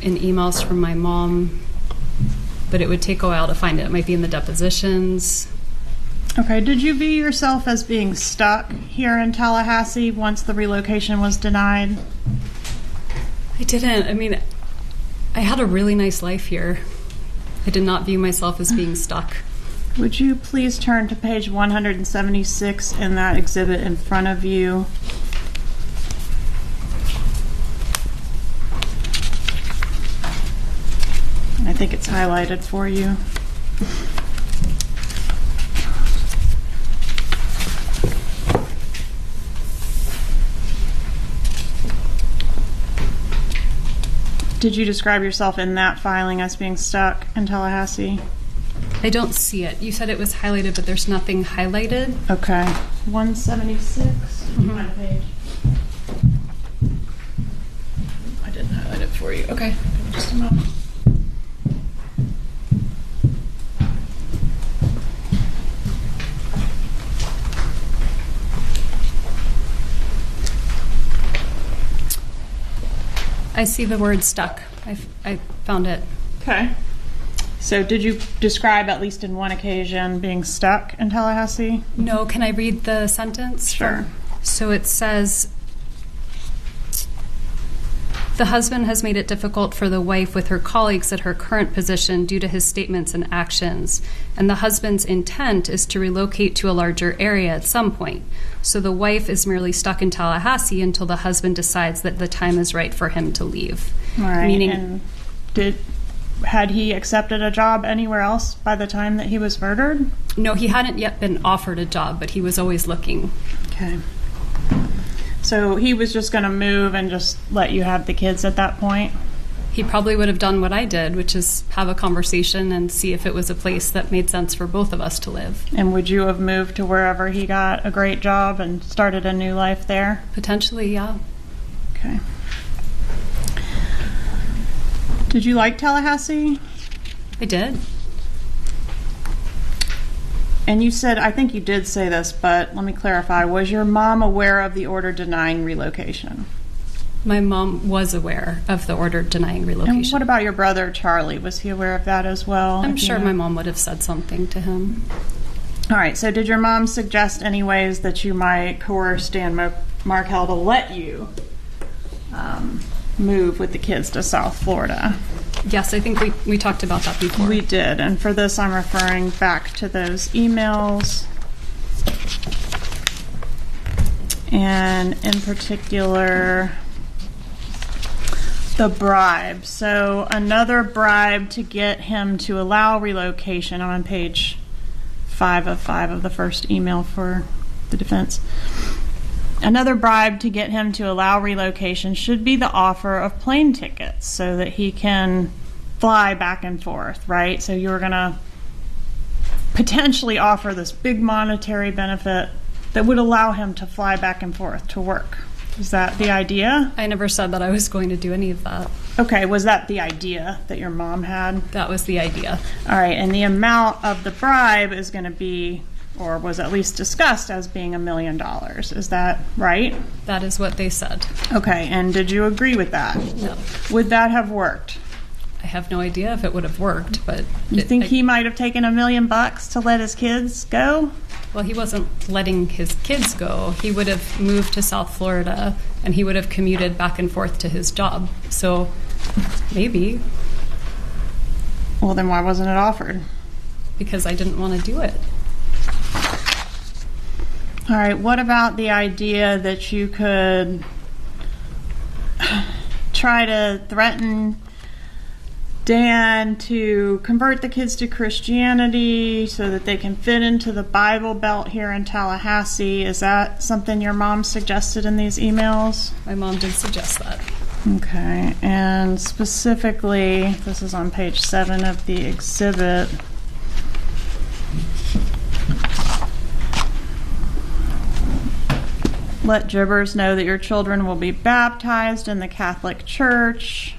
in emails from my mom, but it would take a while to find it. It might be in the depositions. Okay, did you view yourself as being stuck here in Tallahassee once the relocation was denied? I didn't. I mean, I had a really nice life here. I did not view myself as being stuck. Would you please turn to page 176 in that exhibit in front of you? I think it's highlighted for you. Did you describe yourself in that filing as being stuck in Tallahassee? I don't see it. You said it was highlighted, but there's nothing highlighted. Okay. 176. My page. I didn't highlight it for you. Okay. Just a moment. I see the word stuck. I found it. Okay. So did you describe, at least in one occasion, being stuck in Tallahassee? No, can I read the sentence? Sure. So it says, the husband has made it difficult for the wife with her colleagues at her current position due to his statements and actions, and the husband's intent is to relocate to a larger area at some point. So the wife is merely stuck in Tallahassee until the husband decides that the time is right for him to leave. All right. Meaning, and had he accepted a job anywhere else by the time that he was murdered? no, he hadn't yet been offered a job, but he was always looking. Okay. So he was just going to move and just let you have the kids at that point? He probably would have done what I did, which is have a conversation and see if it was a place that made sense for both of us to live. And would you have moved to wherever he got a great job and started a new life there? Potentially, yeah. Okay. Did you like Tallahassee? I did. And you said, I think you did say this, but let me clarify. Was your mom aware of the order denying relocation? My mom was aware of the order denying relocation. And what about your brother, Charlie? Was he aware of that as well? I'm sure my mom would have said something to him. All right, so did your mom suggest any ways that you might coerce Dan Markel to let you move with the kids to South Florida? Yes, I think we talked about that before. We did, and for this I'm referring back to those emails. And in particular, the bribe. So another bribe to get him to allow relocation on page 5 of the first email for the defense. Another bribe to get him to allow relocation should be the offer of plane tickets so that he can fly back and forth, right? So you're going to potentially offer this big monetary benefit that would allow him to fly back and forth to work. Is that the idea? I never said that I was going to do any of that. Okay, was that the idea that your mom had? That was the idea. All right, and the amount of the bribe is going to be, or was at least discussed as being $1 million. Is that right? That is what they said. Okay, and did you agree with that? No. Would that have worked? I have no idea if it would have worked, but... You think he might have taken $1 million to let his kids go? Well, he wasn't letting his kids go. He would have moved to South Florida, and he would have commuted back and forth to his job. So, maybe. Well, then why wasn't it offered? Because I didn't want to do it. All right, what about the idea that you could try to threaten Dan to convert the kids to Christianity so that they can fit into the Bible Belt here in Tallahassee? Is that something your mom suggested in these emails? My mom did suggest that. Okay, and specifically, this is on page 7 of the exhibit. Let Jibbers know that your children will be baptized in the Catholic Church.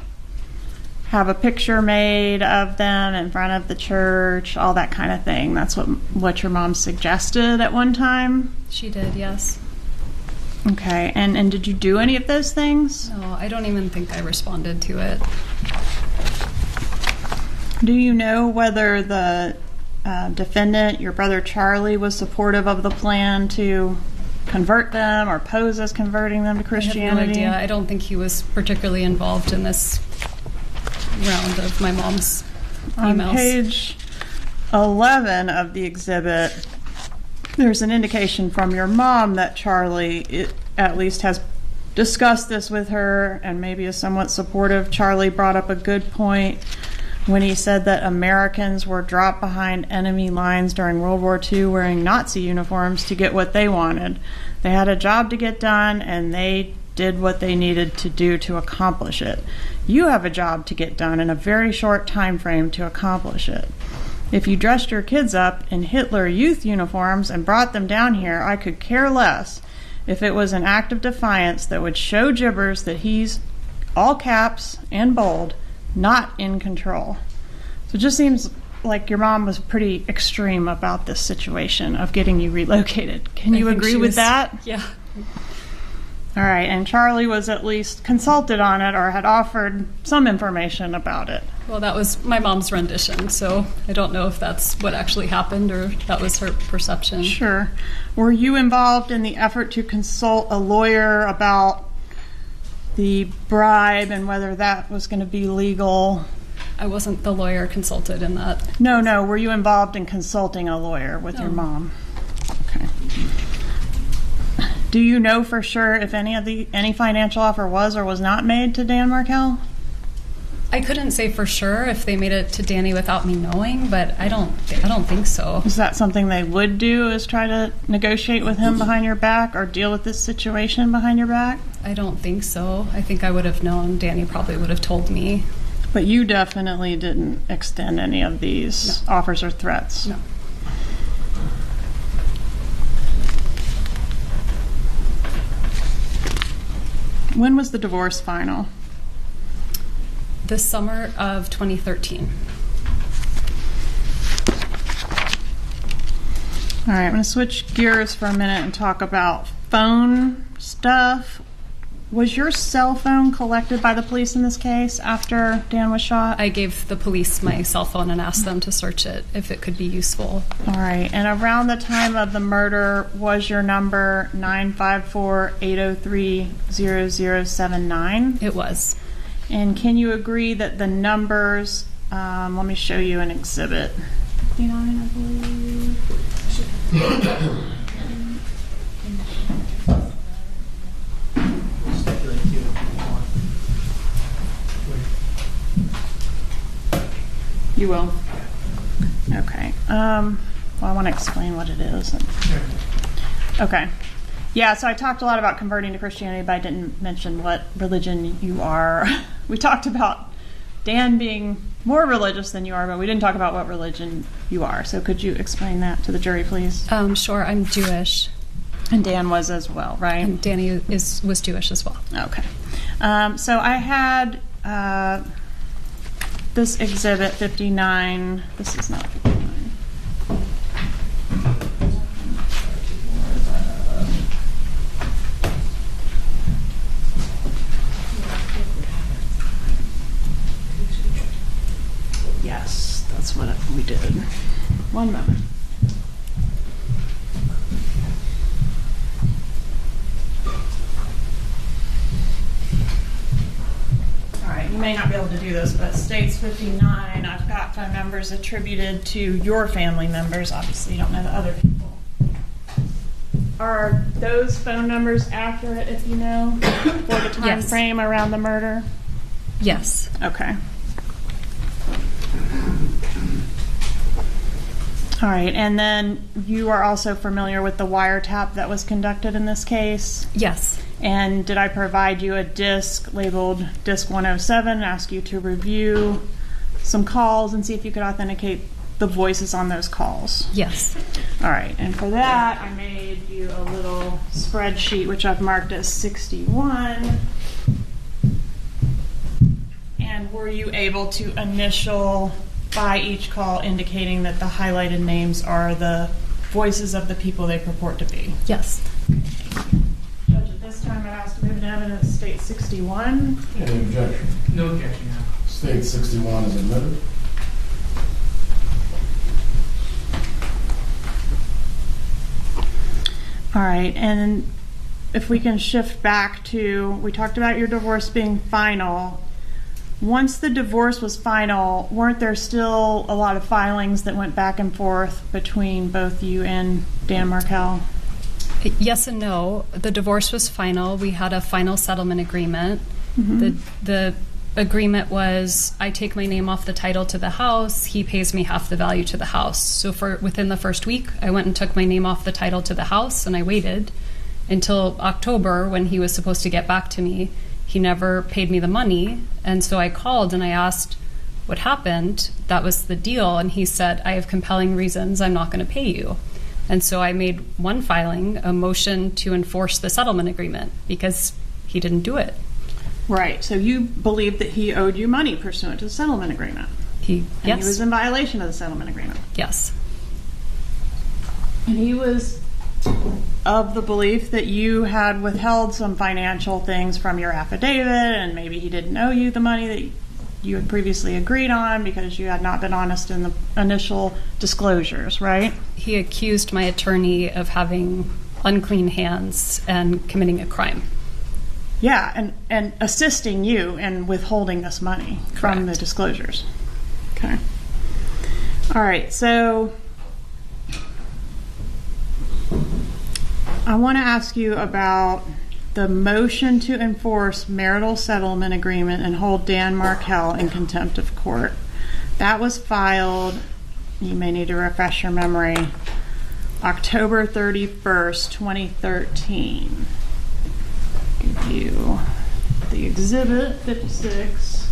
Have a picture made of them in front of the church, all that kind of thing. That's what your mom suggested at one time? She did, yes. Okay, and did you do any of those things? No, I don't even think I responded to it. Do you know whether the defendant, your brother Charlie, was supportive of the plan to convert them or pose as converting them to Christianity? I have no idea. I don't think he was particularly involved in this round of my mom's emails. On page 11 of the exhibit, there's an indication from your mom that Charlie at least has discussed this with her and maybe is somewhat supportive. Charlie brought up a good point when he said that Americans were dropped behind enemy lines during World War II wearing Nazi uniforms to get what they wanted. They had a job to get done, and they did what they needed to do to accomplish it. You have a job to get done in a very short time frame to accomplish it. If you dressed your kids up in Hitler Youth uniforms and brought them down here, I could care less if it was an act of defiance that would show Jibbers that he's, all caps and bold, not in control. So it just seems like your mom was pretty extreme about this situation of getting you relocated. Can you agree with that? Yeah. All right, and Charlie was at least consulted on it or had offered some information about it. Well, that was my mom's rendition, so I don't know if that's what actually happened or that was her perception. Sure. Were you involved in the effort to consult a lawyer about the bribe and whether that was going to be legal? I wasn't the lawyer consulted in that. No. Were you involved in consulting a lawyer with your mom? Okay. Do you know for sure if any financial offer was or was not made to Dan Markel? I couldn't say for sure if they made it to Danny without me knowing, but I don't think so. Is that something they would do, is try to negotiate with him behind your back or deal with this situation behind your back? I don't think so. I think I would have known. Danny probably would have told me. But you definitely didn't extend any of these offers or threats? No. When was the divorce final? The summer of 2013. All right, I'm going to switch gears for a minute and talk about phone stuff. Was your cell phone collected by the police in this case after Dan was shot? I gave the police my cell phone and asked them to search it if it could be useful. All right, and around the time of the murder, was your number 954-803-0079? It was. And can you agree that the numbers, let me show you an exhibit. 59, I believe. You will? Okay. Well, I want to explain what it is. Okay. Yeah, so I talked a lot about converting to Christianity, but I didn't mention what religion you are. We talked about Dan being more religious than you are, but we didn't talk about what religion you are. So could you explain that to the jury, please? Sure. I'm Jewish. And Dan was as well, right? And Danny was Jewish as well. Okay. So I had this exhibit 59. This is not 59. Yes, that's what we did. One moment. All right, you may not be able to do this, but states 59, I've got phone numbers attributed to your family members. Obviously, you don't know the other people. Are those phone numbers accurate, if you know, for the time frame around the murder? Yes. Okay. All right, and then you are also familiar with the wiretap that was conducted in this case? Yes. And did I provide you a disc labeled Disc 107 and ask you to review some calls and see if you could authenticate the voices on those calls? Yes. All right, and for that, I made you a little spreadsheet, which I've marked as 61. And were you able to initial by each call indicating that the highlighted names are the voices of the people they purport to be? Yes. Judge, at this time I ask to move to evidence state 61. Any objection? No objection, no. State 61 is admitted. All right, and if we can shift back to, we talked about your divorce being final. Once the divorce was final, weren't there still a lot of filings that went back and forth between both you and Dan Markel? Yes and no. The divorce was final. We had a final settlement agreement. The agreement was I take my name off the title to the house, he pays me half the value to the house. So for within the first week, I went and took my name off the title to the house, and I waited until October when he was supposed to get back to me. He never paid me the money, and so I called and I asked what happened. That was the deal, and he said, I have compelling reasons, I'm not going to pay you. And so I made one filing, a motion to enforce the settlement agreement, because he didn't do it. Right, so you believed that he owed you money pursuant to the settlement agreement. Yes. He was in violation of the settlement agreement. Yes. And he was of the belief that you had withheld some financial things from your affidavit, and maybe he didn't owe you the money that you had previously agreed on because you had not been honest in the initial disclosures, right? He accused my attorney of having unclean hands and committing a crime. Yeah, and assisting you in withholding this money from the disclosures. Okay. All right, so I want to ask you about the motion to enforce marital settlement agreement and hold Dan Markel in contempt of court. That was filed, you may need to refresh your memory, October 31st, 2013. Give you the exhibit 56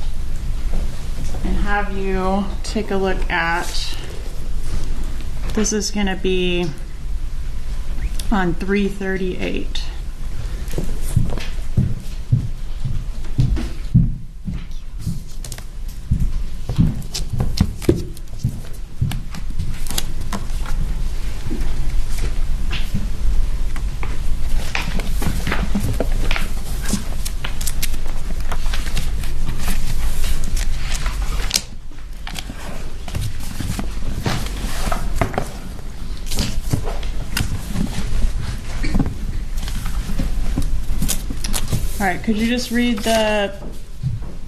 and have you take a look at, this is going to be on 338. All right, could you just read the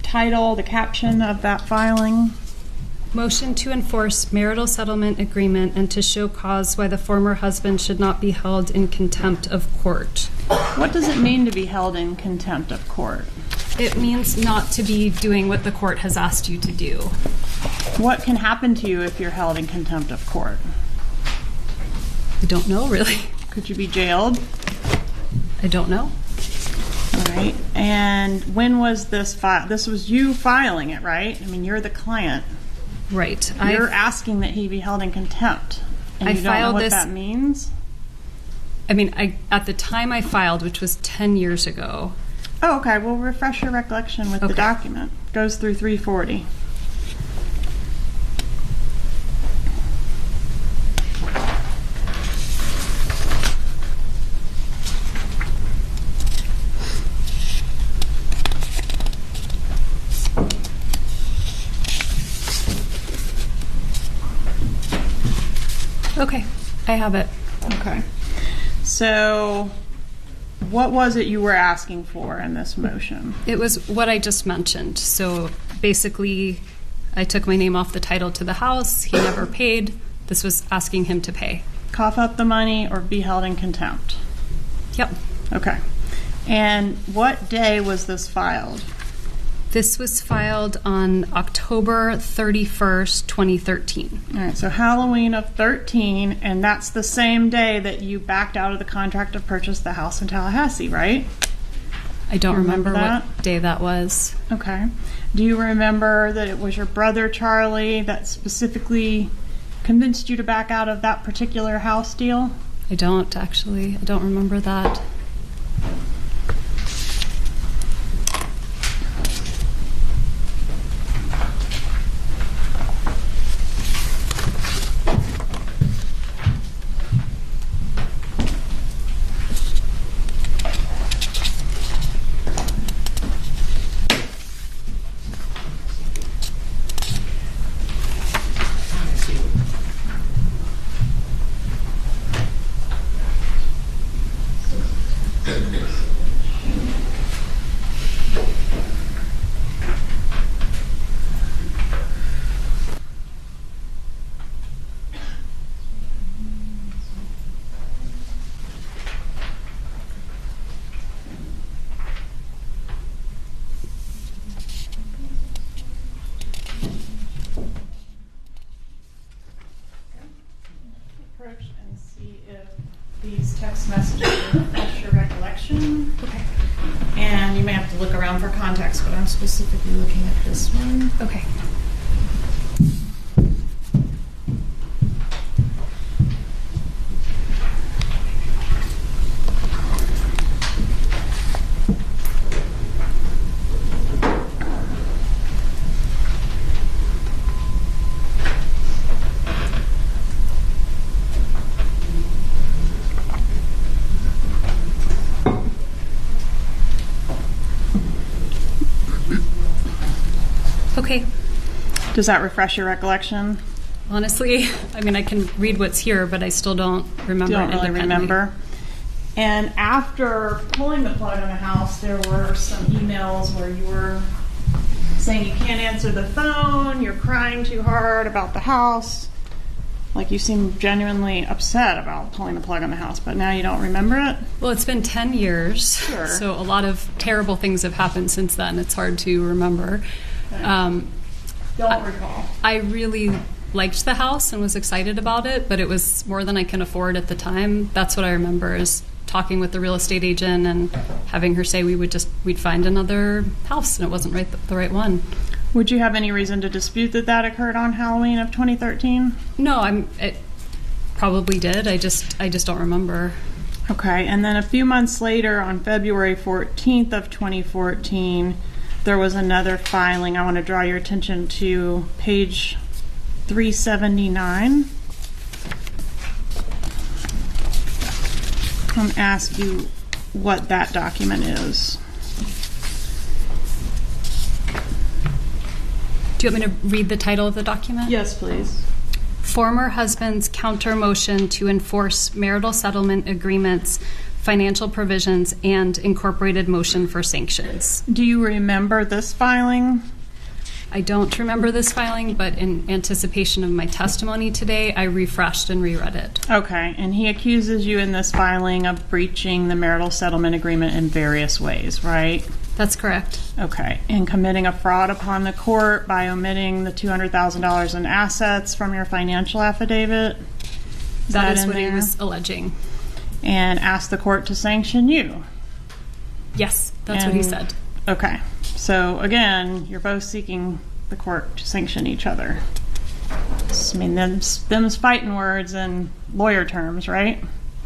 title, the caption of that filing? Motion to enforce marital settlement agreement and to show cause why the former husband should not be held in contempt of court. What does it mean to be held in contempt of court? It means not to be doing what the court has asked you to do. What can happen to you if you're held in contempt of court? I don't know, really. Could you be jailed? I don't know. All right. And when was this filed? This was you filing it, right? I mean, you're the client. Right. You're asking that he be held in contempt. And you don't know what that means? I mean, at the time I filed, which was 10 years ago. Oh, okay. Well, refresh your recollection with the document. It goes through 340. Okay, I have it. Okay. So what was it you were asking for in this motion? It was what I just mentioned. So basically, I took my name off the title to the house. He never paid. This was asking him to pay. Cough up the money or be held in contempt? Yep. Okay. And what day was this filed? This was filed on October 31st, 2013. All right, so Halloween of 13, and that's the same day that you backed out of the contract to purchase the house in Tallahassee, right? I don't remember what day that was. Okay. Do you remember that it was your brother, Charlie, that specifically convinced you to back out of that particular house deal? I don't, actually. I don't remember that. these text messages to refresh your recollection. Okay. And you may have to look around for context, but I'm specifically looking at this one. Okay. Okay. Does that refresh your recollection? Honestly, I mean, I can read what's here, but I still don't remember. Don't it really independently. remember. And after pulling the plug on the house, there were some emails where you were saying you can't answer the phone, you're crying too hard about the house. Like you seem genuinely upset about pulling the plug on the house, but now you don't remember it? Well, it's been 10 years, so a lot of terrible things have happened since then. It's hard to remember. Don't recall. I really liked the house and was excited about it, but it was more than I can afford at the time. That's what I remember, is talking with the real estate agent and having her say we'd find another house, and it wasn't the right one. Would you have any reason to dispute that occurred on Halloween of 2013? No, it probably did. I just don't remember. Okay, and then a few months later, on February 14th of 2014, there was another filing. I want to draw your attention to page 379. I'm ask you what that document is. Do you want me to read the title of the document? Yes, please. Former husband's counter motion to enforce marital settlement agreements, financial provisions, and incorporated motion for sanctions. Do you remember this filing? I don't remember this filing, but in anticipation of my testimony today, I refreshed and reread it. Okay, and he accuses you in this filing of breaching the marital settlement agreement in various ways, right? That's correct. Okay, and committing a fraud upon the court by omitting the $200,000 in assets from your financial affidavit? That is what he was alleging. And asked the court to sanction you? Yes, that's what he said. Okay, so again, you're both seeking the court to sanction each other. I mean, them's fighting words and lawyer terms, right?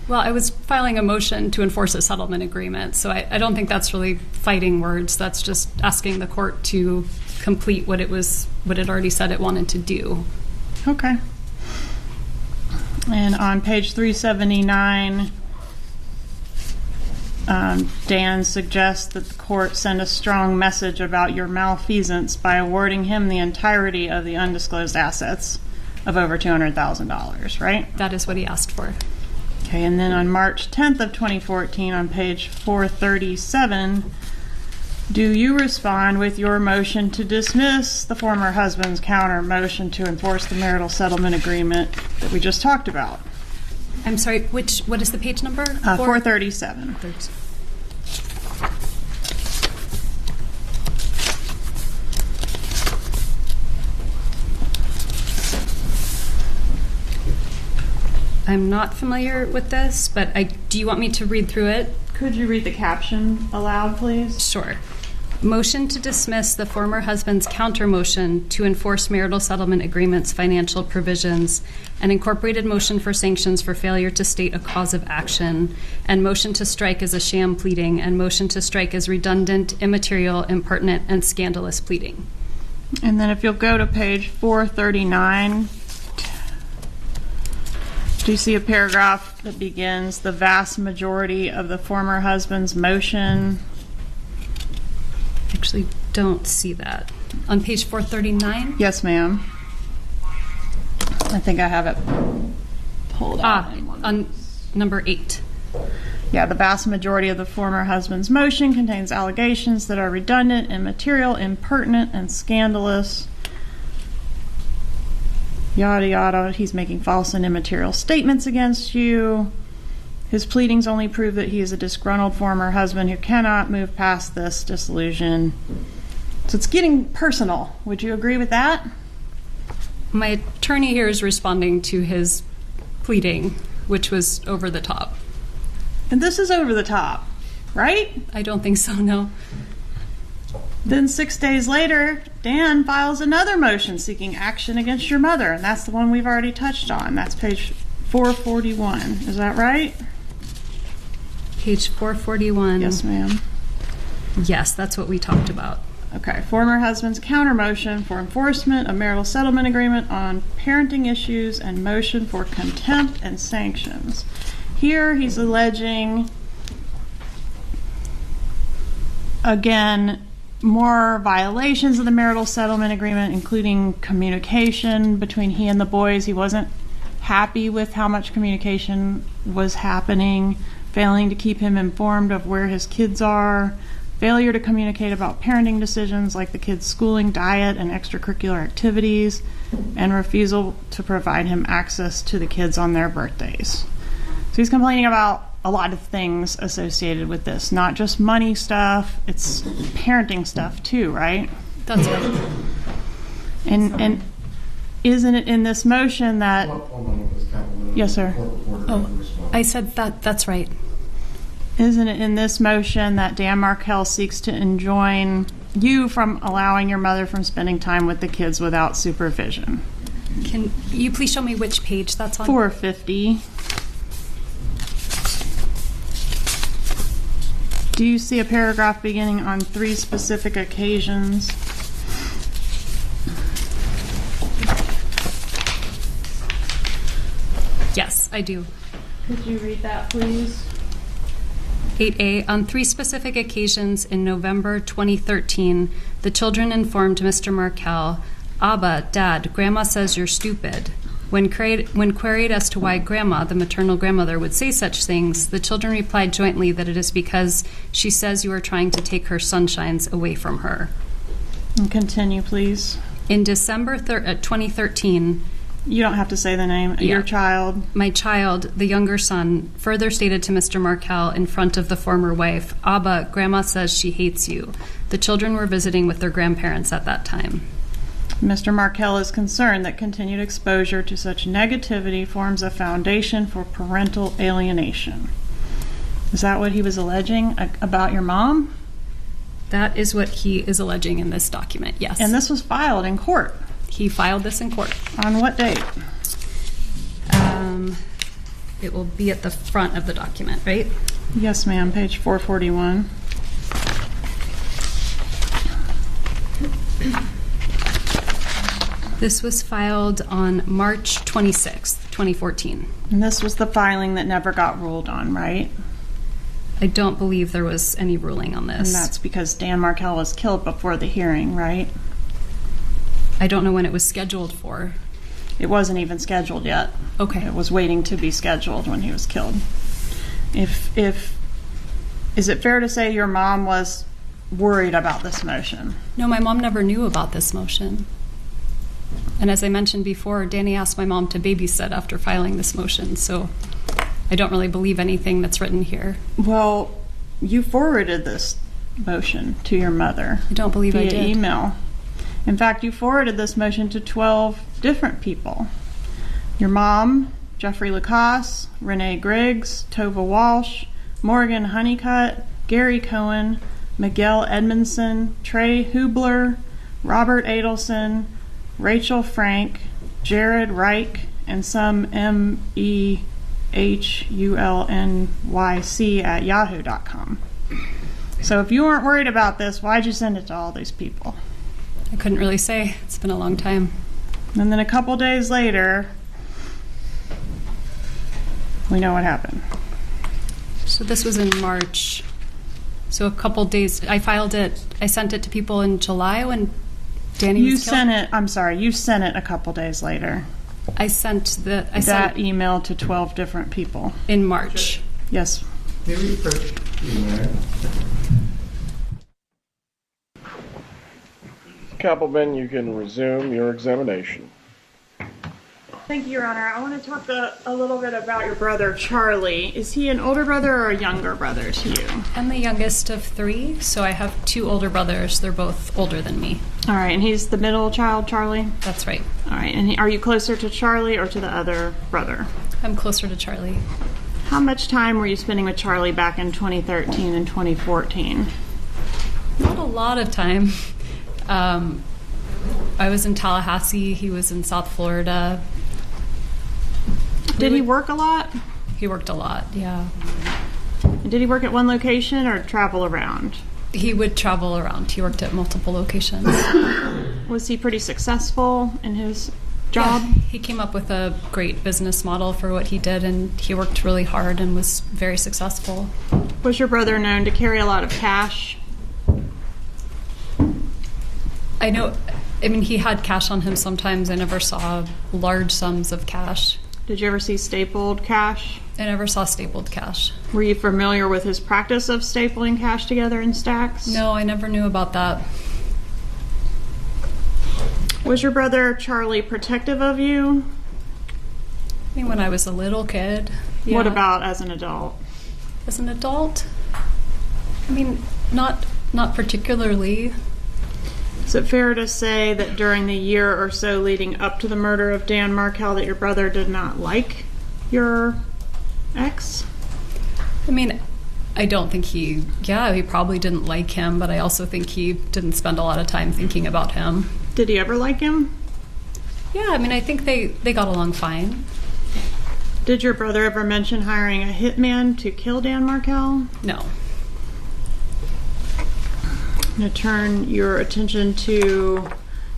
Well, I was filing a motion to enforce a settlement agreement, so I don't think that's really fighting words. That's just asking the court to complete what it already said it wanted to do. Okay. And on page 379, Dan suggests that the court send a strong message about your malfeasance by awarding him the entirety of the undisclosed assets of over $200,000, right? That is what he asked for. Okay, and then on March 10th of 2014, on page 437, do you respond with your motion to dismiss the former husband's counter motion to enforce the marital settlement agreement that we just talked about? I'm sorry, what is the page number? 437. I'm not familiar with this, but do you want me to read through it? Could you read the caption aloud, please? Sure. Motion to dismiss the former husband's counter motion to enforce marital settlement agreements, financial provisions, and incorporated motion for sanctions for failure to state a cause of action, and motion to strike as a sham pleading, and motion to strike as redundant, immaterial, impertinent, and scandalous pleading. And then if you'll go to page 439, do you see a paragraph that begins, the vast majority of the former husband's motion? Actually, don't see that. On page 439? Yes, ma'am. I think I have it pulled out. On number 8. Yeah, the vast majority of the former husband's motion contains allegations that are redundant, immaterial, impertinent, and scandalous. Yada, yada. He's making false and immaterial statements against you. His pleadings only prove that he is a disgruntled former husband who cannot move past this disillusion. So it's getting personal. Would you agree with that? My attorney here is responding to his pleading, which was over the top. And this is over the top, right? I don't think so, no. Then 6 days later, Dan files another motion seeking action against your mother, and that's the one we've already touched on. That's page 441. Is that right? Page 441. Yes, ma'am. Yes, that's what we talked about. Okay, former husband's counter motion for enforcement of marital settlement agreement on parenting issues and motion for contempt and sanctions. Here he's alleging, again, more violations of the marital settlement agreement, including communication between he and the boys. He wasn't happy with how much communication was happening, failing to keep him informed of where his kids are, failure to communicate about parenting decisions like the kids' schooling, diet, and extracurricular activities, and refusal to provide him access to the kids on their birthdays. So he's complaining about a lot of things associated with this, not just money stuff, it's parenting stuff too, right? That's right. And isn't it in this motion that... Yes, sir. Oh, I said that's right. Isn't it in this motion that Dan Markel seeks to enjoin you from allowing your mother from spending time with the kids without supervision? Can you please show me which page that's on? 450. Do you see a paragraph beginning on 3 specific occasions? Yes, I do. Could you read that, please? 8A, on 3 specific occasions in November 2013, the children informed Mr. Markel, "Abba, Dad, Grandma says you're stupid." When queried as to why Grandma, the maternal grandmother, would say such things, the children replied jointly that it is because she says you are trying to take her sunshines away from her. And continue, please. In December 2013, you don't have to say the name. Yeah. Your child. My child, the younger son, further stated to Mr. Markel in front of the former wife, "Abba, Grandma says she hates you." The children were visiting with their grandparents at that time. Mr. Markel is concerned that continued exposure to such negativity forms a foundation for parental alienation. Is that what he was alleging about your mom? That is what he is alleging in this document, yes. And this was filed in court? He filed this in court. On what date? It will be at the front of the document, right? Yes, ma'am, page 441. This was filed on March 26th, 2014. And this was the filing that never got ruled on, right? I don't believe there was any ruling on this. And that's because Dan Markel was killed before the hearing, right? I don't know when it was scheduled for. It wasn't even scheduled yet. Okay. It was waiting to be scheduled when he was killed. Is it fair to say your mom was worried about this motion? No, my mom never knew about this motion. And as I mentioned before, Danny asked my mom to babysit after filing this motion, so I don't really believe anything that's written here. Well, you forwarded this motion to your mother. I don't believe I did. Via email. In fact, you forwarded this motion to 12 different people. Your mom, Jeffrey Lacasse, Renee Griggs, Tova Walsh, Morgan Honeycutt, Gary Cohen, Miguel Edmondson, Trey Hubler, Robert Adelson, Rachel Frank, Jared Reich, and some MEHULNYC at yahoo.com. So if you weren't worried about this, why'd you send it to all these people? I couldn't really say. It's been a long time. And then a couple days later, we know what happened. So this was in March. So a couple days, I sent it to people in July when Danny was killed. You sent it a couple days later. I sent that email to 12 different people. In March. Yes. Maybe first email. Kappelman, you can resume your examination. Thank you, Your Honor. I want to talk a little bit about your brother, Charlie. Is he an older brother or a younger brother to you? I'm the youngest of 3, so I have 2 older brothers. They're both older than me. All right, and he's the middle child, Charlie? That's right. All right, and are you closer to Charlie or to the other brother? I'm closer to Charlie. How much time were you spending with Charlie back in 2013 and 2014? Not a lot of time. I was in Tallahassee. He was in South Florida. Did he work a lot? He worked a lot, yeah. And did he work at one location or travel around? He would travel around. He worked at multiple locations. Was he pretty successful in his job? Yeah, he came up with a great business model for what he did, and he worked really hard and was very successful. Was your brother known to carry a lot of cash? I mean, he had cash on him sometimes. I never saw large sums of cash. Did you ever see stapled cash? I never saw stapled cash. Were you familiar with his practice of stapling cash together in stacks? No, I never knew about that. Was your brother Charlie protective of you? I mean, when I was a little kid. Yeah. What about as an adult? As an adult? I mean, not particularly. Is it fair to say that during the year or so leading up to the murder of Dan Markel that your brother did not like your ex? I mean, I don't think he probably didn't like him, but I also think he didn't spend a lot of time thinking about him. Did he ever like him? Yeah, I mean, I think they got along fine. Did your brother ever mention hiring a hitman to kill Dan Markel? No. I'm going to turn your attention to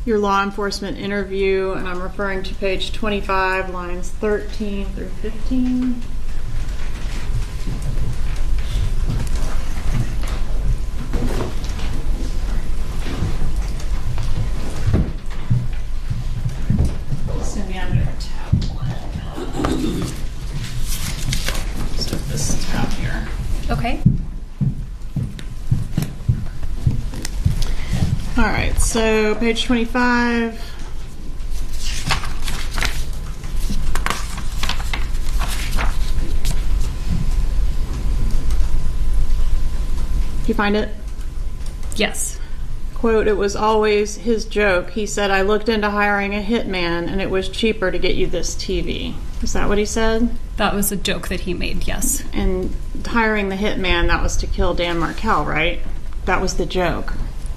your law enforcement interview, and I'm referring to page 25, lines 13 through 15. Cindy, I'm going to tab one. So this tab here. Okay. All right, so page 25. Did you find it? Yes. Quote, "It was always his joke. He said, I looked into hiring a hitman and it was cheaper to get you this TV." Is that what he said? That was a joke that he made, yes. And hiring the hitman, that was to kill Dan Markel, right? That was the joke.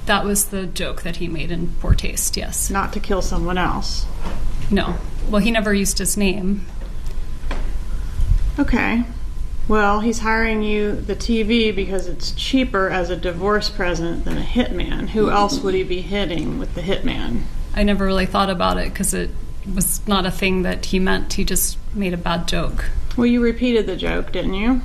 That was the joke that he made in poor taste, yes. Not to kill someone else. No. Well, he never used his name. Okay. Well, he's hiring you the TV because it's cheaper as a divorce present than a hitman. Who else would he be hitting with the hitman? I never really thought about it because it was not a thing that he meant. He just made a bad joke. Well, you repeated the joke, didn't you?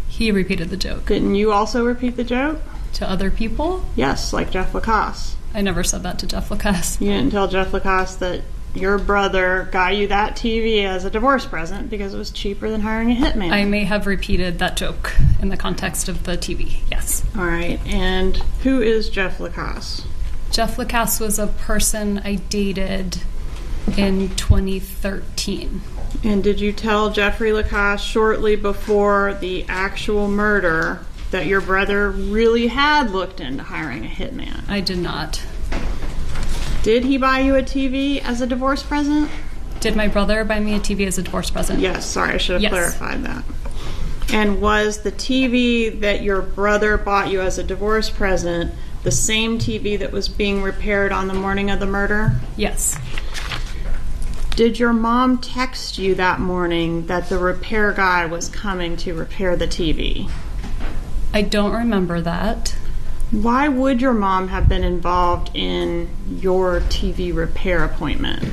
He repeated the joke. Didn't you also repeat the joke? To other people? Yes, like Jeff Lacasse. I never said that to Jeff Lacasse. You didn't tell Jeff Lacasse that your brother got you that TV as a divorce present because it was cheaper than hiring a hitman. I may have repeated that joke in the context of the TV, yes. All right, and who is Jeff Lacasse? Jeff Lacasse was a person I dated in 2013. And did you tell Jeffrey Lacasse shortly before the actual murder that your brother really had looked into hiring a hitman? I did not. Did he buy you a TV as a divorce present? Did my brother buy me a TV as a divorce present? Yes, sorry, I should have clarified that. And was the TV that your brother bought you as a divorce present the same TV that was being repaired on the morning of the murder? Yes. Did your mom text you that morning that the repair guy was coming to repair the TV? I don't remember that. Why would your mom have been involved in your TV repair appointment?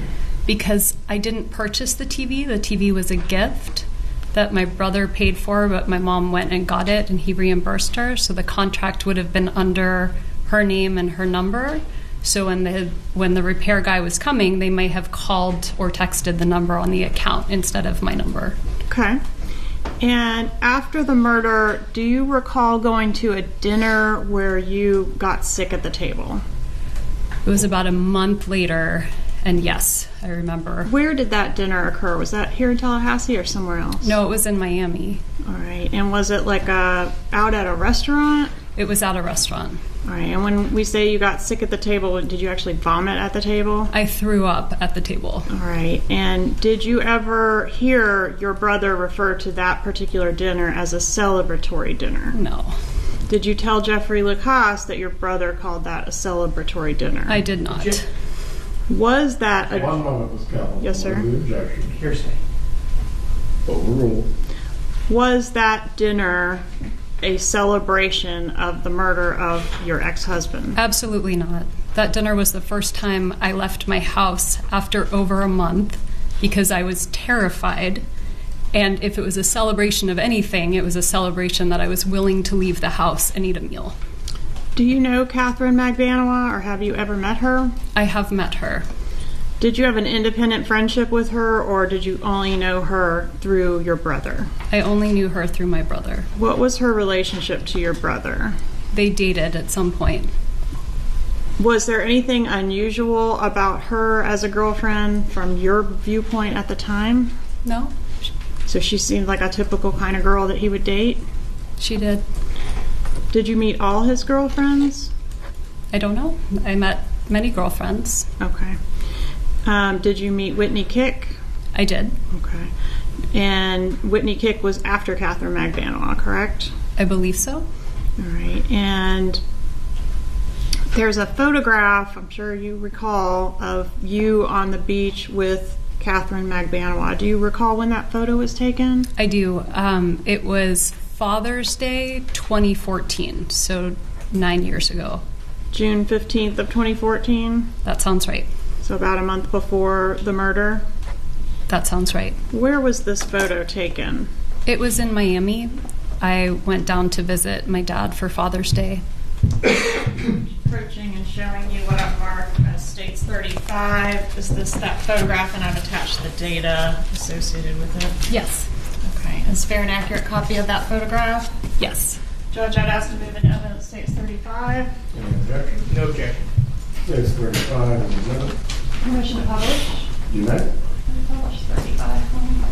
Because I didn't purchase the TV. The TV was a gift that my brother paid for, but my mom went and got it and he reimbursed her. So the contract would have been under her name and her number. So when the repair guy was coming, they may have called or texted the number on the account instead of my number. Okay. And after the murder, do you recall going to a dinner where you got sick at the table? It was about a month later, and yes, I remember. Where did that dinner occur? Was that here in Tallahassee or somewhere else? No, it was in Miami. All right. And was it like out at a restaurant? It was at a restaurant. All right, and when we say you got sick at the table, did you actually vomit at the table? I threw up at the table. All right, and did you ever hear your brother refer to that particular dinner as a celebratory dinner? No. Did you tell Jeffrey Lacasse that your brother called that a celebratory dinner? I did not. Was that a... One moment, Ms. Calhoun. Yes, sir. The objection. Hearsay. Overruled. Was that dinner a celebration of the murder of your ex-husband? Absolutely not. That dinner was the first time I left my house after over a month because I was terrified. And if it was a celebration of anything, it was a celebration that I was willing to leave the house and eat a meal. Do you know Catherine Magbanowa, or have you ever met her? I have met her. Did you have an independent friendship with her, or did you only know her through your brother? I only knew her through my brother. What was her relationship to your brother? They dated at some point. Was there anything unusual about her as a girlfriend from your viewpoint at the time? No. So she seemed like a typical kind of girl that he would date? She did. Did you meet all his girlfriends? I don't know. I met many girlfriends. Okay. Did you meet Whitney Kick? I did. Okay. And Whitney Kick was after Catherine Magbanowa, correct? I believe so. All right. And there's a photograph, I'm sure you recall, of you on the beach with Catherine Magbanowa. Do you recall when that photo was taken? I do. It was Father's Day 2014, so 9 years ago. June 15th of 2014? That sounds right. So about a month before the murder? That sounds right. Where was this photo taken? It was in Miami. I went down to visit my dad for Father's Day. Approaching and showing you what I've marked as states 35. Is this that photograph, and I've attached the data associated with it? Yes. Okay. Is fair and accurate copy of that photograph? Yes. Judge, I'd ask to move into evidence states 35. Any objection? No objection. States 35 is admitted. Permission to publish? You may. Publish 35.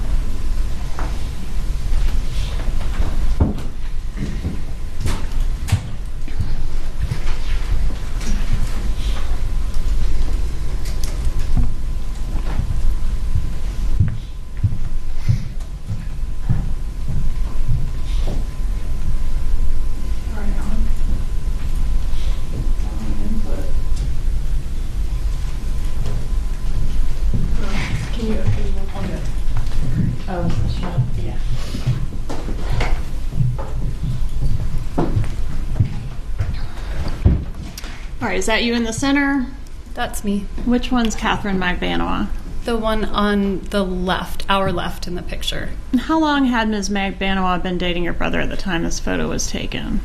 All right, is that you in the center? That's me. Which one's Catherine Magbanowa? The one on the left, our left in the picture. And how long had Ms. Magbanowa been dating your brother at the time this photo was taken?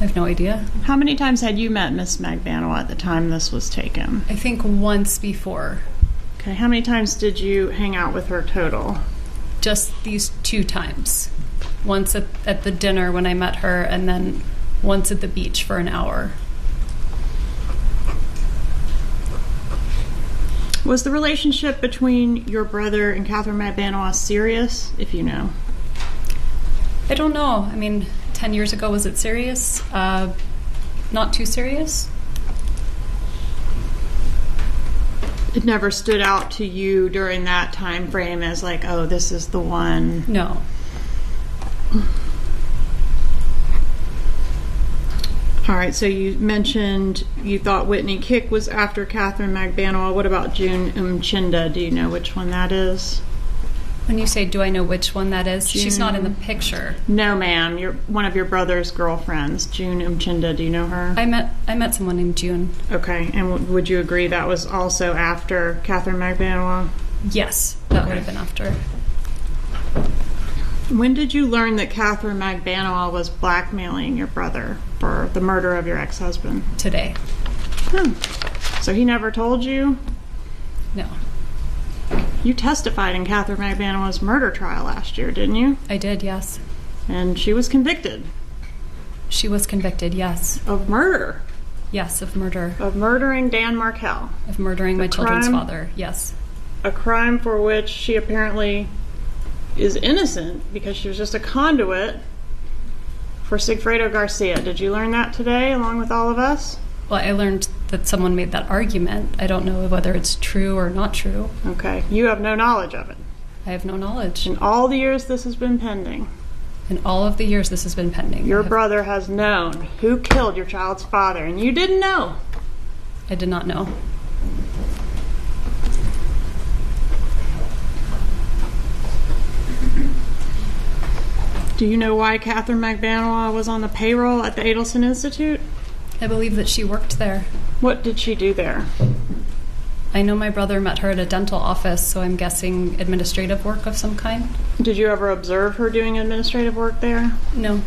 I have no idea. How many times had you met Ms. Magbanowa at the time this was taken? I think once before. Okay, how many times did you hang out with her total? Just these 2 times. Once at the dinner when I met her, and then once at the beach for an hour. Was the relationship between your brother and Catherine Magbanowa serious, if you know? I don't know. I mean, 10 years ago, was it serious? Not too serious? It never stood out to you during that time frame as like, oh, this is the one? No. All right, so you mentioned you thought Whitney Kick was after Catherine Magbanowa. What about June Mchinda? Do you know which one that is? When you say, do I know which one that is? She's not in the picture. No, ma'am. You're one of your brother's girlfriends, June Mchinda. Do you know her? I met someone named June. Okay, and would you agree that was also after Catherine Magbanowa? Yes, that would have been after. When did you learn that Catherine Magbanowa was blackmailing your brother for the murder of your ex-husband? Today. So he never told you? No. You testified in Catherine Magbanowa's murder trial last year, didn't you? I did, yes. And she was convicted? She was convicted, yes. Of murder? Yes, of murder. Of murdering Dan Markel? Of murdering my children's father, yes. A crime for which she apparently is innocent because she was just a conduit for Sigfredo Garcia. Did you learn that today along with all of us? Well, I learned that someone made that argument. I don't know whether it's true or not true. Okay. You have no knowledge of it. I have no knowledge. In all the years this has been pending. In all of the years this has been pending. Your brother has known who killed your child's father, and you didn't know. I did not know. Do you know why Catherine McBanois was on the payroll at the Adelson Institute? I believe that she worked there. What did she do there? I know my brother met her at a dental office, so I'm guessing administrative work of some kind. Did you ever observe her doing administrative work there? No.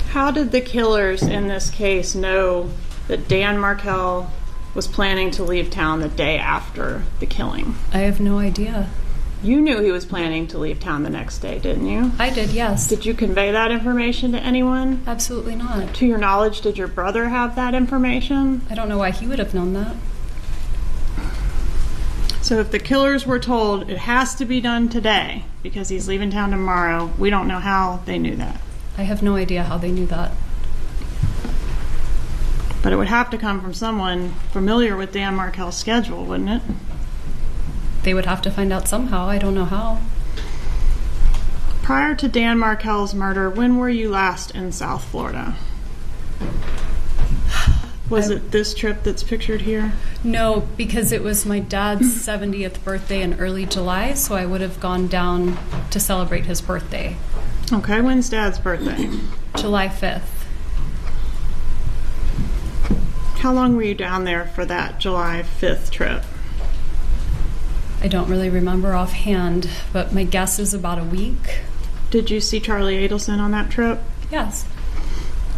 How did the killers in this case know that Dan Markel was planning to leave town the day after the killing? I have no idea. You knew he was planning to leave town the next day, didn't you? I did, yes. Did you convey that information to anyone? Absolutely not. To your knowledge, did your brother have that information? I don't know why he would have known that. So if the killers were told it has to be done today because he's leaving town tomorrow, we don't know how they knew that. I have no idea how they knew that. But it would have to come from someone familiar with Dan Markel's schedule, wouldn't it? They would have to find out somehow. I don't know how. Prior to Dan Markel's murder, when were you last in South Florida? Was it this trip that's pictured here? No, because it was my dad's 70th birthday in early July, so I would have gone down to celebrate his birthday. Okay, when's Dad's birthday? July 5th. How long were you down there for that July 5th trip? I don't really remember offhand, but my guess is about a week. Did you see Charlie Adelson on that trip? Yes.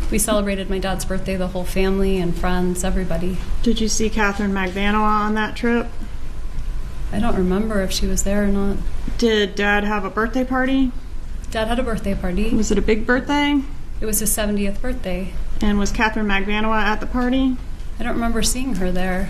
We celebrated my dad's birthday, the whole family and friends, everybody. Did you see Catherine McBanois on that trip? I don't remember if she was there or not. Did Dad have a birthday party? Dad had a birthday party. Was it a big birthday? It was his 70th birthday. And was Catherine McBanois at the party? I don't remember seeing her there.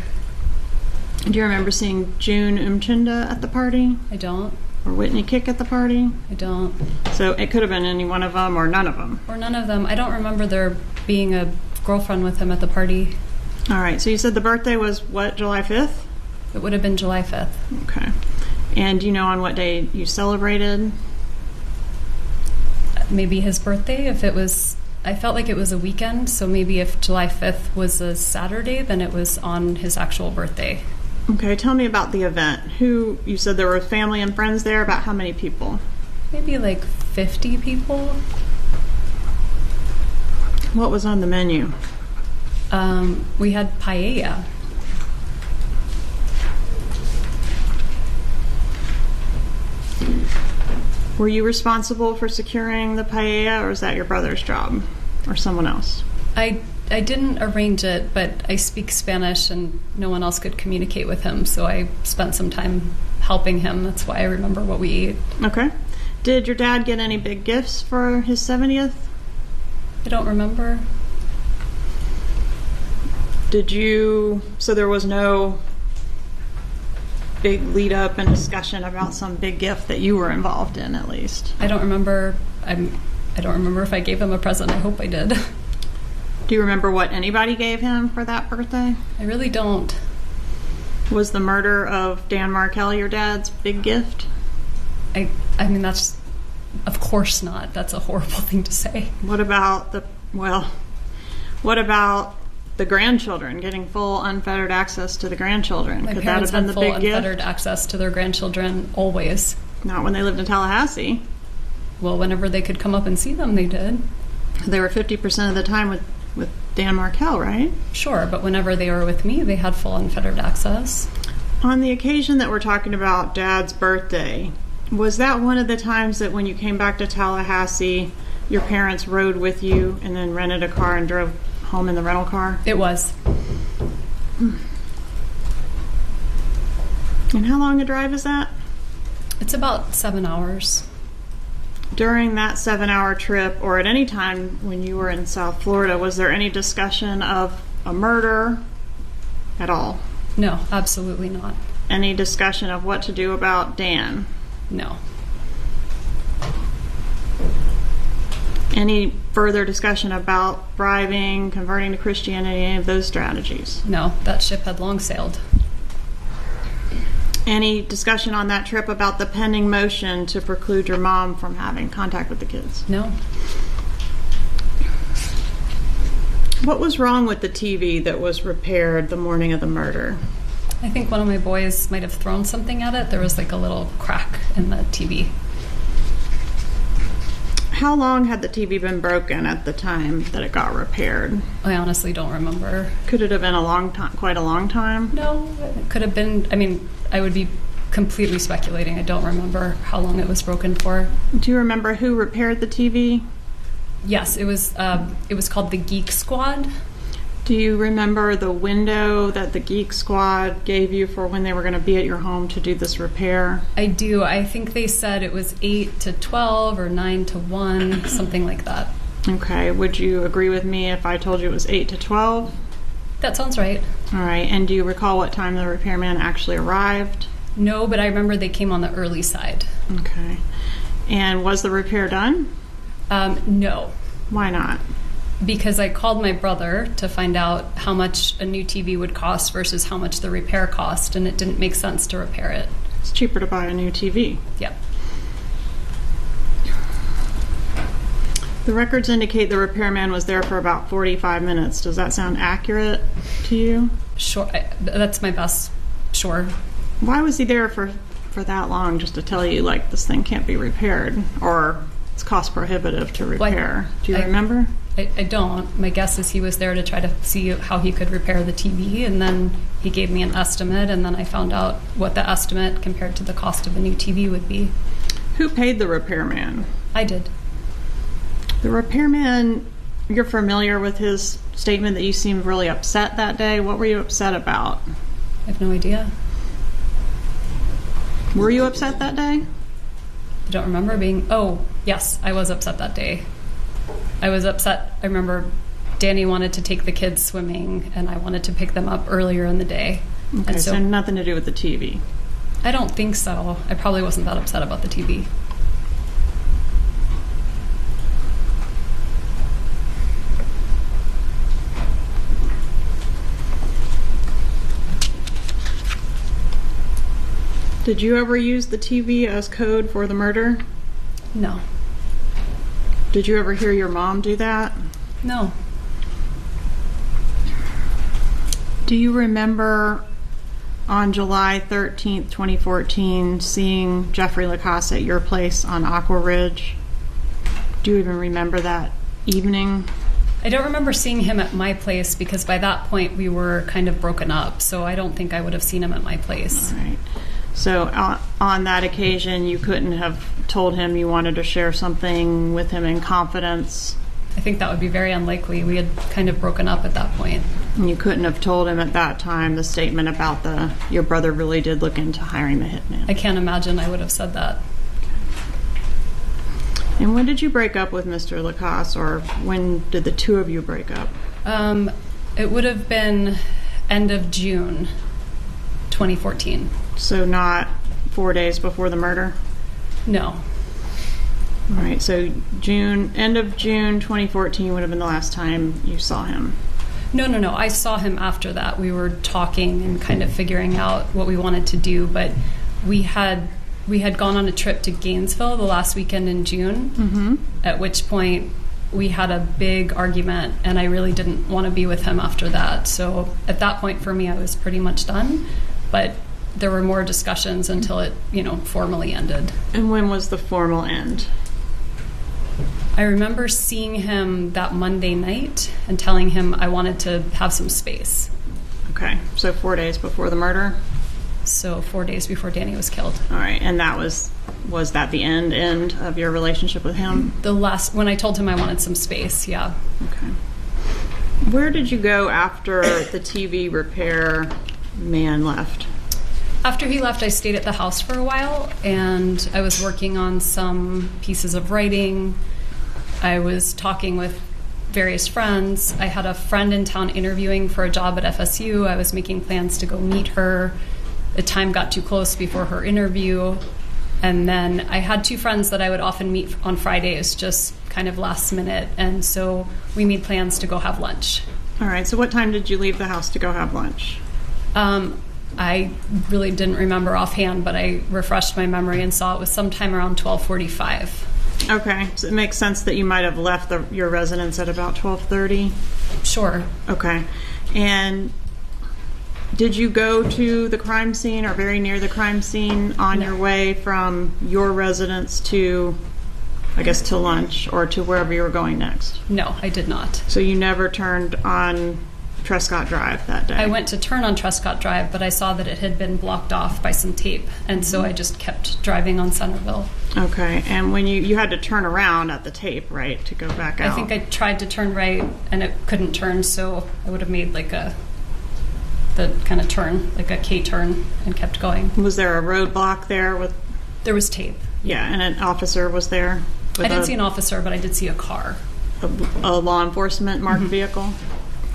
Do you remember seeing June Umchinda at the party? I don't. Or Whitney Kick at the party? I don't. So it could have been any one of them or none of them? Or none of them. I don't remember there being a girlfriend with him at the party. All right, so you said the birthday was what, July 5th? It would have been July 5th. Okay. And do you know on what day you celebrated? Maybe his birthday, if it was... I felt like it was a weekend, so maybe if July 5th was a Saturday, then it was on his actual birthday. Okay, tell me about the event. You said there were family and friends there, about how many people? Maybe like 50 people. What was on the menu? We had paella. Were you responsible for securing the paella, or is that your brother's job, or someone else? I didn't arrange it, but I speak Spanish and no one else could communicate with him, so I spent some time helping him. That's why I remember what we ate. Okay. Did your dad get any big gifts for his 70th? I don't remember. So there was no big lead up and discussion about some big gift that you were involved in, at least? I don't remember. I don't remember if I gave him a present. I hope I did. Do you remember what anybody gave him for that birthday? I really don't. Was the murder of Dan Markel your dad's big gift? I mean, that's... Of course not. That's a horrible thing to say. What about the grandchildren, getting full unfettered access to the grandchildren? My Could that parents have been had the full big gift? unfettered access to their grandchildren always. Not when they lived in Tallahassee. Well, whenever they could come up and see them, they did. They were 50% of the time with Dan Markel, right? Sure, but whenever they were with me, they had full unfettered access. On the occasion that we're talking about, Dad's birthday, was that one of the times that when you came back to Tallahassee, your parents rode with you and then rented a car and drove home in the rental car? It was. And how long a drive is that? It's about 7 hours. During that 7-hour trip, or at any time when you were in South Florida, was there any discussion of a murder at all? No, absolutely not. Any discussion of what to do about Dan? No. Any further discussion about bribing, converting to Christianity, any of those strategies? No, that ship had long sailed. Any discussion on that trip about the pending motion to preclude your mom from having contact with the kids? No. What was wrong with the TV that was repaired the morning of the murder? I think one of my boys might have thrown something at it. There was like a little crack in the TV. How long had the TV been broken at the time that it got repaired? I honestly don't remember. Could it have been a long time, quite a long time? No, it could have been, I mean, I would be completely speculating. I don't remember how long it was broken for. Do you remember who repaired the TV? Yes, it was called the Geek Squad. Do you remember the window that the Geek Squad gave you for when they were going to be at your home to do this repair? I do. I think they said it was 8 to 12 or 9 to 1, something like that. Okay. Would you agree with me if I told you it was 8 to 12? That sounds right. All right. And do you recall what time the repairman actually arrived? No, but I remember they came on the early side. Okay. And was the repair done? No. Why not? Because I called my brother to find out how much a new TV would cost versus how much the repair cost, and it didn't make sense to repair it. It's cheaper to buy a new TV. Yep. The records indicate the repairman was there for about 45 minutes. Does that sound accurate to you? Sure. That's my best. Sure. Why was he there for that long, just to tell you, like, this thing can't be repaired, or it's cost prohibitive to repair? Do you remember? I don't. My guess is he was there to try to see how he could repair the TV, and then he gave me an estimate, and then I found out what the estimate compared to the cost of a new TV would be. Who paid the repairman? I did. The repairman, you're familiar with his statement that you seemed really upset that day. What were you upset about? I have no idea. Were you upset that day? I don't remember being... Oh, yes, I was upset that day. I was upset. I remember Danny wanted to take the kids swimming, and I wanted to pick them up earlier in the day. Okay, and so nothing to do with the TV. I don't think so. I probably wasn't that upset about the TV. Did you ever use the TV as code for the murder? No. Did you ever hear your mom do that? No. Do you remember on July 13th, 2014, seeing Jeffrey Lacasse at your place on Aqua Ridge? Do you even remember that evening? I don't remember seeing him at my place because by that point we were kind of broken up, so I don't think I would have seen him at my place. All right. So on that occasion, you couldn't have told him you wanted to share something with him in confidence? I think that would be very unlikely. We had kind of broken up at that point. And you couldn't have told him at that time the statement about your brother really did look into hiring the hitman? I can't imagine I would have said that. And when did you break up with Mr. Lacasse, or when did the two of you break up? It would have been end of June 2014. So not 4 days before the murder? No. All right, so end of June 2014 would have been the last time you saw him. No. I saw him after that. We were talking and kind of figuring out what we wanted to do, but we had gone on a trip to Gainesville the last weekend in June, at which point we had a big argument, and I really didn't want to be with him after that. So at that point for me, I was pretty much done, but there were more discussions until it, formally ended. And when was the formal end? I remember seeing him that Monday night and telling him I wanted to have some space. Okay, so 4 days before the murder? So 4 days before Danny was killed. All right, and that was that the end of your relationship with him? When I told him I wanted some space, yeah. Okay. Where did you go after the TV repair man left? After he left, I stayed at the house for a while, and I was working on some pieces of writing. I was talking with various friends. I had a friend in town interviewing for a job at FSU. I was making plans to go meet her. The time got too close before her interview, And then I had two friends that I would often meet on Fridays, just kind of last minute. And so we made plans to go have lunch. All right, so what time did you leave the house to go have lunch? I really didn't remember offhand, but I refreshed my memory and saw it was sometime around 12:45. Okay, so it makes sense that you might have left your residence at about 12:30? Sure. Okay. And did you go to the crime scene or very near the crime scene on your way from your residence to, I guess, to lunch or to wherever you were going next? No, I did not. So you never turned on Trescott Drive that day? I went to turn on Trescott Drive, but I saw that it had been blocked off by some tape, and so I just kept driving on Centerville. Okay, and when you had to turn around at the tape, right, to go back out? I think I tried to turn right, and it couldn't turn, so I would have made like the kind of turn, like a K-turn, and kept going. Was there a roadblock there with? There was tape. Yeah, and an officer was there? I didn't see an officer, but I did see a car. A law enforcement marked vehicle?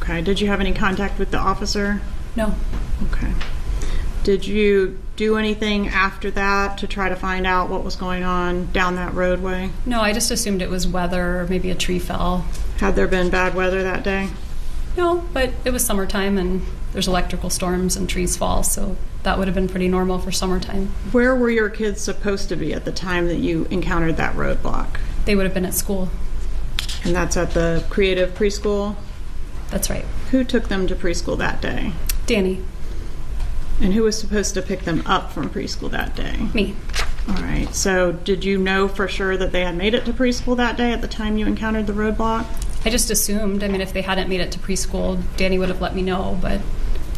Okay. Did you have any contact with the officer? No. Okay. Did you do anything after that to try to find out what was going on down that roadway? No, I just assumed it was weather, or maybe a tree fell. Had there been bad weather that day? No, but it was summertime and there's electrical storms and trees fall, so that would have been pretty normal for summertime. Where were your kids supposed to be at the time that you encountered that roadblock? They would have been at school. And that's at the Creative Preschool? That's right. Who took them to preschool that day? Danny. And who was supposed to pick them up from preschool that day? Me. All right. So did you know for sure that they had made it to preschool that day at the time you encountered the roadblock? I just assumed. I mean, if they hadn't made it to preschool, Danny would have let me know, but...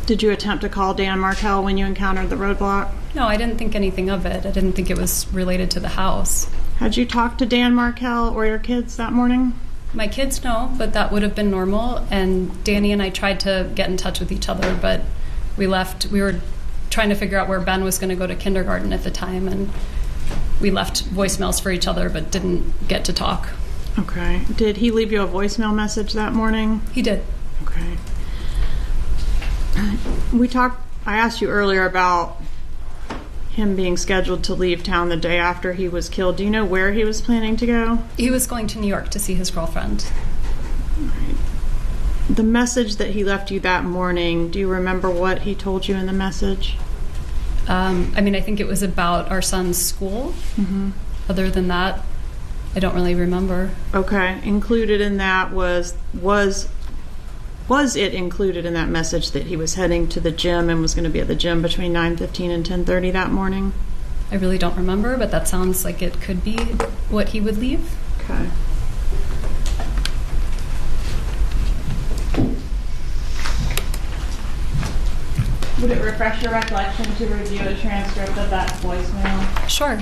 Did you attempt to call Dan Markel when you encountered the roadblock? No, I didn't think anything of it. I didn't think it was related to the house. Had you talked to Dan Markel or your kids that morning? My kids know, but that would have been normal. And Danny and I tried to get in touch with each other, but we left. We were trying to figure out where Ben was going to go to kindergarten at the time, and we left voicemails for each other, but didn't get to talk. Okay. Did he leave you a voicemail message that morning? He did. Okay. I asked you earlier about him being scheduled to leave town the day after he was killed. Do you know where he was planning to go? He was going to New York to see his girlfriend. Right. The message that he left you that morning, do you remember what he told you in the message? I mean, I think it was about our son's school. Mm-hmm. Other than that, I don't really remember. Okay. Included in that was it included in that message that he was heading to the gym and was going to be at the gym between 9:15 and 10:30 that morning? I really don't remember, but that sounds like it could be what he would leave. Okay. Would it refresh your recollection to review a transcript of that voicemail? Sure.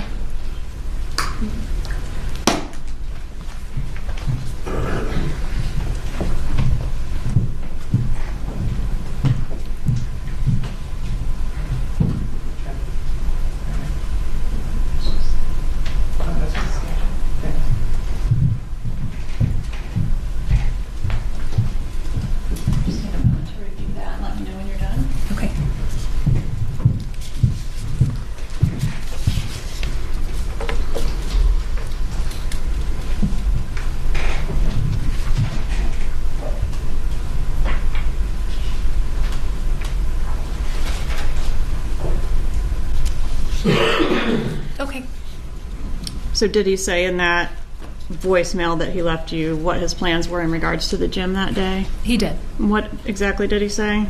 Okay. So did he say in that voicemail that he left you what his plans were in regards to the gym that day? He did. What exactly did he say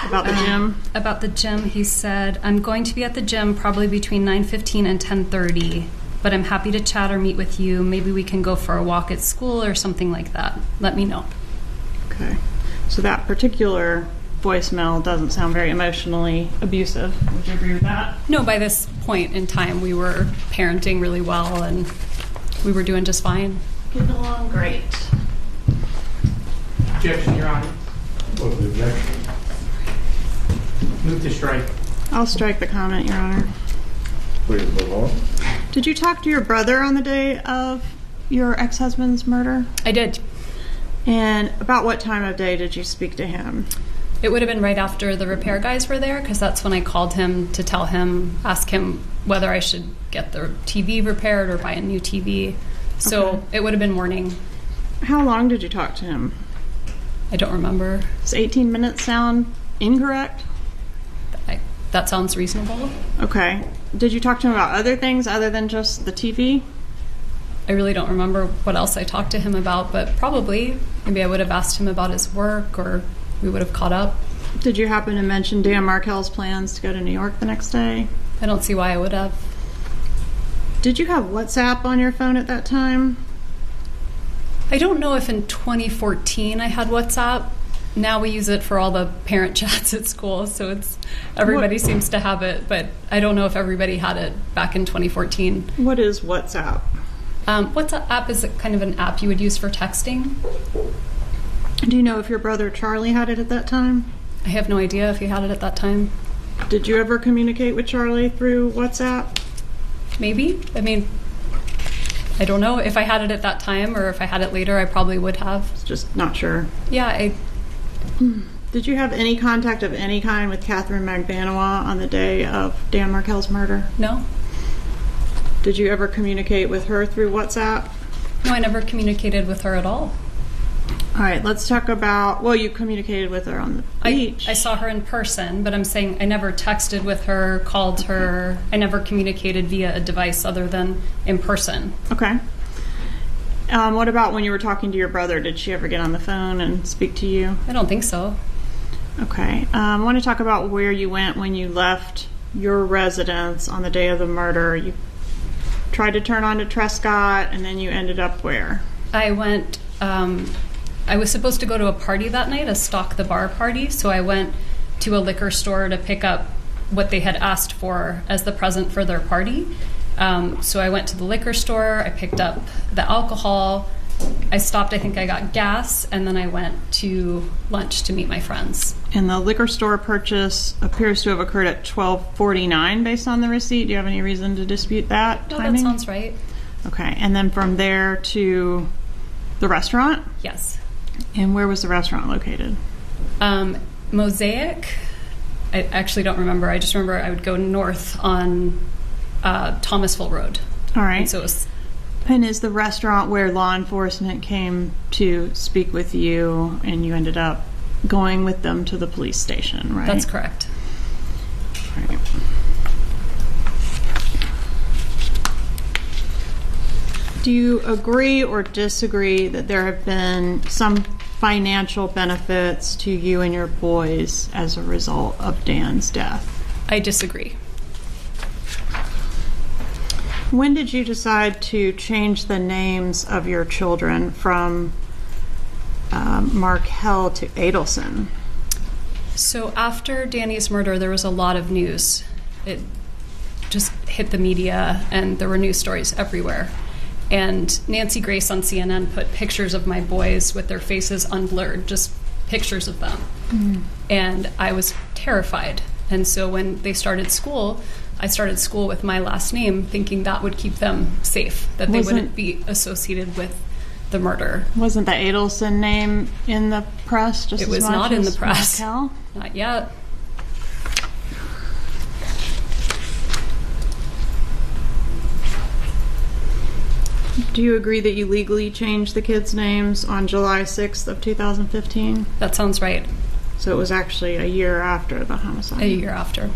about the gym? About the gym, he said, I'm going to be at the gym probably between 9:15 and 10:30, but I'm happy to chat or meet with you. Maybe we can go for a walk at school or something like that. Let me know. Okay. So that particular voicemail doesn't sound very emotionally abusive. Would you agree with that? No, by this point in time, we were parenting really well and we were doing just fine. Getting along great. Objection, Your Honor. What's the objection? Move to strike. I'll strike the comment, Your Honor. Please move on. Did you talk to your brother on the day of your ex-husband's murder? I did. And about what time of day did you speak to him? It would have been right after the repair guys were there, because that's when I called him to ask him whether I should get the TV repaired or buy a new TV. So Okay. it would have been morning. How long did you talk to him? I don't remember. Does 18 minutes sound incorrect? That sounds reasonable. Okay. Did you talk to him about other things other than just the TV? I really don't remember what else I talked to him about, but probably. Maybe I would have asked him about his work, or we would have caught up. Did you happen to mention Dan Markel's plans to go to New York the next day? I don't see why I would have. Did you have WhatsApp on your phone at that time? I don't know if in 2014 I had WhatsApp. Now we use it for all the parent chats at school, so everybody seems to have it, but I don't know if everybody had it back in 2014. What is WhatsApp? WhatsApp is kind of an app you would use for texting. Do you know if your brother Charlie had it at that time? I have no idea if he had it at that time. Did you ever communicate with Charlie through WhatsApp? Maybe. I mean, I don't know. If I had it at that time or if I had it later, I probably would have. Just not sure. Yeah, Did you have any contact of any kind with Catherine Magbanua on the day of Dan Markel's murder? No. Did you ever communicate with her through WhatsApp? No, I never communicated with her at all. All right, let's talk about, well, you communicated with her on the beach. I saw her in person, but I'm saying I never texted with her, called her. I never communicated via a device other than in person. Okay. What about when you were talking to your brother? Did she ever get on the phone and speak to you? I don't think so. Okay. I want to talk about where you went when you left your residence on the day of the murder. You tried to turn on to Trescott, and then you ended up where? I went, I was supposed to go to a party that night, a Stock the Bar party, so I went to a liquor store to pick up what they had asked for as the present for their party. So I went to the liquor store, I picked up the alcohol, I stopped, I think I got gas, and then I went to lunch to meet my friends. And the liquor store purchase appears to have occurred at 12:49 based on the receipt. Do you have any reason to dispute that timing? No, that sounds right. Okay, and then from there to the restaurant? Yes. And where was the restaurant located? Mosaic. I actually don't remember. I just remember I would go north on Thomasville Road. All right. And so it was. And is the restaurant where law enforcement came to speak with you and you ended up going with them to the police station, right? That's correct. All right. Do you agree or disagree that there have been some financial benefits to you and your boys as a result of Dan's death? I disagree. When did you decide to change the names of your children from Markel to Adelson? So after Danny's murder, there was a lot of news. It just hit the media, and there were news stories everywhere. And Nancy Grace on CNN put pictures of my boys with their faces unblurred, just pictures of them. Mm. And I was terrified. And so when they started school, I started school with my last name, thinking that would keep them safe, that they wouldn't be associated with the murder. Wasn't the Adelson name in the press just It as was much not in the as press. Markel? Not yet. Do you agree that you legally changed the kids' names on July 6th of 2015? That sounds right. So it was actually a year after the homicide. A year after.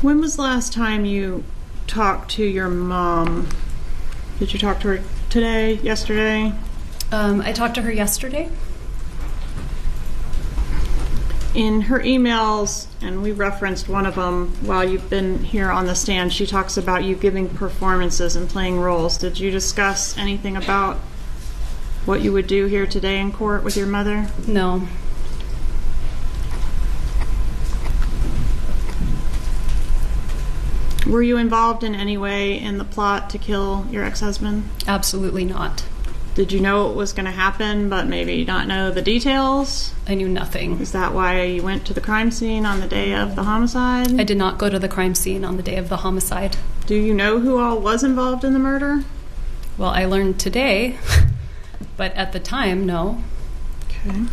When was the last time you talked to your mom? Did you talk to her today, yesterday? I talked to her yesterday. In her emails, and we referenced one of them while you've been here on the stand, she talks about you giving performances and playing roles. Did you discuss anything about what you would do here today in court with your mother? No. Were you involved in any way in the plot to kill your ex-husband? Absolutely not. Did you know it was going to happen, but maybe not know the details? I knew nothing. Is that why you went to the crime scene on the day of the homicide? I did not go to the crime scene on the day of the homicide. Do you know who all was involved in the murder? Well, I learned today, but at the time, no. Okay.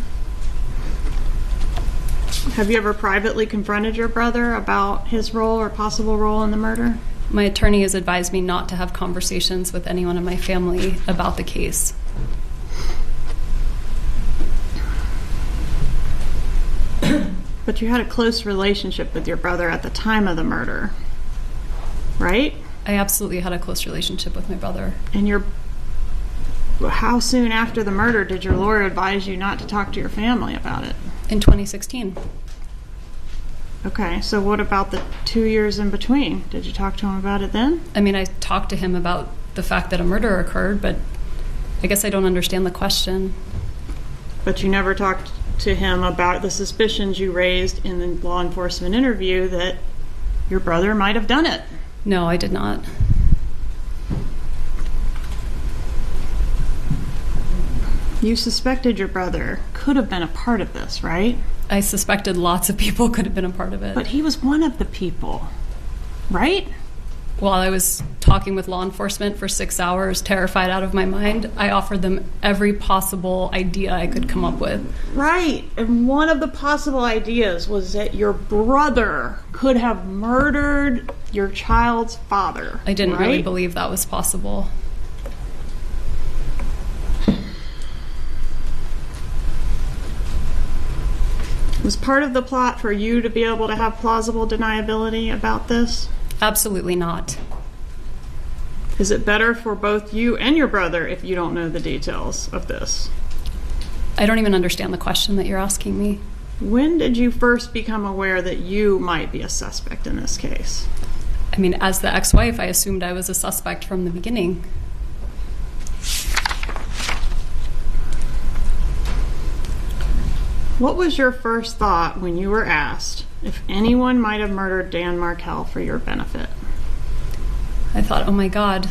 Have you ever privately confronted your brother about his role or possible role in the murder? My attorney has advised me not to have conversations with anyone in my family about the case. But you had a close relationship with your brother at the time of the murder, right? I absolutely had a close relationship with my brother. And how soon after the murder did your lawyer advise you not to talk to your family about it? In 2016. Okay, so what about the 2 years in between? Did you talk to him about it then? I mean, I talked to him about the fact that a murder occurred, but I guess I don't understand the question. But you never talked to him about the suspicions you raised in the law enforcement interview that your brother might have done it? No, I did not. You suspected your brother could have been a part of this, right? I suspected lots of people could have been a part of it. But he was one of the people, right? While I was talking with law enforcement for 6 hours, terrified out of my mind, I offered them every possible idea I could come up with. Right. And one of the possible ideas was that your brother could have murdered your child's father. I didn't right? really believe that was possible. Was part of the plot for you to be able to have plausible deniability about this? Absolutely not. Is it better for both you and your brother if you don't know the details of this? I don't even understand the question that you're asking me. When did you first become aware that you might be a suspect in this case? I mean, as the ex-wife, I assumed I was a suspect from the beginning. What was your first thought when you were asked if anyone might have murdered Dan Markel for your benefit? I thought, oh my God,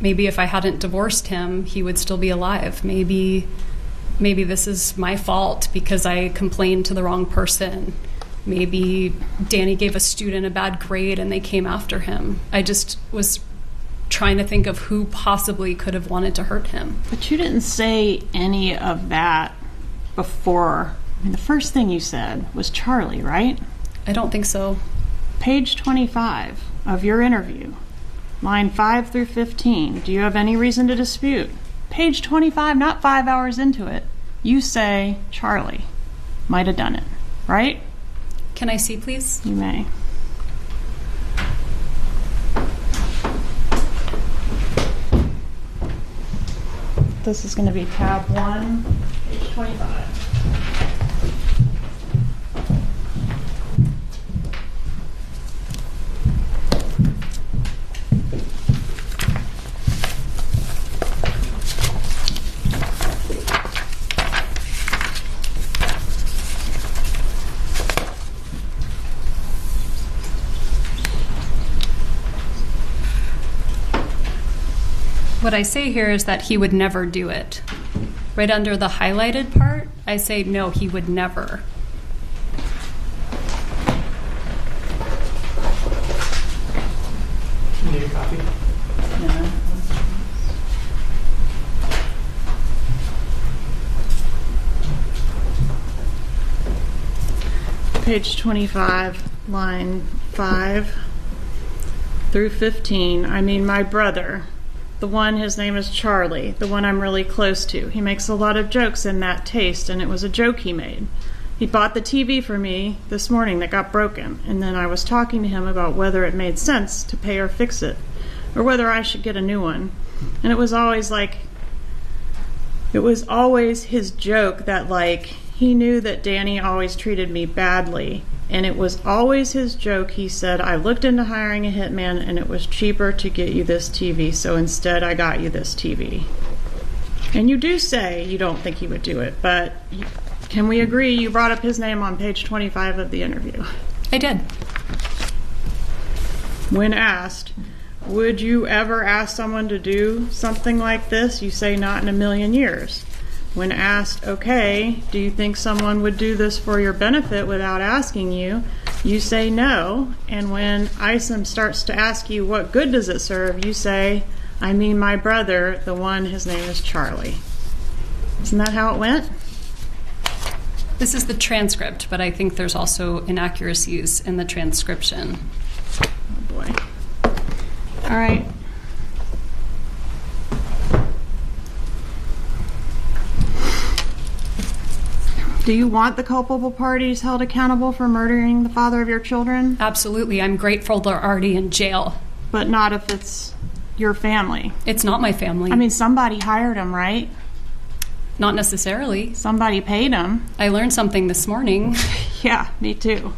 maybe if I hadn't divorced him, he would still be alive. Maybe this is my fault because I complained to the wrong person. Maybe Danny gave a student a bad grade and they came after him. I just was trying to think of who possibly could have wanted to hurt him. But you didn't say any of that before. I mean, the first thing you said was Charlie, right? I don't think so. Page 25 of your interview, line 5 through 15. Do you have any reason to dispute? Page 25, not 5 hours into it. You say Charlie might have done it, right? Can I see, please? You may. This is going to be tab 1, page 25. What I say here is that he would never do it. Right under the highlighted part, I say no, he would never. You need a copy? No. Page 25, line 5 through 15. I mean, my brother, the one, his name is Charlie, the one I'm really close to. He makes a lot of jokes in that taste, and it was a joke he made. He bought the TV for me this morning that got broken, and then I was talking to him about whether it made sense to pay or fix it, or whether I should get a new one. And it was always his joke that, he knew that Danny always treated me badly. And it was always his joke. He said, I looked into hiring a hitman and it was cheaper to get you this TV, so instead I got you this TV. And you do say you don't think he would do it, but can we agree you brought up his name on page 25 of the interview? I did. When asked, Would you ever ask someone to do something like this? You say not in a million years. When asked, okay, do you think someone would do this for your benefit without asking you? You say no. And when Isom starts to ask you what good does it serve, you say, I mean my brother, the one, his name is Charlie. Isn't that how it went? This is the transcript, but I think there's also inaccuracies in the transcription. Oh boy. All right. Do you want the culpable parties held accountable for murdering the father of your children? Absolutely. I'm grateful they're already in jail. But not if it's your family. It's not my family. I mean, somebody hired them, right? Not necessarily. Somebody paid them. I learned something this morning. Yeah, me too.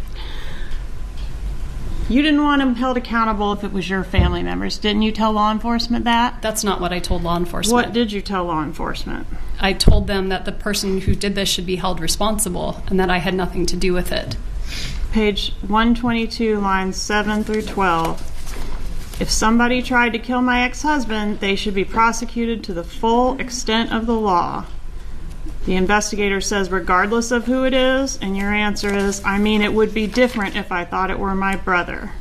You didn't want them held accountable if it was your family members. Didn't you tell law enforcement that? That's not what I told law enforcement. What did you tell law enforcement? I told them that the person who did this should be held responsible and that I had nothing to do with it. Page 122, lines 7 through 12. If somebody tried to kill my ex-husband, they should be prosecuted to the full extent of the law. The investigator says regardless of who it is, and your answer is, I mean, it would be different if I thought it were my brother.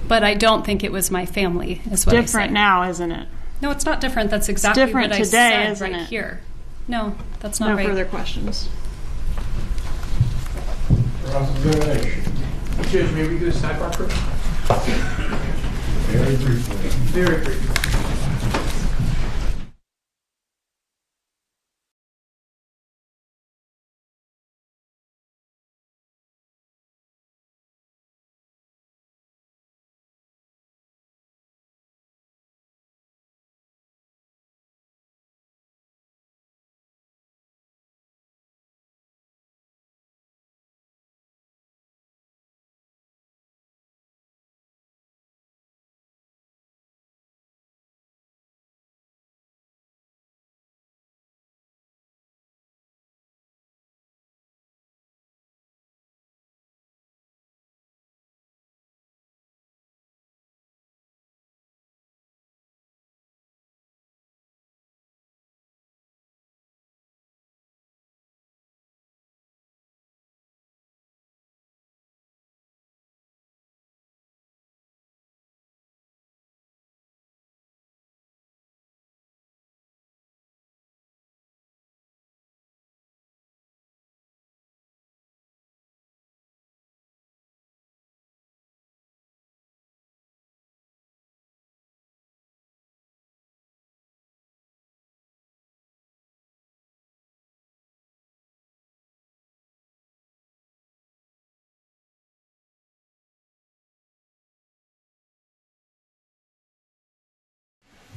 But I don't think it was my family, is what I said. Different now, isn't it? No, it's not different. That's exactly different what I today, said isn't right it? here. No, that's not No right. further questions. Cross-examination. Judge, may we do a sidebar first? Very briefly. Very briefly.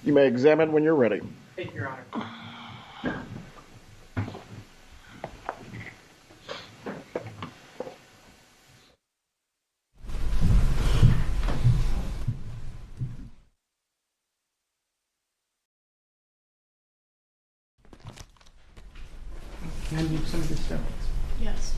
You may examine when you're ready. Thank you, Your Honor. Can I move some of this stuff? Yes.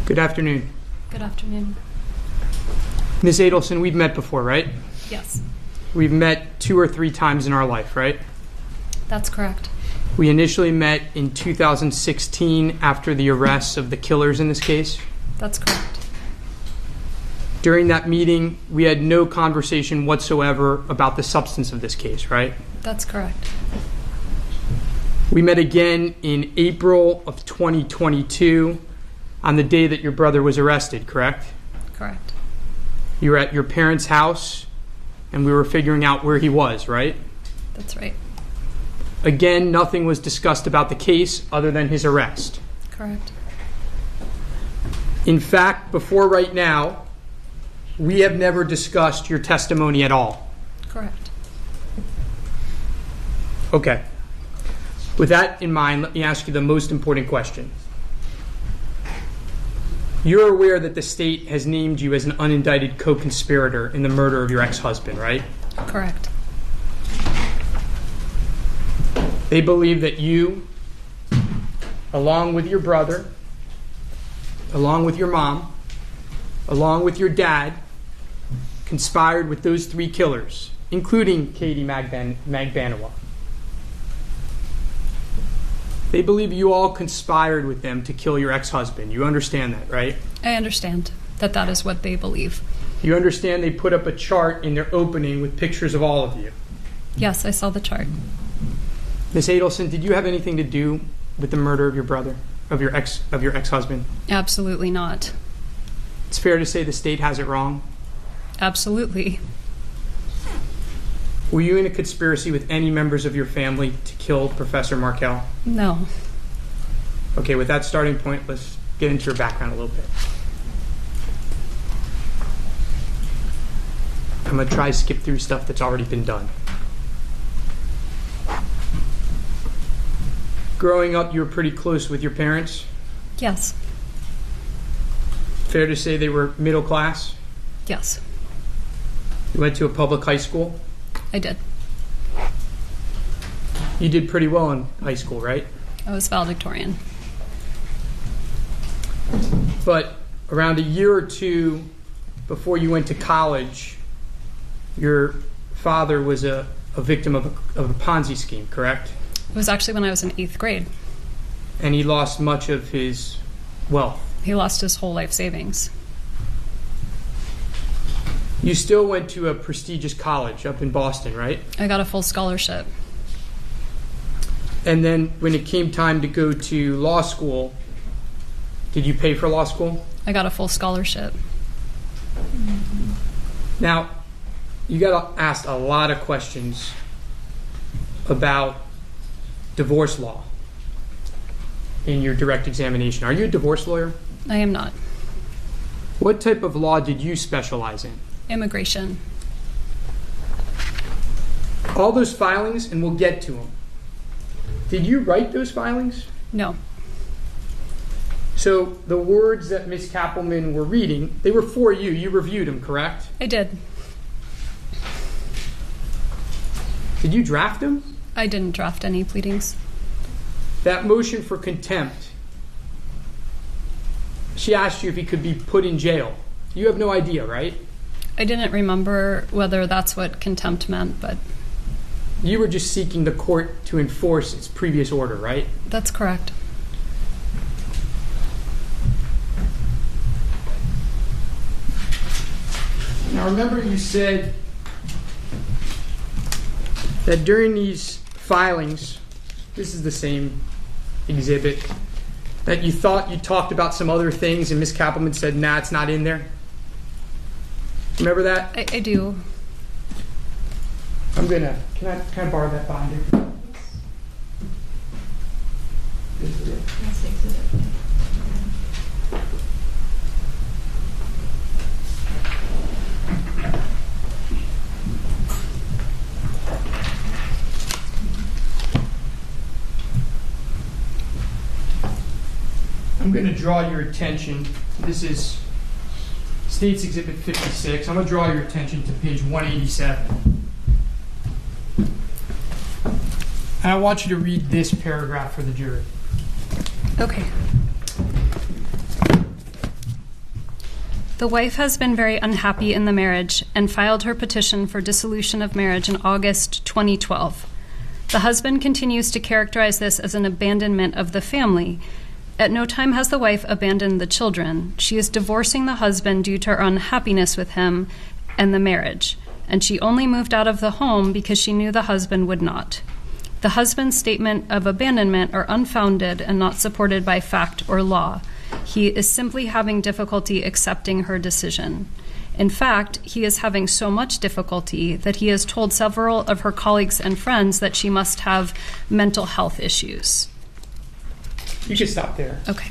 Good afternoon. Good afternoon. Ms. Adelson, we've met before, right? Yes, We've met 2 or 3 times in our life, right? that's correct. We initially met in 2016 after the arrests of the killers in this case. That's correct. During that meeting, we had no conversation whatsoever about the substance of this case, right? That's correct. We met again in April of 2022 on the day that your brother was arrested, correct? Correct. You were at your parents' house and we were figuring out where he was, right? That's right. Again, nothing was discussed about the case other than his arrest. Correct. In fact, before right now, we have never discussed your testimony at all. Correct. Okay. With that in mind, let me ask you the most important question. You're aware that the state has named you as an unindicted co-conspirator in the murder of your ex-husband, right? Correct. They believe that you, along with your brother, along with your mom, along with your dad, conspired with those 3 killers, including Katie Magbanawa. They believe you all conspired with them to kill your ex-husband. You understand that, right? I understand that that is what they believe. You understand they put up a chart in their opening with pictures of all of you. Yes, I saw the chart. Miss Adelson, did you have anything to do with the murder of your brother, of your ex-husband? Absolutely not. It's fair to say the state has it wrong? Absolutely. Were you in a conspiracy with any members of your family to kill Professor Markel? No. Okay, with that starting point, let's get into your background a little bit. I'm going to try to skip through stuff that's already been done. Growing up, you were pretty close with your parents? Yes. Fair to say they were middle class? Yes. You went to a public high school? I did. You did pretty well in high school, right? I was valedictorian. But around a year or 2 before you went to college, your father was a victim of a Ponzi scheme, correct? It was actually when I was in 8th grade. And he lost much of his wealth. He lost his whole life savings. You still went to a prestigious college up in Boston, right? I got a full scholarship. And then when it came time to go to law school, did you pay for law school? I got a full scholarship. Now, you got asked a lot of questions about divorce law in your direct examination. Are you a divorce lawyer? I am not. What type of law did you specialize in? Immigration. All those filings, and we'll get to them. Did you write those filings? No. So the words that Ms. Kappelman were reading, they were for you. You reviewed them, correct? I did. Did you draft them? I didn't draft any pleadings. That motion for contempt, she asked you if he could be put in jail. You have no idea, right? I didn't remember whether that's what contempt meant, but... You were just seeking the court to enforce its previous order, right? That's correct. Now remember you said that during these filings, this is the same exhibit, that you thought you talked about some other things and Ms. Kappelman said, nah, it's not in there. Remember that? I do. I'm gonna, can I borrow that binder? I'm going to draw your attention. This is State's Exhibit 56. I'm going to draw your attention to page 187. And I want you to read this paragraph for the jury. Okay. The wife has been very unhappy in the marriage and filed her petition for dissolution of marriage in August 2012. The husband continues to characterize this as an abandonment of the family. At no time has the wife abandoned the children. She is divorcing the husband due to her unhappiness with him and the marriage, and she only moved out of the home because she knew the husband would not. The husband's statement of abandonment are unfounded and not supported by fact or law. He is simply having difficulty accepting her decision. In fact, he is having so much difficulty that he has told several of her colleagues and friends that she must have mental health issues. You can stop there. Okay.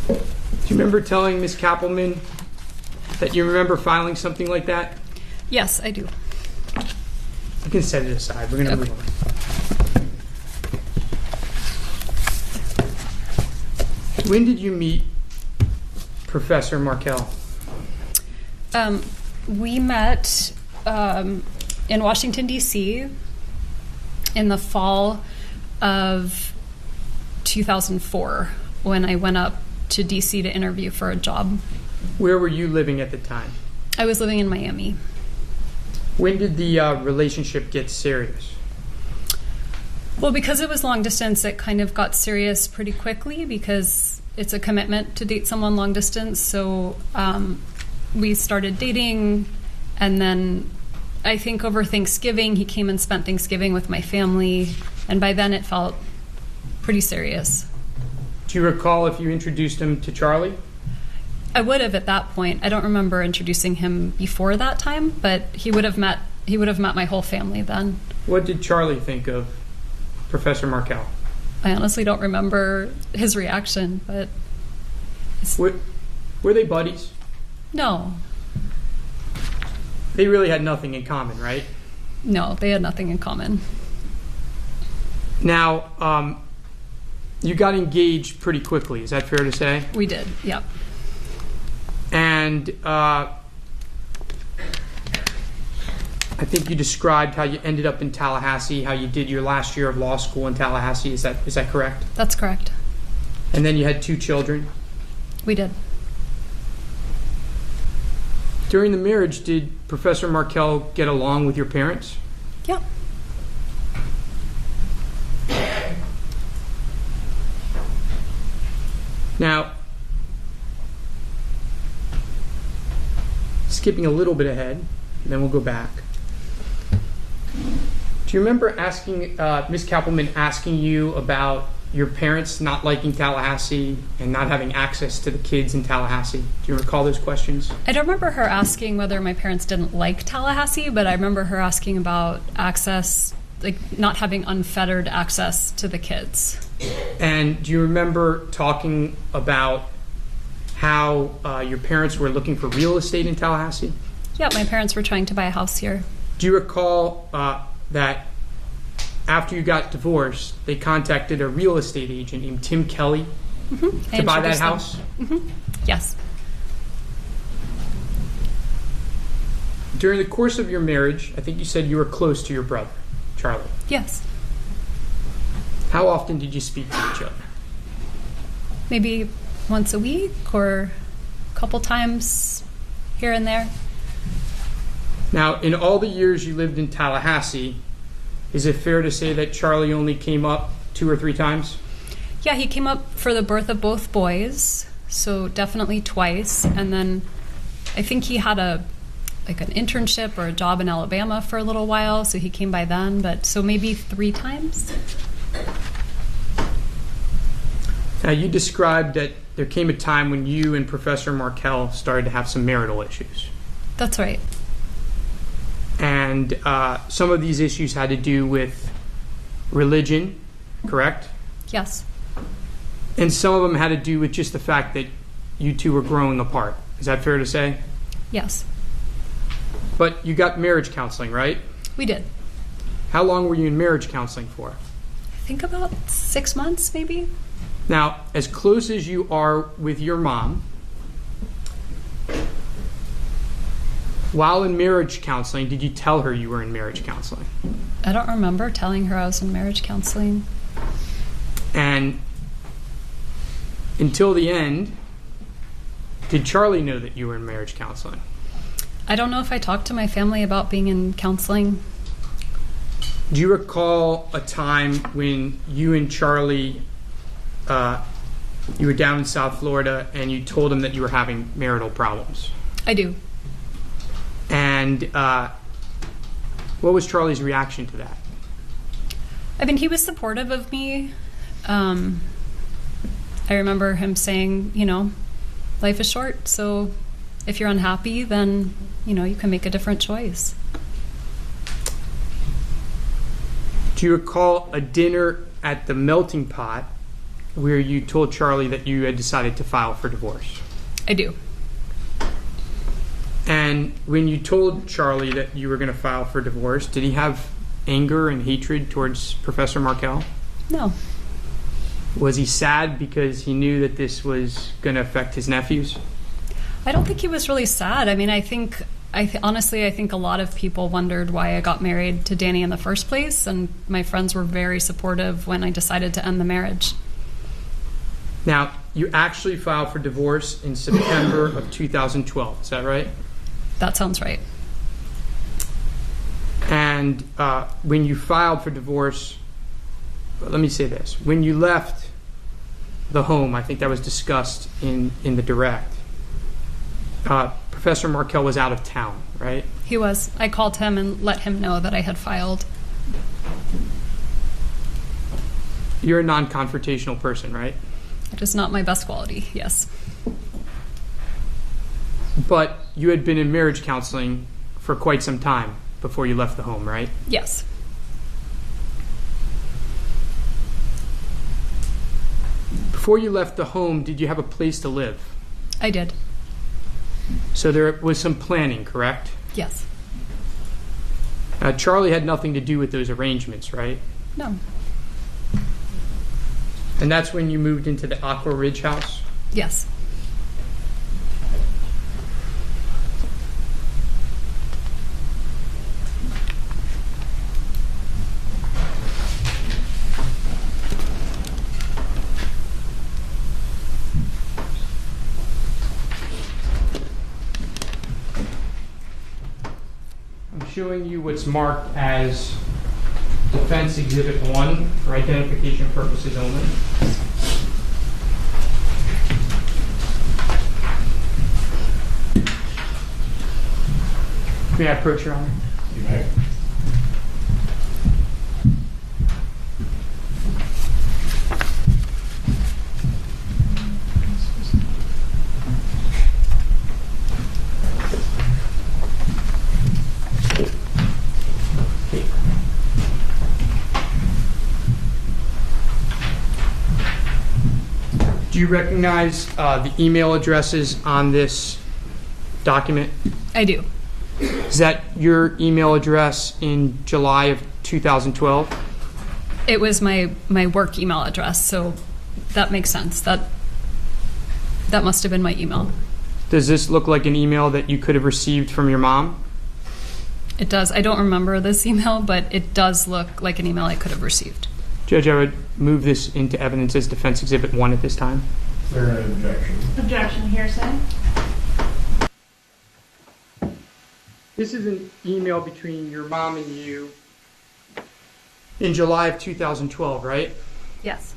Do you remember telling Ms. Kappelman that you remember filing something like that? Yes, I do. You can set it aside. We're going to move on. When did you meet Professor Markel? We met in Washington, D.C. in the fall of 2004 when I went up to D.C. to interview for a job. Where were you living at the time? I was living in Miami. When did the relationship get serious? Well, because it was long distance, it kind of got serious pretty quickly because it's a commitment to date someone long distance. So we started dating, and then I think over Thanksgiving, he came and spent Thanksgiving with my family, and by then it felt pretty serious. Do you recall if you introduced him to Charlie? I would have at that point. I don't remember introducing him before that time, but he would have met my whole family then. What did Charlie think of Professor Markel? I honestly don't remember his reaction, but... Were they buddies? No. They really had nothing in common, right? No, they had nothing in common. Now, you got engaged pretty quickly, is that fair to say? We did, yep. And I think you described how you ended up in Tallahassee, how you did your last year of law school in Tallahassee. Is that correct? That's correct. And then you had 2 children? We did. During the marriage, did Professor Markel get along with your parents? Yep. Now, skipping a little bit ahead, and then we'll go back. Do you remember Ms. Kappelman asking you about your parents not liking Tallahassee and not having access to the kids in Tallahassee? Do you recall those questions? I don't remember her asking whether my parents didn't like Tallahassee, but I remember her asking about access, like not having unfettered access to the kids. And do you remember talking about how your parents were looking for real estate in Tallahassee? Yeah, my parents were trying to buy a house here. Do you recall that after you got divorced, they contacted a real estate agent named Tim Kelly to buy that house? Yes. During the course of your marriage, I think you said you were close to your brother, Charlie. Yes. How often did you speak to each other? Maybe once a week or a couple times here and there. Now, in all the years you lived in Tallahassee, is it fair to say that Charlie only came up 2 or 3 times? Yeah, he came up for the birth of both boys, so definitely twice. And then I think he had an internship or a job in Alabama for a little while, so he came by then. But so maybe 3 times. Now, you described that there came a time when you and Professor Markel started to have some marital issues. That's right. And some of these issues had to do with religion, correct? Yes. And some of them had to do with just the fact that you two were growing apart. Is that fair to say? Yes. But you got marriage counseling, right? We did. How long were you in marriage counseling for? I think about 6 months, maybe. Now, as close as you are with your mom, while in marriage counseling, did you tell her you were in marriage counseling? I don't remember telling her I was in marriage counseling. And until the end, did Charlie know that you were in marriage counseling? I don't know if I talked to my family about being in counseling. Do you recall a time when you and Charlie, you were down in South Florida and you told him that you were having marital problems? I do. And what was Charlie's reaction to that? I mean, he was supportive of me. I remember him saying, life is short, so if you're unhappy, then, you can make a different choice. Do you recall a dinner at the Melting Pot where you told Charlie that you had decided to file for divorce? I do. And when you told Charlie that you were going to file for divorce, did he have anger and hatred towards Professor Markel? No. Was he sad because he knew that this was going to affect his nephews? I don't think he was really sad. I mean, honestly, I think a lot of people wondered why I got married to Danny in the first place, and my friends were very supportive when I decided to end the marriage. Now, you actually filed for divorce in September of 2012, is that right? That sounds right. And when you filed for divorce, let me say this. When you left the home, I think that was discussed in the direct, Professor Markel was out of town, right? He was. I called him and let him know that I had filed. You're a non-confrontational person, right? It is not my best quality, yes. But you had been in marriage counseling for quite some time before you left the home, right? Yes. Before you left the home, did you have a place to live? I did. So there was some planning, correct? Yes. Charlie had nothing to do with those arrangements, right? No. And that's when you moved into the Aqua Ridge house? Yes. I'm showing you what's marked as Defense Exhibit 1 for identification purposes only. May I approach, Your Honor? You may. Do you recognize the email addresses on this document? I do. Is that your email address in July of 2012? It was my work email address, so that makes sense. That must have been my email. Does this look like an email that you could have received from your mom? It does. I don't remember this email, but it does look like an email I could have received. Judge, I would move this into evidence as Defense Exhibit 1 at this time. Is there an objection? Objection, hearsay. This is an email between your mom and you in July of 2012, right? Yes.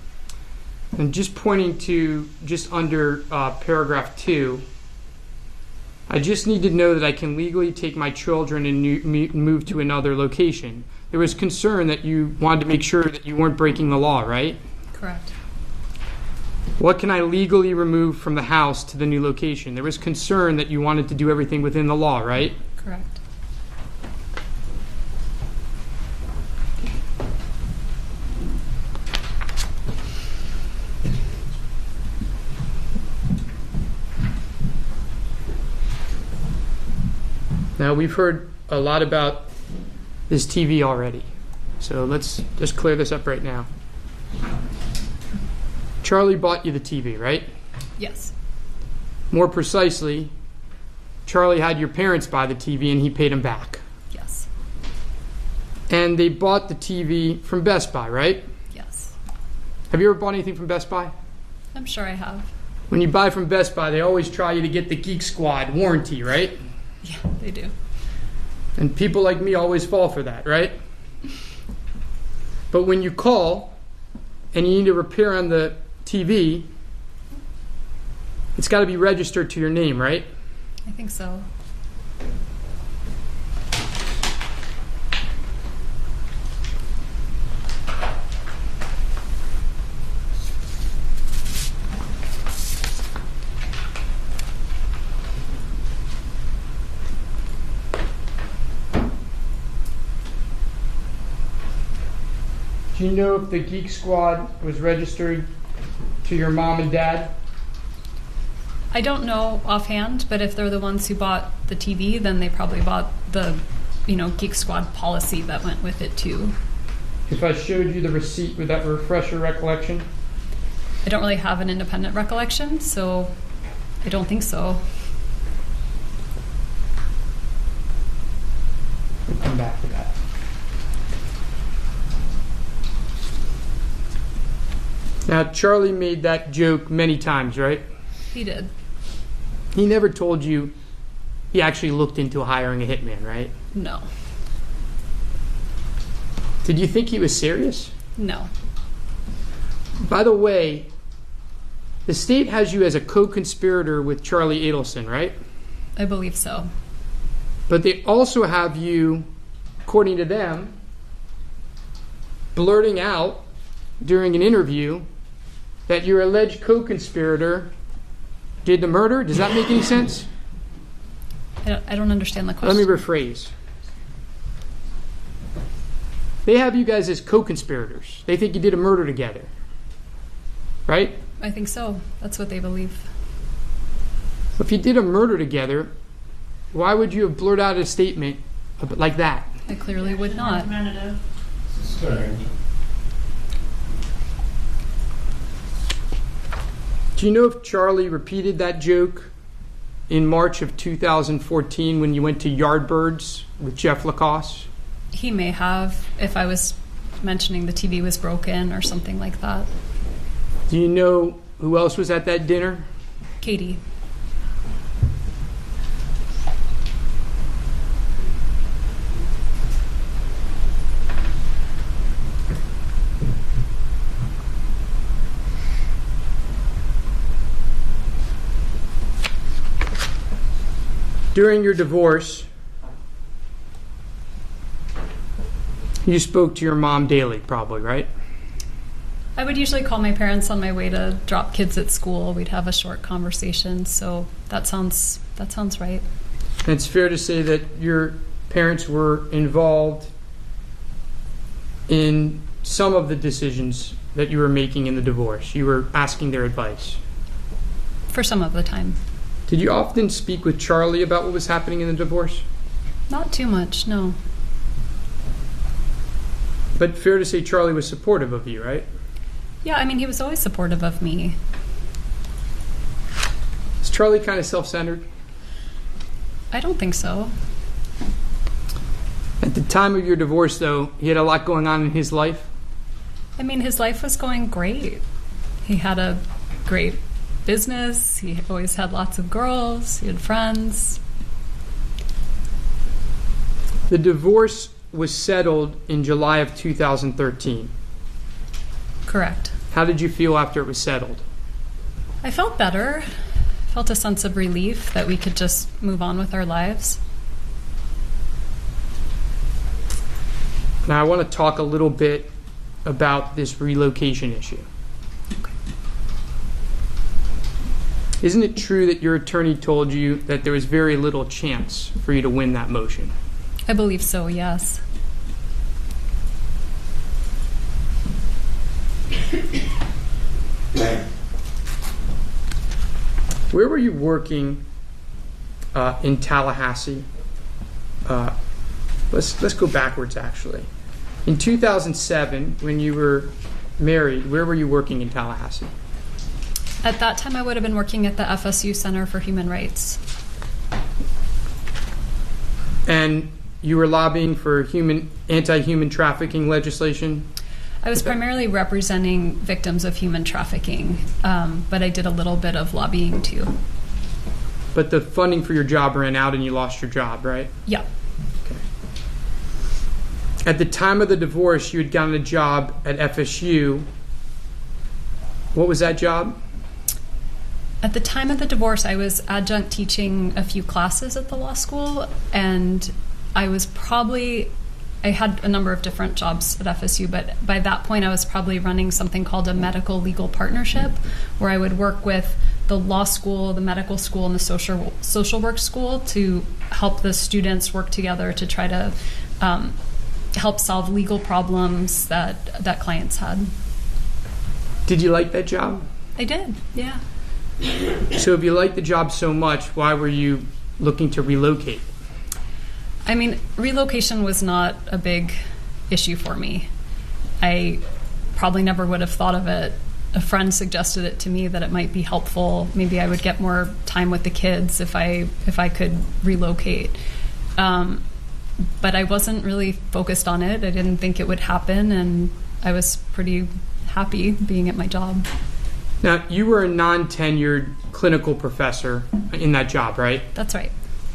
And just pointing to just under paragraph 2, I just need to know that I can legally take my children and move to another location. There was concern that you wanted to make sure that you weren't breaking the law, right? Correct. What can I legally remove from the house to the new location? There was concern that you wanted to do everything within the law, right? Correct. Now, we've heard a lot about this TV already, so let's just clear this up right now. Charlie bought you the TV, right? Yes. More precisely, Charlie had your parents buy the TV and he paid them back. Yes. And they bought the TV from Best Buy, right? Yes. Have you ever bought anything from Best Buy? I'm sure I have. When you buy from Best Buy, they always try you to get the Geek Squad warranty, right? Yeah, they do. And people like me always fall for that, right? But when you call and you need a repair on the TV, it's got to be registered to your name, right? I think so. Do you know if the Geek Squad was registered to your mom and dad? I don't know offhand, but if they're the ones who bought the TV, then they probably bought the, Geek Squad policy that went with it too. If I showed you the receipt, would that refresh your recollection? I don't really have an independent recollection, so I don't think so. We'll come back to that. Now, Charlie made that joke many times, right? He did. He never told you he actually looked into hiring a hitman, right? No. Did you think he was serious? No. By the way, the state has you as a co-conspirator with Charlie Adelson, right? I believe so. But they also have you, according to them, blurting out during an interview that your alleged co-conspirator did the murder. Does that make any sense? I don't understand the question. Let me rephrase. They have you guys as co-conspirators. They think you did a murder together. Right? I think so. That's what they believe. If you did a murder together, why would you have blurred out a statement like that? I clearly would not. Do you know if Charlie repeated that joke in March of 2014 when you went to Yardbirds with Jeff Lacasse? He may have, if I was mentioning the TV was broken or something like that. Do you know who else was at that dinner? Katie. During your divorce, you spoke to your mom daily, probably, right? I would usually call my parents on my way to drop kids at school. We'd have a short conversation, so that sounds right. And it's fair to say that your parents were involved in some of the decisions that you were making in the divorce. You were asking their advice. For some of the time. Did you often speak with Charlie about what was happening in the divorce? Not too much, no. But fair to say Charlie was supportive of you, right? Yeah, I mean, he was always supportive of me. Is Charlie kind of self-centered? I don't think so. At the time of your divorce, though, he had a lot going on in his life? I mean, his life was going great. He had a great business. He always had lots of girls. He had friends. The divorce was settled in July of 2013. Correct. How did you feel after it was settled? I felt better. Felt a sense of relief that we could just move on with our lives. Now I want to talk a little bit about this relocation issue. Okay. Isn't it true that your attorney told you that there was very little chance for you to win that motion? I believe so, yes. Where were you working in Tallahassee? Let's go backwards, actually. In 2007, when you were married, where were you working in Tallahassee? At that time, I would have been working at the FSU Center for Human Rights. And you were lobbying for anti-human trafficking legislation? I was primarily representing victims of human trafficking, but I did a little bit of lobbying too. But the funding for your job ran out and you lost your job, right? Yeah. Okay. At the time of the divorce, you had gotten a job at FSU. What was that job? At the time of the divorce, I was adjunct teaching a few classes at the law school, and I had a number of different jobs at FSU, but by that point I was probably running something called a medical legal partnership, where I would work with the law school, the medical school, and the social work school to help the students work together to try to help solve legal problems that clients had. Did you like that job? I did, yeah. So if you liked the job so much, why were you looking to relocate? I mean, relocation was not a big issue for me. I probably never would have thought of it a friend suggested it to me that it might be helpful. Maybe I would get more time with the kids if I could relocate. But I wasn't really focused on it. I didn't think it would happen, and I was pretty happy being at my job. Now, you were a non-tenured clinical professor in that job, right? That's right.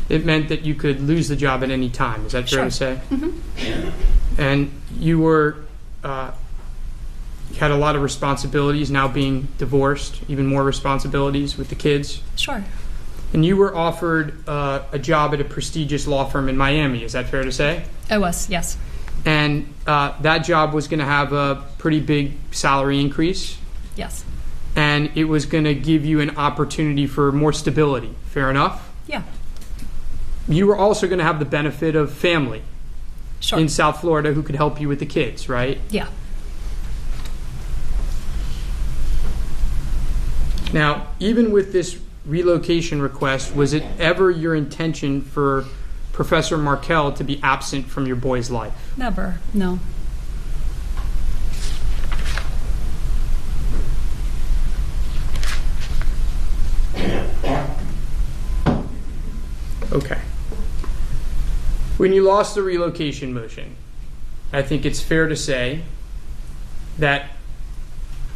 It meant that you could lose the job at any time. Is that fair to say? Mm-hmm. And you were you had a lot of responsibilities, now being divorced, even more responsibilities with the kids. Sure. And you were offered a job at a prestigious law firm in Miami. Is that fair to say? I was, yes. And that job was going to have a pretty big salary increase. Yes. And it was going to give you an opportunity for more stability. Fair enough? Yeah. You were also going to have the benefit of family Sure. in South Florida who could help you with the kids, right? Yeah. Now, even with this relocation request, was it ever your intention for Professor Markel to be absent from your boy's life? Never, no. Okay. When you lost the relocation motion, I think it's fair to say that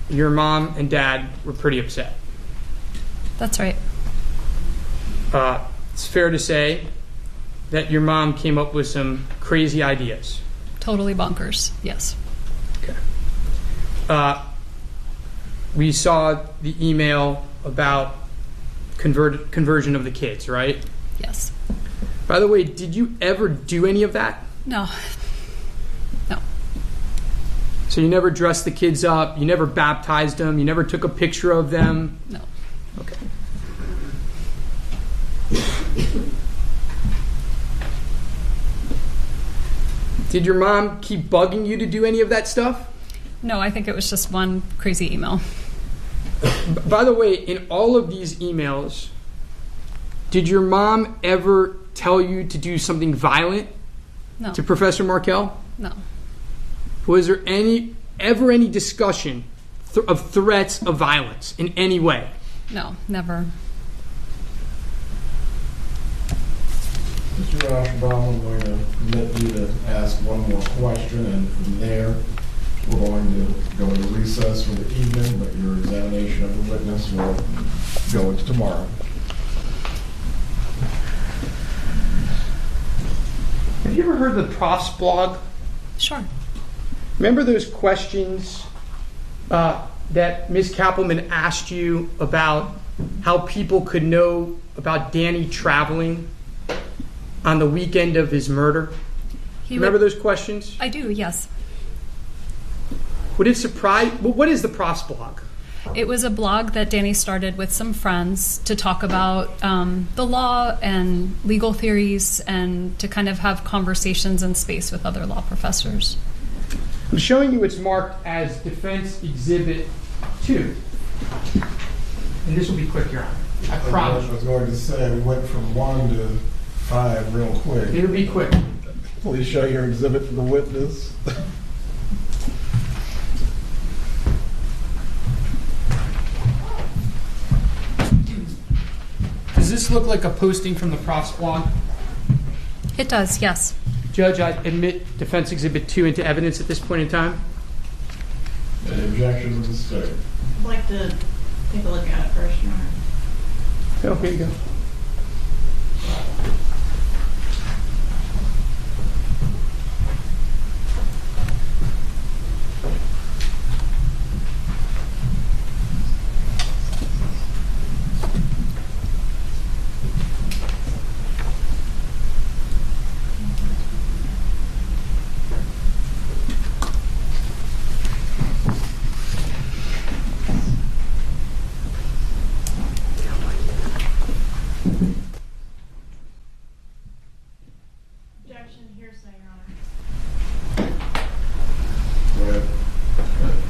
your mom and dad were pretty upset. That's right. It's fair to say that your mom came up with some crazy ideas. Totally bonkers, yes. Okay. We saw the email about conversion of the kids, right? Yes. By the way, did you ever do any of that? No. So you never dressed the kids up, you never baptized them, you never took a picture of them? No. Okay. Did your mom keep bugging you to do any of that stuff? No, I think it was just one crazy email. By the way, in all of these emails, did your mom ever tell you to do something violent No. to Professor Markel? No. Was there ever any discussion of threats of violence in any way? No, never. Mr. Rauschenbaum, I'm going to permit you to ask one more question, and from there, we're going to go into recess for the evening, but your examination of the witness will go into tomorrow. Have you ever heard of the Prof's blog? Sure. Remember those questions that Ms. Kappelman asked you about how people could know about Danny traveling on the weekend of his murder? Remember those questions? I do, yes. Would it surprise? What is the Prof's blog? It was a blog that Danny started with some friends to talk about the law and legal theories and to kind of have conversations in space with other law professors. I'm showing you it's marked as Defense Exhibit 2. And this will be quick, Your Honor. I promise. I was going to say, we went from 1 to 5 real quick. It'll be quick. Please show your exhibit to the witness. Does this look like a posting from the Prof's blog? It does, yes. Judge, I admit Defense Exhibit 2 into evidence at this point in time. Any objections to the state? I'd like to take a look at it first, Your Honor. Oh, here you go.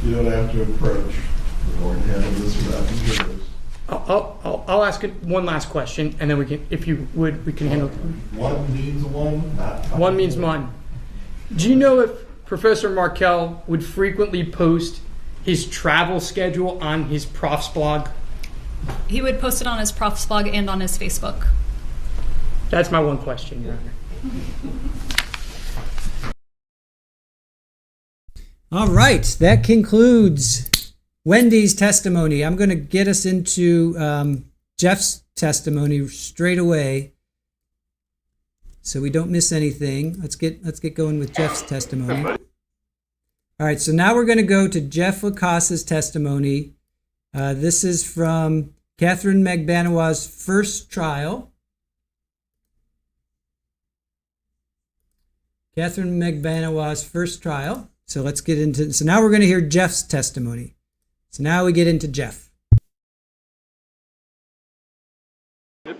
You don't have to approach. We're going to handle this without computers. I'll ask one last question, and then we can, if you would, we can handle. One means one, not five. One means one. Do you know if Professor Markel would frequently post his travel schedule on his prof's blog? He would post it on his prof's blog and on his Facebook. That's my one question, Your Honor. All right, that concludes Wendy's testimony. I'm going to get us into Jeff's testimony straight away, so we don't miss anything. Let's get going with Jeff's testimony. All right, so now we're going to go to Jeff Lacasse's testimony. This is from Catherine Magbanawa's first trial. Catherine Magbanawa's first trial. So let's get into, so now we're going to hear Jeff's testimony. So now we get into Jeff.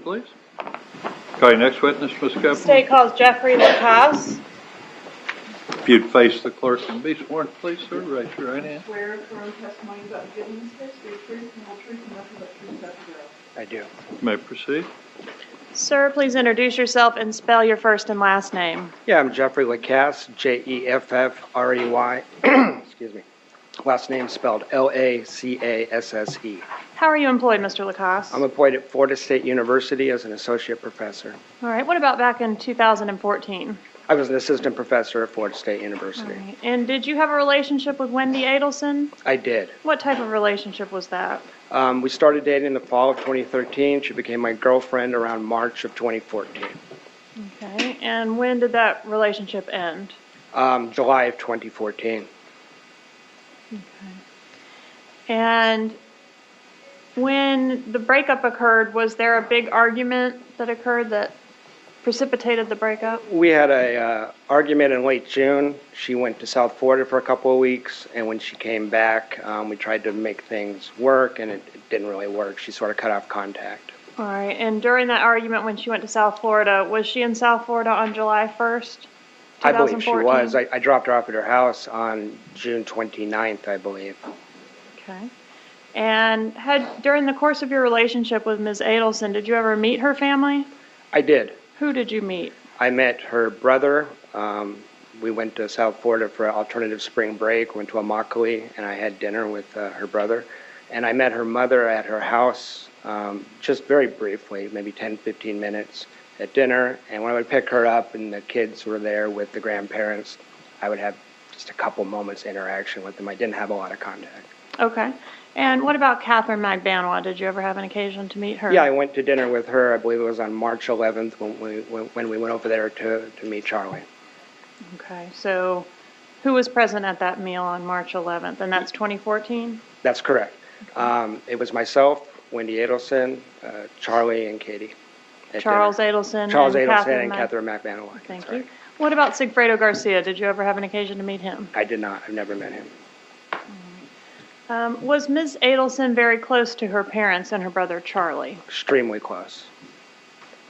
Please. Okay, next witness, Ms. Copeland. State calls Jeffrey Lacasse. If you'd face the clerk and be sworn, please, sir. Raise your right hand. Swear affirm testimony about the giving this case, the truth, and the whole truth, and nothing but truth, nothing but I do. You may proceed. Sir, please introduce yourself and spell your first and last name. Yeah, I'm Jeffrey Lacasse, Jeffrey. Excuse me. Last name spelled Lacasse. How are you employed, Mr. Lacasse? I'm employed at Florida State University as an associate professor. All right, what about back in 2014? I was an assistant professor at Florida State University. All right. And did you have a relationship with Wendi Adelson? I did. What type of relationship was that? We started dating in the fall of 2013. She became my girlfriend around March of 2014. Okay, and when did that relationship end? July of 2014. Okay. And when the breakup occurred, was there a big argument that occurred that precipitated the breakup? We had a argument in late June. She went to South Florida for a couple of weeks, and when she came back, we tried to make things work, and it didn't really work. She sort of cut off contact. All right, and during that argument when she went to South Florida, was she in South Florida on July 1st, 2014? I believe she was. I dropped her off at her house on June 29th, I believe. Okay. And during the course of your relationship with Ms. Adelson, did you ever meet her family? I did. Who did you meet? I met her brother. We went to South Florida for an alternative spring break, went to Immokalee, and I had dinner with her brother. And I met her mother at her house just very briefly, maybe 10, 15 minutes at dinner. And when I would pick her up and the kids were there with the grandparents, I would have just a couple moments interaction with them. I didn't have a lot of contact. Okay. And what about Catherine Magbanawa? Did you ever have an occasion to meet her? Yeah, I went to dinner with her. I believe it was on March 11th when we went over there to meet Charlie. Okay. So who was present at that meal on March 11th? And that's 2014? That's correct. It was myself, Wendi Adelson, Charlie, and Katie. Charles Adelson and Catherine Magbanawa. Thank you. What about Sigfredo Garcia? Did you ever have an occasion to meet him? I did not. I've never met him. Was Ms. Adelson very close to her parents and her brother Charlie? Extremely close.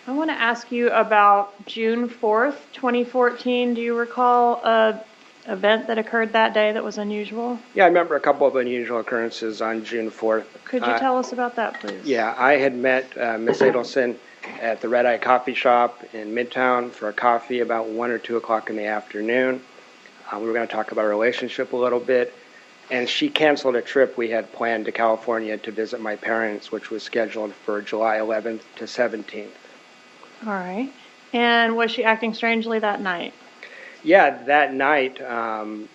I want to ask you about June 4th, 2014. Do you recall an event that occurred that day that was unusual? Yeah, I remember a couple of unusual occurrences on June 4th. Could you tell us about that, please? Yeah, I had met Ms. Adelson at the Red Eye Coffee Shop in Midtown for a coffee about 1 or 2 o'clock in the afternoon. We were going to talk about our relationship a little bit. And she canceled a trip we had planned to California to visit my parents, which was scheduled for July 11th to 17th. All right. And was she acting strangely that night? Yeah, that night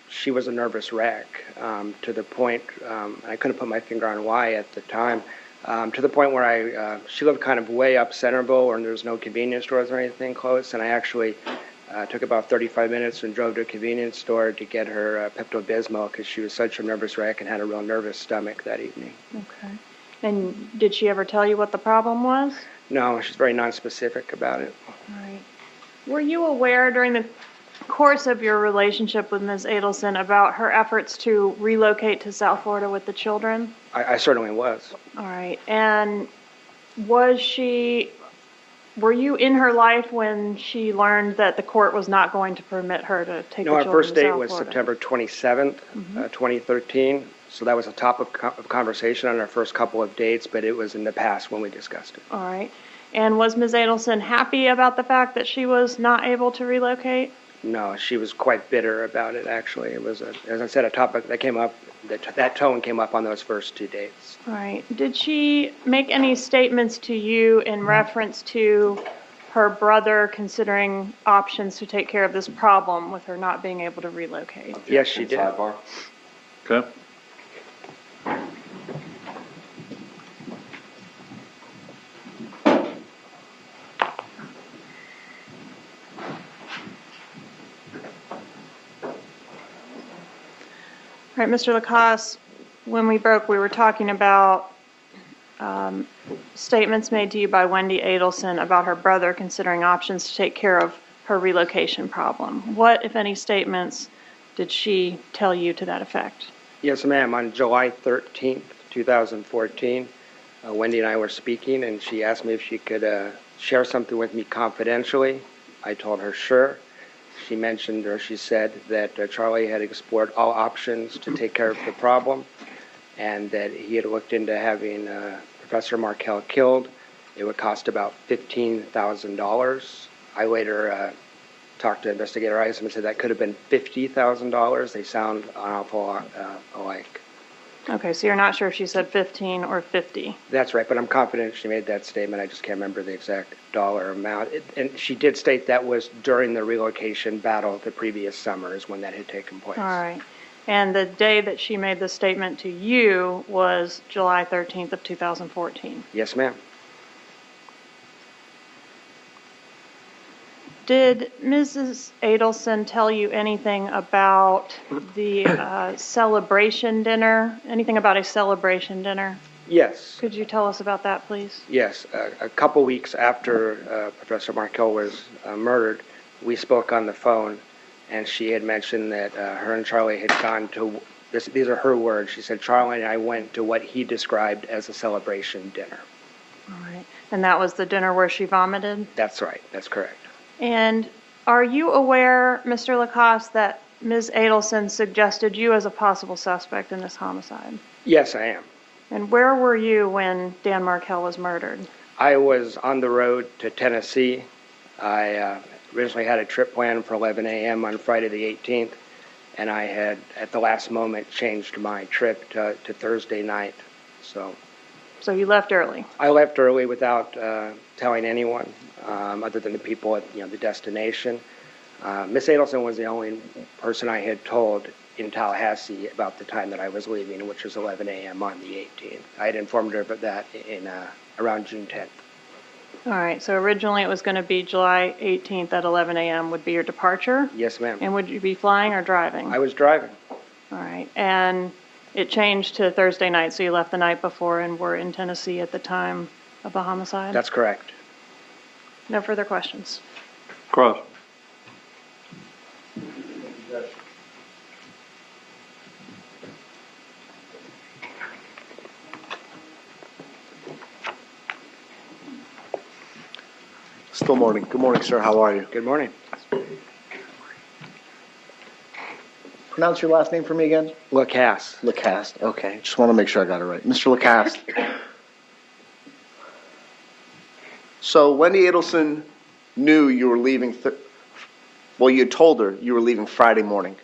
she was a nervous wreck to the point, I couldn't put my finger on why at the time, to the point where she lived kind of way up Centerville where there's no convenience stores or anything close, and I actually took about 35 minutes and drove to a convenience store to get her Pepto-Bismol because she was such a nervous wreck and had a real nervous stomach that evening. Okay. And did she ever tell you what the problem was? No, she's very nonspecific about it. All right. Were you aware during the course of your relationship with Ms. Adelson about her efforts to relocate to South Florida with the children? I certainly was. All right. And were you in her life when she learned that the court was not going to permit her to take the children to South Florida? No, our first date was September 27th, 2013. So that was a topic of conversation on our first couple of dates, but it was in the past when we discussed it. All right. And was Ms. Adelson happy about the fact that she was not able to relocate? No, she was quite bitter about it, actually. It was, as I said, a topic that came up, that tone came up on those first 2 dates. All right. Did she make any statements to you in reference to her brother considering options to take care of this problem with her not being able to relocate? Yes, she did. Okay. All right, Mr. Lacasse, when we broke, we were talking about statements made to you by Wendi Adelson about her brother considering options to take care of her relocation problem. What, if any, statements did she tell you to that effect? Yes, ma'am. On July 13th, 2014, Wendi and I were speaking, and she asked me if she could share something with me confidentially. I told her sure. She mentioned, or she said, that Charlie had explored all options to take care of the problem, and that he had looked into having Professor Markel killed. It would cost about $15,000. I later talked to Investigator Isom and said that could have been $50,000. They sound an awful lot alike. Okay, so you're not sure if she said 15 or 50. That's right, but I'm confident she made that statement. I just can't remember the exact dollar amount. And she did state that was during the relocation battle the previous summer is when that had taken place. All right. And the day that she made the statement to you was July 13th of 2014. Yes, ma'am. Did Mrs. Adelson tell you anything about the celebration dinner? Anything about a celebration dinner? Yes. Could you tell us about that, please? Yes. A couple weeks after Professor Markel was murdered, we spoke on the phone, and she had mentioned that her and Charlie had gone to, these are her words, she said, Charlie and I went to what he described as a celebration dinner. All right. And that was the dinner where she vomited? That's right. That's correct. And are you aware, Mr. Lacasse, that Ms. Adelson suggested you as a possible suspect in this homicide? Yes, I am. And where were you when Dan Markel was murdered? I was on the road to Tennessee. I originally had a trip planned for 11 a.m. on Friday the 18th, and I had, at the last moment, changed my trip to Thursday night. So you left early? I left early without telling anyone, other than the people at the destination. Miss Adelson was the only person I had told in Tallahassee about the time that I was leaving, which was 11 a.m. on the 18th. I had informed her of that in around June 10th. All right, so originally it was going to be July 18th at 11 a.m. would be your departure? Yes, ma'am. And would you be flying or driving? I was driving. All right, and it changed to Thursday night, so you left the night before and were in Tennessee at the time of the homicide? That's correct. No further questions. Cross. Still morning. Good morning, sir. How are you? Good morning. Pronounce your last name for me again? Lacasse. Lacasse. Okay. Just want to make sure I got it right. Mr. Lacasse. So Wendi Adelson knew you were leaving, well, you told her you were leaving Friday morning.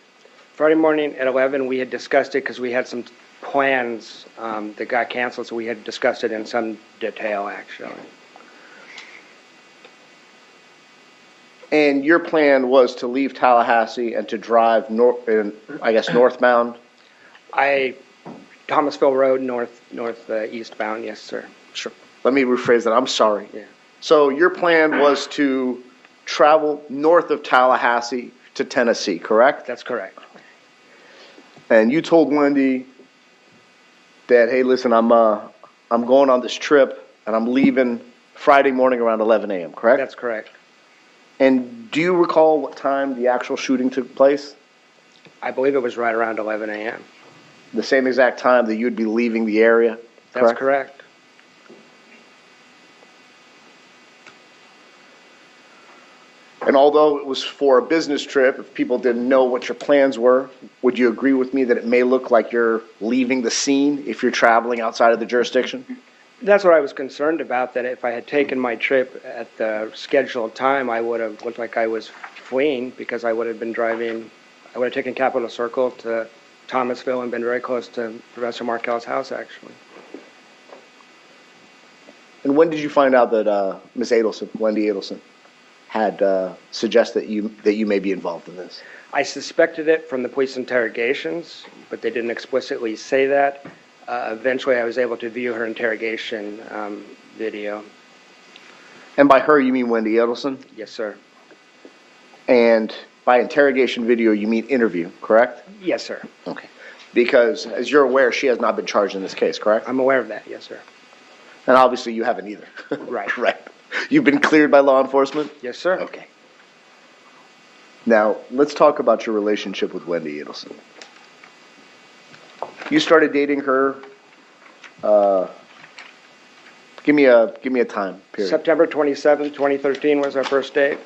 Friday morning at 11, we had discussed it because we had some plans that got canceled, so we had discussed it in some detail, actually. And your plan was to leave Tallahassee and to drive northbound? Thomasville Road, eastbound, yes, sir. Sure. Let me rephrase that. I'm sorry. Yeah. So your plan was to travel north of Tallahassee to Tennessee, correct? That's correct. And you told Wendi that, hey, listen, I'm going on this trip and I'm leaving Friday morning around 11 a.m., correct? That's correct. And do you recall what time the actual shooting took place? I believe it was right around 11 a.m. The same exact time that you'd be leaving the area? That's correct. And although it was for a business trip, if people didn't know what your plans were, would you agree with me that it may look like you're leaving the scene if you're traveling outside of the jurisdiction? That's what I was concerned about, that if I had taken my trip at the scheduled time, I would have looked like I was fleeing, because I would have been driving, I would have taken Capitol Circle to Thomasville and been very close to Professor Markel's house, actually. And when did you find out that Miss Adelson, Wendi Adelson, had suggested that you may be involved in this? I suspected it from the police interrogations, but they didn't explicitly say that. Eventually, I was able to view her interrogation video. And by her, you mean Wendi Adelson? Yes, sir. And by interrogation video, you mean interview, correct? Yes, sir. Okay. Because, as you're aware, she has not been charged in this case, correct? I'm aware of that, yes, sir. And obviously, you haven't either. Right. Right. You've been cleared by law enforcement? Yes, sir. Okay. Now, let's talk about your relationship with Wendi Adelson. You started dating her, give me a time period. September 27th, 2013 was our first date.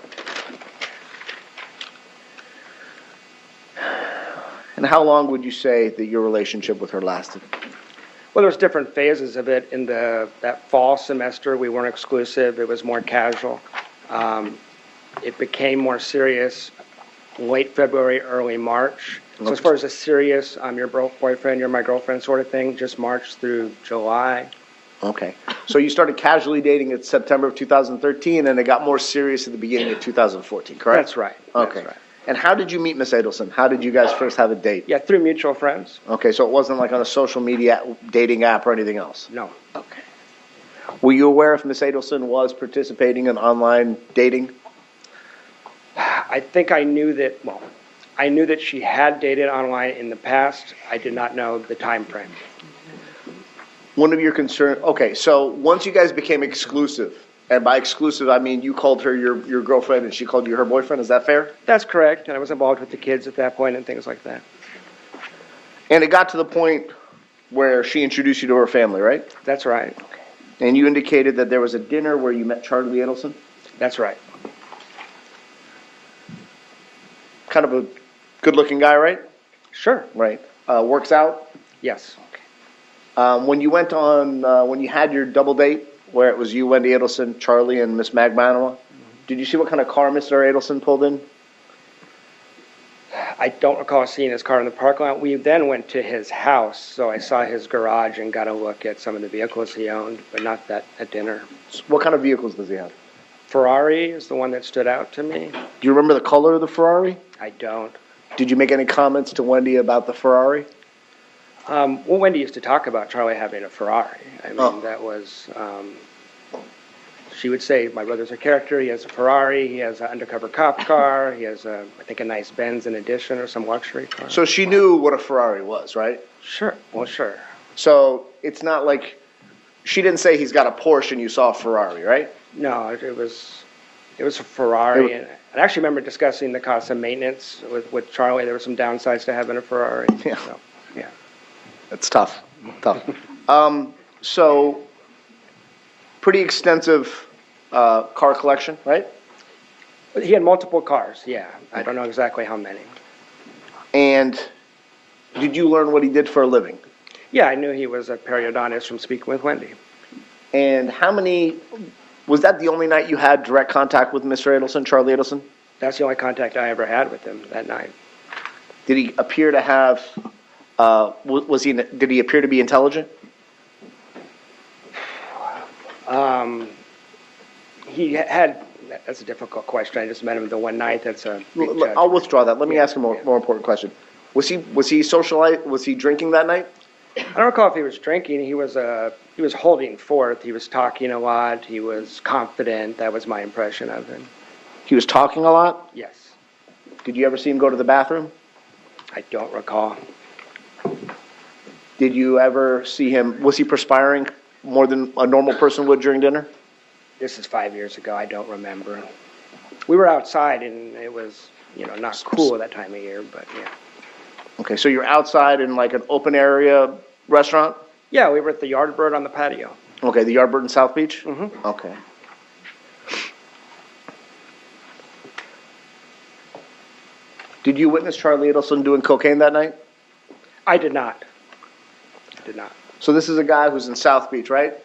And how long would you say that your relationship with her lasted? Well, there was different phases of it. In that fall semester, we weren't exclusive. It was more casual. It became more serious late February, early March. So as far as a serious, I'm your boyfriend, you're my girlfriend sort of thing, just March through July. Okay. So you started casually dating in September of 2013, and it got more serious at the beginning of 2014, correct? That's right. Okay. That's right. And how did you meet Miss Adelson? How did you guys first have a date? Yeah, through mutual friends. Okay, so it wasn't like on a social media dating app or anything else? No. Okay. Were you aware if Miss Adelson was participating in online dating? I think I knew that she had dated online in the past. I did not know the time frame. One of your concerns, okay, so once you guys became exclusive, and by exclusive I mean you called her your girlfriend and she called you her boyfriend, is that fair? That's correct, and I was involved with the kids at that point and things like that. And it got to the point where she introduced you to her family, right? That's right. Okay. And you indicated that there was a dinner where you met Charlie Adelson? That's right. Kind of a good-looking guy, right? Sure. Right. Works out? Yes. When you went on, when you had your double date, where it was you, Wendi Adelson, Charlie, and Miss Magmanoa, did you see what kind of car Mr. Adelson pulled in? I don't recall seeing his car in the parking lot. We then went to his house, so I saw his garage and got a look at some of the vehicles he owned, but not that at dinner. What kind of vehicles does he have? Ferrari is the one that stood out to me. Do you remember the color of the Ferrari? I don't. Did you make any comments to Wendi about the Ferrari? Well, Wendi used to talk about Charlie having a Ferrari. I mean, that was, she would say, my brother's a character, he has a Ferrari, he has an undercover cop car, he has, I think, a nice Benz in addition, or some luxury car. So she knew what a Ferrari was, right? Sure, well, sure. So it's not like, she didn't say he's got a Porsche and you saw a Ferrari, right? No, it was a Ferrari, and I actually remember discussing the cost of maintenance with Charlie. There were some downsides to having a Ferrari. Yeah. So, yeah. It's tough. So, pretty extensive car collection, right? He had multiple cars, yeah. I don't know exactly how many. And did you learn what he did for a living? Yeah, I knew he was a periodontist from speaking with Wendi. And was that the only night you had direct contact with Mr. Adelson, Charlie Adelson? That's the only contact I ever had with him that night. Did he appear to have, did he appear to be intelligent? He had, that's a difficult question. I just met him the one night. That's a big judgment. I'll withdraw that. Let me ask a more important question. Was he socialized? Was he drinking that night? I don't recall if he was drinking. He was holding forth. He was talking a lot. He was confident. That was my impression of him. He was talking a lot? Yes. Did you ever see him go to the bathroom? I don't recall. Did you ever see him, was he perspiring more than a normal person would during dinner? This is 5 years ago. I don't remember. We were outside, and it was, not cool that time of year, but yeah. Okay, so you're outside in like an open area restaurant? Yeah, we were at the Yardbird on the patio. Okay, the Yardbird in South Beach? Mm-hmm. Okay. Did you witness Charlie Adelson doing cocaine that night? I did not. I did not. So this is a guy who's in South Beach, right?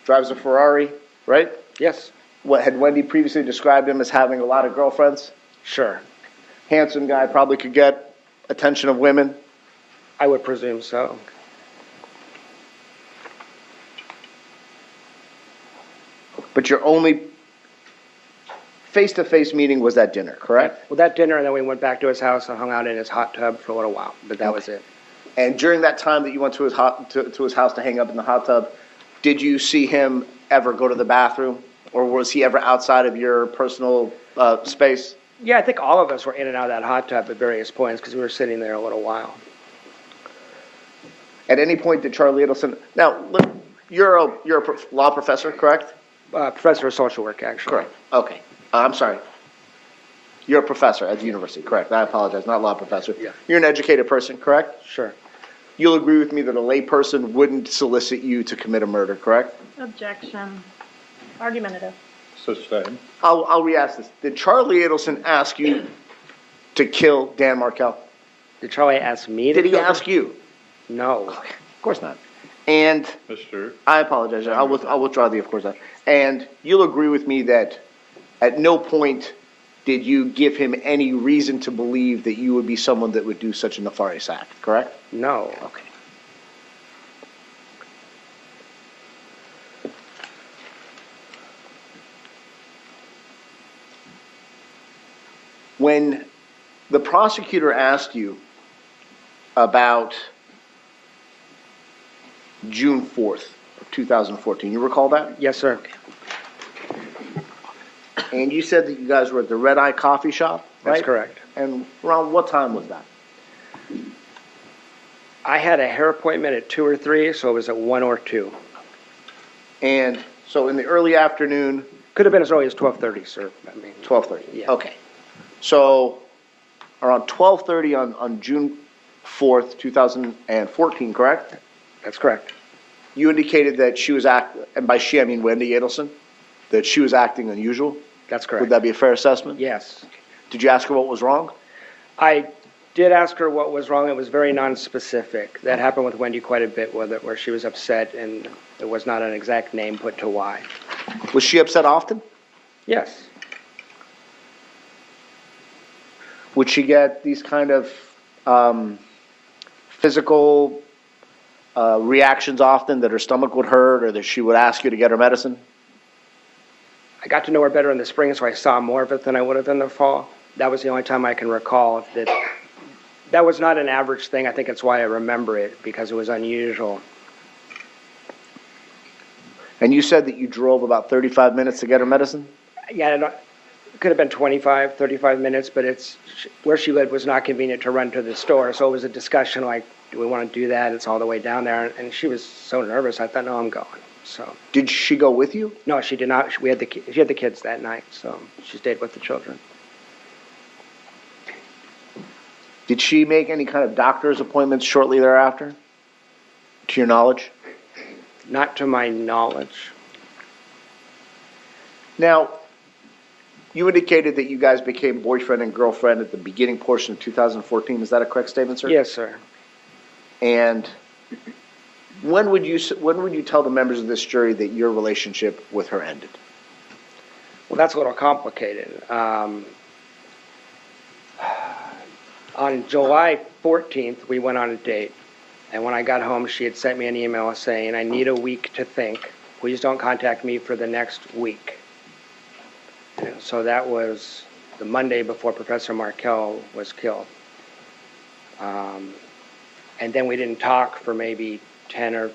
drives a Ferrari, right? Yes. What, had Wendi previously described him as having a lot of girlfriends? Sure. Handsome guy, probably could get attention of women? I would presume so. But your only face-to-face meeting was that dinner, correct? Well, that dinner, and then we went back to his house and hung out in his hot tub for a little while, but that was it. And during that time that you went to his house to hang up in the hot tub, did you see him ever go to the bathroom, or was he ever outside of your personal space? Yeah, I think all of us were in and out of that hot tub at various points because we were sitting there a little while. At any point did Charlie Adelson... Now, look, you're a law professor, correct? Professor of social work, actually. Correct. Okay. I'm sorry. You're a professor at the university, correct? I apologize, not law professor. Yeah. You're an educated person, correct? Sure. You'll agree with me that a layperson wouldn't solicit you to commit a murder, correct? Objection. Argumentative. Sustained. I'll re-ask this. Did Charlie Adelson ask you to kill Dan Markel? Did Charlie ask me to Did he kill him? ask you? No. Of course not. And Mr. I apologize. I'll withdraw the of course not. And you'll agree with me that at no point did you give him any reason to believe that you would be someone that would do such a nefarious act, correct? No. Okay. When the prosecutor asked you about June 4th of 2014, you recall that? Yes, sir. And you said that you guys were at the Red Eye Coffee Shop, right? That's correct. And around what time was that? I had a hair appointment at 2 or 3, so it was at 1 or 2. And so in the early afternoon... Could have been as early as 12:30, sir. 12:30, yeah. Okay. So around 12:30 on June 4th, 2014, correct? That's correct. You indicated that she was and by she I mean Wendi Adelson, that she was acting unusual? That's correct. Would that be a fair assessment? Yes. Did you ask her what was wrong? I did ask her what was wrong. It was very nonspecific. That happened with Wendi quite a bit, where she was upset and there was not an exact name put to why. Was she upset often? Yes. Would she get these kind of physical reactions often, that her stomach would hurt or that she would ask you to get her medicine? I got to know her better in the spring, so I saw more of it than I would have in the fall. That was the only time I can recall that was not an average thing. I think that's why I remember it, because it was unusual. And you said that you drove about 35 minutes to get her medicine? Yeah, it could have been 25, 35 minutes, but where she lived was not convenient to run to the store, so it was a discussion like, do we want to do that? It's all the way down there, and she was so nervous. I thought, no, I'm going. So. Did she go with you? No, she did not. She had the kids that night, so she stayed with the children. Did she make any kind of doctor's appointments shortly thereafter, to your knowledge? Not to my knowledge. Now, you indicated that you guys became boyfriend and girlfriend at the beginning portion of 2014. Is that a correct statement, sir? Yes, sir. And when would you tell the members of this jury that your relationship with her ended? Well, that's a little complicated. On July 14th, we went on a date. And when I got home, she had sent me an email saying, I need a week to think. Please don't contact me for the next week. And so that was the Monday before Professor Markel was killed. And then we didn't talk for maybe 10 or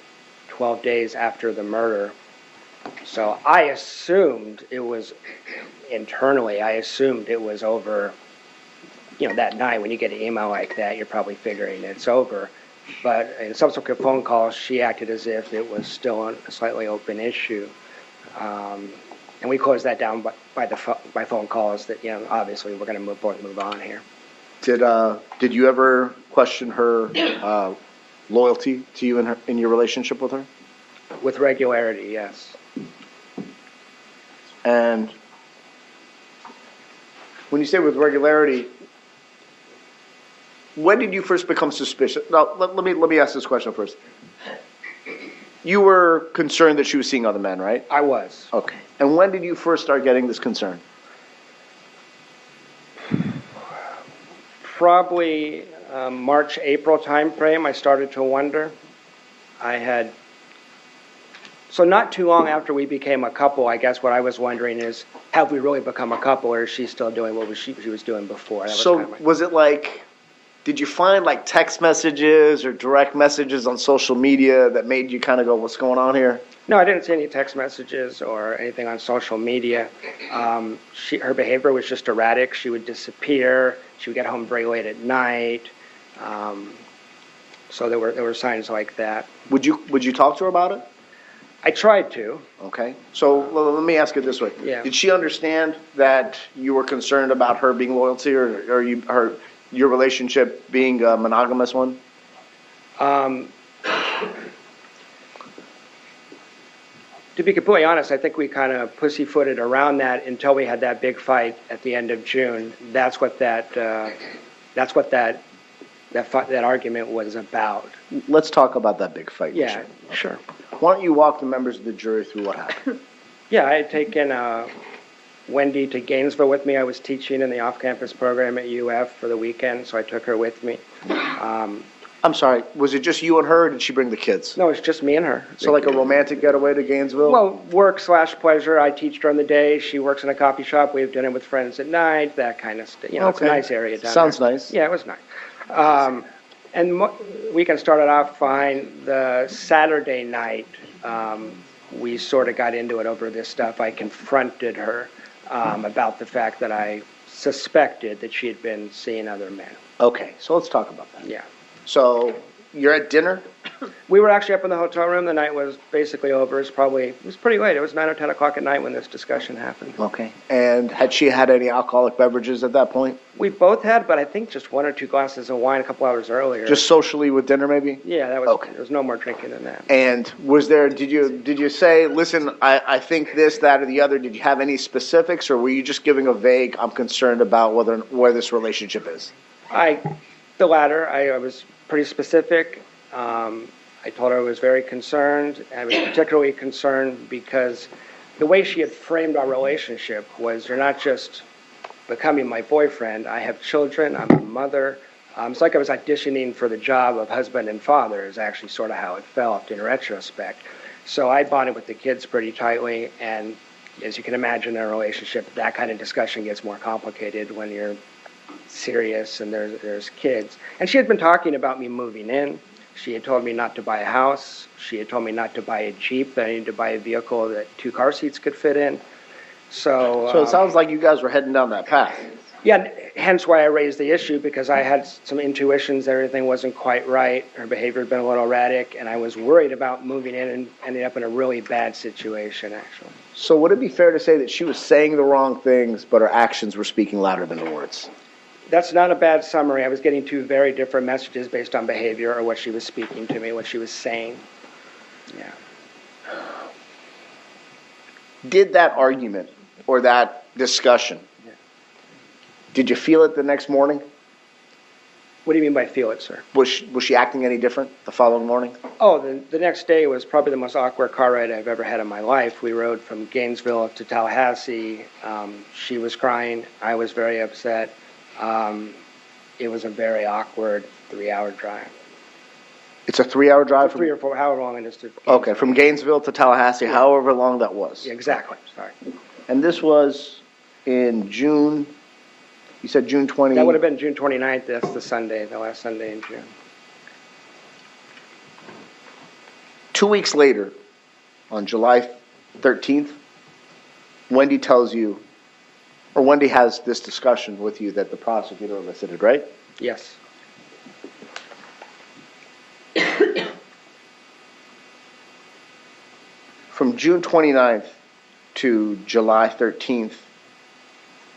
12 days after the murder. So I assumed it was, internally, I assumed it was over, that night. When you get an email like that, you're probably figuring it's over. But in subsequent phone calls, she acted as if it was still a slightly open issue. And we closed that down by phone calls that, obviously we're going to move on here. Did you ever question her loyalty to you in your relationship with her? With regularity, yes. And when you say with regularity, when did you first become suspicious? Now, let me ask this question first. You were concerned that she was seeing other men, right? I was. Okay. And when did you first start getting this concern? Probably March, April timeframe, I started to wonder. So not too long after we became a couple, I guess what I was wondering is, have we really become a couple, or is she still doing what she was doing before? That was So kind of was it like, did you find like text messages or direct messages on social media that made you kind of go, what's going on here? No, I didn't see any text messages or anything on social media. Her behavior was just erratic. She would disappear. She would get home very late at night. So there were signs like that. Would you talk to her about it? I tried to. Okay. So let me ask it this way. Yeah. Did she understand that you were concerned about her being loyal to you, or your relationship being a monogamous one? To be completely honest, I think we kind of pussyfooted around that until we had that big fight at the end of June. That's what that argument was about. Let's talk about that big fight. Yeah, sure. Why don't you walk the members of the jury through what happened? Yeah, I had taken Wendi to Gainesville with me. I was teaching in the off-campus program at UF for the weekend, so I took her with me. I'm sorry, was it just you and her, or did she bring the kids? No, it's just me and her. So like a romantic getaway to Gainesville? Well, work/pleasure. I teach during the day. She works in a coffee shop. We have dinner with friends at night, that kind of stuff. You know, It's a nice area down Sounds there. nice. Yeah, it was nice. And weekend started off fine. The Saturday night, we sort of got into it over this stuff. I confronted her about the fact that I suspected that she had been seeing other men. Okay, so let's talk about that. Yeah. So you're at dinner? We were actually up in the hotel room. The night was basically over. It was pretty late. It was 9 or 10 o'clock at night when this discussion happened. Okay. And had she had any alcoholic beverages at that point? We both had, but I think just 1 or 2 glasses of wine a couple hours earlier. Just socially with dinner, maybe? Yeah, that was okay. There was no more drinking than that. And did you say, listen, I think this, that, or the other? Did you have any specifics, or were you just giving a vague, I'm concerned about where this relationship is? The latter. I was pretty specific. I told her I was very concerned. I was particularly concerned because the way she had framed our relationship was, you're not just becoming my boyfriend. I have children. I'm a mother. It's like I was auditioning for the job of husband and father is actually sort of how it felt in retrospect. So I bonded with the kids pretty tightly, and as you can imagine in a relationship, that kind of discussion gets more complicated when you're serious and there's kids. And she had been talking about me moving in. She had told me not to buy a house. She had told me not to buy a Jeep, that I needed to buy a vehicle that 2 car seats could fit in. So it sounds like you guys were heading down that path. Yeah, hence why I raised the issue, because I had some intuitions that everything wasn't quite right. Her behavior had been a little erratic, and I was worried about moving in and ending up in a really bad situation, actually. So would it be fair to say that she was saying the wrong things, but her actions were speaking louder than her words? That's not a bad summary. I was getting 2 very different messages based on behavior or what she was speaking to me, what she was saying. Yeah. Did that argument or that discussion, did you feel it the next morning? What do you mean by feel it, sir? Was she acting any different the following morning? Oh, the next day was probably the most awkward car ride I've ever had in my life. We rode from Gainesville to Tallahassee. She was crying. I was very upset. It was a very awkward 3-hour drive. It's a 3-hour drive? 3 or 4, however long it is to Gainesville. Okay, from Gainesville to Tallahassee, yeah. However long that was. Yeah, exactly, sorry. And this was in June, you said June 20? That would have been June 29th, that's the Sunday, the last Sunday in June. 2 weeks later, on July 13th, Wendi tells you, or Wendi has this discussion with you that the prosecutor elicited, right? Yes. From June 29th to July 13th,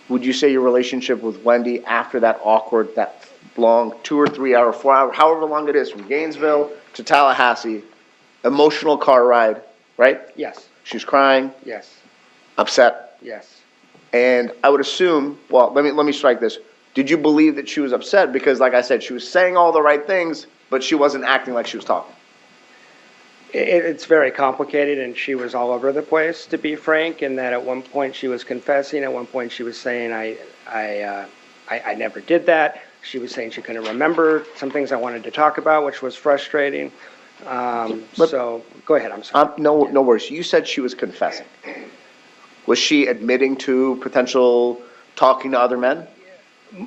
would you say your relationship with Wendi after that awkward, that long 2 or 3 hour, 4 hour, however long it is, from Gainesville to Tallahassee, emotional car ride, right? Yes. She's crying. Yes. Upset. Yes. And I would assume, well, let me strike this. Did you believe that she was upset? Because like I said, she was saying all the right things, but she wasn't acting like she was talking. It's very complicated, and she was all over the place, to be frank, in that at one point she was confessing, at one point she was saying, I never did that. She was saying she couldn't remember some things I wanted to talk about, which was frustrating. So, go ahead, I'm sorry. No worries. You said she was confessing. Was she admitting to potential talking to other men?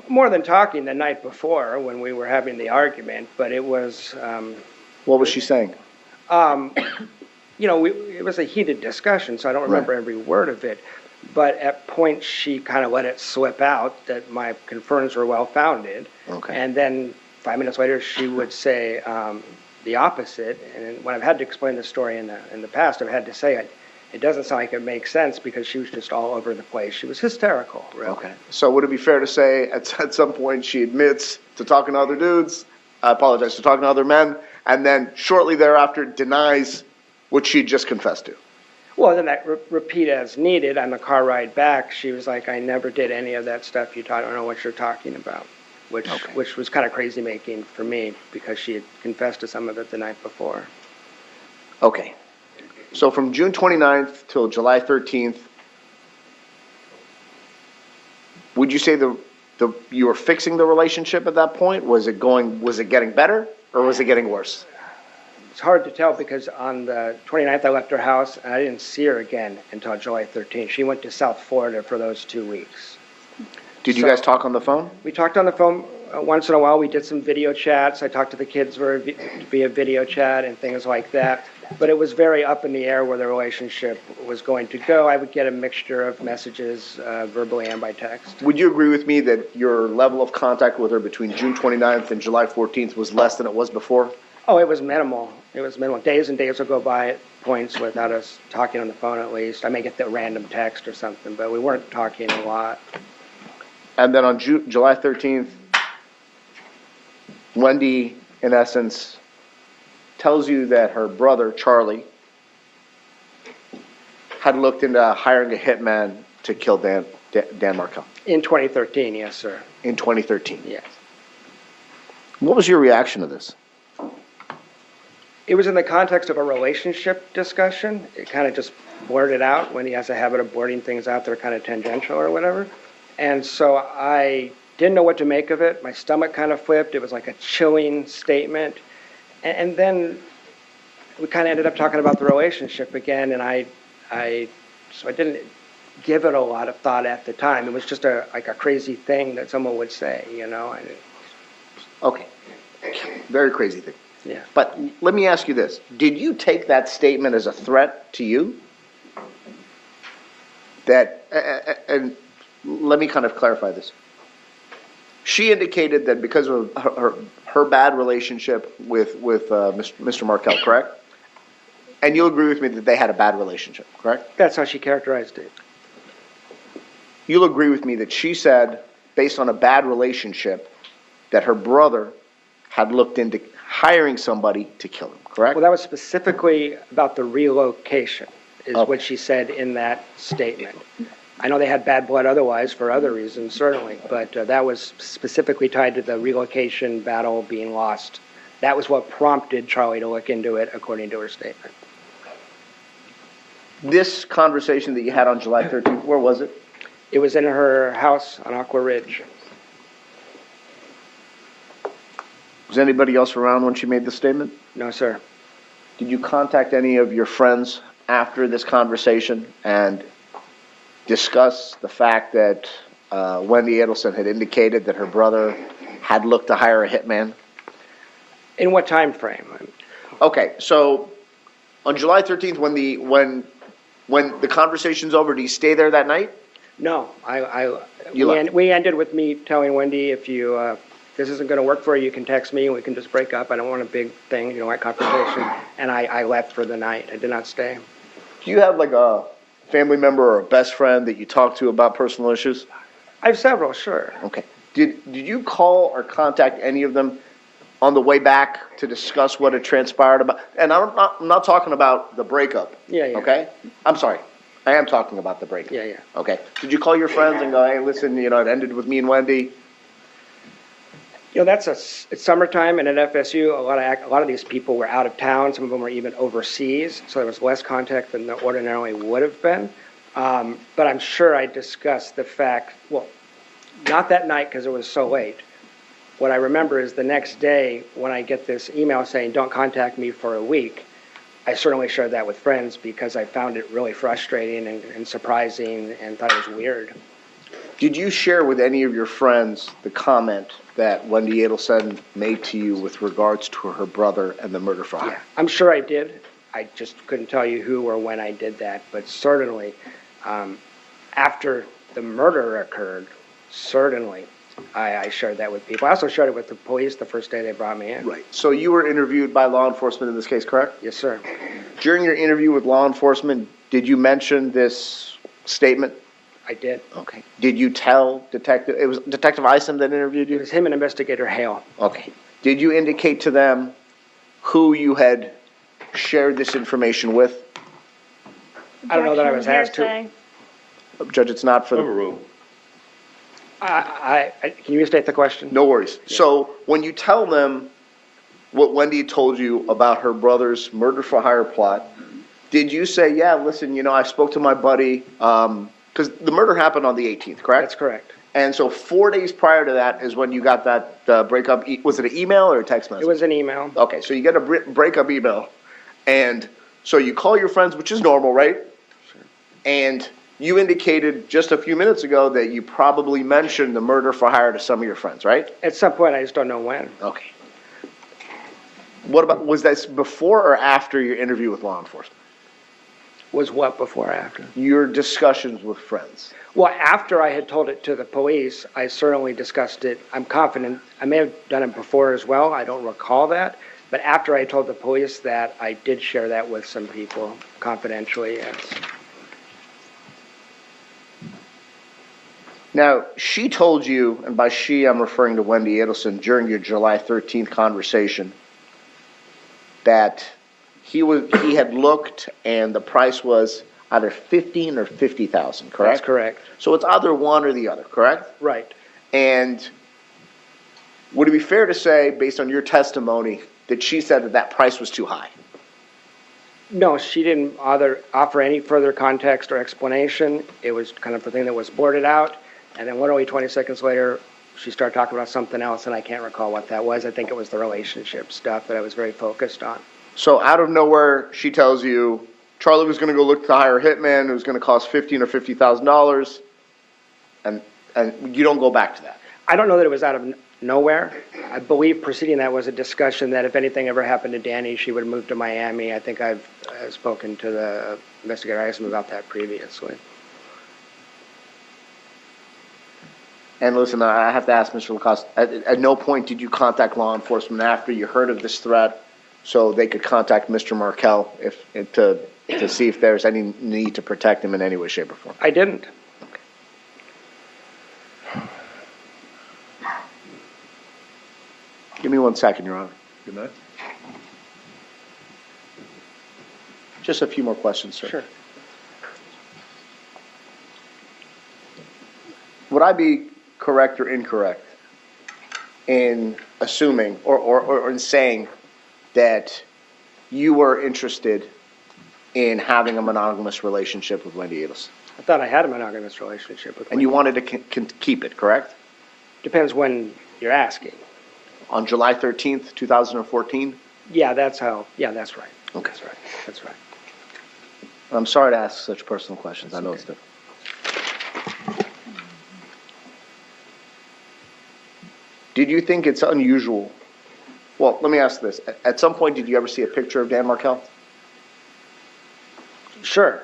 More than talking the night before when we were having the argument, but it was... What was she saying? It was a heated discussion, so I don't remember every word of it. But at points, she kind of let it slip out that my concerns were well-founded. Okay. And then 5 minutes later, she would say the opposite. And when I've had to explain the story in the past, I've had to say it doesn't sound like it makes sense because she was just all over the place. She was hysterical, really. Okay. So would it be fair to say at some point she admits to talking to other dudes, to talking to other men, and then shortly thereafter denies what she just confessed to? Well, then that repeat as needed. On the car ride back, she was like, I never did any of that stuff you taught. I don't know what you're talking about, which was kind of crazy making for me because she had confessed to some of it the night before. Okay. So from June 29th till July 13th, would you say you were fixing the relationship at that point? Was it getting better or was it getting worse? It's hard to tell because on the 29th I left her house and I didn't see her again until July 13th. She went to South Florida for those 2 weeks. Did you guys talk on the phone? We talked on the phone once in a while. We did some video chats. I talked to the kids via video chat and things like that. But it was very up in the air where the relationship was going to go. I would get a mixture of messages verbally and by text. Would you agree with me that your level of contact with her between June 29th and July 14th was less than it was before? Oh, it was minimal. It was minimal. Days and days would go by at points without us talking on the phone at least. I may get the random text or something, but we weren't talking a lot. And then on July 13th, Wendi, in essence, tells you that her brother, Charlie, had looked into hiring a hitman to kill Dan Markel. In 2013, yes, sir. In 2013? Yes. What was your reaction to this? It was in the context of a relationship discussion. It kind of just blurted out when he has a habit of blurting things out that are kind of tangential or whatever. And so I didn't know what to make of it. My stomach kind of flipped. It was like a chilling statement. And then we kind of ended up talking about the relationship again, and so I didn't give it a lot of thought at the time. It was just like a crazy thing that someone would say, Okay. Very crazy thing. Yeah. But let me ask you this. Did you take that statement as a threat to you? And let me kind of clarify this. She indicated that because of her bad relationship with Mr. Markel, correct? And you'll agree with me that they had a bad relationship, correct? That's how she characterized it. You'll agree with me that she said, based on a bad relationship, that her brother had looked into hiring somebody to kill him, correct? Well, that was specifically about the relocation, is what she said in that statement. I know they had bad blood otherwise for other reasons, certainly, but that was specifically tied to the relocation battle being lost. That was what prompted Charlie to look into it, according to her statement. This conversation that you had on July 13th, where was it? It was in her house on Aqua Ridge. Was anybody else around when she made the statement? No, sir. Did you contact any of your friends after this conversation and discuss the fact that Wendi Adelson had indicated that her brother had looked to hire a hitman? In what time frame? Okay, so on July 13th, when the conversation's over, do you stay there that night? No, we ended with me telling Wendi, if this isn't going to work for you, you can text me and we can just break up. I don't want a big thing, like confrontation. And I left for the night. I did not stay. Do you have like a family member or a best friend that you talk to about personal issues? I have several, sure. Okay. Did you call or contact any of them on the way back to discuss what had transpired about? And I'm not talking about the breakup. Yeah. Okay? I'm sorry. I am talking about the breakup. Yeah. Okay. Did you call your friends and go, hey, listen, it ended with me and Wendi? It's summertime, and at FSU, a lot of these people were out of town. Some of them were even overseas, so there was less contact than there ordinarily would have been. But I'm sure I discussed the fact, well, not that night because it was so late. What I remember is the next day when I get this email saying, don't contact me for a week, I certainly shared that with friends because I found it really frustrating and surprising and thought it was weird. Did you share with any of your friends the comment that Wendi Adelson made to you with regards to her brother and the murder for hire? Yeah, I'm sure I did. I just couldn't tell you who or when I did that, but certainly after the murder occurred, certainly I shared that with people. I also shared it with the police the first day they brought me in. Right. So you were interviewed by law enforcement in this case, correct? Yes, sir. During your interview with law enforcement, did you mention this statement? I did. Okay. Did you tell it was Detective Isom that interviewed you? It was him and Investigator Hale. Okay. Did you indicate to them who you had shared this information with? I don't know that I was asked to. Judge, it's not for the... Overruled. Can you restate the question? No worries. Yeah. So when you tell them what Wendi told you about her brother's murder for hire plot, did you say, yeah, listen, I spoke to my buddy, because the murder happened on the 18th, correct? That's correct. And so 4 days prior to that is when you got that breakup. Was it an email or a text message? It was an email. Okay, so you get a breakup email. And so you call your friends, which is normal, right? Sure. And you indicated just a few minutes ago that you probably mentioned the murder for hire to some of your friends, right? At some point, I just don't know when. Okay. What about, was that before or after your interview with law enforcement? Was what before or after? Your discussions with friends. Well, after I had told it to the police, I certainly discussed it. I'm confident, I may have done it before as well, I don't recall that. But after I told the police that, I did share that with some people confidentially, yes. Now, she told you, and by she I'm referring to Wendi Adelson, during your July 13th conversation, that he had looked and the price was either $15,000 or $50,000, correct? That's correct. So it's either one or the other, correct? Right. And would it be fair to say, based on your testimony, that she said that price was too high? No, she didn't offer any further context or explanation. It was kind of a thing that was blurted out. And then literally 20 seconds later, she started talking about something else, and I can't recall what that was. I think it was the relationship stuff that I was very focused on. So out of nowhere, she tells you Charlie was going to go look to hire a hitman. It was going to cost $15,000 or $50,000, and you don't go back to that. I don't know that it was out of nowhere. I believe preceding that was a discussion that if anything ever happened to Danny, she would move to Miami. I think I've spoken to the investigator Isom about that previously. And listen, I have to ask Mr. Lacasse, at no point did you contact law enforcement after you heard of this threat so they could contact Mr. Markel to see if there's any need to protect him in any way, shape, or form? I didn't. Okay. Give me 1 second, Your Honor. Good night. Just a few more questions, sir. Sure. Would I be correct or incorrect in assuming or in saying that you were interested in having a monogamous relationship with Wendi Adelson? I thought I had a monogamous relationship with And you wanted to keep it, correct? Depends when you're asking. On July 13th, 2014? Yeah, that's right. Okay. That's right. I'm sorry to ask such personal questions. I know it's difficult. Did you think it's unusual? Well, let me ask this. At some point, did you ever see a picture of Dan Markel? Sure.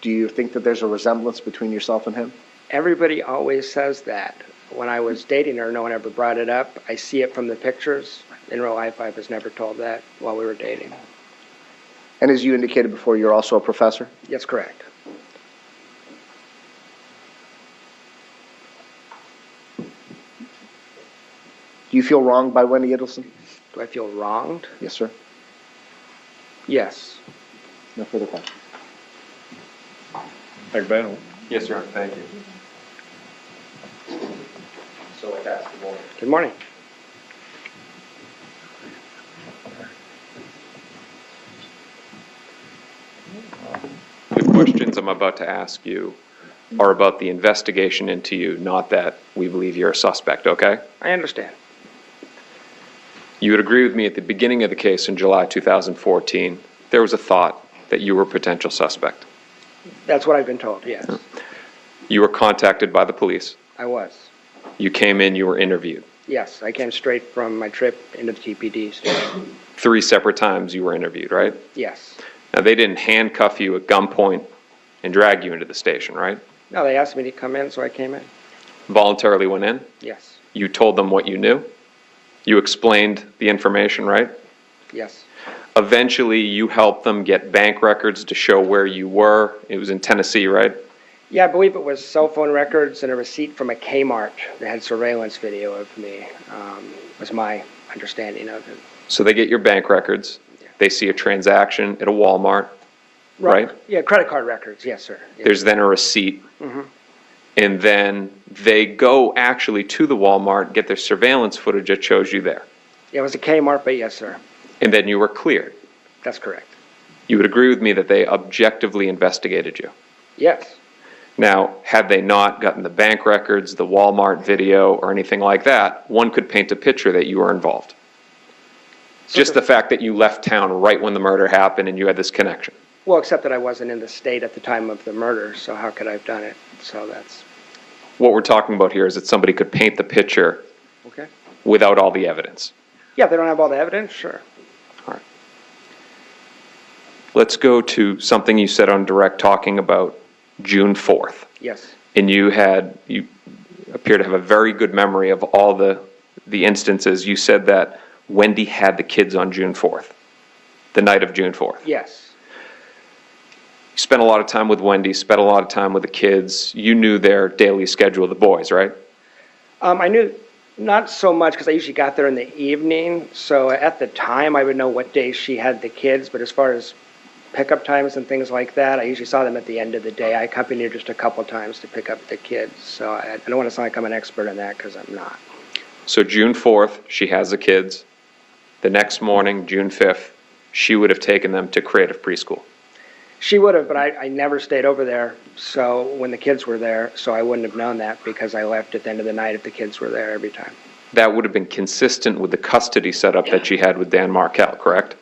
Do you think that there's a resemblance between yourself and him? Everybody always says that. When I was dating her, no one ever brought it up. I see it from the pictures. In real life, I was never told that while we were dating. And as you indicated before, you're also a professor? Yes, correct. Do you feel wronged by Wendi Adelson? Do I feel wronged? Yes, sir. Yes. No further questions. Dr. Banner. Yes, sir. Thank you. So Lacasse, good morning. Good morning. I'm about to ask you are about the investigation into you, not that we believe you're a suspect, okay? I understand. You would agree with me at the beginning of the case in July 2014, there was a thought that you were a potential suspect. That's what I've been told, yes. You were contacted by the police. I was. You came in, you were interviewed. Yes, I came straight from my trip into the TPD station. 3 separate times you were interviewed, right? Yes. Now, they didn't handcuff you at gunpoint and drag you into the station, right? No, they asked me to come in, so I came in. Voluntarily went in? Yes. You told them what you knew? You explained the information, right? Yes. Eventually, you helped them get bank records to show where you were. It was in Tennessee, right? Yeah, I believe it was cell phone records and a receipt from a Kmart that had surveillance video of me, was my understanding of it. So they get your bank records. They see a transaction at a Walmart, right? Yeah, credit card records, yes, sir. Yes. There's then a receipt. Mhm. And then they go actually to the Walmart, get their surveillance footage that shows you there. Yeah, it was a Kmart, but yes, sir. And then you were cleared. That's correct. You would agree with me that they objectively investigated you. Yes. Now, had they not gotten the bank records, the Walmart video, or anything like that, one could paint a picture that you were involved. Just the fact that you left town right when the murder happened and you had this connection. Well, except that I wasn't in the state at the time of the murder, so how could I have done it? So that's... What we're talking about here is that somebody could paint the picture Okay. without all the evidence. Yeah, if they don't have all the evidence, sure. Let's go to something you said on direct talking about June 4th. Yes. And you appear to have a very good memory of all the instances. You said that Wendi had the kids on June 4th, the night of June 4th. Yes. You spent a lot of time with Wendi, spent a lot of time with the kids. You knew their daily schedule of the boys, right? I knew not so much because I usually got there in the evening. So at the time, I would know what days she had the kids. But as far as pickup times and things like that, I usually saw them at the end of the day. I accompanied her just a couple times to pick up the kids. So I don't want to sound like I'm an expert in that because I'm not. So June 4th, she has the kids. The next morning, June 5th, she would have taken them to Creative Preschool. She would have, but I never stayed over there. So when the kids were there, so I wouldn't have known that because I left at the end of the night if the kids were there every time. That would have been consistent with the custody setup that she had with Dan Markel, correct?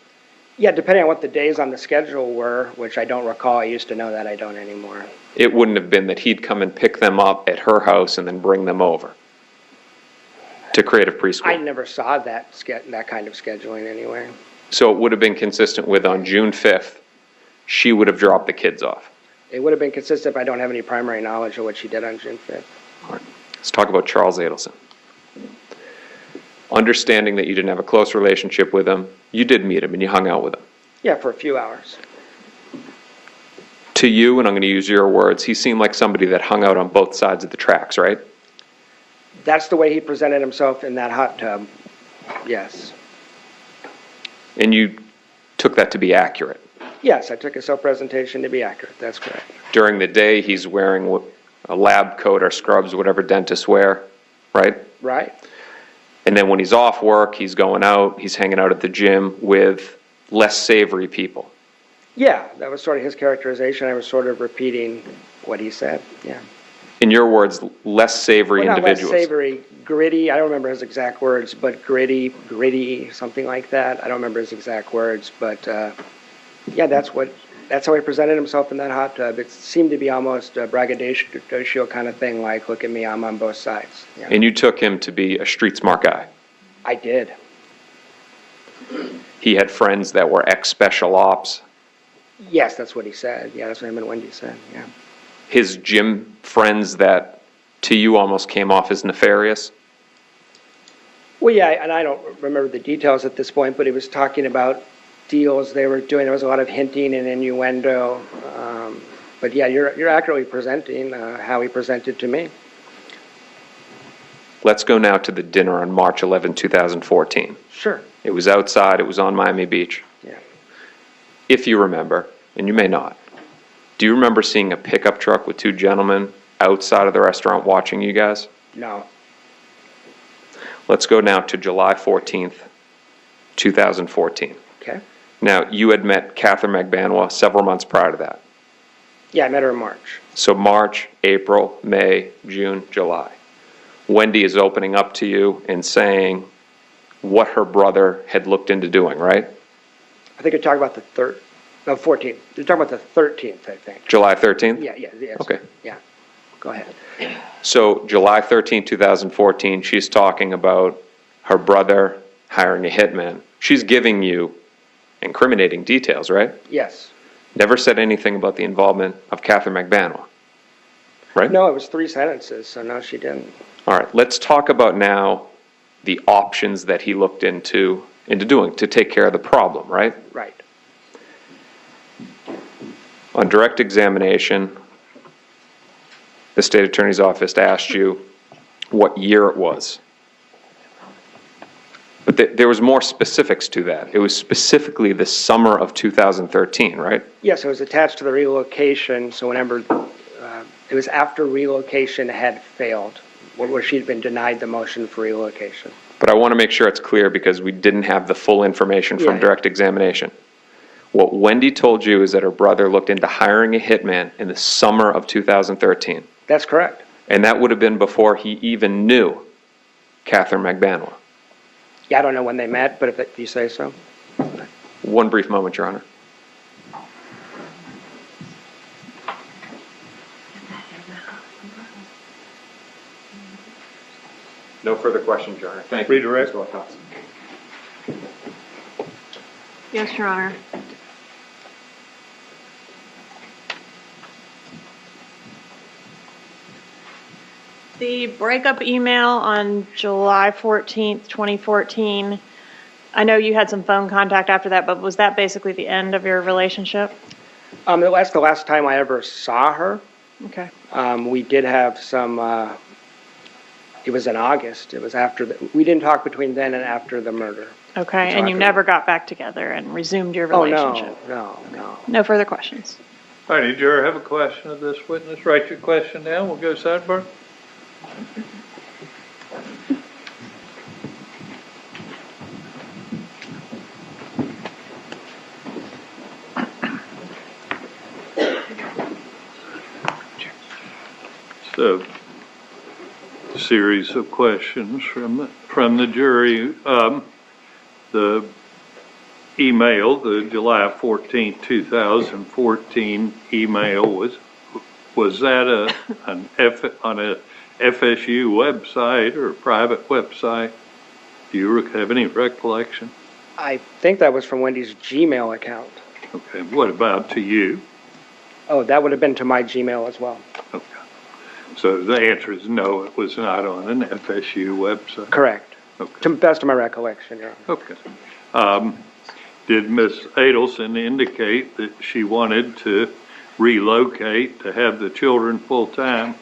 Yeah, depending on what the days on the schedule were, which I don't recall. I used to know that. I don't anymore. It wouldn't have been that he'd come and pick them up at her house and then bring them over to Creative Preschool. I never saw that kind of scheduling anyway. So it would have been consistent with on June 5th, she would have dropped the kids off. It would have been consistent if I don't have any primary knowledge of what she did on June 5th. All right. Let's talk about Charles Adelson. Understanding that you didn't have a close relationship with him, you did meet him and you hung out with him. Yeah, for a few hours. To you, and I'm going to use your words, he seemed like somebody that hung out on both sides of the tracks, right? That's the way he presented himself in that hot tub. Yes. And you took that to be accurate. Yes, I took his self-presentation to be accurate. That's correct. During the day, he's wearing a lab coat or scrubs, whatever dentists wear, right? Right. And then when he's off work, he's going out, he's hanging out at the gym with less savory people. Yeah, that was sort of his characterization. I was sort of repeating what he said. Yeah. In your words, less savory individuals. Less savory, gritty. I don't remember his exact words, but gritty, something like that. I don't remember his exact words, but yeah, that's how he presented himself in that hot tub. It seemed to be almost a braggadocio kind of thing, like, look at me, I'm on both sides. Yeah. And you took him to be a street smart guy. I did. He had friends that were ex-special ops. Yes, that's what he said. Yeah, that's what him and Wendi said, yeah. His gym friends that to you almost came off as nefarious? Well, yeah, and I don't remember the details at this point, but he was talking about deals they were doing. There was a lot of hinting and innuendo. But yeah, you're accurately presenting how he presented to me. Let's go now to the dinner on March 11, 2014. Sure. It was outside. It was on Miami Beach. Yeah. If you remember, and you may not, do you remember seeing a pickup truck with two gentlemen outside of the restaurant watching you guys? No. Let's go now to July 14th, 2014. Okay. Now, you had met Catherine McBanwa several months prior to that. Yeah, I met her in March. So March, April, May, June, July. Wendi is opening up to you and saying what her brother had looked into doing, right? I think you're talking about the 14th. You're talking about the 13th, I think. July 13th? Yeah. Okay. Yeah, go ahead. So July 13, 2014, she's talking about her brother hiring a hitman. She's giving you incriminating details, right? Yes. Never said anything about the involvement of Catherine McBanois, right? No, it was 3 sentences, so no, she didn't. All right, let's talk about now the options that he looked into doing to take care of the problem, right? Right. On direct examination, the state attorney's office asked you what year it was. But there was more specifics to that. It was specifically the summer of 2013, right? Yes, it was attached to the relocation, so whenever, it was after relocation had failed, where she'd been denied the motion for relocation. But I want to make sure it's clear because we didn't have the full information from direct examination. What Wendi told you is that her brother looked into hiring a hitman in the summer of 2013. That's correct. And that would have been before he even knew Catherine McBanois. Yeah, I don't know when they met, but if you say so. One brief moment, Your Honor. No further questions, Your Honor. Thank you. Redirect. Yes, Your Honor. The breakup email on July 14th, 2014, I know you had some phone contact after that, but was that basically the end of your relationship? That's the last time I ever saw her. Okay. We did have some, it was in August. It was after, we didn't talk between then and after the murder. Okay, and you never got back together and resumed your relationship? Oh, no. No further questions? All right, did you ever have a question of this witness? Write your question down. We'll go sidebar. So, series of questions from the jury. The email, the July 14, 2014 email, was that on a FSU website or a private website? Do you have any recollection? I think that was from Wendy's Gmail account. Okay, what about to you? Oh, that would have been to my Gmail as well. Okay. So the answer is no, it was not on an FSU website? Correct. Okay. To the best of my recollection, Your Honor. Okay. Did Ms. Adelson indicate that she wanted to relocate to have the children full-time?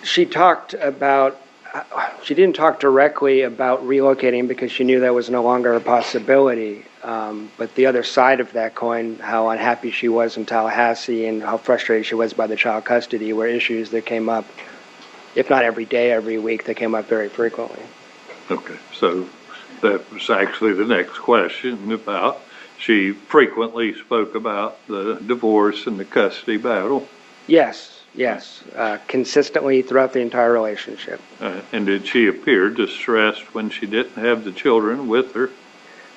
She talked about, she didn't talk directly about relocating because she knew that was no longer a possibility. But the other side of that coin, how unhappy she was in Tallahassee and how frustrated she was by the child custody, were issues that came up, if not every day, every week, that came up very frequently. Okay, so that was actually the next question about, she frequently spoke about the divorce and the custody battle. Yes, consistently throughout the entire relationship. And did she appear distressed when she didn't have the children with her?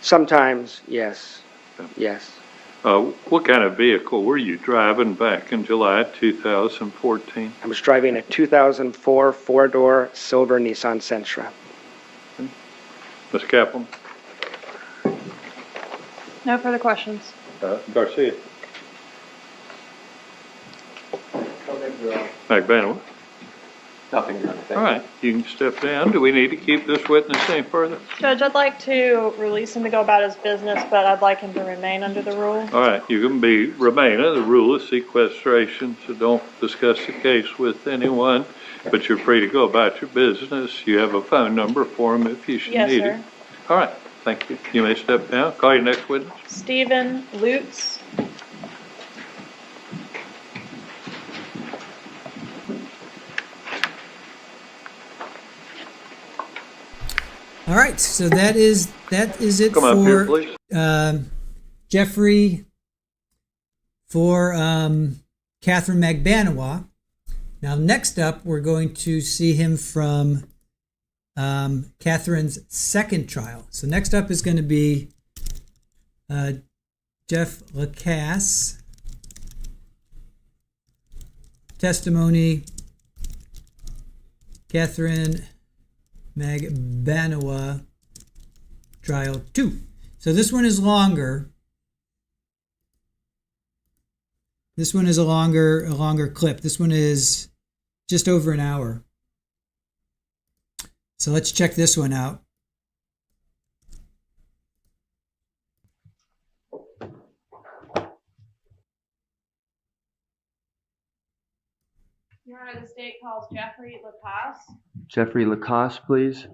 Sometimes, yes. Yes. What kind of vehicle were you driving back in July 2014? I was driving a 2004 four-door silver Nissan Sentra. Ms. Kaplan? No further questions? Garcia? McBanois? Nothing, Your Honor. Thank All right, you can step down. Do we need to keep this witness any further? Judge, I'd like to release him to go about his business, but I'd like him to remain under the rule. All right, you can remain under the rule of sequestration, so don't discuss the case with anyone, but you're free to go about your business. You have a phone number for him if you should Yes, need sir. it. All right, thank you. You may step down. Call your next witness. Stephen Lutz. All right, so that is it Come for up here, please. Jeffrey for Catherine Magbanawa. Now, next up, we're going to see him from Catherine's second trial. So next up is going to be Jeff Lacasse. Testimony, Catherine Magbanawa, trial 2. So this one is longer. This one is a longer clip. This one is just over an hour. So let's check this one out. Your Honor, the state calls Jeffrey Lacasse. Jeffrey Lacasse, please.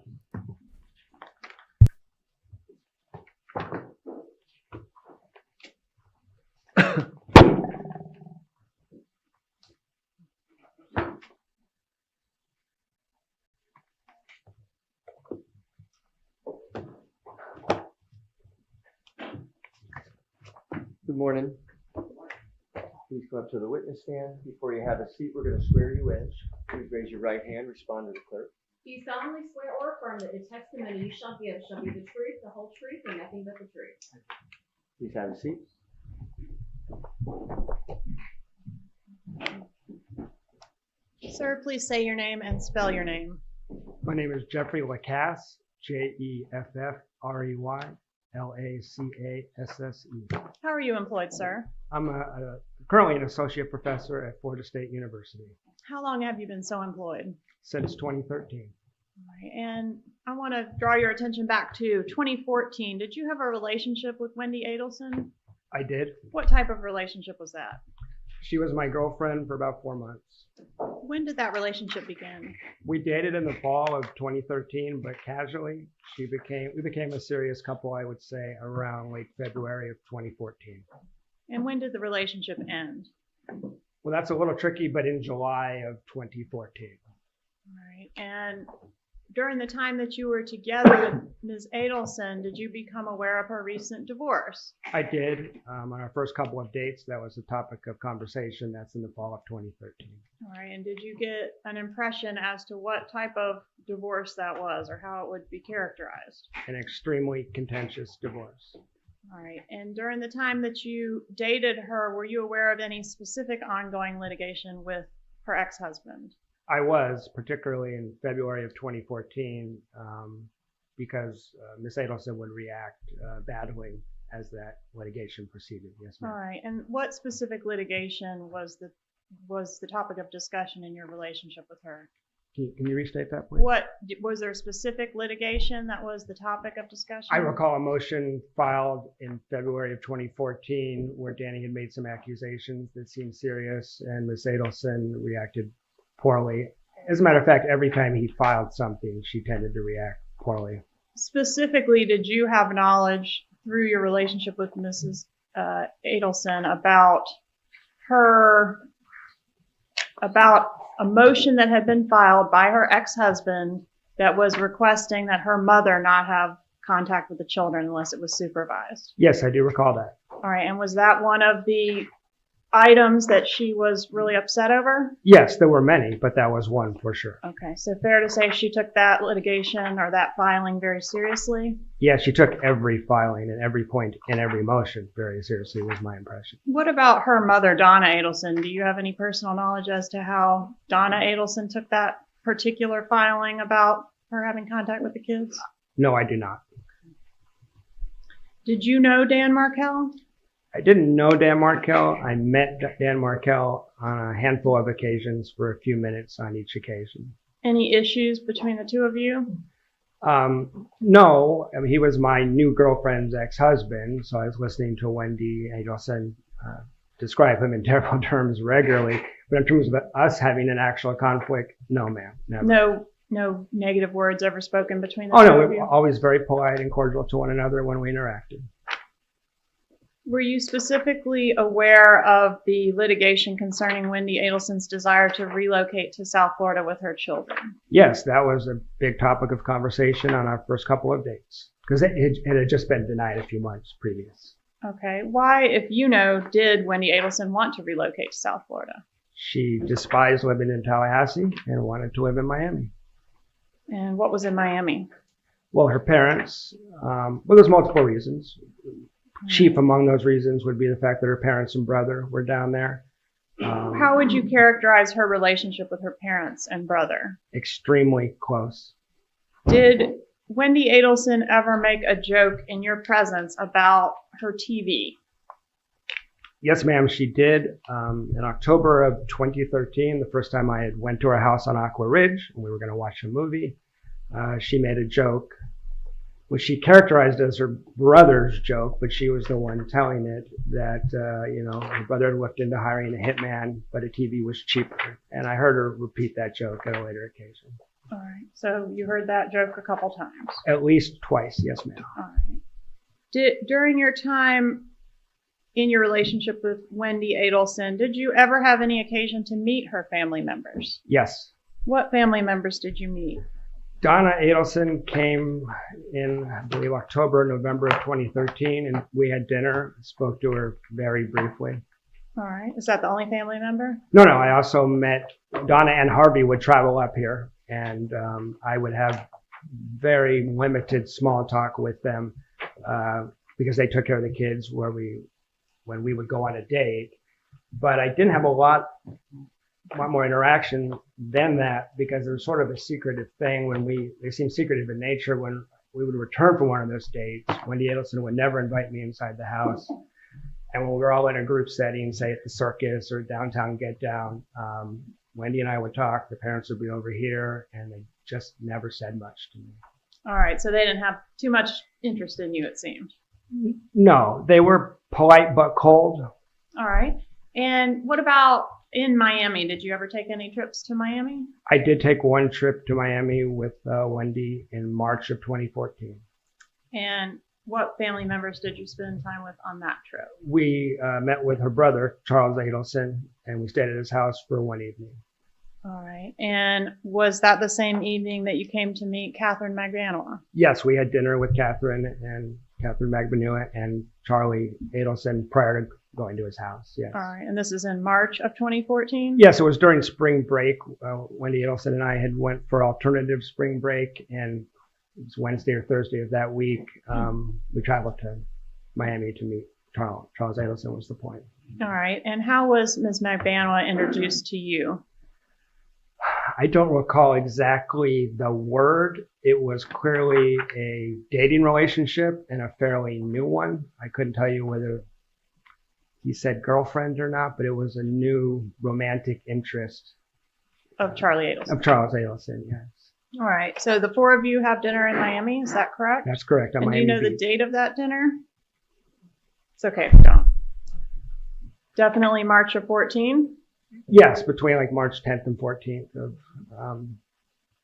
Good morning. Please go up to the witness stand. Before you have a seat, we're going to swear you in. Please raise your right hand, respond to the clerk. Do you solemnly swear or affirm that the testimony you shall give shall be the truth, the whole truth, and nothing but the truth? Please have a seat. Sir, please say your name and spell your name. My name is Jeffrey Lacasse, Jeffrey Lacasse. How are you employed, sir? I'm currently an associate professor at Florida State University How long have you been so employed? since 2013. All right, and I want to draw your attention back to 2014. Did you have a relationship with Wendi Adelson? I did. What type of relationship was that? She was my girlfriend for about 4 months. When did that relationship begin? We dated in the fall of 2013, but casually, we became a serious couple, I would say, around late February of 2014. And when did the relationship end? Well, that's a little tricky, but in July of 2014. All right, and during the time that you were together with Ms. Adelson, did you become aware of her recent divorce? I did. On our first couple of dates, that was the topic of conversation. That's in the fall of 2013. All right, and did you get an impression as to what type of divorce that was or how it would be characterized? An extremely contentious divorce. All right, and during the time that you dated her, were you aware of any specific ongoing litigation with her ex-husband? I was, particularly in February of 2014, because Ms. Adelson would react badly as that litigation proceeded. Yes, ma'am. All right, and what specific litigation was the topic of discussion in your relationship with her? Can you restate that, please? Was there specific litigation that was the topic of discussion? I recall a motion filed in February of 2014 where Danny had made some accusations that seemed serious, and Ms. Adelson reacted poorly. As a matter of fact, every time he filed something, she tended to react poorly. Specifically, did you have knowledge through your relationship with Mrs. Adelson about a motion that had been filed by her ex-husband that was requesting that her mother not have contact with the children unless it was supervised? Yes, I do recall that. All right, and was that one of the items that she was really upset over? Yes, there were many, but that was one for sure. Okay, so fair to say she took that litigation or that filing very seriously? Yes, she took every filing and every point in every motion very seriously, was my impression. What about her mother, Donna Adelson? Do you have any personal knowledge as to how Donna Adelson took that particular filing about her having contact with the kids? No, I do not. Did you know Dan Markel? I didn't know Dan Markel. I met Dan Markel on a handful of occasions for a few minutes on each occasion. Any issues between the two of you? No, I mean, he was my new girlfriend's ex-husband, so I was listening to Wendi Adelson describe him in terrible terms regularly. But in terms of us having an actual conflict, no, ma'am, never. No negative words ever spoken between the two of you? you? Oh, no, always very polite and cordial to one another when we interacted. Were you specifically aware of the litigation concerning Wendi Adelson's desire to relocate to South Florida with her children? Yes, that was a big topic of conversation on our first couple of dates, because it had just been denied a few months previous. Okay. Why, if you know, did Wendi Adelson want to relocate to South Florida? She despised living in Tallahassee and wanted to live in Miami. And what was in Miami? Well, her parents, there's multiple reasons. Chief among those reasons would be the fact that her parents and brother were down there. How would you characterize her relationship with her parents and brother? Extremely close. Did Wendi Adelson ever make a joke in your presence about her TV? Yes, ma'am, she did. In October of 2013, the first time I had went to her house on Aqua Ridge, and we were going to watch a movie, she made a joke, which she characterized as her brother's joke, but she was the one telling it, that, her brother had looked into hiring a hitman, but a TV was cheaper. And I heard her repeat that joke at a later occasion. All right. So you heard that joke a couple times? At least twice, yes, ma'am. All right. During your time in your relationship with Wendi Adelson, did you ever have any occasion to meet her family members? Yes. What family members did you meet? Donna Adelson came in, I believe, October, November of 2013, and we had dinner. Spoke to her very briefly. All right. Is that the only family member? No, I also met Donna and Harvey would travel up here, and I would have very limited small talk with them because they took care of the kids when we would go on a date. But I didn't have a lot more interaction than that because there was sort of a secretive thing they seemed secretive in nature. When we would return from one of those dates, Wendi Adelson would never invite me inside the house. And when we were all in a group setting, say at the circus or downtown Get Down, Wendi and I would talk. The parents would be over here, and they just never said much to me. All right. So they didn't have too much interest in you, it seemed. No, they were polite but cold. All right. And what about in Miami? Did you ever take any trips to Miami? I did take one trip to Miami with Wendi in March of 2014. And what family members did you spend time with on that trip? We met with her brother, Charles Adelson, and we stayed at his house for one evening. All right. And was that the same evening that you came to meet Catherine Magbanua? Yes, we had dinner with Catherine Magbanua and Charlie Adelson prior to going to his house, yes. All right. And this is in March of 2014? Yes, it was during spring break. Wendi Adelson and I had went for alternative spring break, and it was Wednesday or Thursday of that week. We traveled to Miami to meet Charles. Charles Adelson was the point. All right. And how was Ms. Magbanua introduced to you? I don't recall exactly the word. It was clearly a dating relationship and a fairly new one. I couldn't tell you whether he said girlfriend or not, but it was a new romantic interest. Of Charlie Adelson? Of Charles Adelson, yes. All right. So the four of you have dinner in Miami, is that correct? That's correct. And do you know the date of that dinner? It's okay if you don't. Definitely March of 14? Yes, between like March 10th and 14th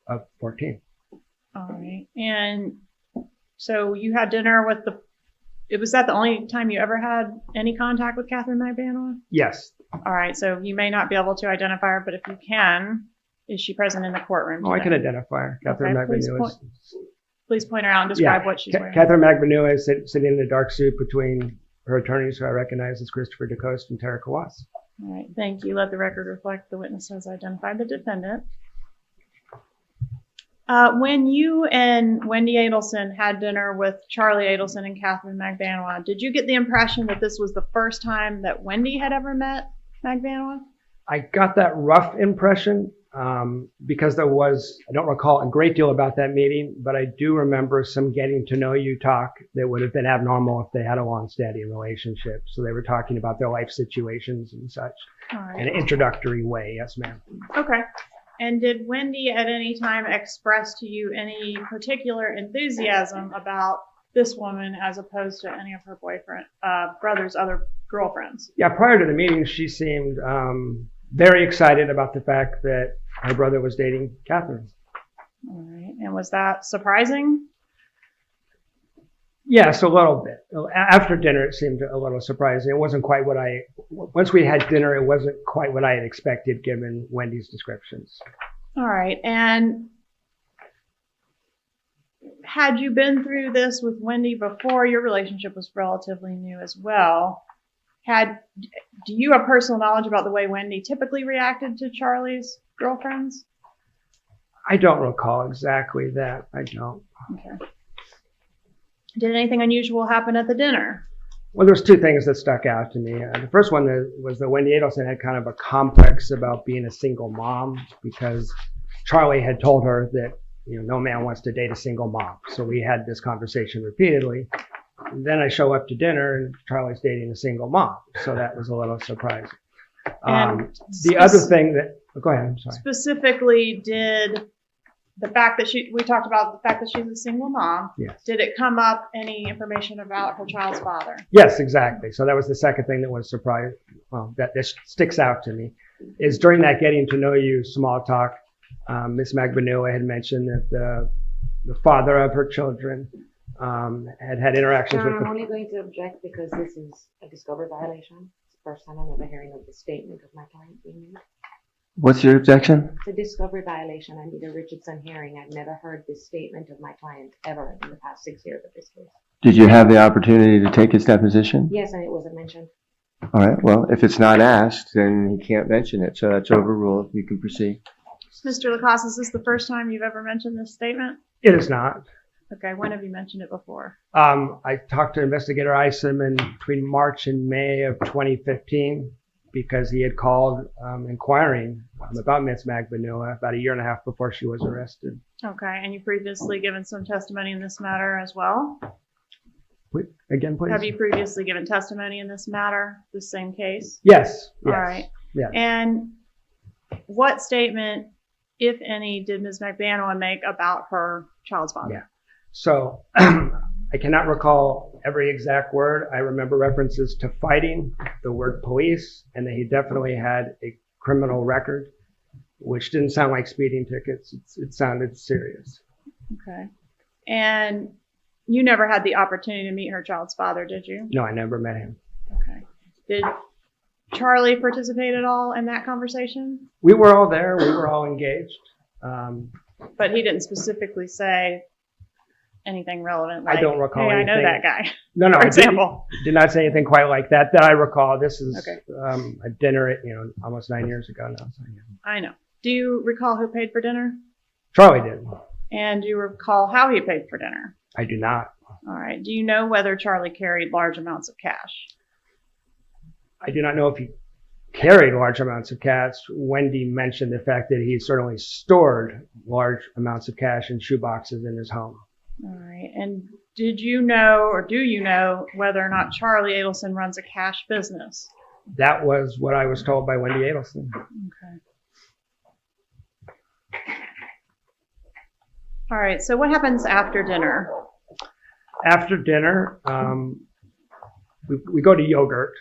of 14. All right. And so you had dinner with was that the only time you ever had any contact with Catherine Magbanua? Yes. All right. So you may not be able to identify her, but if you can, is she present in the courtroom today? I can identify her. Catherine Magbanua. Please point her out and describe what she's wearing. Catherine Magbanua is sitting in a dark suit between her attorneys, who I recognize as Christopher DeCoste and Tara Kawas. All right. Thank you. Let the record reflect the witness has identified the defendant. When you and Wendi Adelson had dinner with Charlie Adelson and Catherine Magbanua, did you get the impression that this was the first time that Wendi had ever met Magbanua? I got that rough impression because I don't recall a great deal about that meeting, but I do remember some getting to know you talk that would have been abnormal if they had a long-standing relationship. So they were talking about their life situations and such in an introductory way. Yes, ma'am. Okay. And did Wendi at any time express to you any particular enthusiasm about this woman as opposed to any of her brother's other girlfriends? Yeah, prior to the meeting, she seemed very excited about the fact that her brother was dating Catherine. All right. And was that surprising? Yes, a little bit. After dinner, it seemed a little surprising. It wasn't quite once we had dinner, it wasn't quite what I had expected given Wendy's descriptions. All right. And had you been through this with Wendi before? Your relationship was relatively new as well. Do you have personal knowledge about the way Wendi typically reacted to Charlie's girlfriends? I don't recall exactly that. I don't. Okay. Did anything unusual happen at the dinner? Well, there's two things that stuck out to me. The first one was that Wendi Adelson had kind of a complex about being a single mom because Charlie had told her that no man wants to date a single mom. So we had this conversation repeatedly. And then I show up to dinner and Charlie's dating a single mom. So that was a little surprising. The other thing go ahead, I'm sorry. Specifically, did the fact that we talked about the fact that she's a single mom, yes. Did it come up any information about her child's father? Yes, exactly. So that was the second thing that was surprising. Well, that this sticks out to me is during that getting to know you small talk, Ms. Magbanua had mentioned that the father of her children had interactions with I'm only going to object because this is a discovery violation. It's the first time I'm ever hearing of the statement of my client being made. What's your objection? It's a discovery violation. I need a Richardson hearing. I've never heard this statement of my client ever in the past 6 years of this case. Did you have the opportunity to take his deposition? Yes, and it wasn't mentioned. All right. Well, if it's not asked, then he can't mention it. So that's overruled. You can proceed. Mr. Lacasse, is this the first time you've ever mentioned this statement? It is not. Okay, when have you mentioned it before? I talked to Investigator Isom between March and May of 2015 because he had called inquiring about Ms. Magbanua about a year and a half before she was arrested. Okay, and you've previously given some testimony in this matter as well? Wait, again, please. Have you previously given testimony in this matter, the same case? Yes. All right. Yes. And what statement, if any, did Ms. Magbanua make about her child's father? Yeah. So I cannot recall every exact word. I remember references to fighting, the word police, and that he definitely had a criminal record, which didn't sound like speeding tickets. It sounded serious. Okay. And you never had the opportunity to meet her child's father, did you? No, I never met him. Okay. Did Charlie participate at all in that conversation? We were all there. We were all engaged. But he didn't specifically say anything relevant. Like, I don't recall hey, anything. I know that guy. No, for example. Did not say anything quite like that I recall. This is Okay. a dinner at, almost 9 years ago now. So, yeah. I know. Do you recall who paid for dinner? Charlie did. And do you recall how he paid for dinner? I do not. All right. Do you know whether Charlie carried large amounts of cash? I do not know if he carried large amounts of cash. Wendi mentioned the fact that he certainly stored large amounts of cash in shoeboxes in his home. All right. And did you know, or do you know, whether or not Charlie Adelson runs a cash business? That was what I was told by Wendi Adelson. Okay. All right. So what happens after dinner? After dinner, we go to yogurt,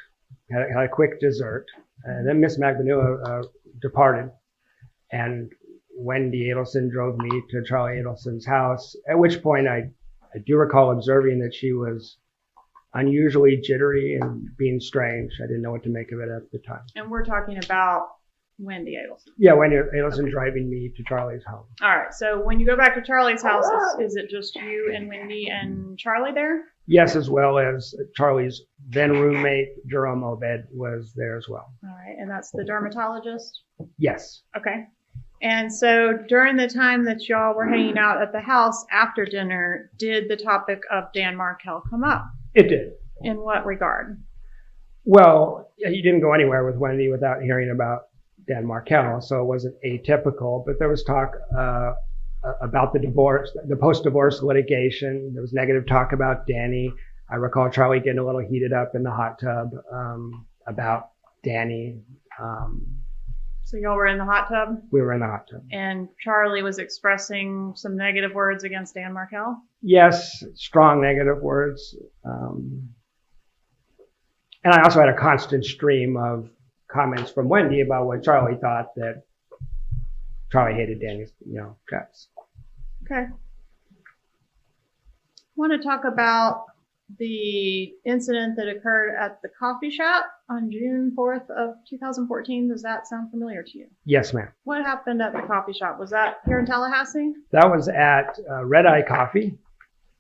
had a quick dessert, and then Miss Magbanua departed, and Wendi Adelson drove me to Charlie Adelson's house, at which point I do recall observing that she was unusually jittery and being strange. I didn't know what to make of it at the time. And we're talking about Wendi Adelson. Yeah, Wendi Adelson driving me to Charlie's home. All right. So when you go back to Charlie's house, is it just you and Wendi and Charlie there? Yes, as well as Charlie's then roommate, Jerome Obed, was there as well. All right. And that's the dermatologist? Yes. Okay. And so during the time that y'all were hanging out at the house after dinner, did the topic of Dan Markel come up? It did. In what regard? Well, he didn't go anywhere with Wendi without hearing about Dan Markel, so it wasn't atypical, but there was talk about the divorce, the post-divorce litigation. There was negative talk about Danny. I recall Charlie getting a little heated up in the hot tub about Danny. So y'all were in the hot tub? We were in the hot tub. And Charlie was expressing some negative words against Dan Markel? Yes, strong negative words. And I also had a constant stream of comments from Wendi about what Charlie thought, that Charlie hated Danny's, guts. Okay. I want to talk about the incident that occurred at the coffee shop on June 4th of 2014. Does that sound familiar to you? Yes, ma'am. What happened at the coffee shop? Was that here in Tallahassee? That was at Red Eye Coffee.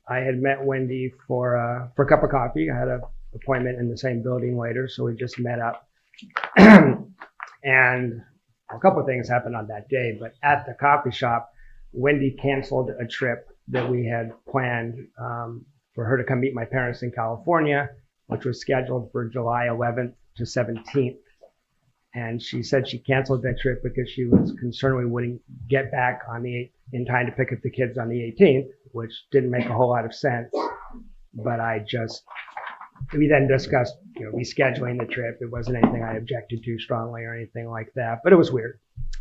I had met Wendi for a cup of coffee. I had an appointment in the same building later, so we just met up. And a couple of things happened on that day, but at the coffee shop, Wendi canceled a trip that we had planned for her to come meet my parents in California, which was scheduled for July 11th to 17th. And she said she canceled that trip because she was concerned we wouldn't get back on the in time to pick up the kids on the 18th, which didn't make a whole lot of sense. But we then discussed, rescheduling the trip. It wasn't anything I objected to strongly or anything like that, but it was weird.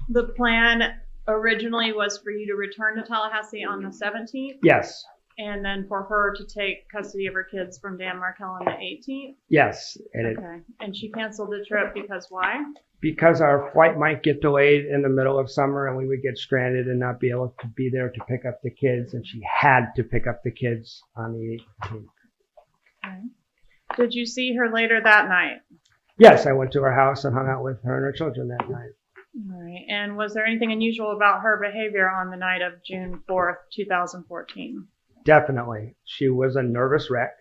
The plan originally was for you to return to Tallahassee on the 17th? Yes. And then for her to take custody of her kids from Dan Markel on the 18th? Yes. Okay. And she canceled the trip because why? Because our flight might get delayed in the middle of summer and we would get stranded and not be able to be there to pick up the kids. And she had to pick up the kids on the 18th. Okay. Did you see her later that night? Yes, I went to her house and hung out with her and her children that night. All right. And was there anything unusual about her behavior on the night of June 4th, 2014? Definitely. She was a nervous wreck.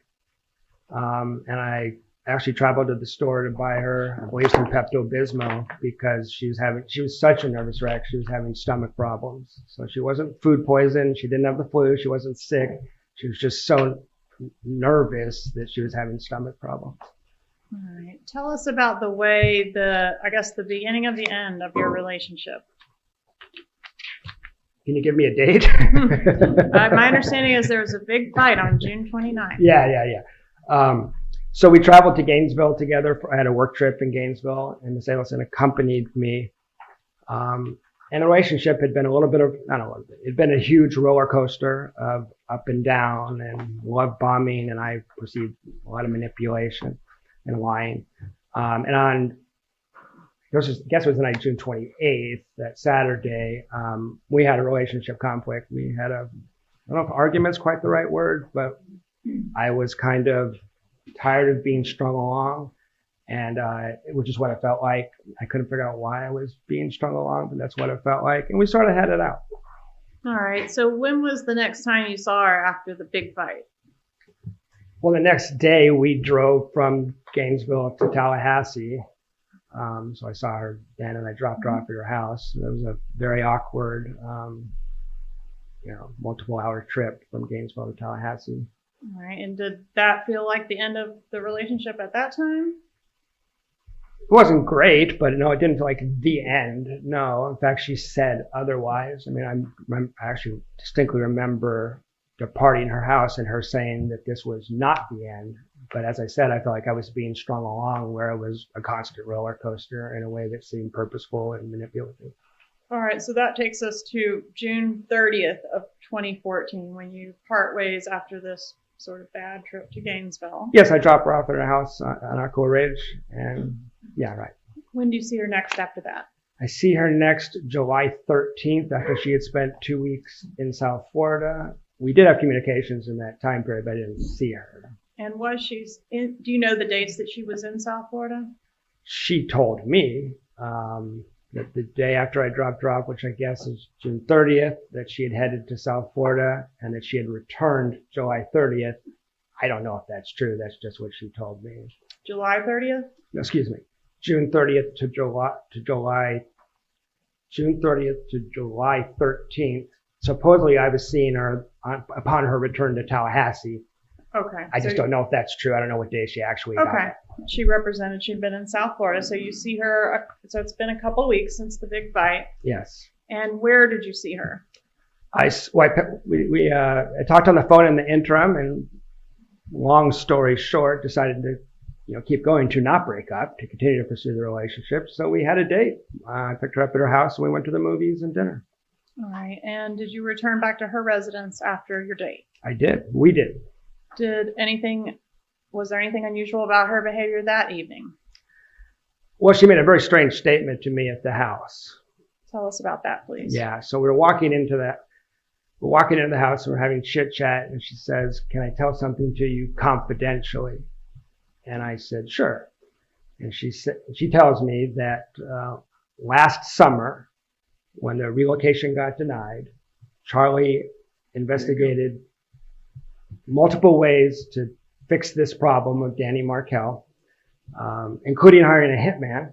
And I actually traveled to the store to buy her, I believe, some Pepto-Bismol because she was such a nervous wreck. She was having stomach problems. So she wasn't food poisoned. She didn't have the flu. She wasn't sick. She was just so nervous that she was having stomach problems. All right. Tell us about the way the beginning of the end of your relationship. Can you give me a date? My understanding is there was a big fight on June 29th. Yeah. So we traveled to Gainesville together. I had a work trip in Gainesville, and Miss Adelson accompanied me. And the relationship had been it'd been a huge roller coaster of up and down and love bombing, and I perceived a lot of manipulation and lying. And on, I guess it was the night, June 28th, that Saturday, we had a relationship conflict. We had I don't know if argument's quite the right word, but I was kind of tired of being strung along, and which is what it felt like. I couldn't figure out why I was being strung along, but that's what it felt like. And we sort of had it out. All right. So when was the next time you saw her after the big fight? Well, the next day we drove from Gainesville to Tallahassee. So I saw her then, and I dropped her off at her house. It was a very awkward, multiple hour trip from Gainesville to Tallahassee. All right. And did that feel like the end of the relationship at that time? It wasn't great, but no, it didn't feel like the end. No, in fact, she said otherwise. I mean, I actually distinctly remember departing her house and her saying that this was not the end. But as I said, I felt like I was being strung along where it was a constant roller coaster in a way that seemed purposeful and manipulative. All right. So that takes us to June 30th of 2014 when you part ways after this sort of bad trip to Gainesville. Yes, I dropped her off at her house on Aqua Ridge. And yeah, right. When do you see her next after that? I see her next July 13th after she had spent 2 weeks in South Florida. We did have communications in that time period, but I didn't see her. And do you know the dates that she was in South Florida? She told me that the day after I dropped her off, which I guess is June 30th, that she had headed to South Florida and that she had returned July 30th. I don't know if that's true. That's just what she told me. July 30th? No, excuse me. June 30th to July 13th. Supposedly I was seeing her upon her return to Tallahassee. Okay. I just don't know if that's true. I don't know what day she actually got Okay. She represented she'd been in South Florida. So you see her, so it's been a couple of weeks since the big fight. Yes. And where did you see her? I talked on the phone in the interim, and long story short, decided to keep going, to not break up, to continue to pursue the relationship. So we had a date. I picked her up at her house and we went to the movies and dinner. All right. And did you return back to her residence after your date? I did. We did. Was there anything unusual about her behavior that evening? Well, she made a very strange statement to me at the house. Tell us about that, please. Yeah. So we're walking into the house and we're having chit chat, and she says, "Can I tell something to you confidentially?" And I said, "Sure." And she tells me that last summer, when the relocation got denied, Charlie investigated multiple ways to fix this problem of Danny Markel, including hiring a hitman,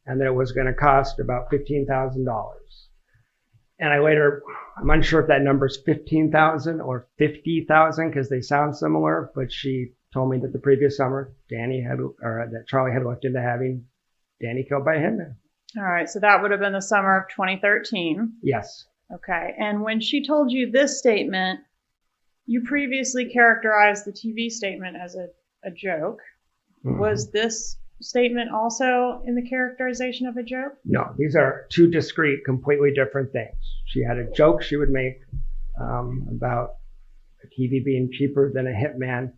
and that it was going to cost about $15,000. And I'm unsure if that number is 15,000 or 50,000 because they sound similar, but she told me that the previous summer, that Charlie had looked into having Danny killed by a hitman. All right, so that would have been the summer of 2013. Yes. Okay, and when she told you this statement, you previously characterized the TV statement as a joke. Mm-hmm. Was this statement also in the characterization of a joke? No, these are two discrete, completely different things. She had a joke she would make about a TV being cheaper than a hitman.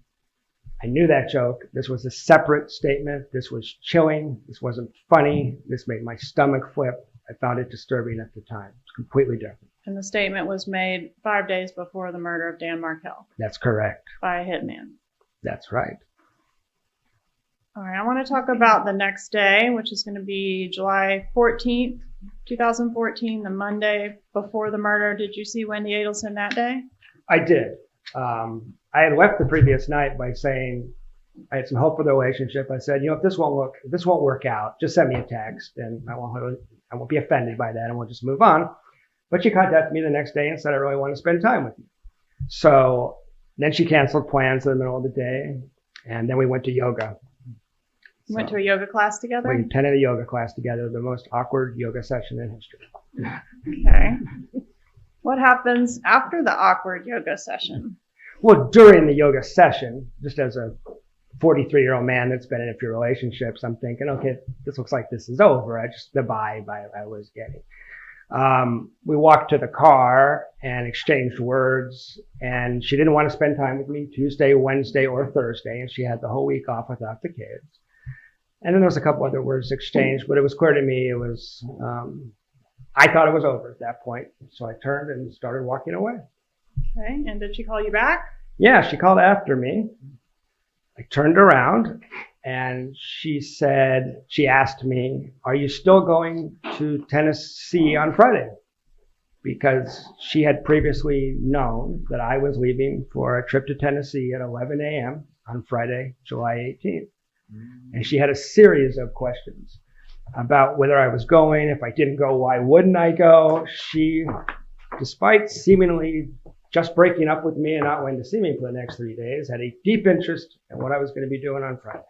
I knew that joke. This was a separate statement. This was chilling. This wasn't funny. This made my stomach flip. I found it disturbing at the time. It's completely different. And the statement was made 5 days before the murder of Dan Markel. That's correct. By a hitman. That's right. All right, I want to talk about the next day, which is going to be July 14th, 2014, the Monday before the murder. Did you see Wendi Adelson that day? I did. I had left the previous night by saying I had some hope for the relationship. I said, if this won't work out, just send me a text, and I won't be offended by that, and we'll just move on. But she contacted me the next day and said, I really want to spend time with you. So then she canceled plans in the middle of the day, and then we went to yoga. You went to a yoga class together? We attended a yoga class together, the most awkward yoga session in history. Okay. What happens after the awkward yoga session? Well, during the yoga session, just as a 43-year-old man that's been in a few relationships, I'm thinking, okay, this looks like this is over. The vibe I was getting. We walked to the car and exchanged words, and she didn't want to spend time with me Tuesday, Wednesday, or Thursday, and she had the whole week off without the kids. And then there was a couple other words exchanged, but it was clear to me I thought it was over at that point. So I turned and started walking away. Okay, and did she call you back? Yeah, she called after me. I turned around and she asked me, are you still going to Tennessee on Friday? Because she had previously known that I was leaving for a trip to Tennessee at 11 a.m. on Friday, July 18th. And she had a series of questions about whether I was going. If I didn't go, why wouldn't I go? She, despite seemingly just breaking up with me and not wanting to see me for the next 3 days, had a deep interest in what I was going to be doing on Friday.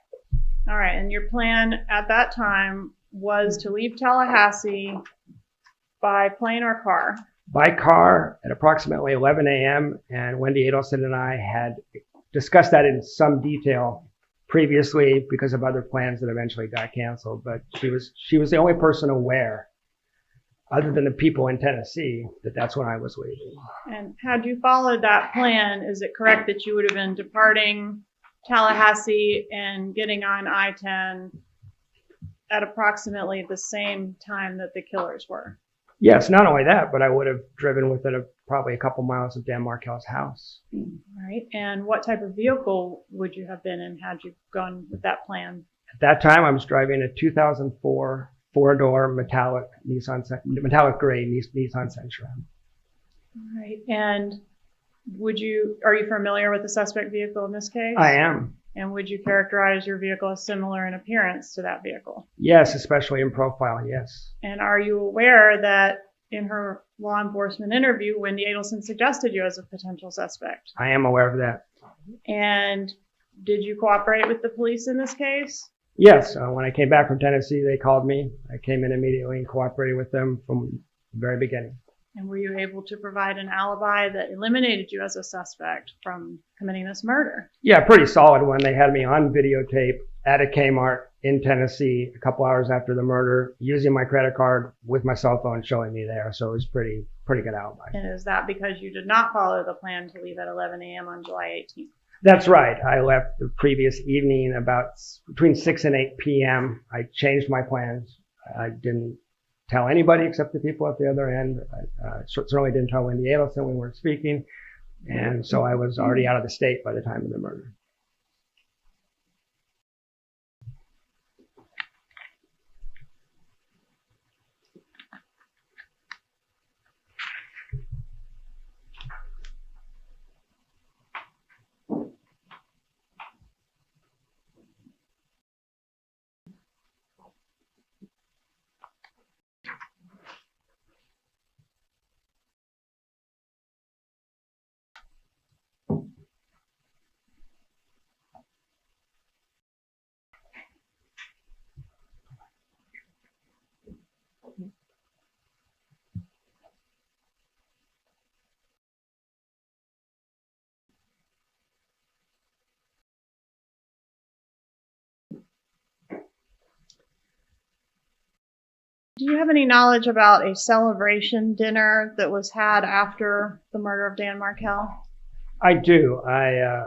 All right, and your plan at that time was to leave Tallahassee by plane or car? By car at approximately 11 a.m. And Wendi Adelson and I had discussed that in some detail previously because of other plans that eventually got canceled. But she was the only person aware, other than the people in Tennessee, that that's when I was leaving. And had you followed that plan, is it correct that you would have been departing Tallahassee and getting on I-10 at approximately the same time that the killers were? Yes, not only that, but I would have driven within probably a couple miles of Dan Markel's house. All right. And what type of vehicle would you have been in had you gone with that plan? At that time, I was driving a 2004 four-door metallic gray Nissan Sentra. All right. And are you familiar with the suspect vehicle in this case? I am. And would you characterize your vehicle as similar in appearance to that vehicle? Yes, especially in profile, yes. And are you aware that in her law enforcement interview, Wendi Adelson suggested you as a potential suspect? I am aware of that. And did you cooperate with the police in this case? Yes. When I came back from Tennessee, they called me. I came in immediately and cooperated with them from the very beginning. And were you able to provide an alibi that eliminated you as a suspect from committing this murder? Yeah, pretty solid one. They had me on videotape at a Kmart in Tennessee a couple hours after the murder, using my credit card with my cell phone showing me there. So it was pretty good alibi. And is that because you did not follow the plan to leave at 11 a.m. on July 18th? That's right. I left the previous evening about between 6 and 8 p.m. I changed my plans. I didn't tell anybody except the people at the other end. I certainly didn't tell Wendi Adelson we weren't speaking. And so I was already out of the state by the time of the murder. Do you have any knowledge about a celebration dinner that was had after the murder of Dan Markel? I do. I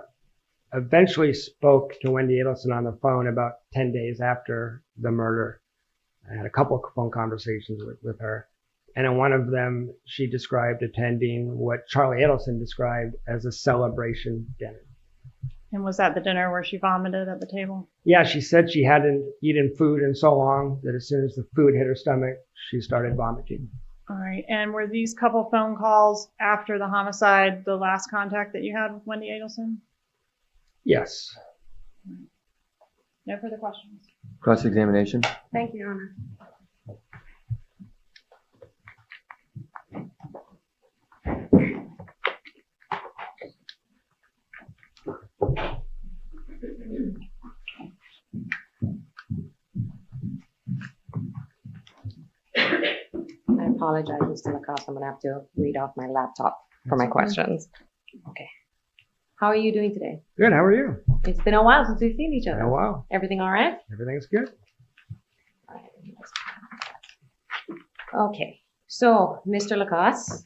eventually spoke to Wendi Adelson on the phone about 10 days after the murder. I had a couple of phone conversations with her. And in one of them, she described attending what Charlie Adelson described as a celebration dinner. And was that the dinner where she vomited at the table? Yeah, she said she hadn't eaten food in so long that as soon as the food hit her stomach, she started vomiting. All right. And were these couple phone calls after the homicide the last contact that you had with Wendi Adelson? Yes. No further questions. Cross-examination. Thank you, Your Honor. I apologize, Mr. Lacasse. I'm going to have to read off my laptop for my questions. Okay. How are you doing today? Good. How are you? It's been a while since we've seen each other. Been a while. Everything all right? Everything's good. Okay. So, Mr. Lacasse,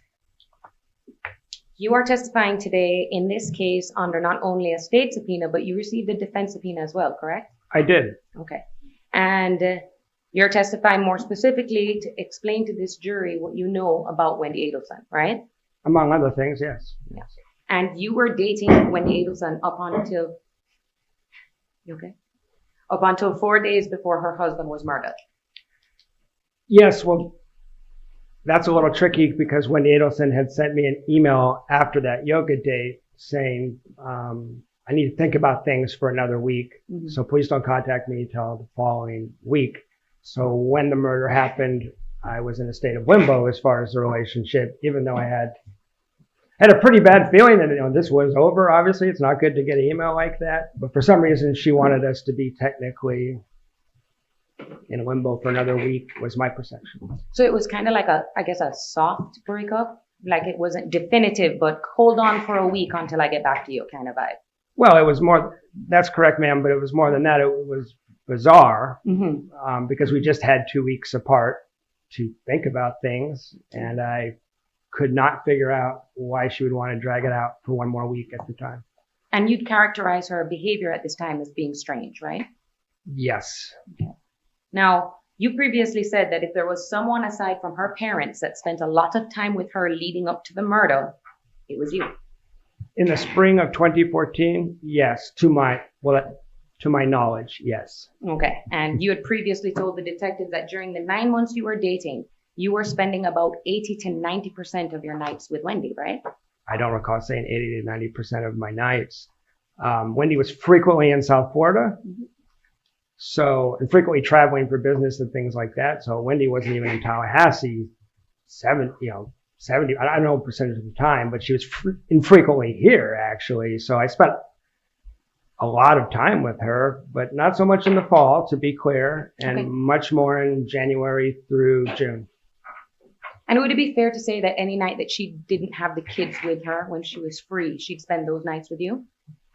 you are testifying today in this case under not only a state subpoena, but you received a defense subpoena as well, correct? I did. Okay. And you're testifying more specifically to explain to this jury what you know about Wendi Adelson, right? Among other things, yes. Yeah. And you were dating Wendi Adelson up until, you okay? Up until 4 days before her husband was murdered. Yes, well, that's a little tricky because Wendi Adelson had sent me an email after that yoga date saying, I need to think about things for another week. Mm-hmm. So please don't contact me until the following week. So when the murder happened, I was in a state of limbo as far as the relationship, even though I had a pretty bad feeling that this was over. Obviously, it's not good to get an email like that. But for some reason, she wanted us to be technically in limbo for another week, was my perception. So it was kind of like a soft breakup. Like it wasn't definitive, but hold on for a week until I get back to you kind of vibe. Well, it was more, that's correct, ma'am, but it was more than that. It was bizarre because we just had 2 weeks apart to think about things, and I could not figure out why she would want to drag it out for one more week at the time. And you'd characterize her behavior at this time as being strange, right? Yes. Okay. Now, you previously said that if there was someone aside from her parents that spent a lot of time with her leading up to the murder, it was you. In the spring of 2014, yes. To my knowledge, yes. Okay. And you had previously told the detective that during the 9 months you were dating, you were spending about 80 to 90% of your nights with Wendi, right? I don't recall saying 80 to 90% of my nights. Wendi was frequently in South Florida. Mm-hmm. And frequently traveling for business and things like that. So Wendi wasn't even in Tallahassee 70, I don't know percentage of the time, but she was infrequently here actually. So I spent a lot of time with her, but not so much in the fall, to be clear, and much more in January through June. And would it be fair to say that any night that she didn't have the kids with her when she was free, she'd spend those nights with you?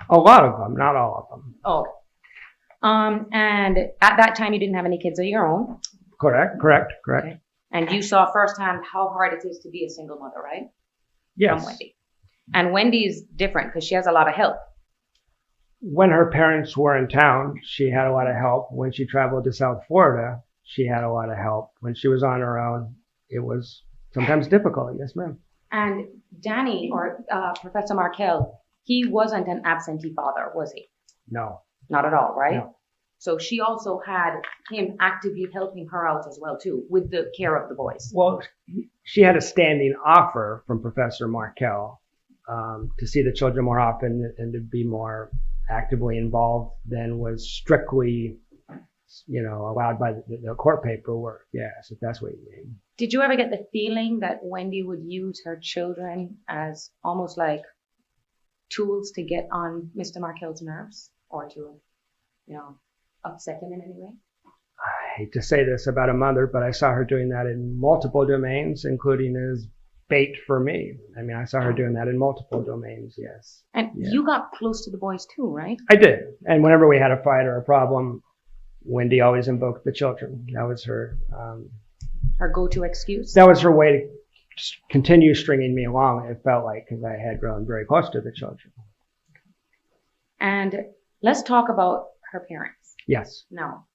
A lot of them, not all of them. Oh. And at that time, you didn't have any kids of your own. Correct. Okay. And you saw firsthand how hard it is to be a single mother, right? Yes. From Wendi. And Wendi is different because she has a lot of help. When her parents were in town, she had a lot of help. When she traveled to South Florida, she had a lot of help. When she was on her own, it was sometimes difficult. Yes, ma'am. And Danny, or Professor Markel, he wasn't an absentee father, was he? No. Not at all, right? No. So she also had him actively helping her out as well, too, with the care of the boys. Well, she had a standing offer from Professor Markel to see the children more often and to be more actively involved than was strictly, allowed by the court paperwork. Yes, if that's what you mean. Did you ever get the feeling that Wendi would use her children as almost like tools to get on Mr. Markel's nerves or to, upset him in any way? I hate to say this about a mother, but I saw her doing that in multiple domains, including as bait for me. I mean, I saw her doing that in multiple domains, yes. And you got close to the boys too, right? I did. And whenever we had a fight or a problem, Wendi always invoked the children. That was her Her go-to excuse? That was her way to continue stringing me along, it felt like, because I had grown very close to the children. And let's talk about her parents. Yes, Now,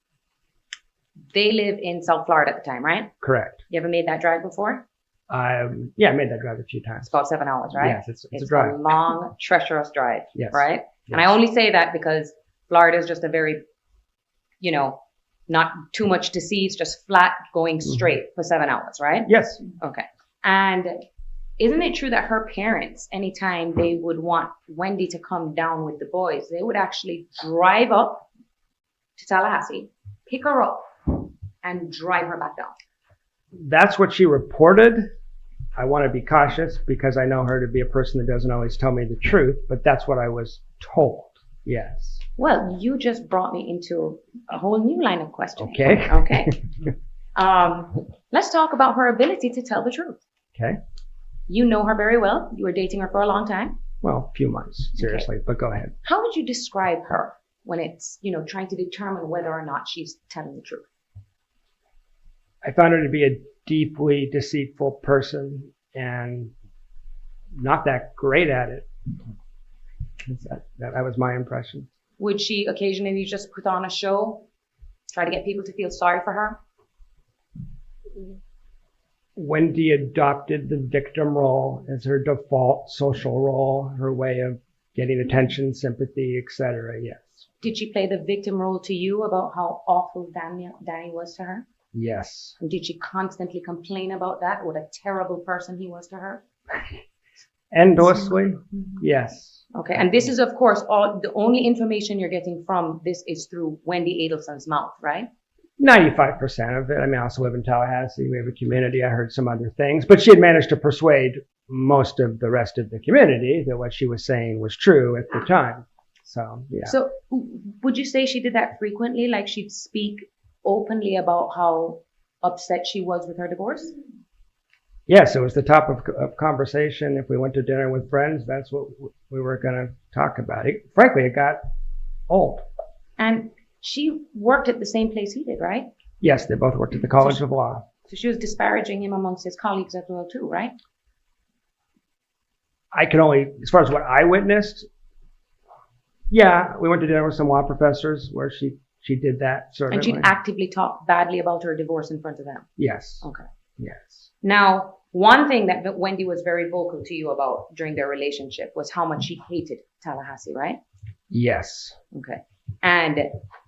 they live in South Florida at the time, right? correct. You ever made that drive before? Yeah, I made that drive a few times. It's about 7 hours, right? Yes, it's a drive. long, treacherous drive, Yes. right? And I Yes. only say that because Florida is just a very, not too much to see. It's just flat going straight for 7 hours, right? Yes. Okay. And isn't it true that her parents, anytime they would want Wendi to come down with the boys, they would actually drive up to Tallahassee, pick her up, and drive her back down? That's what she reported. I want to be cautious because I know her to be a person that doesn't always tell me the truth, but that's what I was told. Yes. Well, you just brought me into a whole new line of questioning. Okay. Okay. Let's talk about her ability to tell the truth. Okay. You know her very well. You were dating her for a long time. Well, a few months, seriously, but go ahead. How would you describe her when it's, trying to determine whether or not she's telling the truth? I found her to be a deeply deceitful person and not that great at it. That was my impression. Would she occasionally just put on a show, try to get people to feel sorry for her? Wendi adopted the victim role as her default social role, her way of getting attention, sympathy, etc. Yes. Did she play the victim role to you about how awful Danny was to her? Yes. And did she constantly complain about that? What a terrible person he was to her? Endlessly? Yes. Okay. And this is, of course, the only information you're getting from this is through Wendi Adelson's mouth, right? 95% of it. I mean, I also live in Tallahassee. We have a community. I heard some other things, but she had managed to persuade most of the rest of the community that what she was saying was true at the time. So, yeah. So would you say she did that frequently? Like she'd speak openly about how upset she was with her divorce? Yes, it was the top of conversation. If we went to dinner with friends, that's what we were going to talk about. Frankly, it got old. And she worked at the same place he did, right? Yes, they both worked at the College of Law. So she was disparaging him amongst his colleagues as well too, right? I can only, as far as what I witnessed, yeah, we went to dinner with some law professors where she did that sort of. And she'd actively talk badly about her divorce in front of them? Yes. Okay. Yes. Now, one thing that Wendi was very vocal to you about during their relationship was how much she hated Tallahassee, right? Yes. Okay. And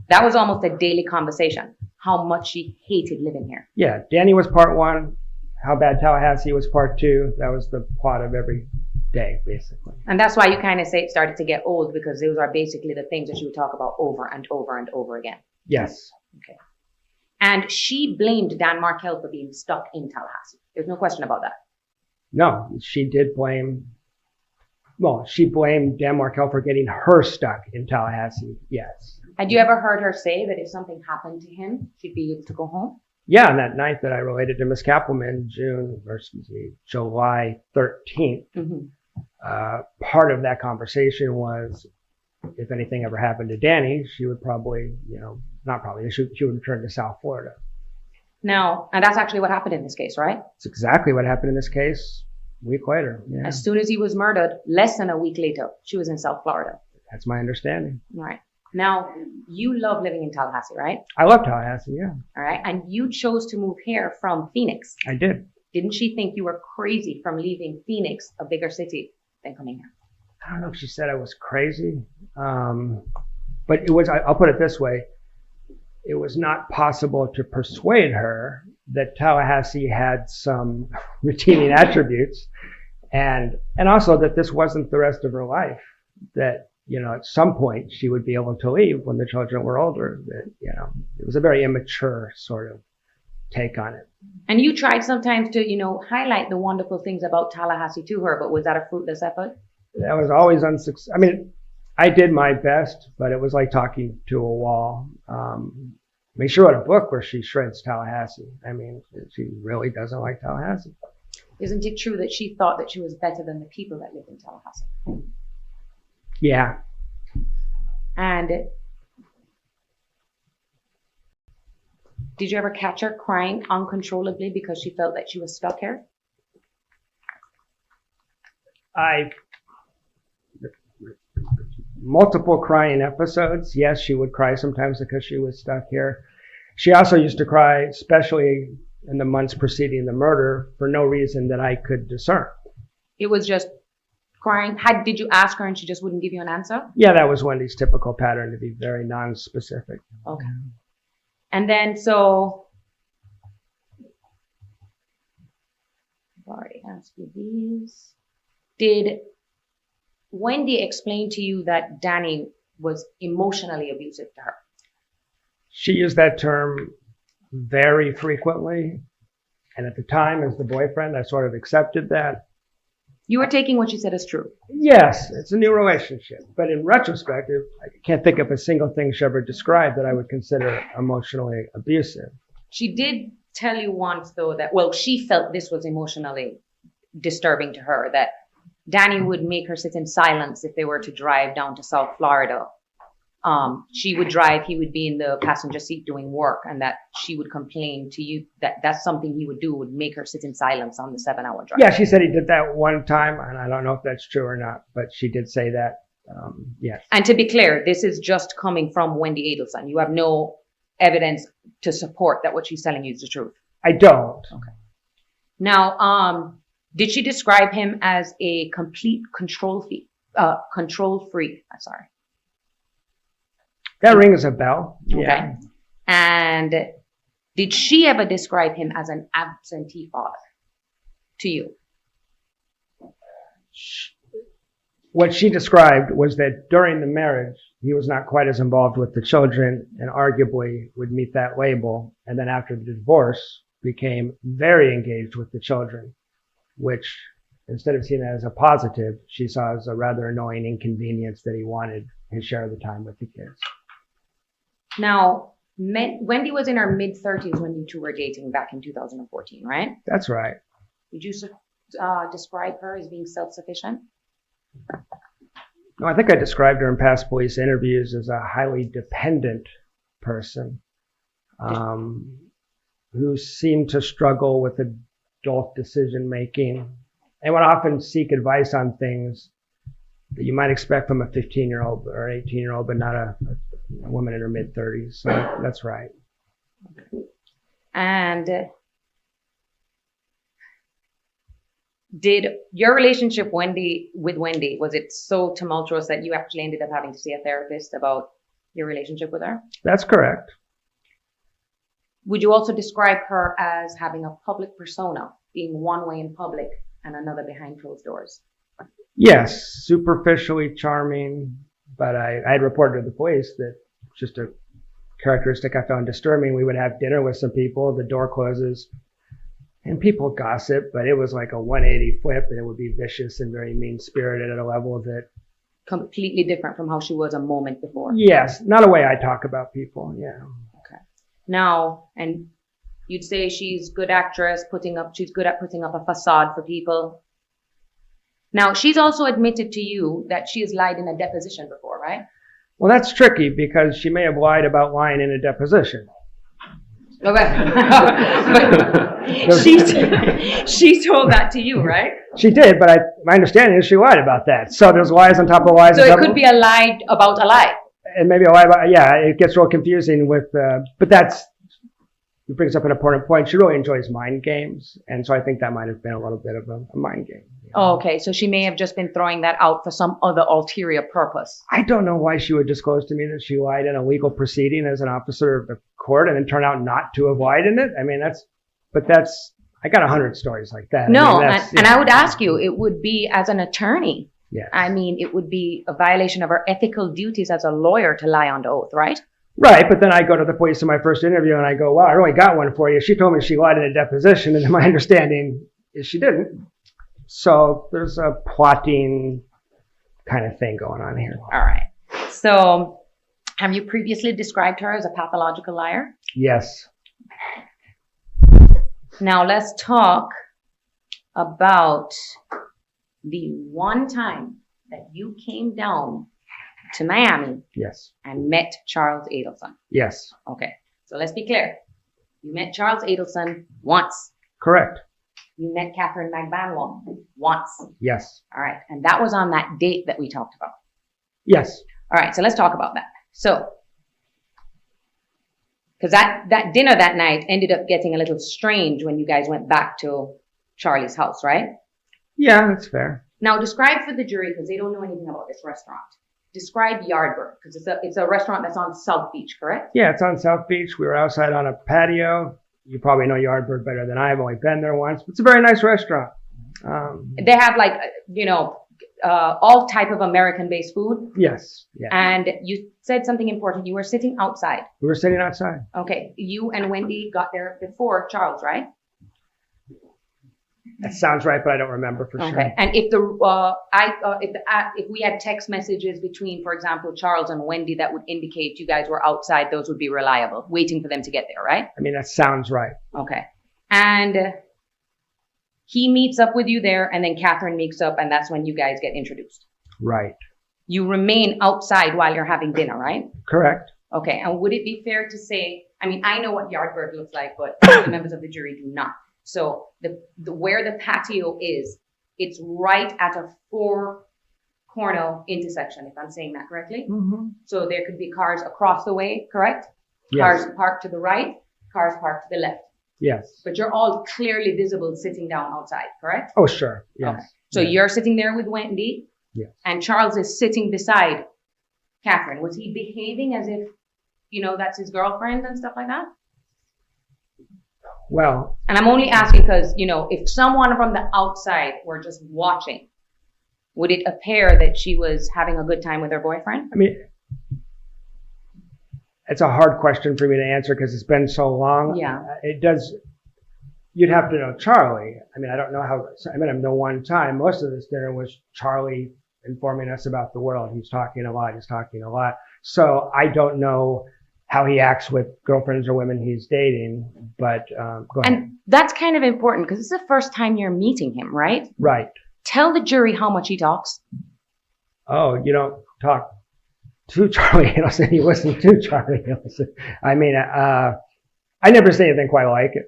that was almost a daily conversation, how much she hated living here. Yeah, Danny was part one, how bad Tallahassee was part two. That was the plot of every day, basically. And that's why you kind of say it started to get old, because those are basically the things that she would talk about over and over and over again. Yes. Okay. And she blamed Dan Markel for being stuck in Tallahassee. There's no question about that. No, she did blame, well, she blamed Dan Markel for getting her stuck in Tallahassee, yes. Had you ever heard her say that if something happened to him, she'd be able to go home? Yeah, on that night that I related to Miss Kappelman, July 13th, part of that conversation was if anything ever happened to Danny, she would probably, she would return to South Florida. Now, and that's actually what happened in this case, right? It's exactly what happened in this case a week later. Yeah. As soon as he was murdered, less than a week later, she was in South Florida. That's my understanding. Right. Now, you love living in Tallahassee, right? I love Tallahassee, yeah. All right. And you chose to move here from Phoenix. I did. Didn't she think you were crazy from leaving Phoenix, a bigger city, than coming here? I don't know if she said I was crazy, but it was, I'll put it this way. It was not possible to persuade her that Tallahassee had some redeeming attributes and also that this wasn't the rest of her life, that, at some point she would be able to leave when the children were older, that, it was a very immature sort of take on it. And you tried sometimes to, highlight the wonderful things about Tallahassee to her, but was that a fruitless effort? That was always unsuccessful. I mean, I did my best, but it was like talking to a wall. She wrote a book where she shreds Tallahassee. She really doesn't like Tallahassee. Isn't it true that she thought that she was better than the people that lived in Tallahassee? Yeah. And Did you ever catch her crying uncontrollably because she felt that she was stuck here? Multiple crying episodes. Yes, she would cry sometimes because she was stuck here. She also used to cry, especially in the months preceding the murder, for no reason that I could discern. It was just crying. Did you ask her and she just wouldn't give you an answer? Yeah, that was Wendy's typical pattern, to be very non-specific. Okay. And then, so, I've already asked you these. Did Wendi explain to you that Danny was emotionally abusive to her? She used that term very frequently. And at the time, as the boyfriend, I sort of accepted that. You were taking what she said as true? Yes, it's a new relationship. But in retrospect, I can't think of a single thing she ever described that I would consider emotionally abusive. She did tell you once, though, that, well, she felt this was emotionally disturbing to her, that Danny would make her sit in silence if they were to drive down to South Florida. She would drive, he would be in the passenger seat doing work, and that she would complain to you that that's something he would do, would make her sit in silence on the 7-hour drive. Yeah, she said he did that one time, and I don't know if that's true or not, but she did say that, yes. And to be clear, this is just coming from Wendi Adelson. You have no evidence to support that what she's telling you is the truth. I don't. Okay. Now, did she describe him as a complete control freak? That rings a bell. Okay. Yeah. And did she ever describe him as an absentee father to you? What she described was that during the marriage, he was not quite as involved with the children and arguably would meet that label. And then after the divorce, became very engaged with the children, which instead of seeing that as a positive, she saw as a rather annoying inconvenience that he wanted his share of the time with the kids. Now, Wendi was in her mid-30s when you two were dating back in 2014, right? That's right. Would you describe her as being self-sufficient? No, I think I described her in past police interviews as a highly dependent person who seemed to struggle with adult decision-making and would often seek advice on things that you might expect from a 15-year-old or an 18-year-old, but not a woman in her mid-30s. So that's right. And did your relationship with Wendi, was it so tumultuous that you actually ended up having to see a therapist about your relationship with her? That's correct. Would you also describe her as having a public persona, being one way in public and another behind closed doors? Yes, superficially charming, but I had reported to the police that just a characteristic I found disturbing. We would have dinner with some people, the door closes, and people gossip, but it was like a 180 flip, and it would be vicious and very mean-spirited at a level that... Completely different from how she was a moment before. Yes, not a way I talk about people, yeah. Okay. Now, and you'd say she's a good actress, she's good at putting up a facade for people. Now, she's also admitted to you that she has lied in a deposition before, right? Well, that's tricky because she may have lied about lying in a deposition. Okay. she told that to you, right? She did, but my understanding is she lied about that. So there's lies on top of lies. So it could be a lie about a lie. And maybe a lie about, yeah, it gets real confusing with, but it brings up an important point. She really enjoys mind games. And so I think that might have been a little bit of a mind game. Oh, okay. So she may have just been throwing that out for some other ulterior purpose. I don't know why she would disclose to me that she lied in a legal proceeding as an officer of the court and then turn out not to have lied in it. I mean, I got 100 stories like that. No, and I would ask you, it would be as an attorney. Yes. I mean, it would be a violation of her ethical duties as a lawyer to lie under oath, right? Right, but then I go to the police in my first interview and I go, wow, I really got one for you. She told me she lied in a deposition, and my understanding is she didn't. So there's a plotting kind of thing going on here. All right. So have you previously described her as a pathological liar? Yes. Now let's talk about the one time that you came down to Miami. Yes. And met Charles Adelson. Yes. Okay. So let's be clear. You met Charles Adelson once. Correct. You met Catherine McBanwell once. Yes. All right. And that was on that date that we talked about. Yes. All right. So let's talk about that. So, because that dinner that night ended up getting a little strange when you guys went back to Charlie's house, right? Yeah, that's fair. Now describe for the jury, because they don't know anything about this restaurant. Describe Yardbird, because it's a restaurant that's on South Beach, correct? Yeah, it's on South Beach. We were outside on a patio. You probably know Yardbird better than I have. Only been there once. It's a very nice restaurant. They have like, all type of American-based food. Yes. Yeah. And you said something important. You were sitting outside. We were sitting outside. Okay. You and Wendi got there before Charles, right? That sounds right, but I don't remember for sure. Okay. And if we had text messages between, for example, Charles and Wendi that would indicate you guys were outside, those would be reliable, waiting for them to get there, right? I mean, that sounds right. Okay. And he meets up with you there, and then Catherine meets up, and that's when you guys get introduced. Right. You remain outside while you're having dinner, right? Correct. Okay. And would it be fair to say, I mean, I know what Yardbird looks like, but the members of the jury do not. So where the patio is, it's right at a 4-corner intersection, if I'm saying that correctly. Mm-hmm. So there could be cars across the way, correct? Yes. Cars parked to the right, cars parked to the left. Yes. But you're all clearly visible sitting down outside, correct? Oh, sure. Yes. Okay. So you're sitting there with Wendi. Yes. And Charles is sitting beside Catherine. Was he behaving as if, that's his girlfriend and stuff like that? Well. And I'm only asking because, if someone from the outside were just watching, would it appear that she was having a good time with her boyfriend? I mean, it's a hard question for me to answer because it's been so long. Yeah. It does. You'd have to know Charlie. I mean, I don't know how. I met him the one time. Most of this dinner was Charlie informing us about the world. He's talking a lot. So I don't know how he acts with girlfriends or women he's dating, but go ahead. And that's kind of important because it's the first time you're meeting him, right? Right. Tell the jury how much he talks. Oh, you don't talk to Charlie Adelson. You listen to Charlie Adelson. I mean, I never say anything quite like it.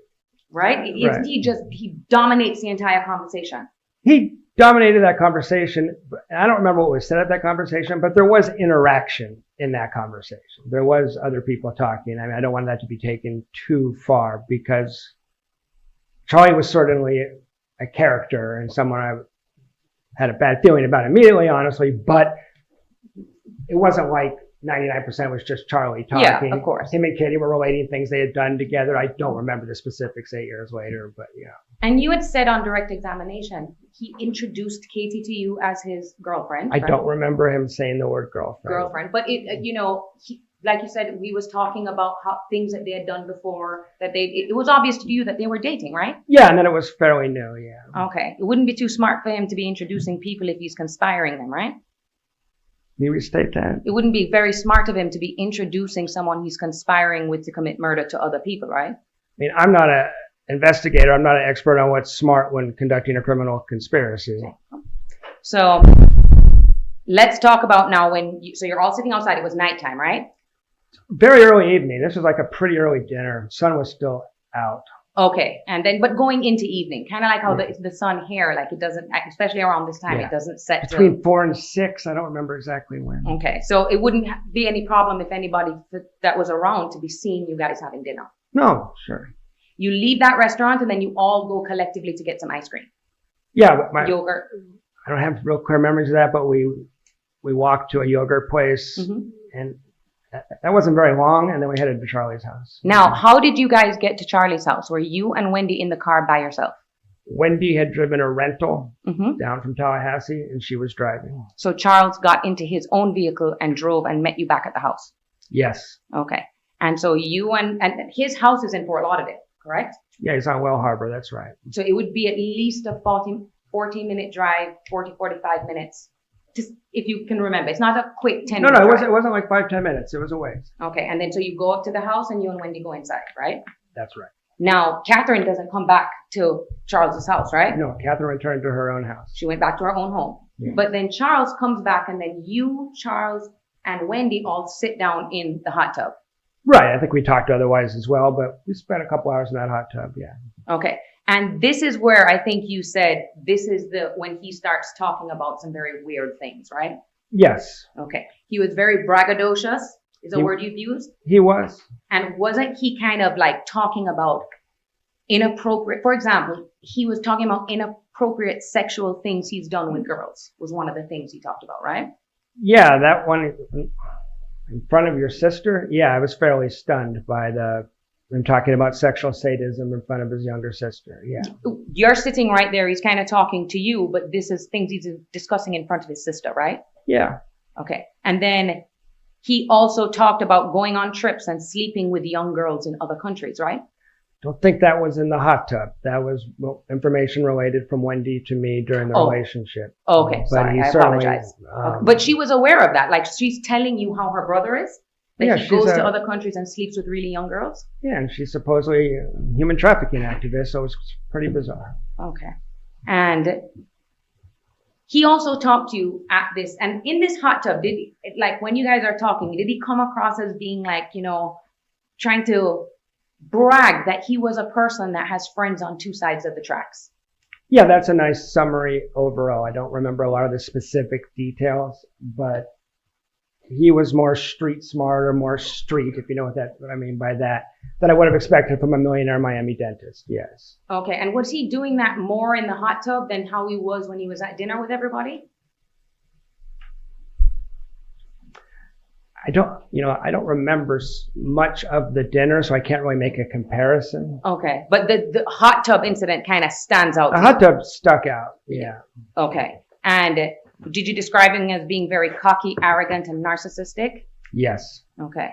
Right? Right. He dominates the entire conversation. He dominated that conversation. I don't remember what was said at that conversation, but there was interaction in that conversation. There was other people talking. I mean, I don't want that to be taken too far because Charlie was certainly a character and someone I had a bad feeling about immediately, honestly, but it wasn't like 99% was just Charlie talking. Yeah, of course. Him and Katie were relating things they had done together. I don't remember the specifics 8 years later, but yeah. And you had said on direct examination, he introduced Katie to you as his girlfriend. I right? don't remember him saying the word girlfriend. But like you said, we was talking about how things that they had done before, that it was obvious to you that they were dating, right? Yeah, and then it was fairly new, yeah. Okay. It wouldn't be too smart for him to be introducing people if he's conspiring them, right? Can you restate that? It wouldn't be very smart of him to be introducing someone he's conspiring with to commit murder to other people, right? I mean, I'm not an investigator. I'm not an expert on what's smart when conducting a criminal conspiracy. So let's talk about now so you're all sitting outside. It was nighttime, right? Very early evening. This was like a pretty early dinner. Sun was still out. Okay. And then, but going into evening, kind of like how the sun here, like it doesn't, especially around this time, Yeah. it doesn't set Between 4 and 6. I don't remember exactly when. Okay. So it wouldn't be any problem if anybody that was around to be seeing you guys having dinner. No, sure. You leave that restaurant and then you all go collectively to get some ice cream. Yeah, but Yogurt. I don't have real clear memories of that, but we walked to a yogurt place and that wasn't very long, and then we headed to Charlie's house. Now, how did you guys get to Charlie's house? Were you and Wendi in the car by yourself? Wendi had driven a rental down from Tallahassee, and she was driving. So Charles got into his own vehicle and drove and met you back at the house? Yes. Okay. And so you and his house is in Fort Lauderdale, correct? Yeah, he's on Well Harbor. That's right. So it would be at least a 40-minute drive, 45 minutes. Just if you can remember, it's not a quick 10 minute drive. It wasn't like 5-10 minutes. It was a ways. Okay, and then so you go up to the house and you and Wendi go inside, right? That's right. Now, Catherine doesn't come back to Charles's house, right? No, Catherine returned to her own house. She went back to her own home. Yeah. But then Charles comes back and then you, Charles, and Wendi all sit down in the hot tub. Right. I think we talked otherwise as well, but we spent a couple hours in that hot tub. Yeah. Okay. And this is where I think you said this is when he starts talking about some very weird things, right? Yes. Okay. He was very braggadocious, is a word you've used. He was. And wasn't he kind of like talking about inappropriate, for example, he was talking about inappropriate sexual things he's done with girls, was one of the things he talked about, right? Yeah, that one in front of your sister. Yeah, I was fairly stunned by him talking about sexual sadism in front of his younger sister. Yeah. You're sitting right there. He's kind of talking to you, but this is things he's discussing in front of his sister, right? Yeah. Okay. And then he also talked about going on trips and sleeping with young girls in other countries, right? Don't think that was in the hot tub. That was information related from Wendi to me during the relationship. Okay, but sorry, I apologize. But she was aware of that. Like, she's telling you how her brother is? That he goes to other countries and sleeps with really young girls? Yeah, and she's supposedly a human trafficking activist, so it's pretty bizarre. Okay. And he also talked to you at this, and in this hot tub, when you guys are talking, did he come across as being like, trying to brag that he was a person that has friends on two sides of the tracks? Yeah, that's a nice summary overall. I don't remember a lot of the specific details, but he was more street smart or more street, if you know what I mean by that, than I would have expected from a millionaire Miami dentist. Yes. Okay. And was he doing that more in the hot tub than how he was when he was at dinner with everybody? I don't remember much of the dinner, so I can't really make a comparison. Okay. But the hot tub incident kind of stands out. The hot tub stuck out. Yeah. Okay. And did you describe him as being very cocky, arrogant, and narcissistic? Yes. Okay.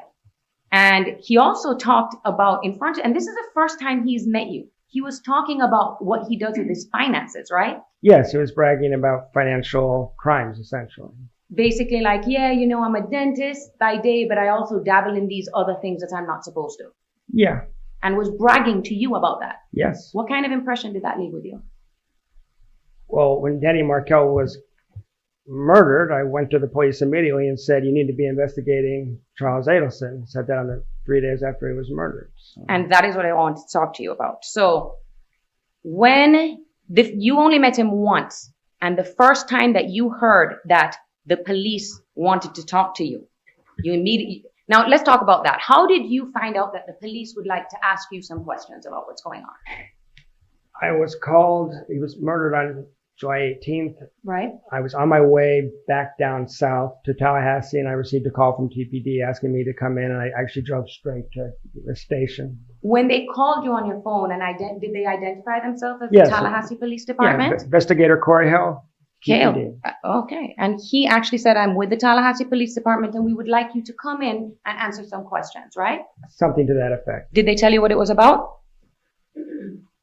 And he also talked about and this is the first time he's met you. He was talking about what he does with his finances, right? Yes, he was bragging about financial crimes, essentially. Basically like, I'm a dentist by day, but I also dabble in these other things that I'm not supposed to. Yeah. And was bragging to you about that. Yes. What kind of impression did that leave with you? Well, when Dan Markel was murdered, I went to the police immediately and said, you need to be investigating Charles Adelson. Said that on the 3 days after he was murdered. So. And that is what I wanted to talk to you about. So when you only met him once, and the first time that you heard that the police wanted to talk to you, you immediately... Now, let's talk about that. How did you find out that the police would like to ask you some questions about what's going on? I was called. He was murdered on July 18th. Right. I was on my way back down south to Tallahassee, and I received a call from TPD asking me to come in, and I actually drove straight to the station. When they called you on your phone, and did they identify themselves as Yes. the Tallahassee Police Department? Yeah, Investigator Corey Hill. Kale. Okay. And he actually said, I'm with the Tallahassee Police Department, and we would like you to come in and answer some questions, right? Something to that effect. Did they tell you what it was about?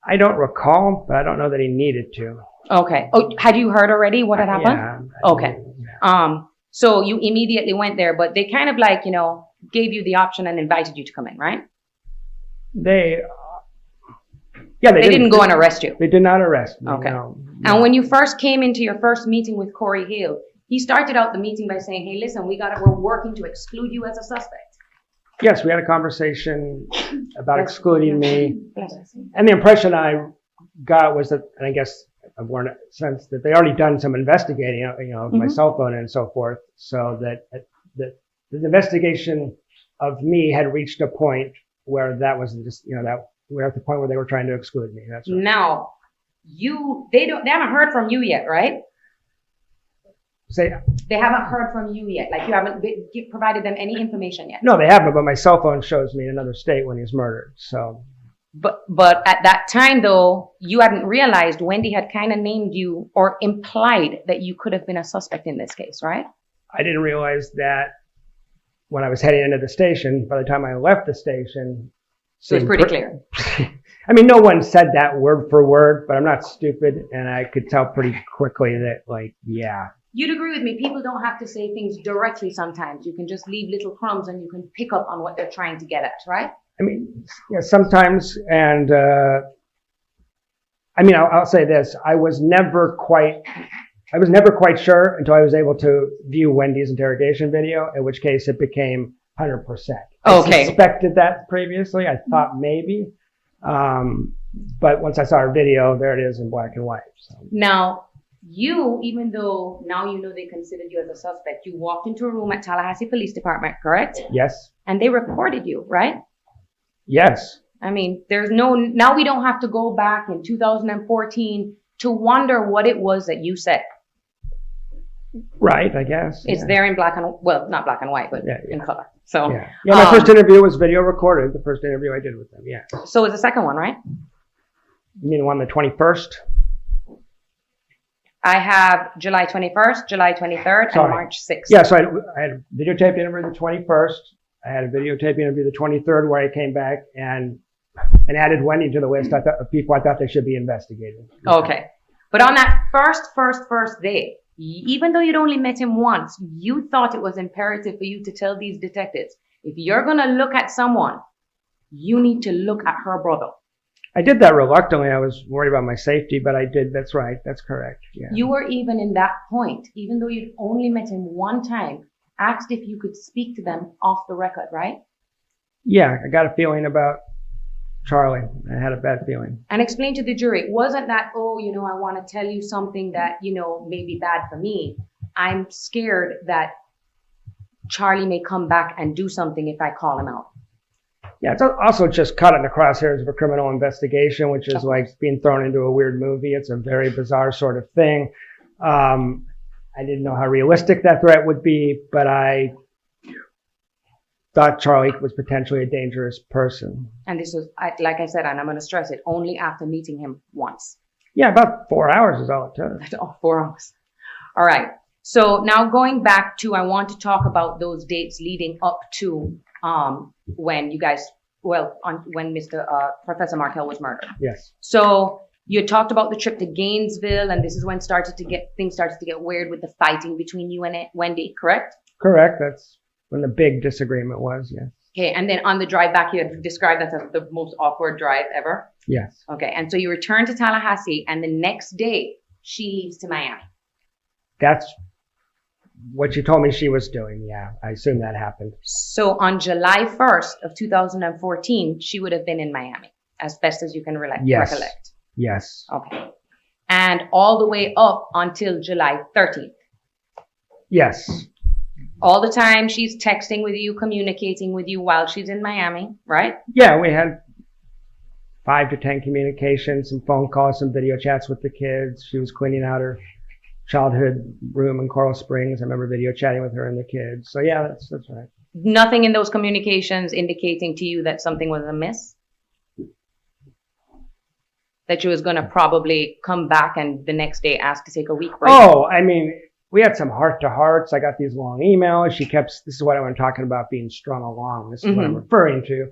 I don't recall, but I don't know that he needed to. Okay. Oh, had you heard already what had happened? Yeah. Okay. So you immediately went there, but they kind of like, gave you the option and invited you to come in, right? They didn't go and arrest you. They did not arrest me. Okay. No. And when you first came into your first meeting with Corey Hill, he started out the meeting by saying, hey, listen, we're working to exclude you as a suspect. Yes, we had a conversation about excluding me. And the impression I got was that, and I guess I've learned a sense that they already done some investigating, of my cell phone and so forth, so that the investigation of me had reached a point where that was just, that we're at the point where they were trying to exclude me. That's right. Now, they haven't heard from you yet, right? They haven't heard from you yet. Like, you haven't provided them any information yet. No, they haven't, but my cell phone shows me in another state when he's murdered, so. But at that time, though, you hadn't realized Wendi had kind of named you or implied that you could have been a suspect in this case, right? I didn't realize that when I was heading into the station. By the time I left the station, so it's pretty clear. I mean, no one said that word for word, but I'm not stupid, and I could tell pretty quickly that, yeah. You'd agree with me. People don't have to say things directly sometimes. You can just leave little crumbs and you can pick up on what they're trying to get at, right? I mean, sometimes, and I'll say this. I was never quite sure until I was able to view Wendy's interrogation video, in which case it became 100%. I suspected that previously. I thought maybe. But once I saw her video, there it is in black and white. So. Now, you, even though now you know they considered you as a suspect, you walked into a room at Tallahassee Police Department, correct? Yes. And they reported you, right? Yes. I mean, now we don't have to go back in 2014 to wonder what it was that you said. Right, I guess. It's there in black and, well, not black and white, but in color. So. Yeah, my first interview was video recorded, the first interview I did with them, yeah. So was the second one, right? You mean the one the 21st? I have July 21st, July 23rd, and March 6th. Yeah, so I had a videotaped interview the 21st. I had a videotaped interview the 23rd where I came back and added Wendi to the list of people I thought they should be investigated. Okay. But on that first day, even though you'd only met him once, you thought it was imperative for you to tell these detectives, if you're going to look at someone, you need to look at her brother. I did that reluctantly. I was worried about my safety, but I did. That's right. That's correct. Yeah. You were even in that point, even though you'd only met him one time, asked if you could speak to them off the record, right? Yeah, I got a feeling about Charlie. I had a bad feeling. And explain to the jury, it wasn't that, oh, I want to tell you something that, may be bad for me. I'm scared that Charlie may come back and do something if I call him out. Yeah, it's also just caught in the crosshairs of a criminal investigation, which is like being thrown into a weird movie. It's a very bizarre sort of thing. I didn't know how realistic that threat would be, but I thought Charlie was potentially a dangerous person. And this was, like I said, and I'm going to stress it, only after meeting him once. Yeah, about 4 hours is all it took. Oh, 4 hours. All right. So now going back to, I want to talk about those dates leading up to when you guys, when Professor Markel was murdered. Yes. So you talked about the trip to Gainesville, and this is when things started to get weird with the fighting between you and Wendi, correct? Correct. That's when the big disagreement was, yes. Okay, and then on the drive back, you had described that as the most awkward drive ever? Yes. Okay, and so you return to Tallahassee, and the next day, she leaves to Miami. That's what she told me she was doing, yeah. I assume that happened. So on July 1st of 2014, she would have been in Miami, as best as you can recollect. Yes. Okay. And all the way up until July 13th. Yes. All the time she's texting with you, communicating with you while she's in Miami, right? Yeah, we had 5 to 10 communications, some phone calls, some video chats with the kids. She was cleaning out her childhood room in Coral Springs. I remember video chatting with her and the kids. So yeah, that's right. Nothing in those communications indicating to you that something was amiss? That she was going to probably come back and the next day ask to take a week break? Oh, I mean, we had some heart-to-hearts. I got these long emails. This is what I'm talking about being strung along. This is what I'm referring to.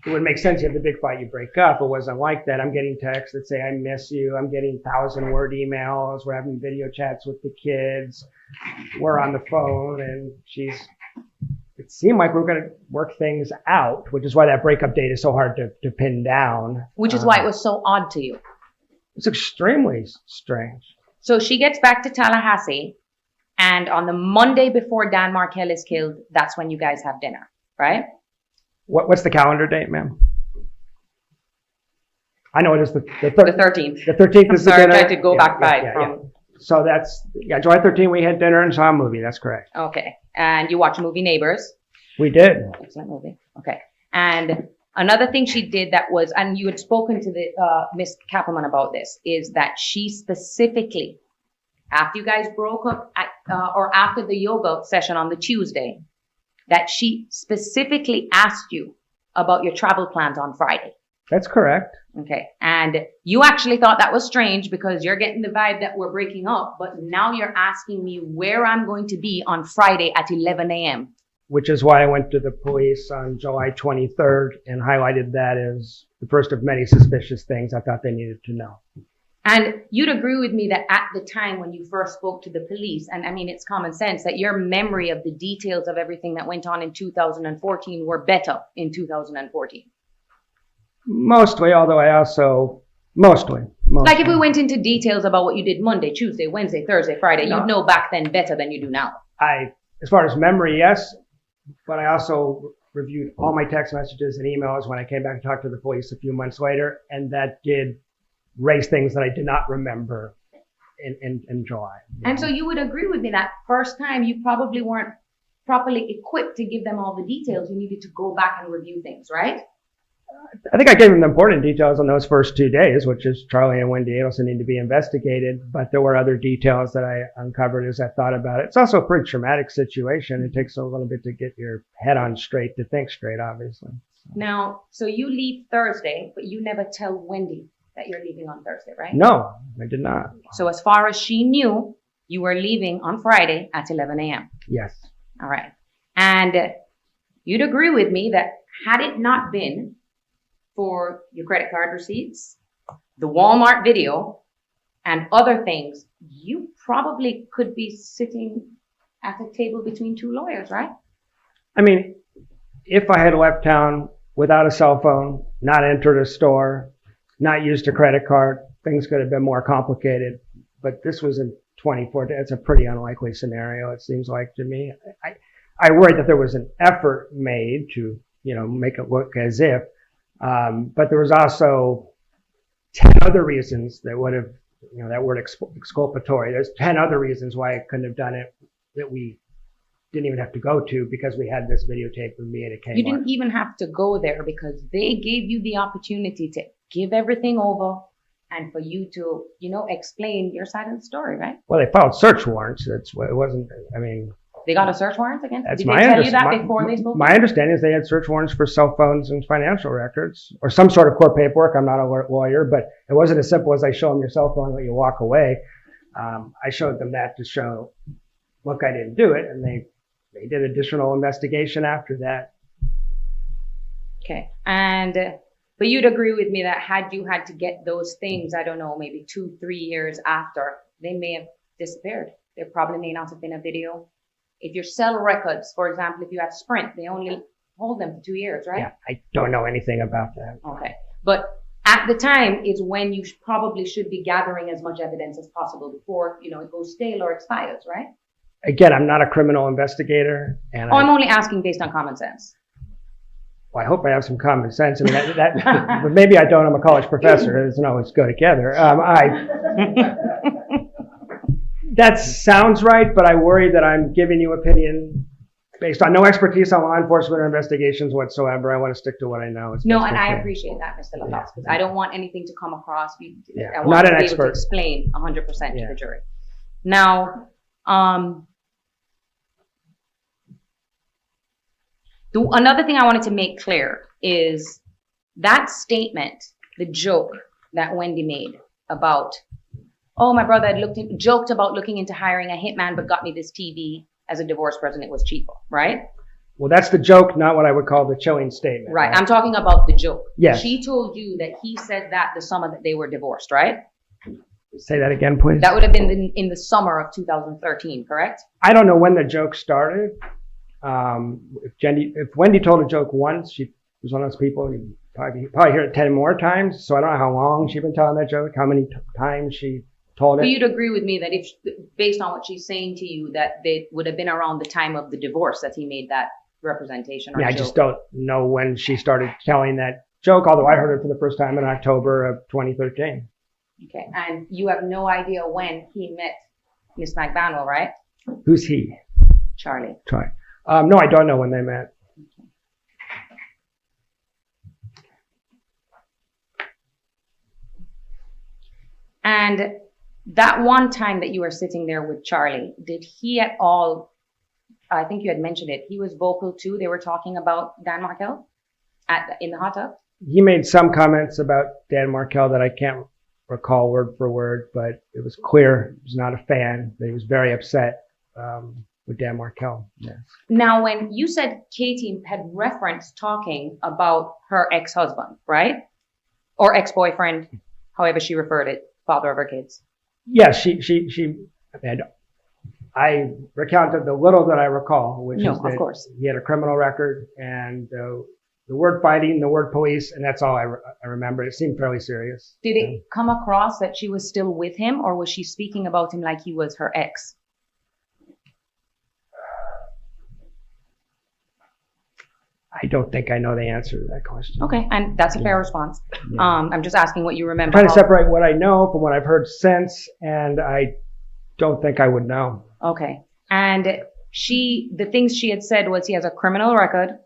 It would make sense. You have the big fight, you break up. It wasn't like that. I'm getting texts that say, I miss you. I'm getting 1,000-word emails. We're having video chats with the kids. We're on the phone. And it seemed like we were going to work things out, which is why that breakup date is so hard to pin down. Which is why it was so odd to you. It's extremely strange. So she gets back to Tallahassee, and on the Monday before Dan Markel is killed, that's when you guys have dinner, right? What's the calendar date, ma'am? I know it is the 13th. The 13th is the dinner. I tried to go back 5 from. So that's, July 13th we had dinner and saw a movie. That's correct. Okay. And you watched the movie Neighbors. We did. Excellent movie. Okay. And another thing she did that was, and you had spoken to the Miss Kappelman about this, is that she specifically, after you guys broke up or after the yoga session on the Tuesday, that she specifically asked you about your travel plans on Friday. That's correct. Okay. And you actually thought that was strange because you're getting the vibe that we're breaking up, but now you're asking me where I'm going to be on Friday at 11 a.m. Which is why I went to the police on July 23rd and highlighted that as the first of many suspicious things I thought they needed to know. And you'd agree with me that at the time when you first spoke to the police, and I mean, it's common sense that your memory of the details of everything that went on in 2014 were better in 2014. Mostly, although I also, mostly. Like if we went into details about what you did Monday, Tuesday, Wednesday, Thursday, Friday, you'd know back then better than you do now. As far as memory, yes. but I also reviewed all my text messages and emails when I came back and talked to the police a few months later, and that did raise things that I did not remember in July. And so you would agree with me that first time you probably weren't properly equipped to give them all the details. You needed to go back and review things, right? I think I gave them the important details on those first 2 days, which is Charlie and Wendi Adelson need to be investigated. But there were other details that I uncovered as I thought about it. It's also a pretty traumatic situation. It takes a little bit to get your head on straight, to think straight, obviously. Now, so you leave Thursday, but you never tell Wendi that you're leaving on Thursday, right? No, I did not. So as far as she knew, you were leaving on Friday at 11 a.m. Yes. All right. And you'd agree with me that had it not been for your credit card receipts, the Walmart video, and other things, you probably could be sitting at a table between two lawyers, right? I mean, if I had left town without a cell phone, not entered a store, not used a credit card, things could have been more complicated. But this was in 24 days. It's a pretty unlikely scenario, it seems like to me. I worried that there was an effort made to, make it look as if. But there was also 10 other reasons that would have, that word exculpatory. There's 10 other reasons why I couldn't have done it that we didn't even have to go to because we had this videotape of me at a Kmart. You didn't even have to go there because they gave you the opportunity to give everything over and for you to, explain your side of the story, right? Well, they filed search warrants. That's what it wasn't. I mean, they got a search warrant again? That's Did they tell you that before they spoke? My understanding is they had search warrants for cell phones and financial records or some sort of court paperwork. I'm not a lawyer, but it wasn't as simple as I show them your cell phone and let you walk away. I showed them that to show, look, I didn't do it. And they did additional investigation after that. Okay. But you'd agree with me that had you had to get those things, I don't know, maybe 2-3 years after, they may have disappeared. There probably may not have been a video. If your cell records, for example, if you have Sprint, they only hold them for 2 years, right? Yeah, I don't know anything about that. Okay. But at the time is when you probably should be gathering as much evidence as possible before, it goes stale or expires, right? Again, I'm not a criminal investigator. And I'm only asking based on common sense. Well, I hope I have some common sense. I mean, but maybe I don't. I'm a college professor. It doesn't always go together. That sounds right, but I worry that I'm giving you opinion based on no expertise on law enforcement or investigations whatsoever. I want to stick to what I know. No, and I appreciate that, Mr. Lacasse, because I don't want anything to come across. I want not to an be expert. able to explain 100% to the jury. Now, another thing I wanted to make clear is that statement, the joke that Wendi made about, oh, my brother had joked about looking into hiring a hitman, but got me this TV as a divorce person. It was cheaper, right? Well, that's the joke, not what I would call the chilling statement. Right. I'm talking about the joke. Yes. She told you that he said that the summer that they were divorced, right? Say that again, please. That would have been in the summer of 2013, correct? I don't know when the joke started. If Wendi told a joke once, she was one of those people you probably hear it 10 more times. So I don't know how long she's been telling that joke, how many times she told it. But you'd agree with me that if, based on what she's saying to you, that they would have been around the time of the divorce that he made that representation or Yeah, I joke. just don't know when she started telling that joke, although I heard it for the first time in October of 2013. Okay, and you have no idea when he met Miss McBanwell, right? Who's he? Charlie. Charlie. No, I don't know when they met. And that one time that you were sitting there with Charlie, did he at all, I think you had mentioned it, he was vocal too? They were talking about Dan Markel in the hot tub? He made some comments about Dan Markel that I can't recall word for word, but it was clear he was not a fan. That he was very upset with Dan Markel. Yes. Now, when you said Katie had referenced talking about her ex-husband, right? Or ex-boyfriend, however she referred it, father of her kids. Yes, I recounted the little that I recall, which is that of course. He had a criminal record and the word fighting, the word police, and that's all I remember. It seemed fairly serious. Did it come across that she was still with him, or was she speaking about him like he was her ex? I don't think I know the answer to that question. Okay, and that's a fair response. Yeah. I'm just asking what you remember. I'm trying to separate what I know from what I've heard since, and I don't think I would know. Okay. And the things she had said was he has a criminal record,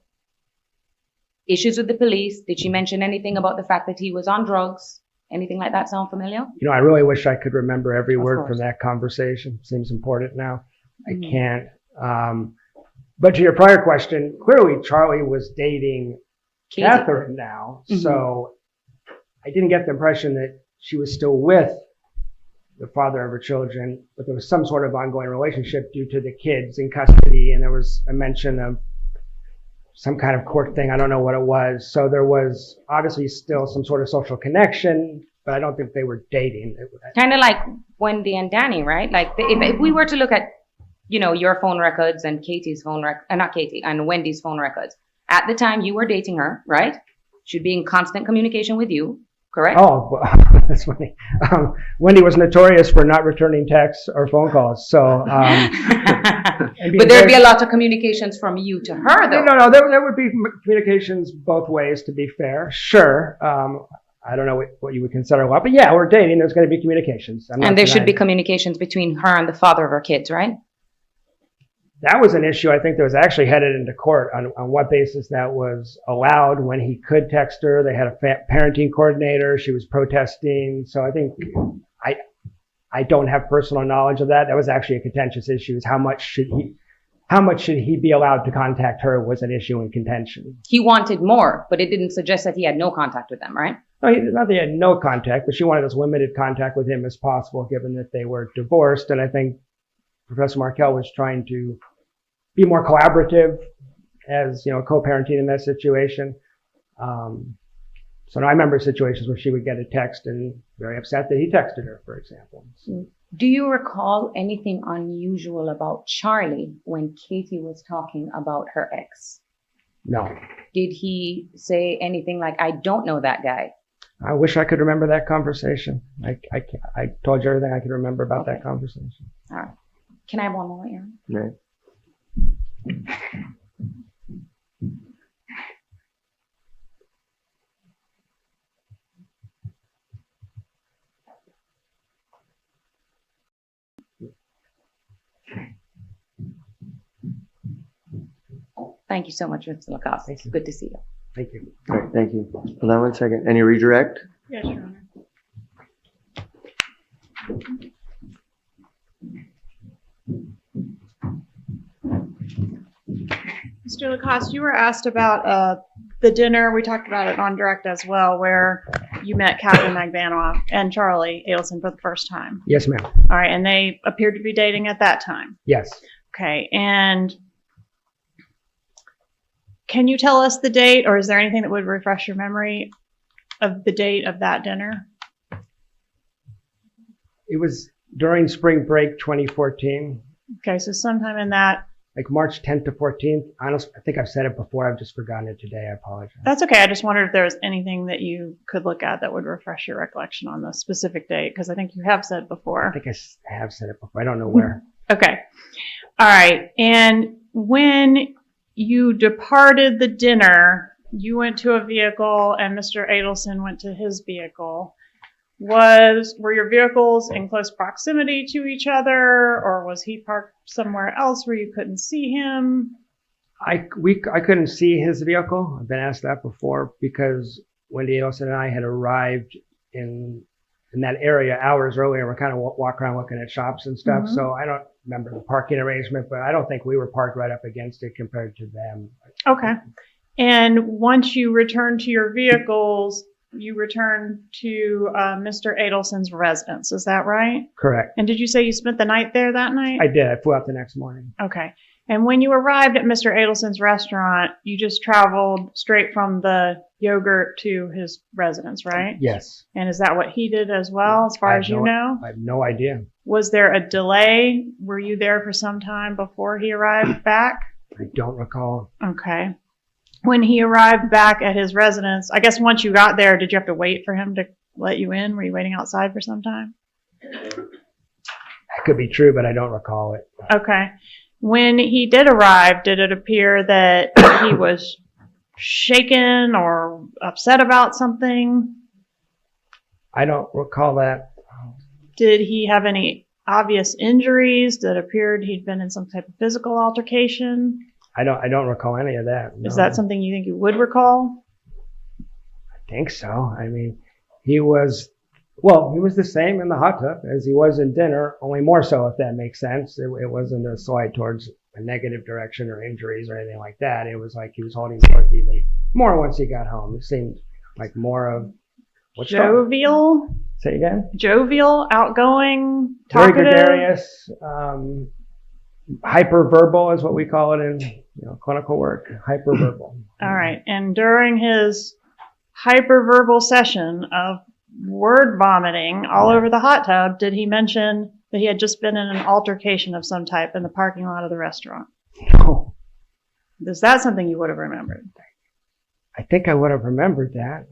issues with the police. Did she mention anything about the fact that he was on drugs? Anything like that sound familiar? I really wish I could remember every word course. from that conversation. Seems important now. Mhm. I can't. But to your prior question, clearly Charlie was dating Katie. Catherine now. Mhm. So I didn't get the impression that she was still with the father of her children, but there was some sort of ongoing relationship due to the kids in custody. And there was a mention of some kind of court thing. I don't know what it was. So there was obviously still some sort of social connection, but I don't think they were dating. Kind of like Wendi and Danny, right? Like if we were to look at, your phone records and Katie's phone not Katie, and Wendy's phone records. At the time you were dating her, right? She'd be in constant communication with you, correct? Oh, well, that's funny. Wendi was notorious for not returning texts or phone calls. So, but there'd be a lot of communications from you to her, though. No, there would be communications both ways, to be fair. Sure. I don't know what you would consider a lot, but yeah, we're dating. There's going to be communications. And there should be communications between her and the father of her kids, right? That was an issue I think that was actually headed into court on what basis that was allowed when he could text her. They had a parenting coordinator. She was protesting. So I think I don't have personal knowledge of that. That was actually a contentious issue. Is how much should he be allowed to contact her was an issue in contention. He wanted more, but it didn't suggest that he had no contact with them, right? No, not that he had no contact, but she wanted as limited contact with him as possible, given that they were divorced. And I think Professor Markel was trying to be more collaborative as, co-parenting in that situation. So I remember situations where she would get a text and very upset that he texted her, for example. Do you recall anything unusual about Charlie when Katie was talking about her ex? No. Did he say anything like, I don't know that guy? I wish I could remember that conversation. I told you everything I could remember about that conversation. All right. Can I have one more, Aaron? Right. Thank you so much, Mr. Lacasse. Good to see you. Thank you. All right, thank you. Hold on one second. Any redirect? Yes, Your Honor. Mr. Lacasse, you were asked about the dinner. We talked about it on direct as well, where you met Catherine Magbanua and Charlie Adelson for the first time. Yes, ma'am. All right, and they appeared to be dating at that time. Yes. Okay, and can you tell us the date, or is there anything that would refresh your memory of the date of that dinner? It was during spring break 2014. Okay, so sometime in that. Like March 10th to 14th. Honestly, I think I've said it before. I've just forgotten it today. I apologize. That's okay. I just wondered if there was anything that you could look at that would refresh your recollection on the specific date, because I think you have said before. I think I have said it before. I don't know where. Okay. All right. And when you departed the dinner, you went to a vehicle and Mr. Adelson went to his vehicle. Were your vehicles in close proximity to each other, or was he parked somewhere else where you couldn't see him? I couldn't see his vehicle. I've been asked that before because Wendi Adelson and I had arrived in that area hours earlier. We're kind of walking around looking at shops and stuff. Mm-hmm. So I don't remember the parking arrangement, but I don't think we were parked right up against it compared to them. Okay. And once you returned to your vehicles, you returned to Mr. Adelson's residence. Is that right? Correct. And did you say you spent the night there that night? I did. I flew out the next morning. Okay. And when you arrived at Mr. Adelson's restaurant, you just traveled straight from the yogurt to his residence, right? Yes. And is that what he did as well, as far as you know? I have no idea. Was there a delay? Were you there for some time before he arrived back? I don't recall. Okay. When he arrived back at his residence, I guess once you got there, did you have to wait for him to let you in? Were you waiting outside for some time? That could be true, but I don't recall it. Okay. When he did arrive, did it appear that he was shaken or upset about something? I don't recall that. Did he have any obvious injuries that appeared he'd been in some type of physical altercation? I don't recall any of that. Is no. that something you think you would recall? I think so. I mean, he was the same in the hot tub as he was in dinner, only more so, if that makes sense. It wasn't a slide towards a negative direction or injuries or anything like that. It was like he was holding forth even more once he got home. It seemed like more of jovial. Say again? Jovial, outgoing, very talkative. gregarious, hyperverbal is what we call it in clinical work. Hyperverbal. All right. And during his hyperverbal session of word vomiting all over the hot tub, did he mention that he had just been in an altercation of some type in the parking lot of the restaurant? No. Is that something you would have remembered? I think I would have remembered that.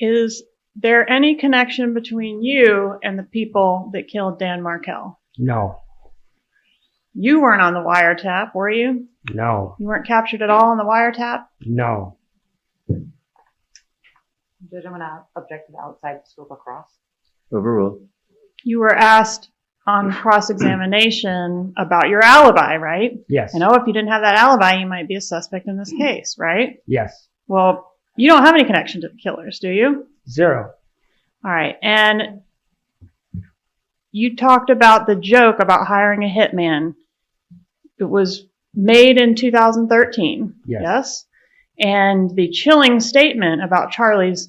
Is there any connection between you and the people that killed Dan Markel? No. You weren't on the wiretap, were you? No. You weren't captured at all on the wiretap? No. Judge, I'm going to object to the outside scope of cross. Overruled. You were asked on cross-examination about your alibi, right? Yes. I know if you didn't have that alibi, you might be a suspect in this case, right? Yes. Well, you don't have any connection to the killers, do you? Zero. All right. And you talked about the joke about hiring a hitman. It was made in 2013. Yes? And the chilling statement about Charlie's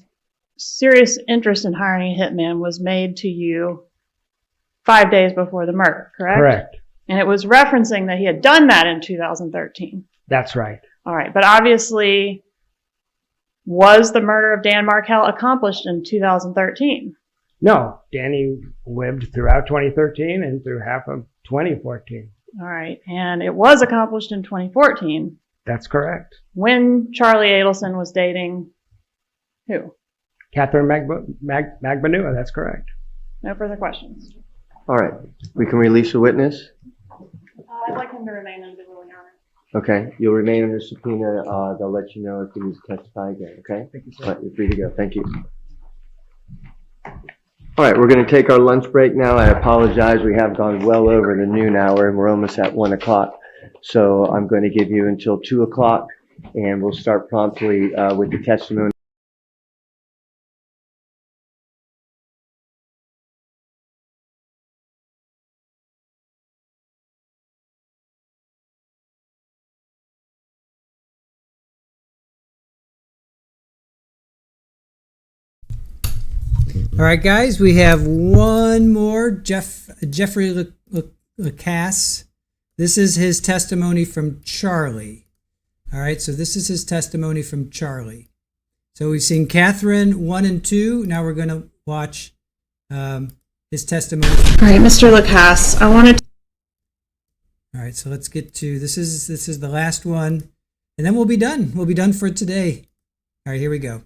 serious interest in hiring a hitman was made to you 5 days before the murder, correct? Correct. And it was referencing that he had done that in 2013. That's right. All right. But obviously, was the murder of Dan Markel accomplished in 2013? No. Danny lived throughout 2013 and through half of 2014. All right. And it was accomplished in 2014. That's correct. When Charlie Adelson was dating who? Catherine Magbanua, that's correct. No further questions. All right. We can release a witness. I'd like him to remain under the ruling, Your Honor. Okay. You'll remain under subpoena. They'll let you know if you need to testify again. Okay? Thank you, sir. All right. You're free to go. Thank you. All right. We're going to take our lunch break now. I apologize. We have gone well over the noon hour and we're almost at 1 o'clock. So I'm going to give you until 2 o'clock and we'll start promptly with the testimony. All right, guys, we have one more. Jeffrey Lacasse. This is his testimony from Charlie. All right, so this is his testimony from Charlie. So we've seen Catherine 1 and 2. Now we're going to watch his testimony. All right, Mr. Lacasse, I wanted to... All right, so let's get to, this is the last one, and then we'll be done. We'll be done for today. All right, here we go.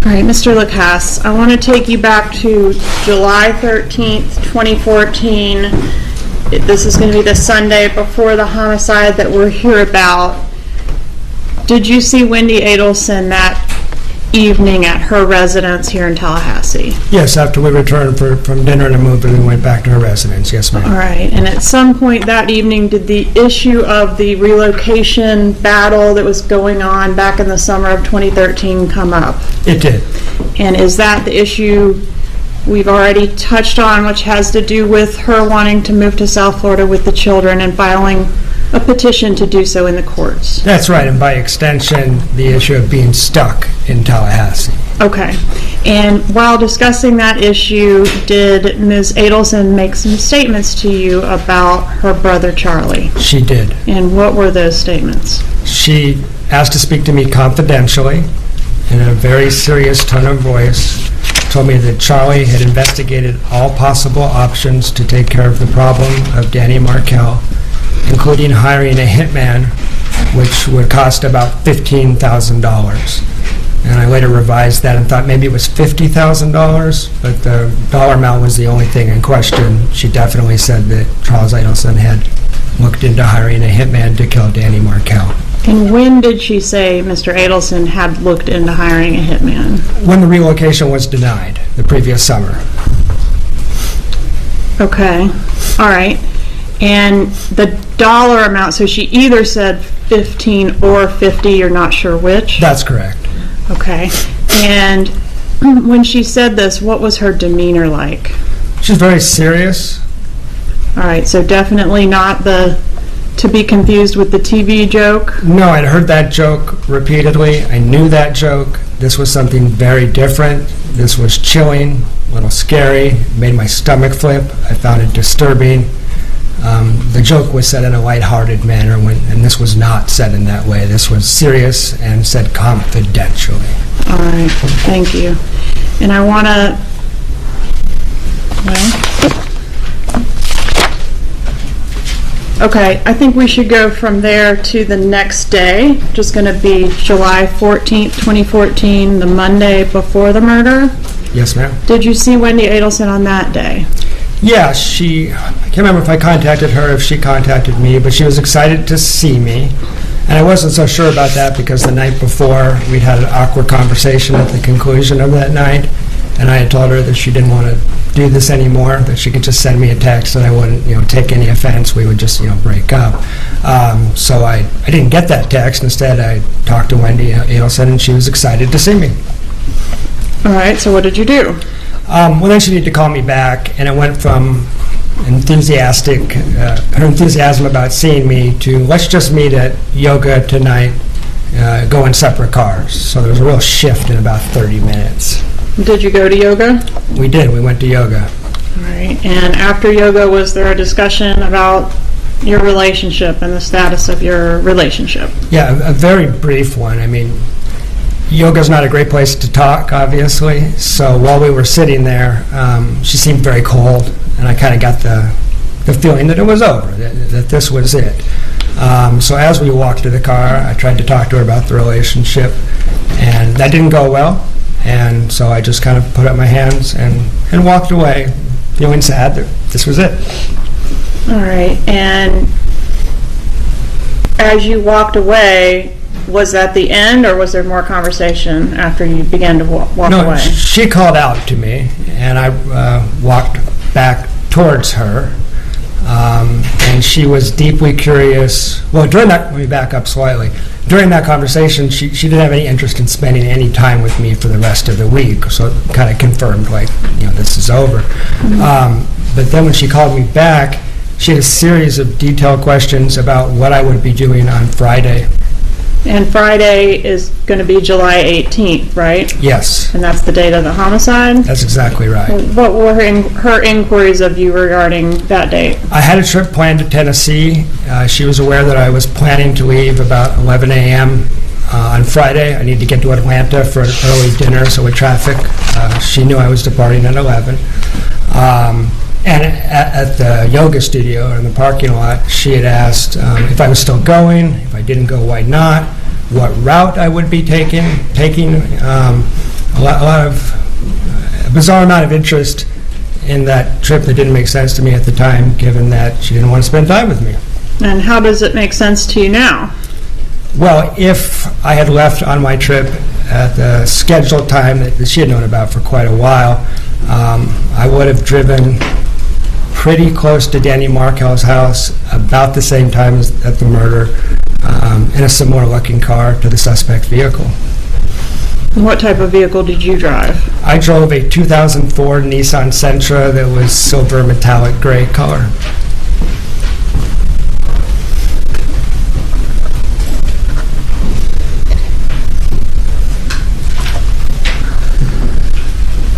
All right, Mr. Lacasse, I want to take you back to July 13th, 2014. This is going to be the Sunday before the homicide that we're here about. Did you see Wendi Adelson that evening at her residence here in Tallahassee? Yes, after we returned from dinner and a movie, we went back to her residence. Yes, ma'am. All right, and at some point that evening, did the issue of the relocation battle that was going on back in the summer of 2013 come up? It did. And is that the issue we've already touched on, which has to do with her wanting to move to South Florida with the children and filing a petition to do so in the courts? That's right, and by extension, the issue of being stuck in Tallahassee. Okay. And while discussing that issue, did Ms. Adelson make some statements to you about her brother Charlie? She did. And what were those statements? She asked to speak to me confidentially in a very serious tone of voice, told me that Charlie had investigated all possible options to take care of the problem of Danny Markel, including hiring a hitman, which would cost about $15,000. and I later revised that and thought maybe it was $50,000, but the dollar amount was the only thing in question. She definitely said that Charles Adelson had looked into hiring a hitman to kill Danny Markel. And when did she say Mr. Adelson had looked into hiring a hitman? When the relocation was denied, the previous summer. Okay, all right. And the dollar amount, so she either said 15 or 50, you're not sure which? That's correct. Okay. And when she said this, what was her demeanor like? She's very serious. All right, so definitely not the to be confused with the TV joke? No, I'd heard that joke repeatedly. I knew that joke. This was something very different. This was chilling, a little scary, made my stomach flip. I found it disturbing. The joke was said in a lighthearted manner, and this was not said in that way. This was serious and said confidentially. All right, thank you. And I want to, okay, I think we should go from there to the next day, which is going to be July 14th, 2014, the Monday before the murder. Yes, ma'am. Did you see Wendi Adelson on that day? Yeah, I can't remember if I contacted her, if she contacted me, but she was excited to see me. And I wasn't so sure about that because the night before we'd had an awkward conversation at the conclusion of that night, and I had told her that she didn't want to do this anymore, that she could just send me a text and I wouldn't, take any offense. We would just, break up. So I didn't get that text. Instead, I talked to Wendi Adelson, and she was excited to see me. All right, so what did you do? Well, then she needed to call me back, and it went from her enthusiasm about seeing me to let's just meet at yoga tonight, go in separate cars. So there was a real shift in about 30 minutes. Did you go to yoga? We did. We went to yoga. All right. And after yoga, was there a discussion about your relationship and the status of your relationship? Yeah, a very brief one. Yoga's not a great place to talk, obviously. So while we were sitting there, she seemed very cold, and I kind of got the feeling that it was over, that this was it. So as we walked to the car, I tried to talk to her about the relationship, and that didn't go well. And so I just kind of put up my hands and walked away, feeling sad that this was it. All right. And as you walked away, was that the end, or was there more conversation after you began to walk away? She called out to me, and I walked back towards her, and she was deeply curious. Well, let me back up slightly. During that conversation, she didn't have any interest in spending any time with me for the rest of the week, so it kind of confirmed, this is over. But then when she called me back, she had a series of detailed questions about what I would be doing on Friday. And Friday is going to be July 18th, right? Yes. And that's the date of the homicide? That's exactly right. What were her inquiries of you regarding that date? I had a trip planned to Tennessee. She was aware that I was planning to leave about 11 a.m. On Friday. I need to get to Atlanta for an early dinner, so with traffic, she knew I was departing at 11. And at the yoga studio in the parking lot, she had asked if I was still going, if I didn't go, why not, what route I would be taking a lot of a bizarre amount of interest in that trip that didn't make sense to me at the time, given that she didn't want to spend time with me. And how does it make sense to you now? Well, if I had left on my trip at the scheduled time that she had known about for quite a while, I would have driven pretty close to Danny Markel's house about the same time as at the murder, in a similar looking car to the suspect vehicle. What type of vehicle did you drive? I drove a 2004 Nissan Sentra that was silver metallic gray color.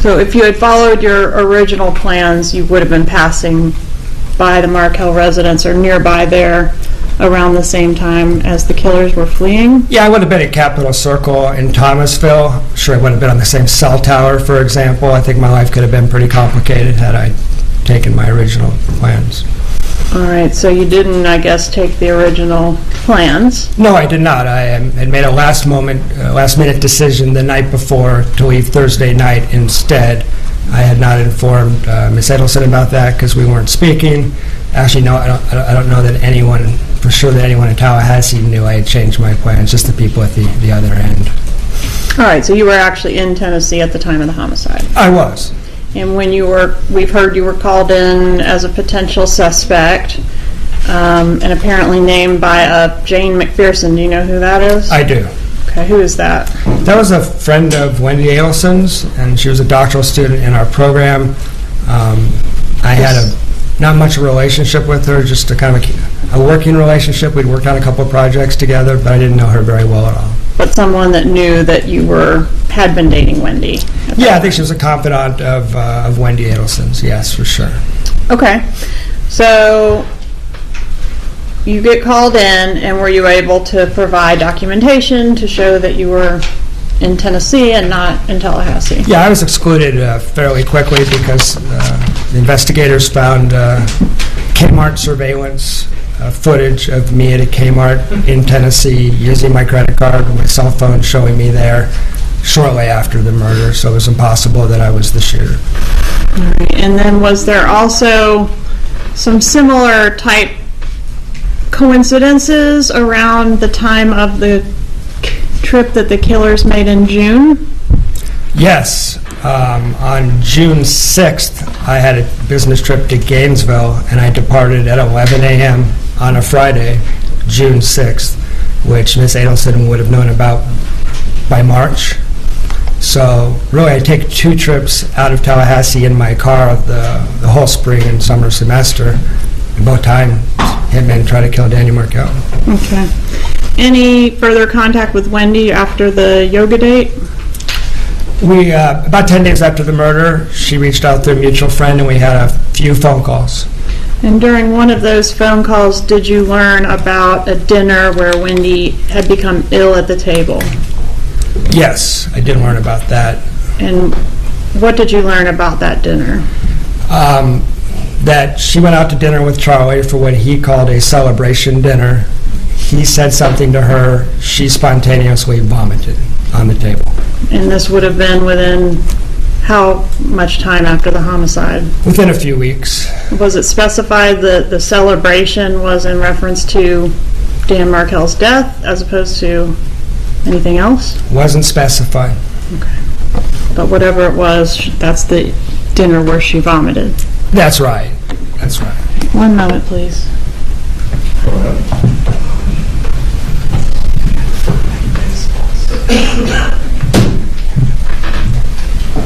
So if you had followed your original plans, you would have been passing by the Markel residence or nearby there around the same time as the killers were fleeing? Yeah, I would have been at Capitol Circle in Thomasville. Sure, I would have been on the same cell tower, for example. I think my life could have been pretty complicated had I taken my original plans. All right, so you didn't, I guess, take the original plans. No, I did not. I had made a last-minute decision the night before to leave Thursday night instead. I had not informed Ms. Adelson about that because we weren't speaking. Actually, no, I don't know that anyone, for sure that anyone in Tallahassee knew I had changed my plans, just the people at the other end. All right, so you were actually in Tennessee at the time of the homicide. I was. And when we've heard you were called in as a potential suspect, and apparently named by a Jane McPherson. Do you know who that is? I do. Okay, who is that? That was a friend of Wendi Adelson's, and she was a doctoral student in our program. I had not much of a relationship with her, just a kind of a working relationship. We'd worked on a couple of projects together, but I didn't know her very well at all. But someone that knew that you had been dating Wendi. Yeah, I think she was a confidant of Wendi Adelson's, yes, for sure. Okay, so you get called in, and were you able to provide documentation to show that you were in Tennessee and not in Tallahassee? Yeah, I was excluded fairly quickly because the investigators found Kmart surveillance footage of me at a Kmart in Tennessee using my credit card and my cell phone showing me there shortly after the murder, so it was impossible that I was the shooter. All right. And then was there also some similar type coincidences around the time of the trip that the killers made in June? Yes. On June 6th, I had a business trip to Gainesville, and I departed at 11 a.m. on a Friday, June 6th, which Ms. Adelson would have known about by March. So really, I take 2 trips out of Tallahassee in my car the whole spring and summer semester. And both times, hitmen try to kill Dan Markel. Okay. Any further contact with Wendi after the yoga date? We about 10 days after the murder, she reached out to a mutual friend, and we had a few phone calls. And during one of those phone calls, did you learn about a dinner where Wendi had become ill at the table? Yes, I did learn about that. And what did you learn about that dinner? That she went out to dinner with Charlie for what he called a celebration dinner. He said something to her. She spontaneously vomited on the table. And this would have been within how much time after the homicide? Within a few weeks. Was it specified that the celebration was in reference to Dan Markel's death as opposed to anything else? Wasn't specified. Okay. But whatever it was, that's the dinner where she vomited. That's right. That's right. One moment, please.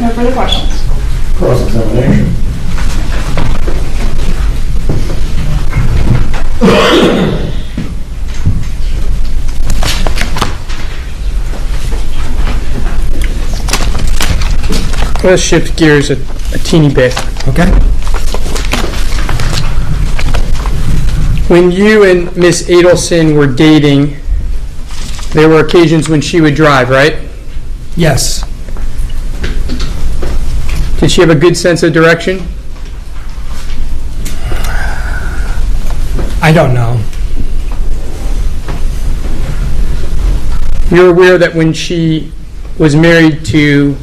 No further questions. Cross-examination. Let's shift gears a teeny bit. Okay. When you and Miss Adelson were dating, there were occasions when she would drive, right? Yes. Did she have a good sense of direction? I don't know. You're aware that when she was married to,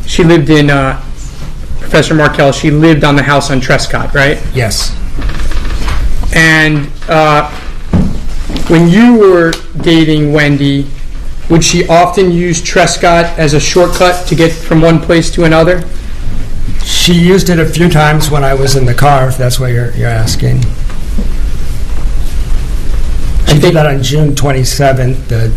she lived in Professor Markel, she lived on the house on Trescott, right? Yes. And when you were dating Wendi, would she often use Trescott as a shortcut to get from one place to another? She used it a few times when I was in the car, if that's what you're asking. She did that on June 27th, the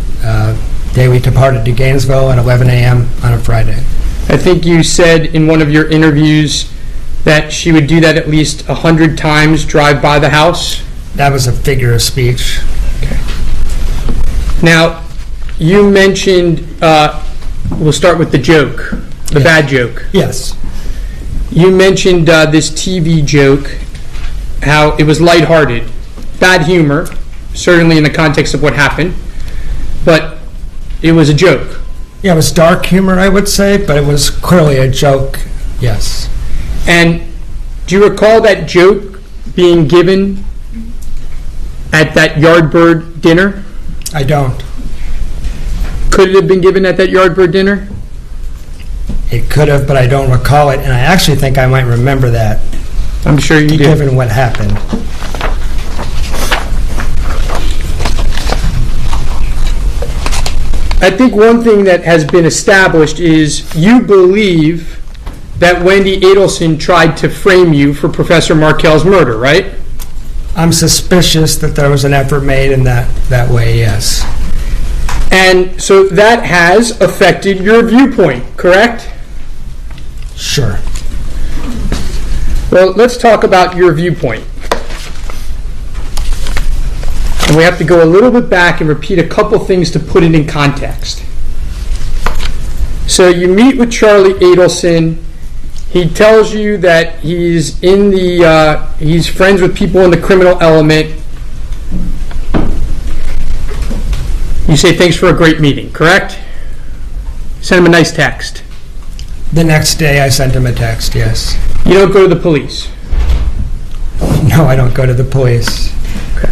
day we departed to Gainesville at 11 a.m. on a Friday. I think you said in one of your interviews that she would do that at least 100 times, drive by the house? That was a figure of speech. Okay. Now, you mentioned, we'll start with the joke, the bad joke. Yes. You mentioned this TV joke, how it was lighthearted, bad humor, certainly in the context of what happened, but it was a joke. Yeah, it was dark humor, I would say, but it was clearly a joke, yes. And do you recall that joke being given at that Yardbird dinner? I don't. Could it have been given at that Yardbird dinner? It could have, but I don't recall it, and I actually think I might remember that. I'm sure you do. Given what happened. I think one thing that has been established is you believe that Wendi Adelson tried to frame you for Professor Markel's murder, right? I'm suspicious that there was an effort made in that way, yes. And so that has affected your viewpoint, correct? Sure. Well, let's talk about your viewpoint. And we have to go a little bit back and repeat a couple things to put it in context. So you meet with Charlie Adelson. He tells you that he's he's friends with people in the criminal element. You say thanks for a great meeting, correct? Send him a nice text. The next day I sent him a text, yes. You don't go to the police? No, I don't go to the police. Okay.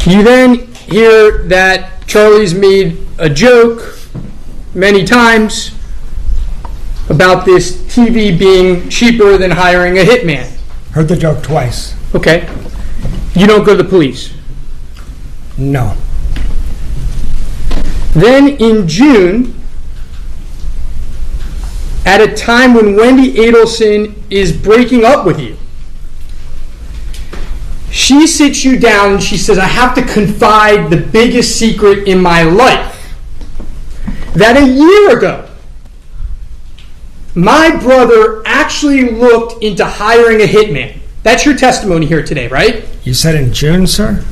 You then hear that Charlie's made a joke many times about this TV being cheaper than hiring a hitman. Heard the joke twice. Okay. You don't go to the police? No. Then in June, at a time when Wendi Adelson is breaking up with you, she sits you down and she says, I have to confide the biggest secret in my life. That a year ago, my brother actually looked into hiring a hitman. That's your testimony here today, right? You said in June, sir?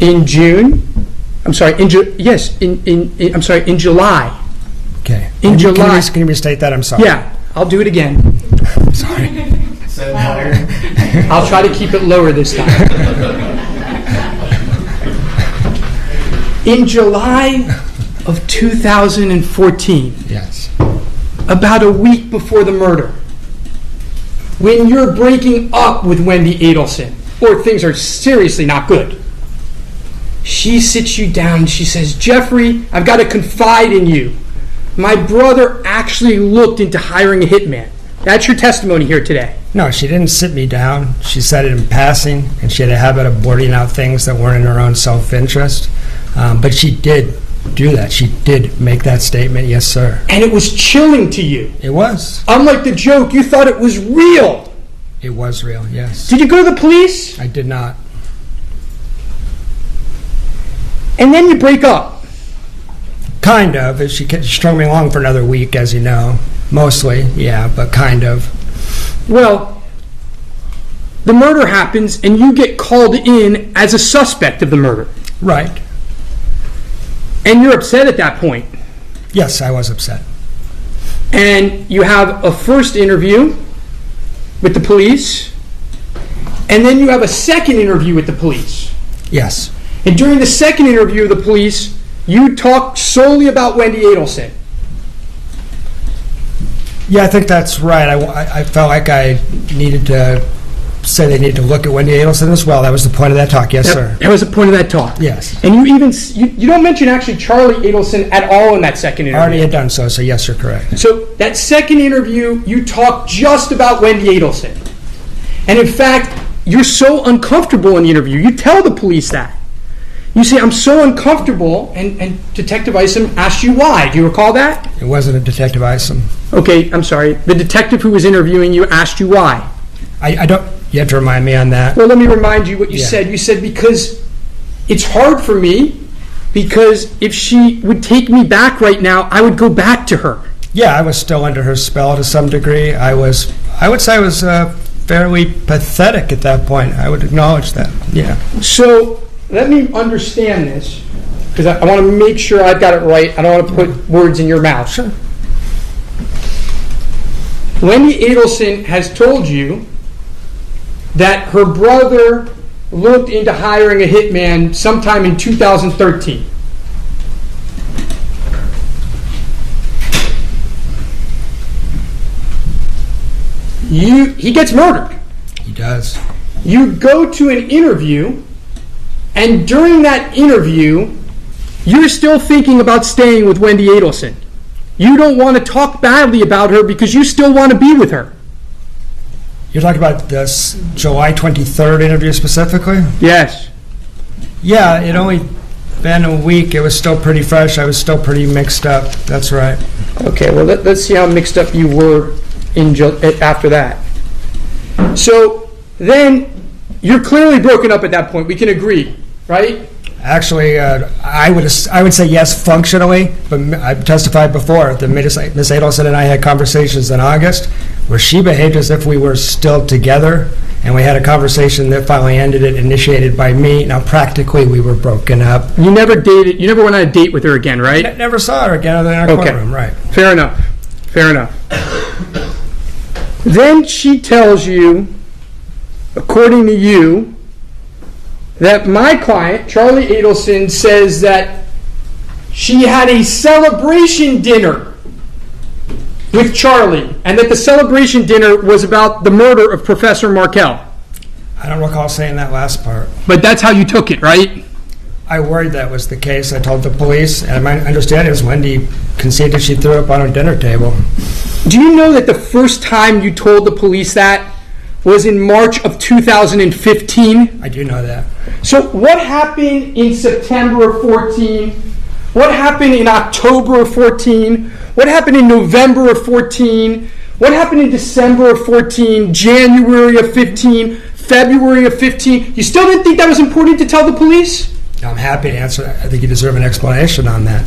In June? I'm sorry, in July. Okay. In July. Can you restate that? I'm sorry. Yeah, I'll do it again. Sorry. I'll try to keep it lower this time. In July of 2014, yes, about a week before the murder, when you're breaking up with Wendi Adelson, or things are seriously not good, she sits you down and she says, Jeffrey, I've got to confide in you. My brother actually looked into hiring a hitman. That's your testimony here today. No, she didn't sit me down. She said it in passing, and she had a habit of blurting out things that weren't in her own self-interest. But she did do that. She did make that statement, yes, sir. And it was chilling to you. It was. Unlike the joke, you thought it was real. It was real, yes. Did you go to the police? I did not. And then you break up. Kind of. She strung me along for another week, as you know. Mostly, yeah, but kind of. Well, the murder happens and you get called in as a suspect of the murder. Right. And you're upset at that point. Yes, I was upset. And you have a first interview with the police, and then you have a second interview with the police. Yes. And during the second interview with the police, you talked solely about Wendi Adelson. Yeah, I think that's right. I felt like I needed to say they needed to look at Wendi Adelson as well. That was the point of that talk. Yes, sir. That was the point of that talk. Yes. And you don't mention actually Charlie Adelson at all in that second interview. I already had done so yes, you're correct. So that second interview, you talk just about Wendi Adelson. And in fact, you're so uncomfortable in the interview. You tell the police that. You say, I'm so uncomfortable, and Detective Isom asked you why. Do you recall that? It wasn't a Detective Isom. Okay, I'm sorry. The detective who was interviewing you asked you why. I don't... You have to remind me on that. Well, let me remind you what you said. You said, because it's hard for me, because if she would take me back right now, I would go back to her. Yeah, I was still under her spell to some degree. I would say I was fairly pathetic at that point. I would acknowledge that. Yeah. So let me understand this, because I want to make sure I've got it right. I don't want to put words in your mouth. Sure. Wendi Adelson has told you that her brother looked into hiring a hitman sometime in 2013. he gets murdered. He does. You go to an interview, and during that interview, you're still thinking about staying with Wendi Adelson. You don't want to talk badly about her because you still want to be with her. You're talking about this July 23rd interview specifically? Yes. Yeah, it only been a week. It was still pretty fresh. I was still pretty mixed up. That's right. Okay, well, let's see how mixed up you were after that. So then you're clearly broken up at that point. We can agree, right? Actually, I would say yes functionally, but I've testified before that Miss Adelson and I had conversations in August where she behaved as if we were still together, and we had a conversation that finally ended it, initiated by me. Now, practically, we were broken up. You never dated, you never went on a date with her again, right? Never saw her again other than our courtroom, right. Fair enough. Fair enough. Then she tells you, according to you, that my client, Charlie Adelson, says that she had a celebration dinner with Charlie, and that the celebration dinner was about the murder of Professor Markel. I don't recall saying that last part. But that's how you took it, right? I worried that was the case. I told the police, and my understanding is Wendi conceded she threw up on her dinner table. Do you know that the first time you told the police that was in March of 2015? I do know that. So what happened in September of 14? What happened in October of 14? What happened in November of 14? What happened in December of 14? January of 15? February of 15? You still didn't think that was important to tell the police? I'm happy to answer that. I think you deserve an explanation on that.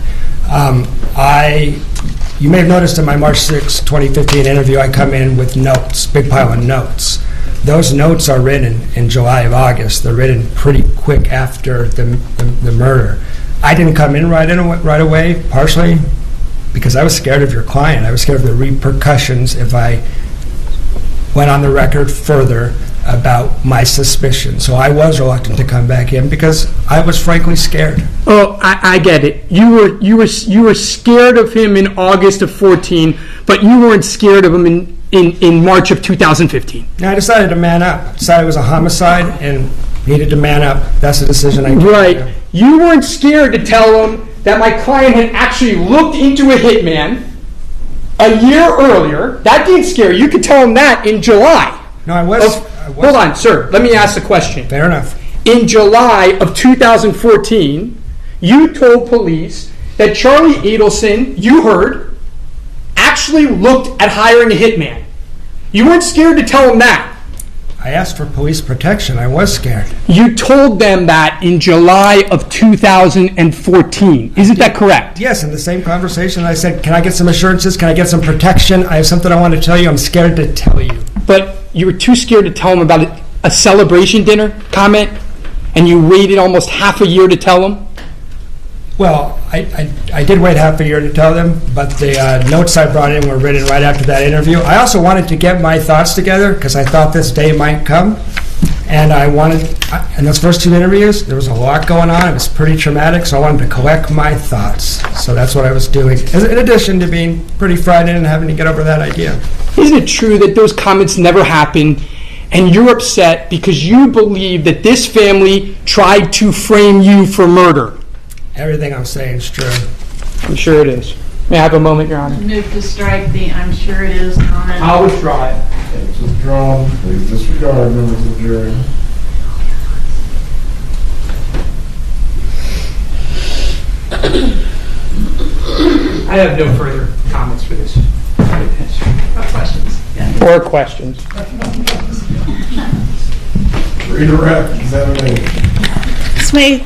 You may have noticed in my March 6, 2015 interview, I come in with notes, big pile of notes. Those notes are written in July of August. They're written pretty quick after the murder. I didn't come in right away, partially because I was scared of your client. I was scared of the repercussions if I went on the record further about my suspicion. So I was reluctant to come back in because I was frankly scared. Oh, I get it. You were scared of him in August of 14, but you weren't scared of him in March of 2015. Now I decided to man up. I decided it was a homicide and needed to man up. That's the decision I made. Right. You weren't scared to tell him that my client had actually looked into a hitman a year earlier. That didn't scare you. You could tell him that in July. No, I was. Hold on, sir. Let me ask the question. Fair enough. In July of 2014, you told police that Charlie Adelson, you heard, actually looked at hiring a hitman. You weren't scared to tell him that. I asked for police protection. I was scared. You told them that in July of 2014. Isn't that correct? Yes, in the same conversation I said, can I get some assurances? Can I get some protection? I have something I want to tell you. I'm scared to tell you. But you were too scared to tell them about a celebration dinner comment, and you waited almost half a year to tell them? Well, I did wait half a year to tell them, but the notes I brought in were written right after that interview. I also wanted to get my thoughts together because I thought this day might come. And in those first two interviews, there was a lot going on. It was pretty traumatic, so I wanted to collect my thoughts. So that's what I was doing, in addition to being pretty frightened and having to get over that idea. Isn't it true that those comments never happened, and you're upset because you believe that this family tried to frame you for murder? Everything I'm saying is true. I'm sure it is. May I have a moment, Your Honor? Move to strike the "I'm sure it is" comment. I'll withdraw it. It's withdrawn. Please disregard, members of the jury. I have no further comments for this. Or questions. Or questions. Redirect examination. This may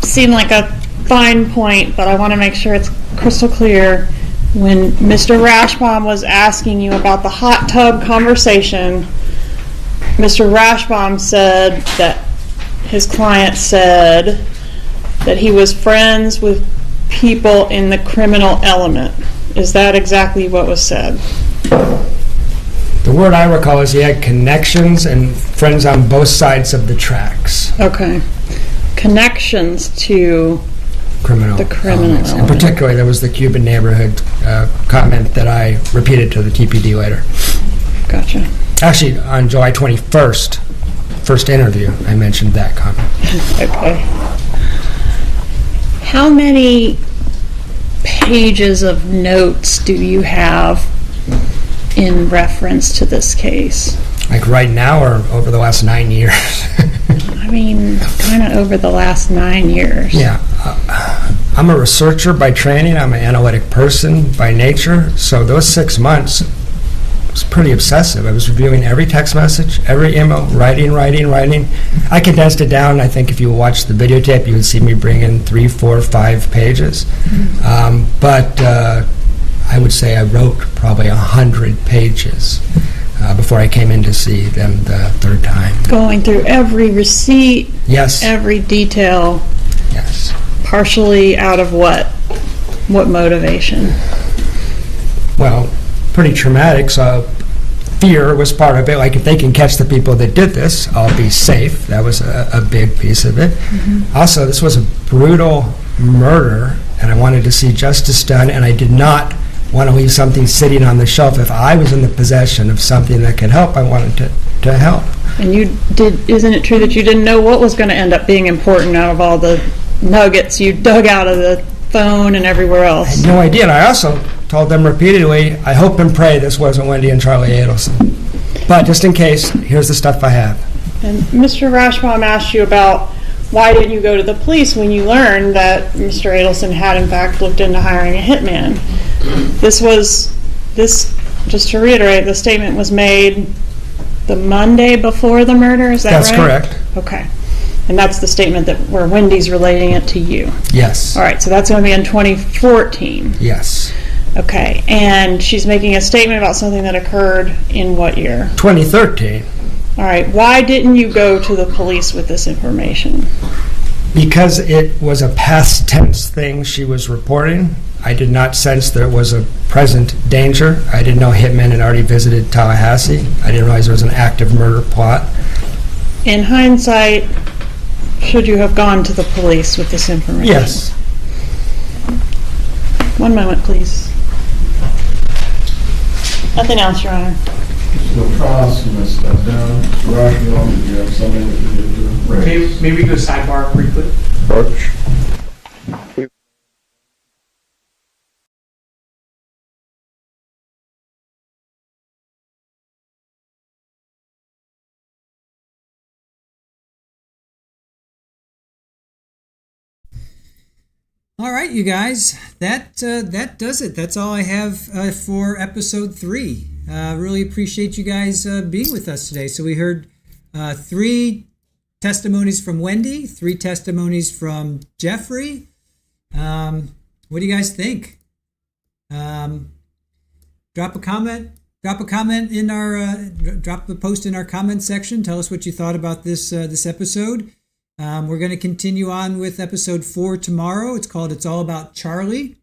seem like a fine point, but I want to make sure it's crystal clear. When Mr. Rashbaum was asking you about the hot tub conversation, Mr. Rashbaum said that his client said that he was friends with people in the criminal element. Is that exactly what was said? The word I recall is he had connections and friends on both sides of the tracks. Okay. Connections to the criminal elements. And element. particularly, there was the Cuban neighborhood comment that I repeated to the TPD later. Gotcha. Actually, on July 21st, first interview, I mentioned that comment. Okay. How many pages of notes do you have in reference to this case? Like right now or over the last 9 years? I mean, kind of over the last 9 years. Yeah. I'm a researcher by training. I'm an analytic person by nature. So those 6 months was pretty obsessive. I was reviewing every text message, every email, writing. I condensed it down. I think if you watch the videotape, you would see me bring in 3, 4, 5 pages. But I would say I wrote probably 100 pages before I came in to see them the third time. Going through every receipt, Yes. every detail, Yes. partially out of what? What motivation? Well, pretty traumatic, so fear was part of it. Like, if they can catch the people that did this, I'll be safe. That was a big piece of it. Also, this was a brutal murder, and I wanted to see justice done, and I did not want to leave something sitting on the shelf. If I was in the possession of something that could help, I wanted to help. And isn't it true that you didn't know what was going to end up being important out of all the nuggets you dug out of the phone and everywhere else? I had no idea, and I also told them repeatedly, I hope and pray this wasn't Wendi and Charlie Adelson. But just in case, here's the stuff I have. And Mr. Rashbaum asked you about why didn't you go to the police when you learned that Mr. Adelson had in fact looked into hiring a hitman. Just to reiterate, the statement was made the Monday before the murder, is that That's right? correct. Okay. And that's the statement where Wendy's relating it to you? Yes. All right, so that's going to be in 2014. Yes. Okay, and she's making a statement about something that occurred in what year? 2013. All right, why didn't you go to the police with this information? Because it was a past tense thing she was reporting. I did not sense there was a present danger. I didn't know hitmen had already visited Tallahassee. I didn't realize there was an active murder plot. In hindsight, should you have gone to the police with this information? Yes. One moment, please. Nothing else, Your Honor. The trial's going to step down. Mr. Rashbaum, did you have something that you did to raise? Maybe go sidebar briefly. Coach? All right, you guys, that does it. That's all I have for episode 3. Really appreciate you guys being with us today. So we heard 3 testimonies from Wendi, 3 testimonies from Jeffrey. What do you guys think? Drop a comment in our drop the post in our comment section. Tell us what you thought about this episode. We're going to continue on with episode 4 tomorrow. It's called "It's All About Charlie."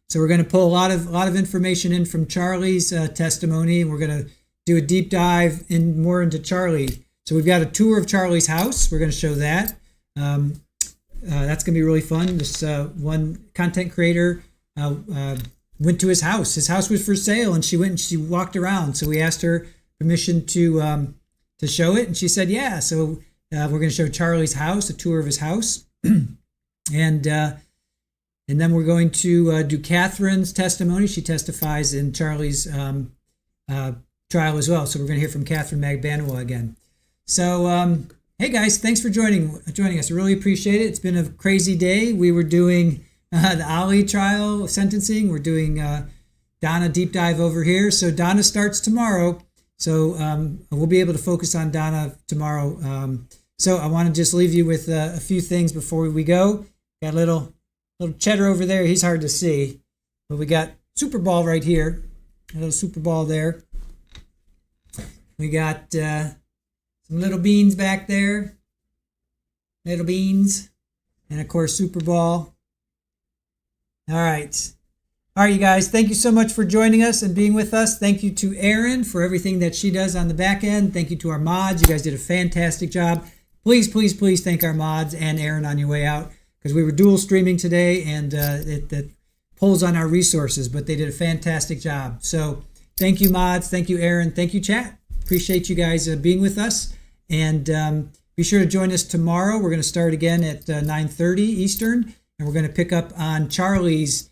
So we're going to pull a lot of information in from Charlie's testimony, and we're going to do a deep dive more into Charlie. So we've got a tour of Charlie's house. We're going to show that. That's going to be really fun. This one content creator went to his house. His house was for sale, and she went and she walked around. So we asked her permission to show it, and she said yeah. So we're going to show Charlie's house, a tour of his house, and then we're going to do Catherine's testimony. She testifies in Charlie's trial as well. So we're going to hear from Catherine Magbanua again. So hey guys, thanks for joining us. I really appreciate it. It's been a crazy day. We were doing the Ali trial sentencing. We're doing Donna deep dive over here. So Donna starts tomorrow. So we'll be able to focus on Donna tomorrow. So I want to just leave you with a few things before we go. Got a little cheddar over there. He's hard to see, but we got Super Ball right here. A little Super Ball there. We got some little beans back there. Little beans, and of course Super Ball. All right, you guys. Thank you so much for joining us and being with us. Thank you to Erin for everything that she does on the back end. Thank you to our mods. You guys did a fantastic job. Please thank our mods and Erin on your way out, because we were dual streaming today, and it pulls on our resources, but they did a fantastic job. So thank you, mods. Thank you, Erin. Thank you, chat. appreciate you guys being with us. And be sure to join us tomorrow. We're going to start again at 9:30 Eastern, and we're going to pick up on Charlie's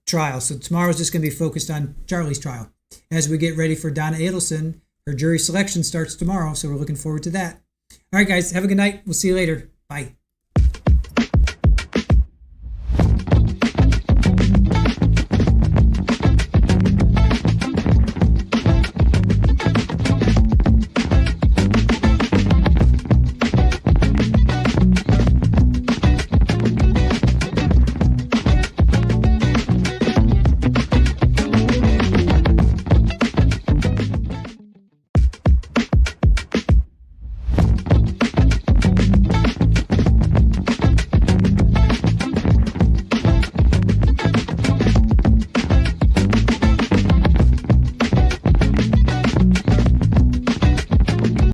trial. So tomorrow is just going to be focused on Charlie's trial as we get ready for Donna Adelson. Her jury selection starts tomorrow, so we're looking forward to that. All right, guys, have a good night. We'll see you later. Bye.